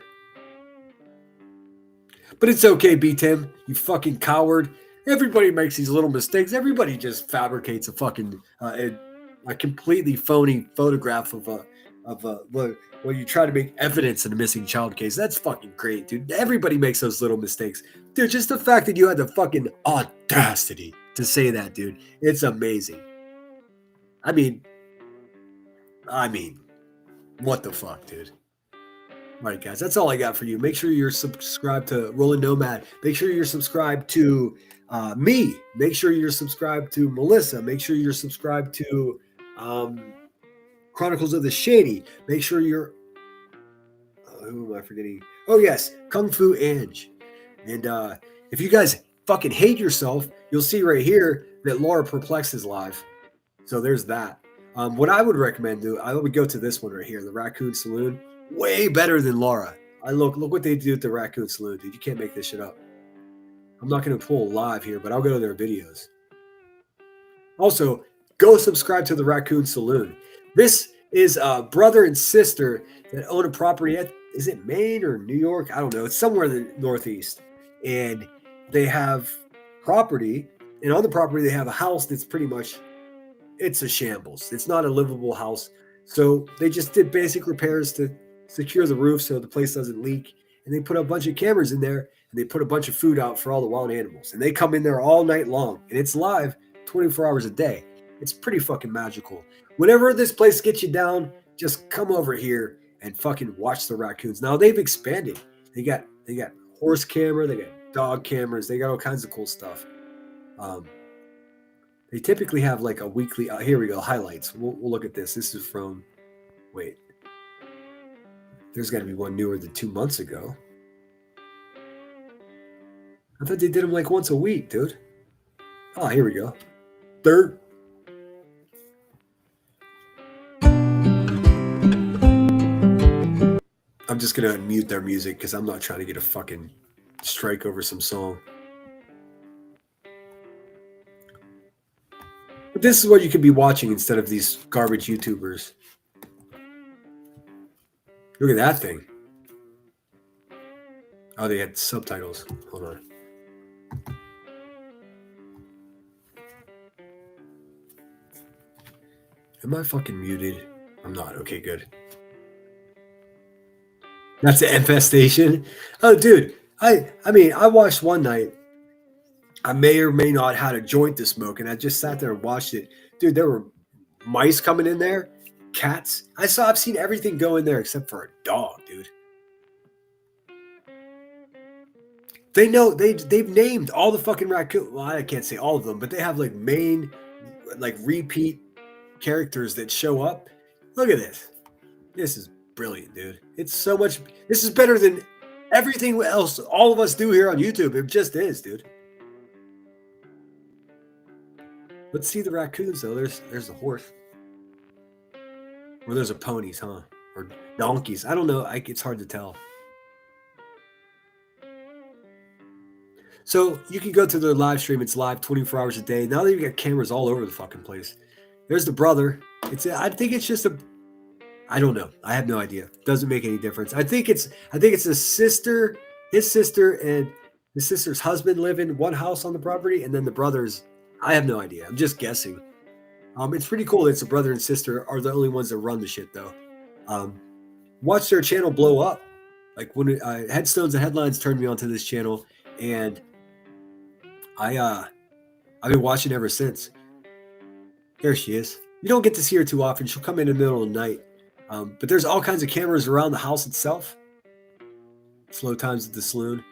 But it's okay, B-Tim. You fucking coward. Everybody makes these little mistakes. Everybody just fabricates a fucking a completely phony photograph of of when you try to make evidence in a missing child case. That's fucking great, dude. Everybody makes those little mistakes. Dude, just the fact that you had the fucking audacity to say that, dude. It's amazing. I mean, what the fuck, dude? All right, guys, that's all I got for you. Make sure you're subscribed to Rolling Nomad. Make sure you're subscribed to me. Make sure you're subscribed to Melissa. Make sure you're subscribed to Chronicles of the Shady. Make sure you're... who am I forgetting? Oh, yes, Kung Fu Ange. And if you guys fucking hate yourself, you'll see right here that Laura Perplex is live. So there's that. What I would recommend, I would go to this one right here, the Raccoon Saloon. Way better than Laura. Look what they do at the Raccoon Saloon, dude. You can't make this shit up. I'm not going to pull live here, but I'll go to their videos. Also, go subscribe to the Raccoon Saloon. This is a brother and sister that own a property at, is it Maine or New York? I don't know. It's somewhere in the Northeast. And they have property, and on the property they have a house that's pretty much, it's a shambles. It's not a livable house. So they just did basic repairs to secure the roof so the place doesn't leak. And they put a bunch of cameras in there, and they put a bunch of food out for all the wild animals. And they come in there all night long, and it's live 24 hours a day. It's pretty fucking magical. Whenever this place gets you down, just come over here and fucking watch the raccoons. Now they've expanded. They got horse camera, they got dog cameras, they got all kinds of cool stuff. They typically have like a weekly. Here we go, highlights. We'll look at this. This is from. Wait. There's got to be one newer than 2 months ago. I thought they did them like once a week, dude. Oh, here we go. Third. I'm just gonna mute their music because I'm not trying to get a fucking strike over some song. But this is what you could be watching instead of these garbage YouTubers. Look at that thing. Oh, they had subtitles. Hold on. Am I fucking muted? I'm not. Okay, good. That's the infestation. Oh, dude. I mean, I watched one night. I may or may not had a joint to smoke, and I just sat there and watched it. Dude, there were mice coming in there, cats. I've seen everything go in there except for a dog, dude. They know they've named all the fucking raccoon. Well, I can't say all of them, but they have like main, like repeat characters that show up. Look at this. This is brilliant, dude. It's so much. This is better than everything else all of us do here on YouTube. It just is, dude. Let's see the raccoons though. There's the horse. Or those are ponies, huh? Or donkeys. I don't know. It's hard to tell. So you can go to their live stream. It's live 24 hours a day. Now they've got cameras all over the fucking place. There's the brother. I think it's just a. I don't know. I have no idea. Doesn't make any difference. I think it's a sister, his sister, and his sister's husband live in one house on the property, and then the brothers. I have no idea. I'm just guessing. It's pretty cool that it's a brother and sister are the only ones that run the shit though. Watch their channel blow up. Like when Headstones and Headlines turned me onto this channel, and I've been watching ever since. There she is. You don't get to see her too often. She'll come in the middle of the night. But there's all kinds of cameras around the house itself. Slow times at the saloon.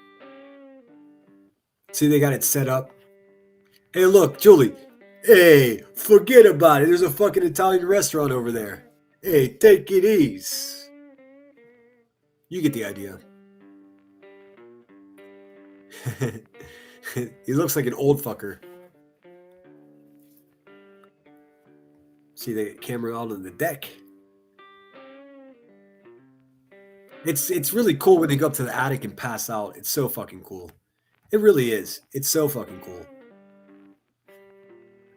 See, they got it set up. Hey, look, Julie. Hey, forget about it. There's a fucking Italian restaurant over there. Hey, take it easy. You get the idea. He looks like an old fucker. See the camera out on the deck. It's really cool when they go up to the attic and pass out. It's so fucking cool. It really is. It's so fucking cool.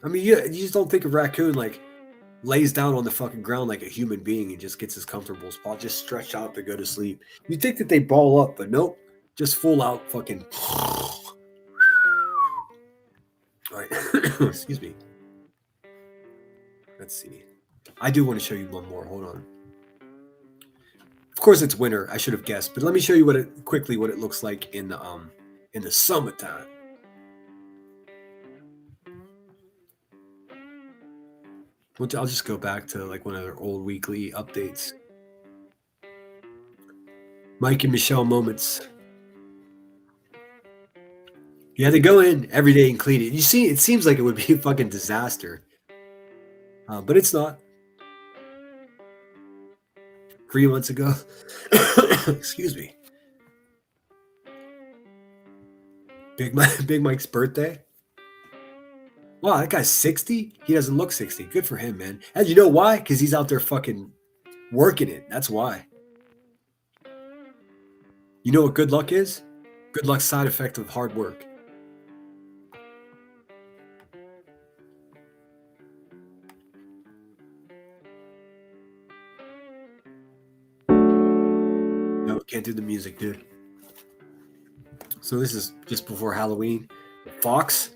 I mean, you just don't think of raccoon like lays down on the fucking ground like a human being and just gets his comfortable spot, just stretched out to go to sleep. You think that they ball up, but nope. Just full out fucking. All right. Excuse me. Let's see. I do want to show you one more. Hold on. Of course, it's winter. I should have guessed, but let me show you what it looks like in the summertime. I'll just go back to like one of their old weekly updates. Mike and Michelle moments. You had to go in every day and clean it. You see, it seems like it would be a fucking disaster, but it's not. 3 months ago. Excuse me. Big Mike's birthday. Wow, that guy's 60? He doesn't look 60. Good for him, man. And you know why? Because he's out there fucking working it. That's why. You know what good luck is? Good luck's side effect of hard work. No, can't do the music, dude. So this is just before Halloween. Fox.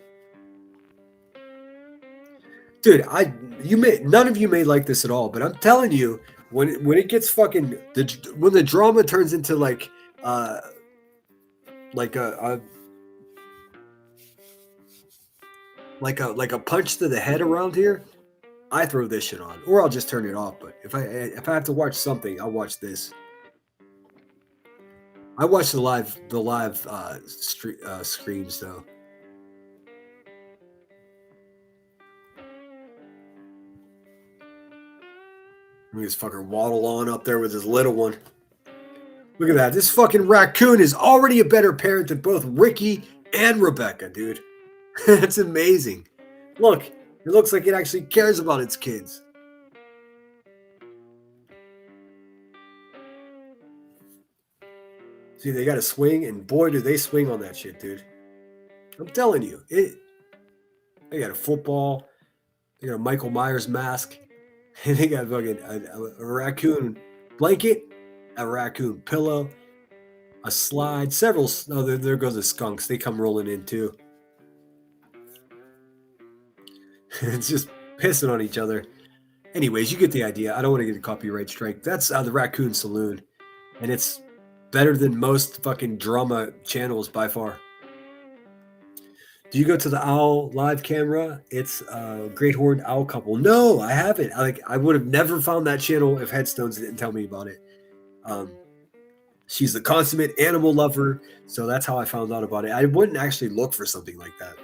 Dude, none of you may like this at all, but I'm telling you, when it gets fucking when the drama turns into like a punch to the head around here, I throw this shit on, or I'll just turn it off. But if I have to watch something, I'll watch this. I watch the live screams though. Look at this fucker waddle on up there with his little one. Look at that. This fucking raccoon is already a better parent than both Ricky and Rebecca, dude. That's amazing. Look, it looks like it actually cares about its kids. See, they got to swing, and boy, do they swing on that shit, dude. I'm telling you. They got a football. They got a Michael Myers mask. And they got fucking a raccoon blanket, a raccoon pillow, a slide, several. Oh, there goes the skunks. They come rolling in too. It's just pissing on each other. Anyways, you get the idea. I don't want to get a copyright strike. That's the Raccoon Saloon. And it's better than most fucking drama channels by far. Do you go to the Owl live camera? It's a Great Horned Owl Couple. No, I haven't. I would have never found that channel if Headstones didn't tell me about it. She's the consummate animal lover, so that's how I found out about it. I wouldn't actually look for something like that.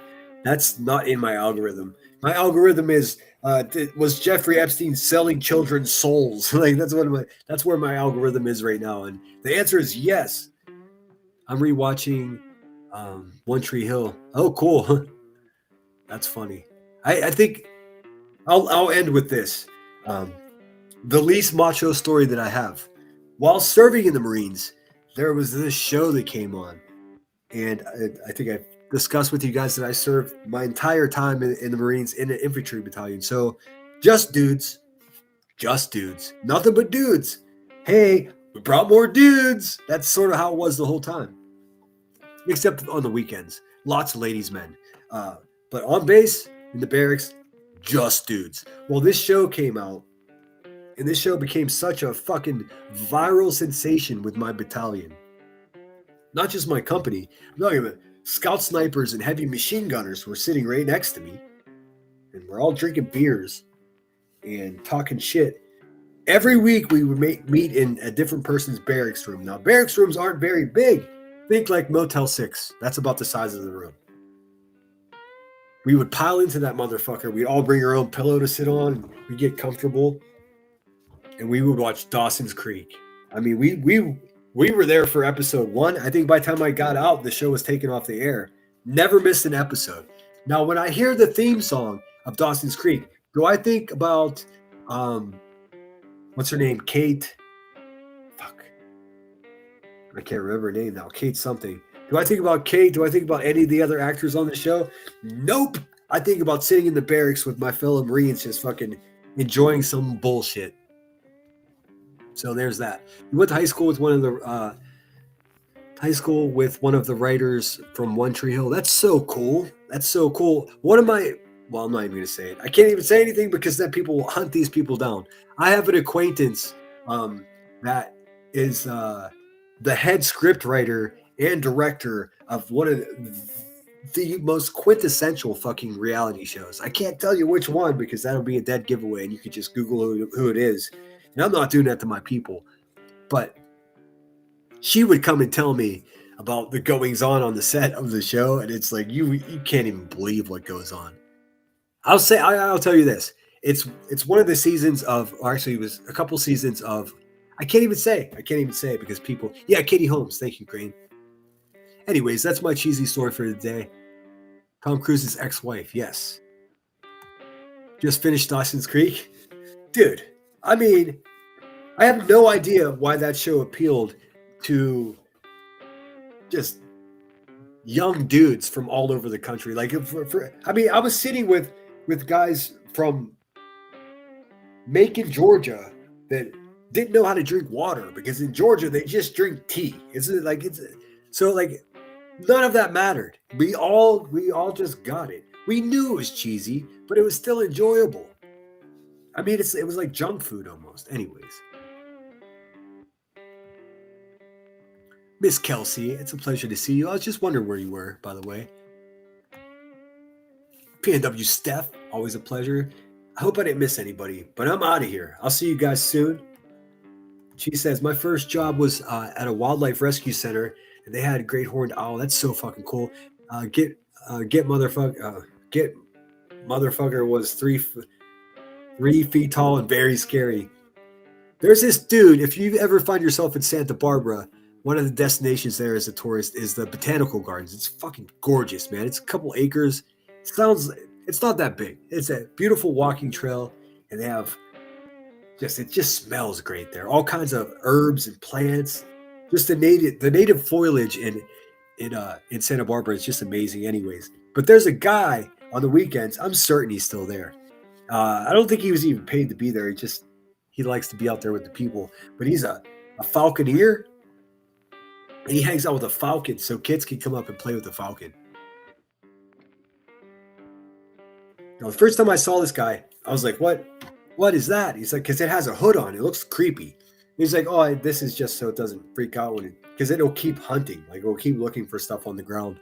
That's not in my algorithm. My algorithm is was Jeffrey Epstein selling children's souls? Like that's where my algorithm is right now, and the answer is yes. I'm rewatching One Tree Hill. Oh, cool. That's funny. I think I'll end with this. The least macho story that I have. While serving in the Marines, there was this show that came on, and I think I've discussed with you guys that I served my entire time in the Marines in an infantry battalion. So just dudes, nothing but dudes. Hey, we brought more dudes. That's sort of how it was the whole time. Except on the weekends, lots of ladies' men. But on base, in the barracks, just dudes. Well, this show came out, and this show became such a fucking viral sensation with my battalion. Not just my company. I'm talking about scout snipers and heavy machine gunners were sitting right next to me, and we're all drinking beers and talking shit. Every week we would meet in a different person's barracks room. Now, barracks rooms aren't very big. Think like Motel 6. That's about the size of the room. We would pile into that motherfucker. We'd all bring our own pillow to sit on. And we'd get comfortable. And we would watch Dawson's Creek. I mean, we were there for episode 1. I think by the time I got out, the show was taken off the air. Never missed an episode. Now, when I hear the theme song of Dawson's Creek, do I think about, what's her name? Kate. Fuck. I can't remember her name now. Kate something. Do I think about Kate? Do I think about any of the other actors on the show? Nope. I think about sitting in the barracks with my fellow Marines just fucking enjoying some bullshit. So there's that. We went to high school with one of the writers from One Tree Hill. That's so cool. That's so cool. Well, I'm not even going to say it. I can't even say anything because then people will hunt these people down. I have an acquaintance that is the head script writer and director of one of the most quintessential fucking reality shows. I can't tell you which one because that'll be a dead giveaway, and you could just Google who it is. And I'm not doing that to my people, but she would come and tell me about the goings on the set of the show, and it's like you can't even believe what goes on. I'll tell you this: it's one of the seasons of, or actually, it was a couple seasons of. I can't even say because people. Yeah, Katie Holmes. Thank you, Green. Anyways, that's my cheesy story for the day. Tom Cruise's ex-wife. Yes. Just finished Dawson's Creek, dude. I mean, I have no idea why that show appealed to just young dudes from all over the country. Like, I mean, I was sitting with guys from Macon, Georgia, that didn't know how to drink water because in Georgia they just drink tea. So none of that mattered. We all just got it. We knew it was cheesy, but it was still enjoyable. I mean, it was like junk food almost. Anyways. Miss Kelsey, it's a pleasure to see you. I was just wondering where you were, by the way. PNW Steph, always a pleasure. I hope I didn't miss anybody, but I'm out of here. I'll see you guys soon. She says, my first job was at a wildlife rescue center, and they had a great horned owl. That's so fucking cool. Get motherfucker was 3 feet tall and very scary. There's this dude, if you ever find yourself in Santa Barbara, one of the destinations there as a tourist is the Botanical Gardens. It's fucking gorgeous, man. It's a couple acres. It's not that big. It's a beautiful walking trail, and they have it just smells great there. All kinds of herbs and plants. Just the native foliage in Santa Barbara is just amazing anyways. But there's a guy on the weekends, I'm certain he's still there. I don't think he was even paid to be there. He likes to be out there with the people. But he's a falconer. And he hangs out with a falcon so kids can come up and play with the falcon. Now, the first time I saw this guy, I was like, what is that? He's like, because it has a hood on. It looks creepy. He's like, oh, this is just so it doesn't freak out because it'll keep hunting. Like, it'll keep looking for stuff on the ground.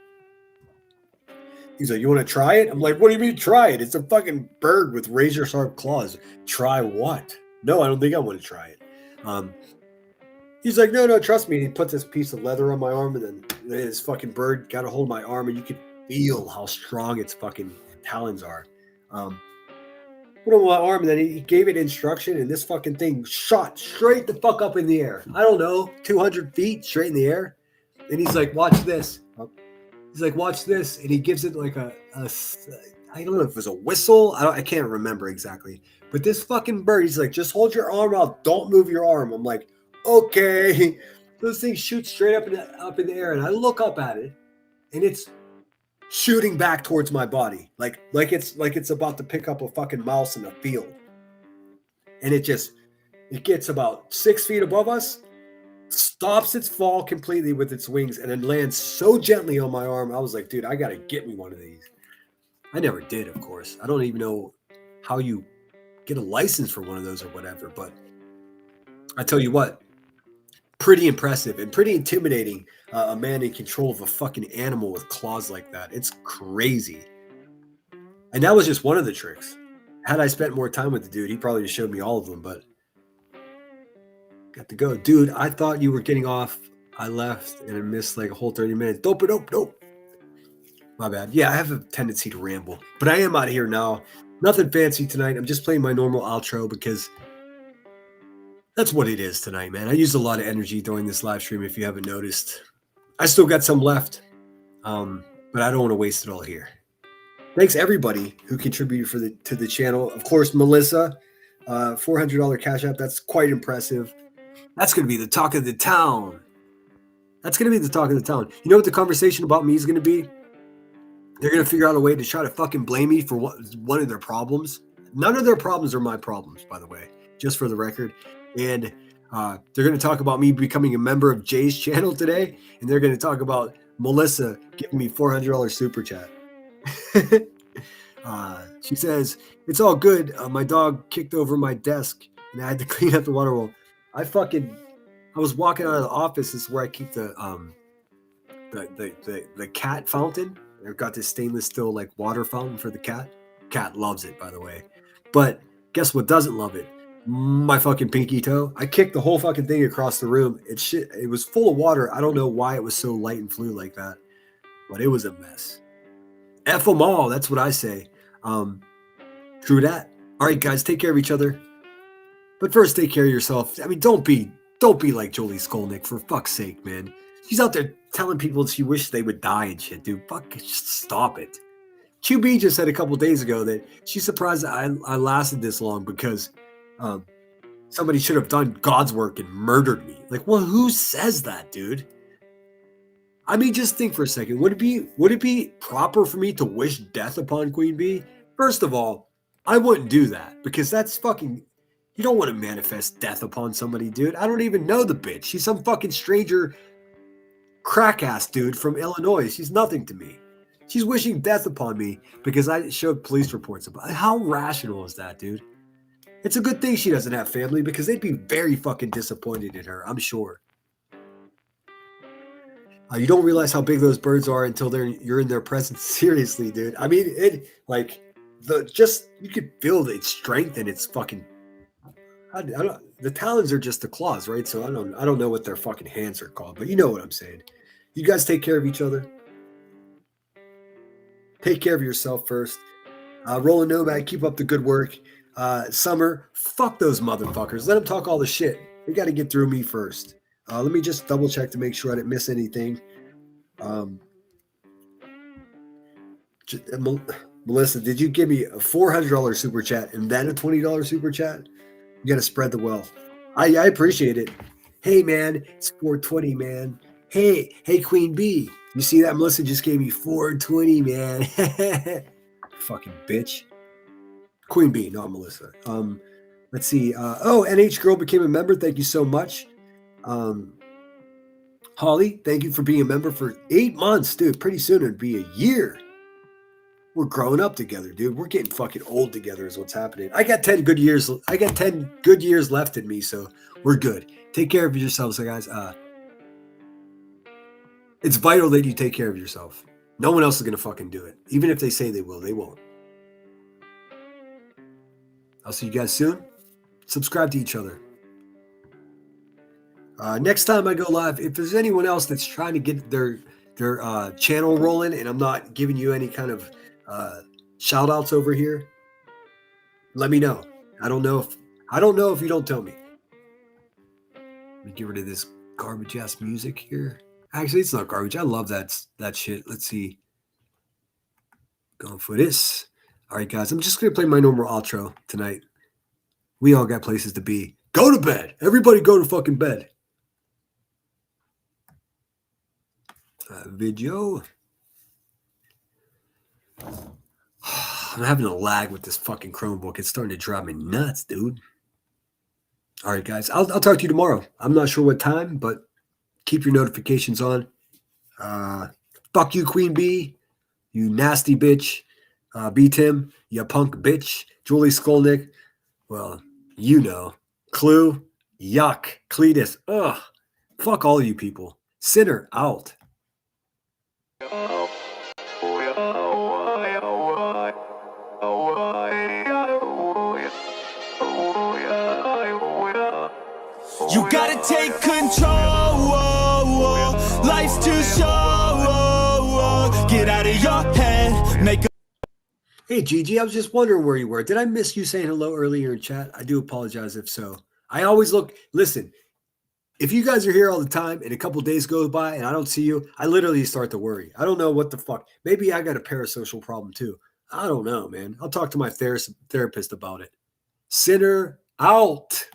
He's like, you want to try it? I'm like, what do you mean try it? It's a fucking bird with razor sharp claws. Try what? No, I don't think I want to try it. He's like, no, trust me. And he puts this piece of leather on my arm, and then this fucking bird got a hold of my arm, and you could feel how strong its fucking talons are. Put on my arm, and then he gave it instruction, and this fucking thing shot straight the fuck up in the air. I don't know, 200 feet straight in the air. And he's like, watch this. He's like, watch this. And he gives it like I don't know if it was a whistle. I can't remember exactly. But this fucking bird, he's like, just hold your arm out. Don't move your arm. I'm like, okay. Those things shoot straight up in the air. And I look up at it, and it's shooting back towards my body. Like it's about to pick up a fucking mouse in a field. And it gets about 6 feet above us, stops its fall completely with its wings, and then lands so gently on my arm. I was like, dude, I gotta get me one of these. I never did, of course. I don't even know how you get a license for one of those or whatever, but I tell you what, pretty impressive and pretty intimidating. A man in control of a fucking animal with claws like that. It's crazy. And that was just one of the tricks. Had I spent more time with the dude, he probably just showed me all of them, but got to go. Dude, I thought you were getting off. I left and I missed like a whole 30 minutes. Dope. My bad. Yeah, I have a tendency to ramble, but I am out of here now. Nothing fancy tonight. I'm just playing my normal outro because that's what it is tonight, man. I used a lot of energy during this live stream, if you haven't noticed. I still got some left, but I don't want to waste it all here. Thanks everybody who contributed to the channel. Of course, Melissa, $400 Cash App. That's quite impressive. That's going to be the talk of the town. You know what the conversation about me is going to be? They're going to figure out a way to try to fucking blame me for one of their problems. None of their problems are my problems, by the way, just for the record. And they're going to talk about me becoming a member of Jay's channel today. And they're going to talk about Melissa giving me $400 super chat. She says, it's all good. My dog kicked over my desk and I had to clean up the water bowl. I was walking out of the office. This is where I keep the cat fountain. I've got this stainless steel like water fountain for the cat. Cat loves it, by the way. But guess what doesn't love it? My fucking pinky toe. I kicked the whole fucking thing across the room. It was full of water. I don't know why it was so light and flew like that, but it was a mess. F them all. That's what I say. True that. All right, guys, take care of each other. But first, take care of yourself. I mean, don't be like Jolie Skolnick, for fuck's sake, man. She's out there telling people she wishes they would die and shit, dude. Fuck, just stop it. QB just said a couple days ago that she's surprised that I lasted this long because somebody should have done God's work and murdered me. Like, well, who says that, dude? I mean, just think for a second. Would it be proper for me to wish death upon Queen Bee? First of all, I wouldn't do that because that's fucking. You don't want to manifest death upon somebody, dude. I don't even know the bitch. She's some fucking stranger crack ass dude from Illinois. She's nothing to me. She's wishing death upon me because I showed police reports about it. How rational is that, dude? It's a good thing she doesn't have family because they'd be very fucking disappointed in her, I'm sure. You don't realize how big those birds are until you're in their presence. Seriously, dude. I mean, you could feel its strength and its fucking. I don't. The talons are just the claws, right? So I don't know what their fucking hands are called, but you know what I'm saying. You guys take care of each other. Take care of yourself first. Roland Nomad, keep up the good work. Summer, fuck those motherfuckers. Let them talk all the shit. They got to get through me first. Let me just double check to make sure I didn't miss anything. Melissa, did you give me a $400 super chat and then a $20 super chat? You got to spread the wealth. I appreciate it. Hey, man, it's 420, man. Hey, Queen Bee. You see that? Melissa just gave me 420, man. Fucking bitch. Queen Bee, not Melissa. Let's see. NH Girl became a member. Thank you so much. Holly, thank you for being a member for 8 months, dude. Pretty soon it'd be a year. We're growing up together, dude. We're getting fucking old together is what's happening. I got 10 good years. I got 10 good years left in me, so we're good. Take care of yourselves, guys. It's vital that you take care of yourself. No one else is gonna fucking do it. Even if they say they will, they won't. I'll see you guys soon. Subscribe to each other. Next time I go live, if there's anyone else that's trying to get their channel rolling and I'm not giving you any kind of shout outs over here, let me know. I don't know if you don't tell me. Let me get rid of this garbage ass music here. Actually, it's not garbage. I love that shit. Let's see. Going for this. All right, guys. I'm just gonna play my normal outro tonight. We all got places to be. Go to bed. Everybody go to fucking bed. Video. I'm having a lag with this fucking Chromebook. It's starting to drive me nuts, dude. All right, guys. I'll talk to you tomorrow. I'm not sure what time, but keep your notifications on. Fuck you, Queen Bee. You nasty bitch. B Tim, you punk bitch. Julie Skolnick. Well, you know. Clue. Yuck. Cletus. Ugh. Fuck all you people. Sinner out. You gotta take control. Life's too short. Get out of your head. Make a. Hey, Gigi, I was just wondering where you were. Did I miss you saying hello earlier in chat? I do apologize if so. I always look. Listen, if you guys are here all the time and a couple days go by and I don't see you, I literally start to worry. I don't know what the fuck. Maybe I got a parasocial problem too. I don't know, man. I'll talk to my therapist about it. Sinner out.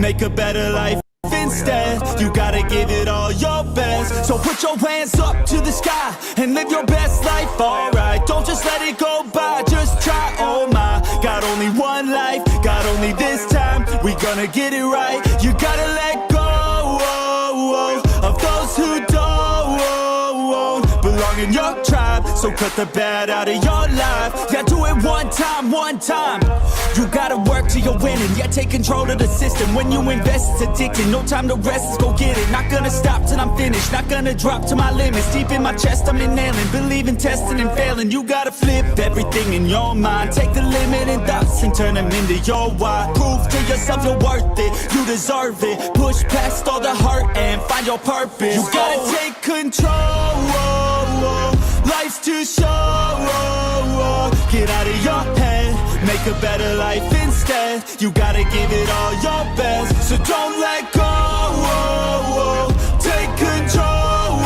Make a better life instead. You gotta give it all your best. So put your hands up to the sky and live your best life, alright. Don't just let it go by, just try, oh my. Got only one life, got only this time. We gonna get it right. You gotta let go of those who don't belong belong in your tribe. So cut the bad out of your life. Yeah, do it one time, one time. You gotta work till you're winning. Yeah, take control of the system. When you invest, it's addicting. No time to rest, let's go get it. Not gonna stop till I'm finished. Not gonna drop to my limits. Deep in my chest, I'm inhaling. Believe in testing and failing. You gotta flip everything in your mind. Take the limiting thoughts and turn them into your why. Prove to yourself you're worth it. You deserve it. Push past all the hurt and find your purpose. You gotta take control. Life's too short. Get out of your head. Make a better life instead. You gotta give it all your best. So don't let go. Take control.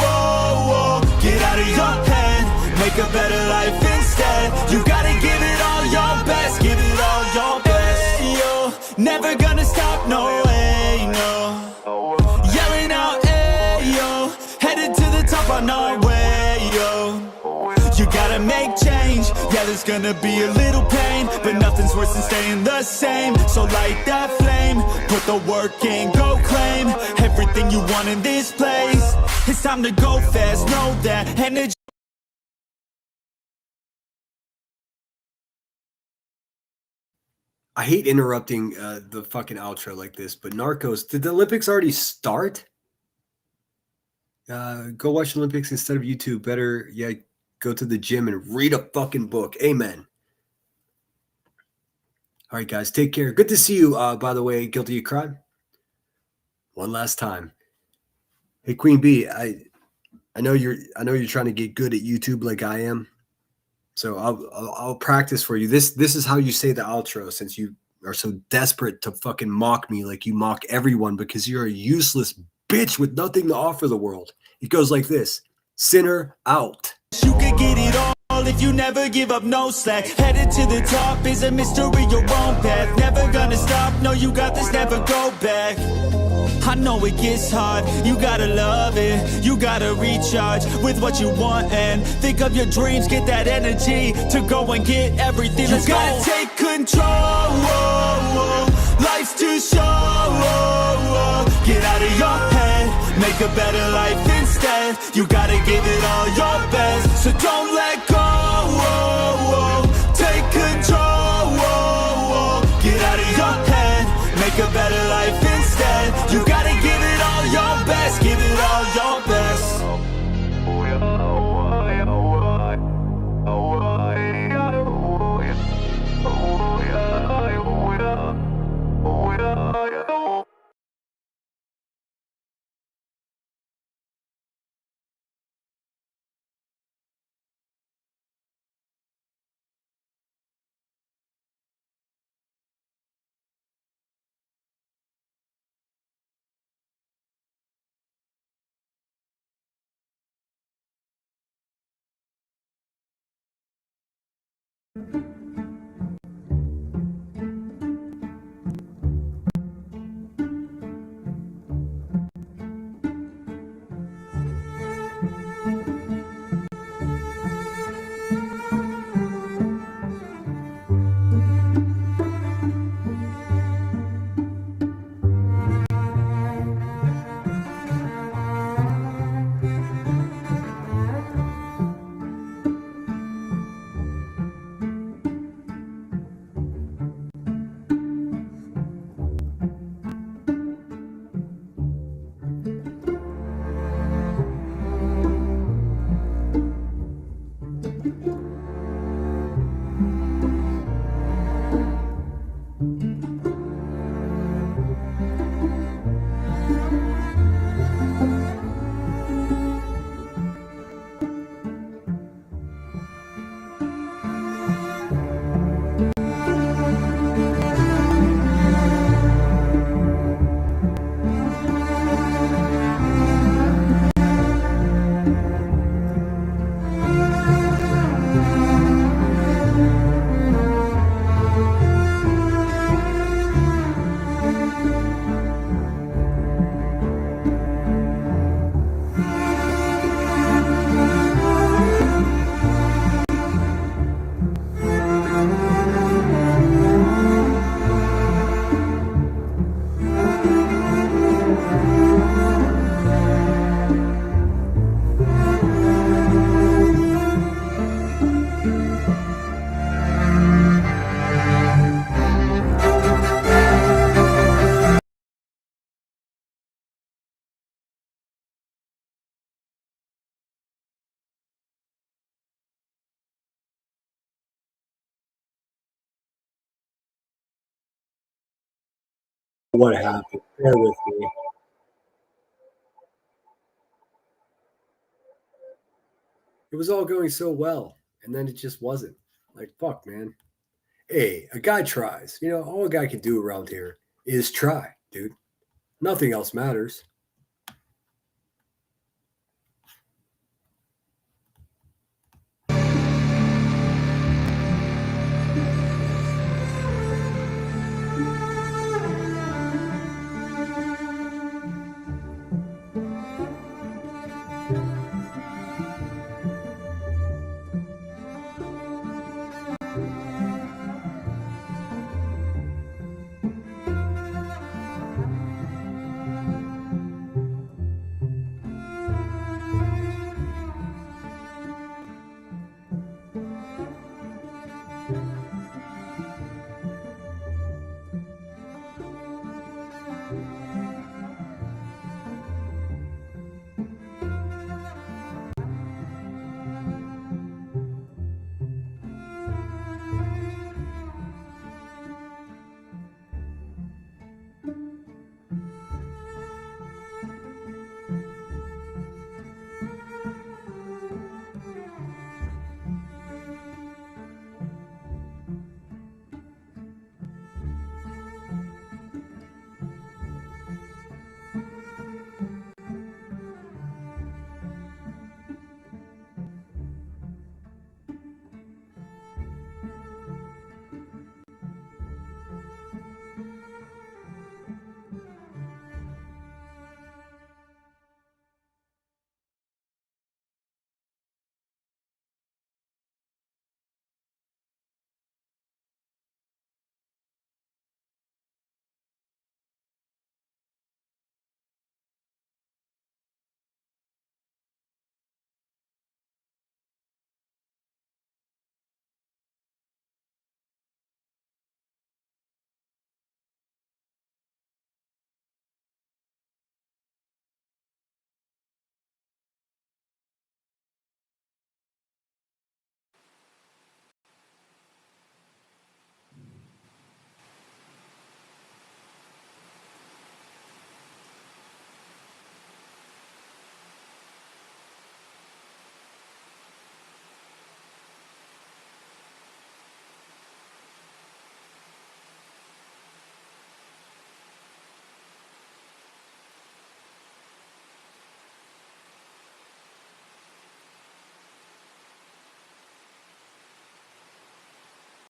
Get out of your head. Make a better life instead. You gotta give it all your best. Give it all your best. Hey, yo. Never gonna stop, no way, no. Yelling out, hey, yo. Headed to the top on our way, yo. You gotta make change. Yeah, there's gonna be a little pain, but nothing's worse than staying the same. So light that flame, put the work in, go claim everything you want in this place. It's time to go fast, know that energy. I hate interrupting the fucking outro like this, but Narcos, did the Olympics already start? Go watch the Olympics instead of YouTube. Better, yeah, go to the gym and read a fucking book. Amen. All right, guys, take care. Good to see you, by the way, Guilty of Crime. One last time. Hey, Queen Bee, I know you're trying to get good at YouTube like I am. So I'll practice for you. This is how you say the outro, since you are so desperate to fucking mock me like you mock everyone because you're a useless bitch with nothing to offer the world. It goes like this. Sinner out. You could get it all if you never give up, no slack. Headed to the top is a mystery, your own path. Never gonna stop, no, you got this, never go back. I know it gets hard, you gotta love it. You gotta recharge with what you want and think of your dreams. Get that energy to go and get everything. Let's go. You gotta take control. Life's too short. Get out of your head, make a better life instead. You gotta give it all your best. So don't let go. Take control. Get out of your head, make a better life instead. You gotta give it all your best. Give it all your best. what happened. Bear with me. It was all going so well, and then it just wasn't. Like, fuck, man. Hey, a guy tries. You know, all a guy can do around here is try, dude. Nothing else matters.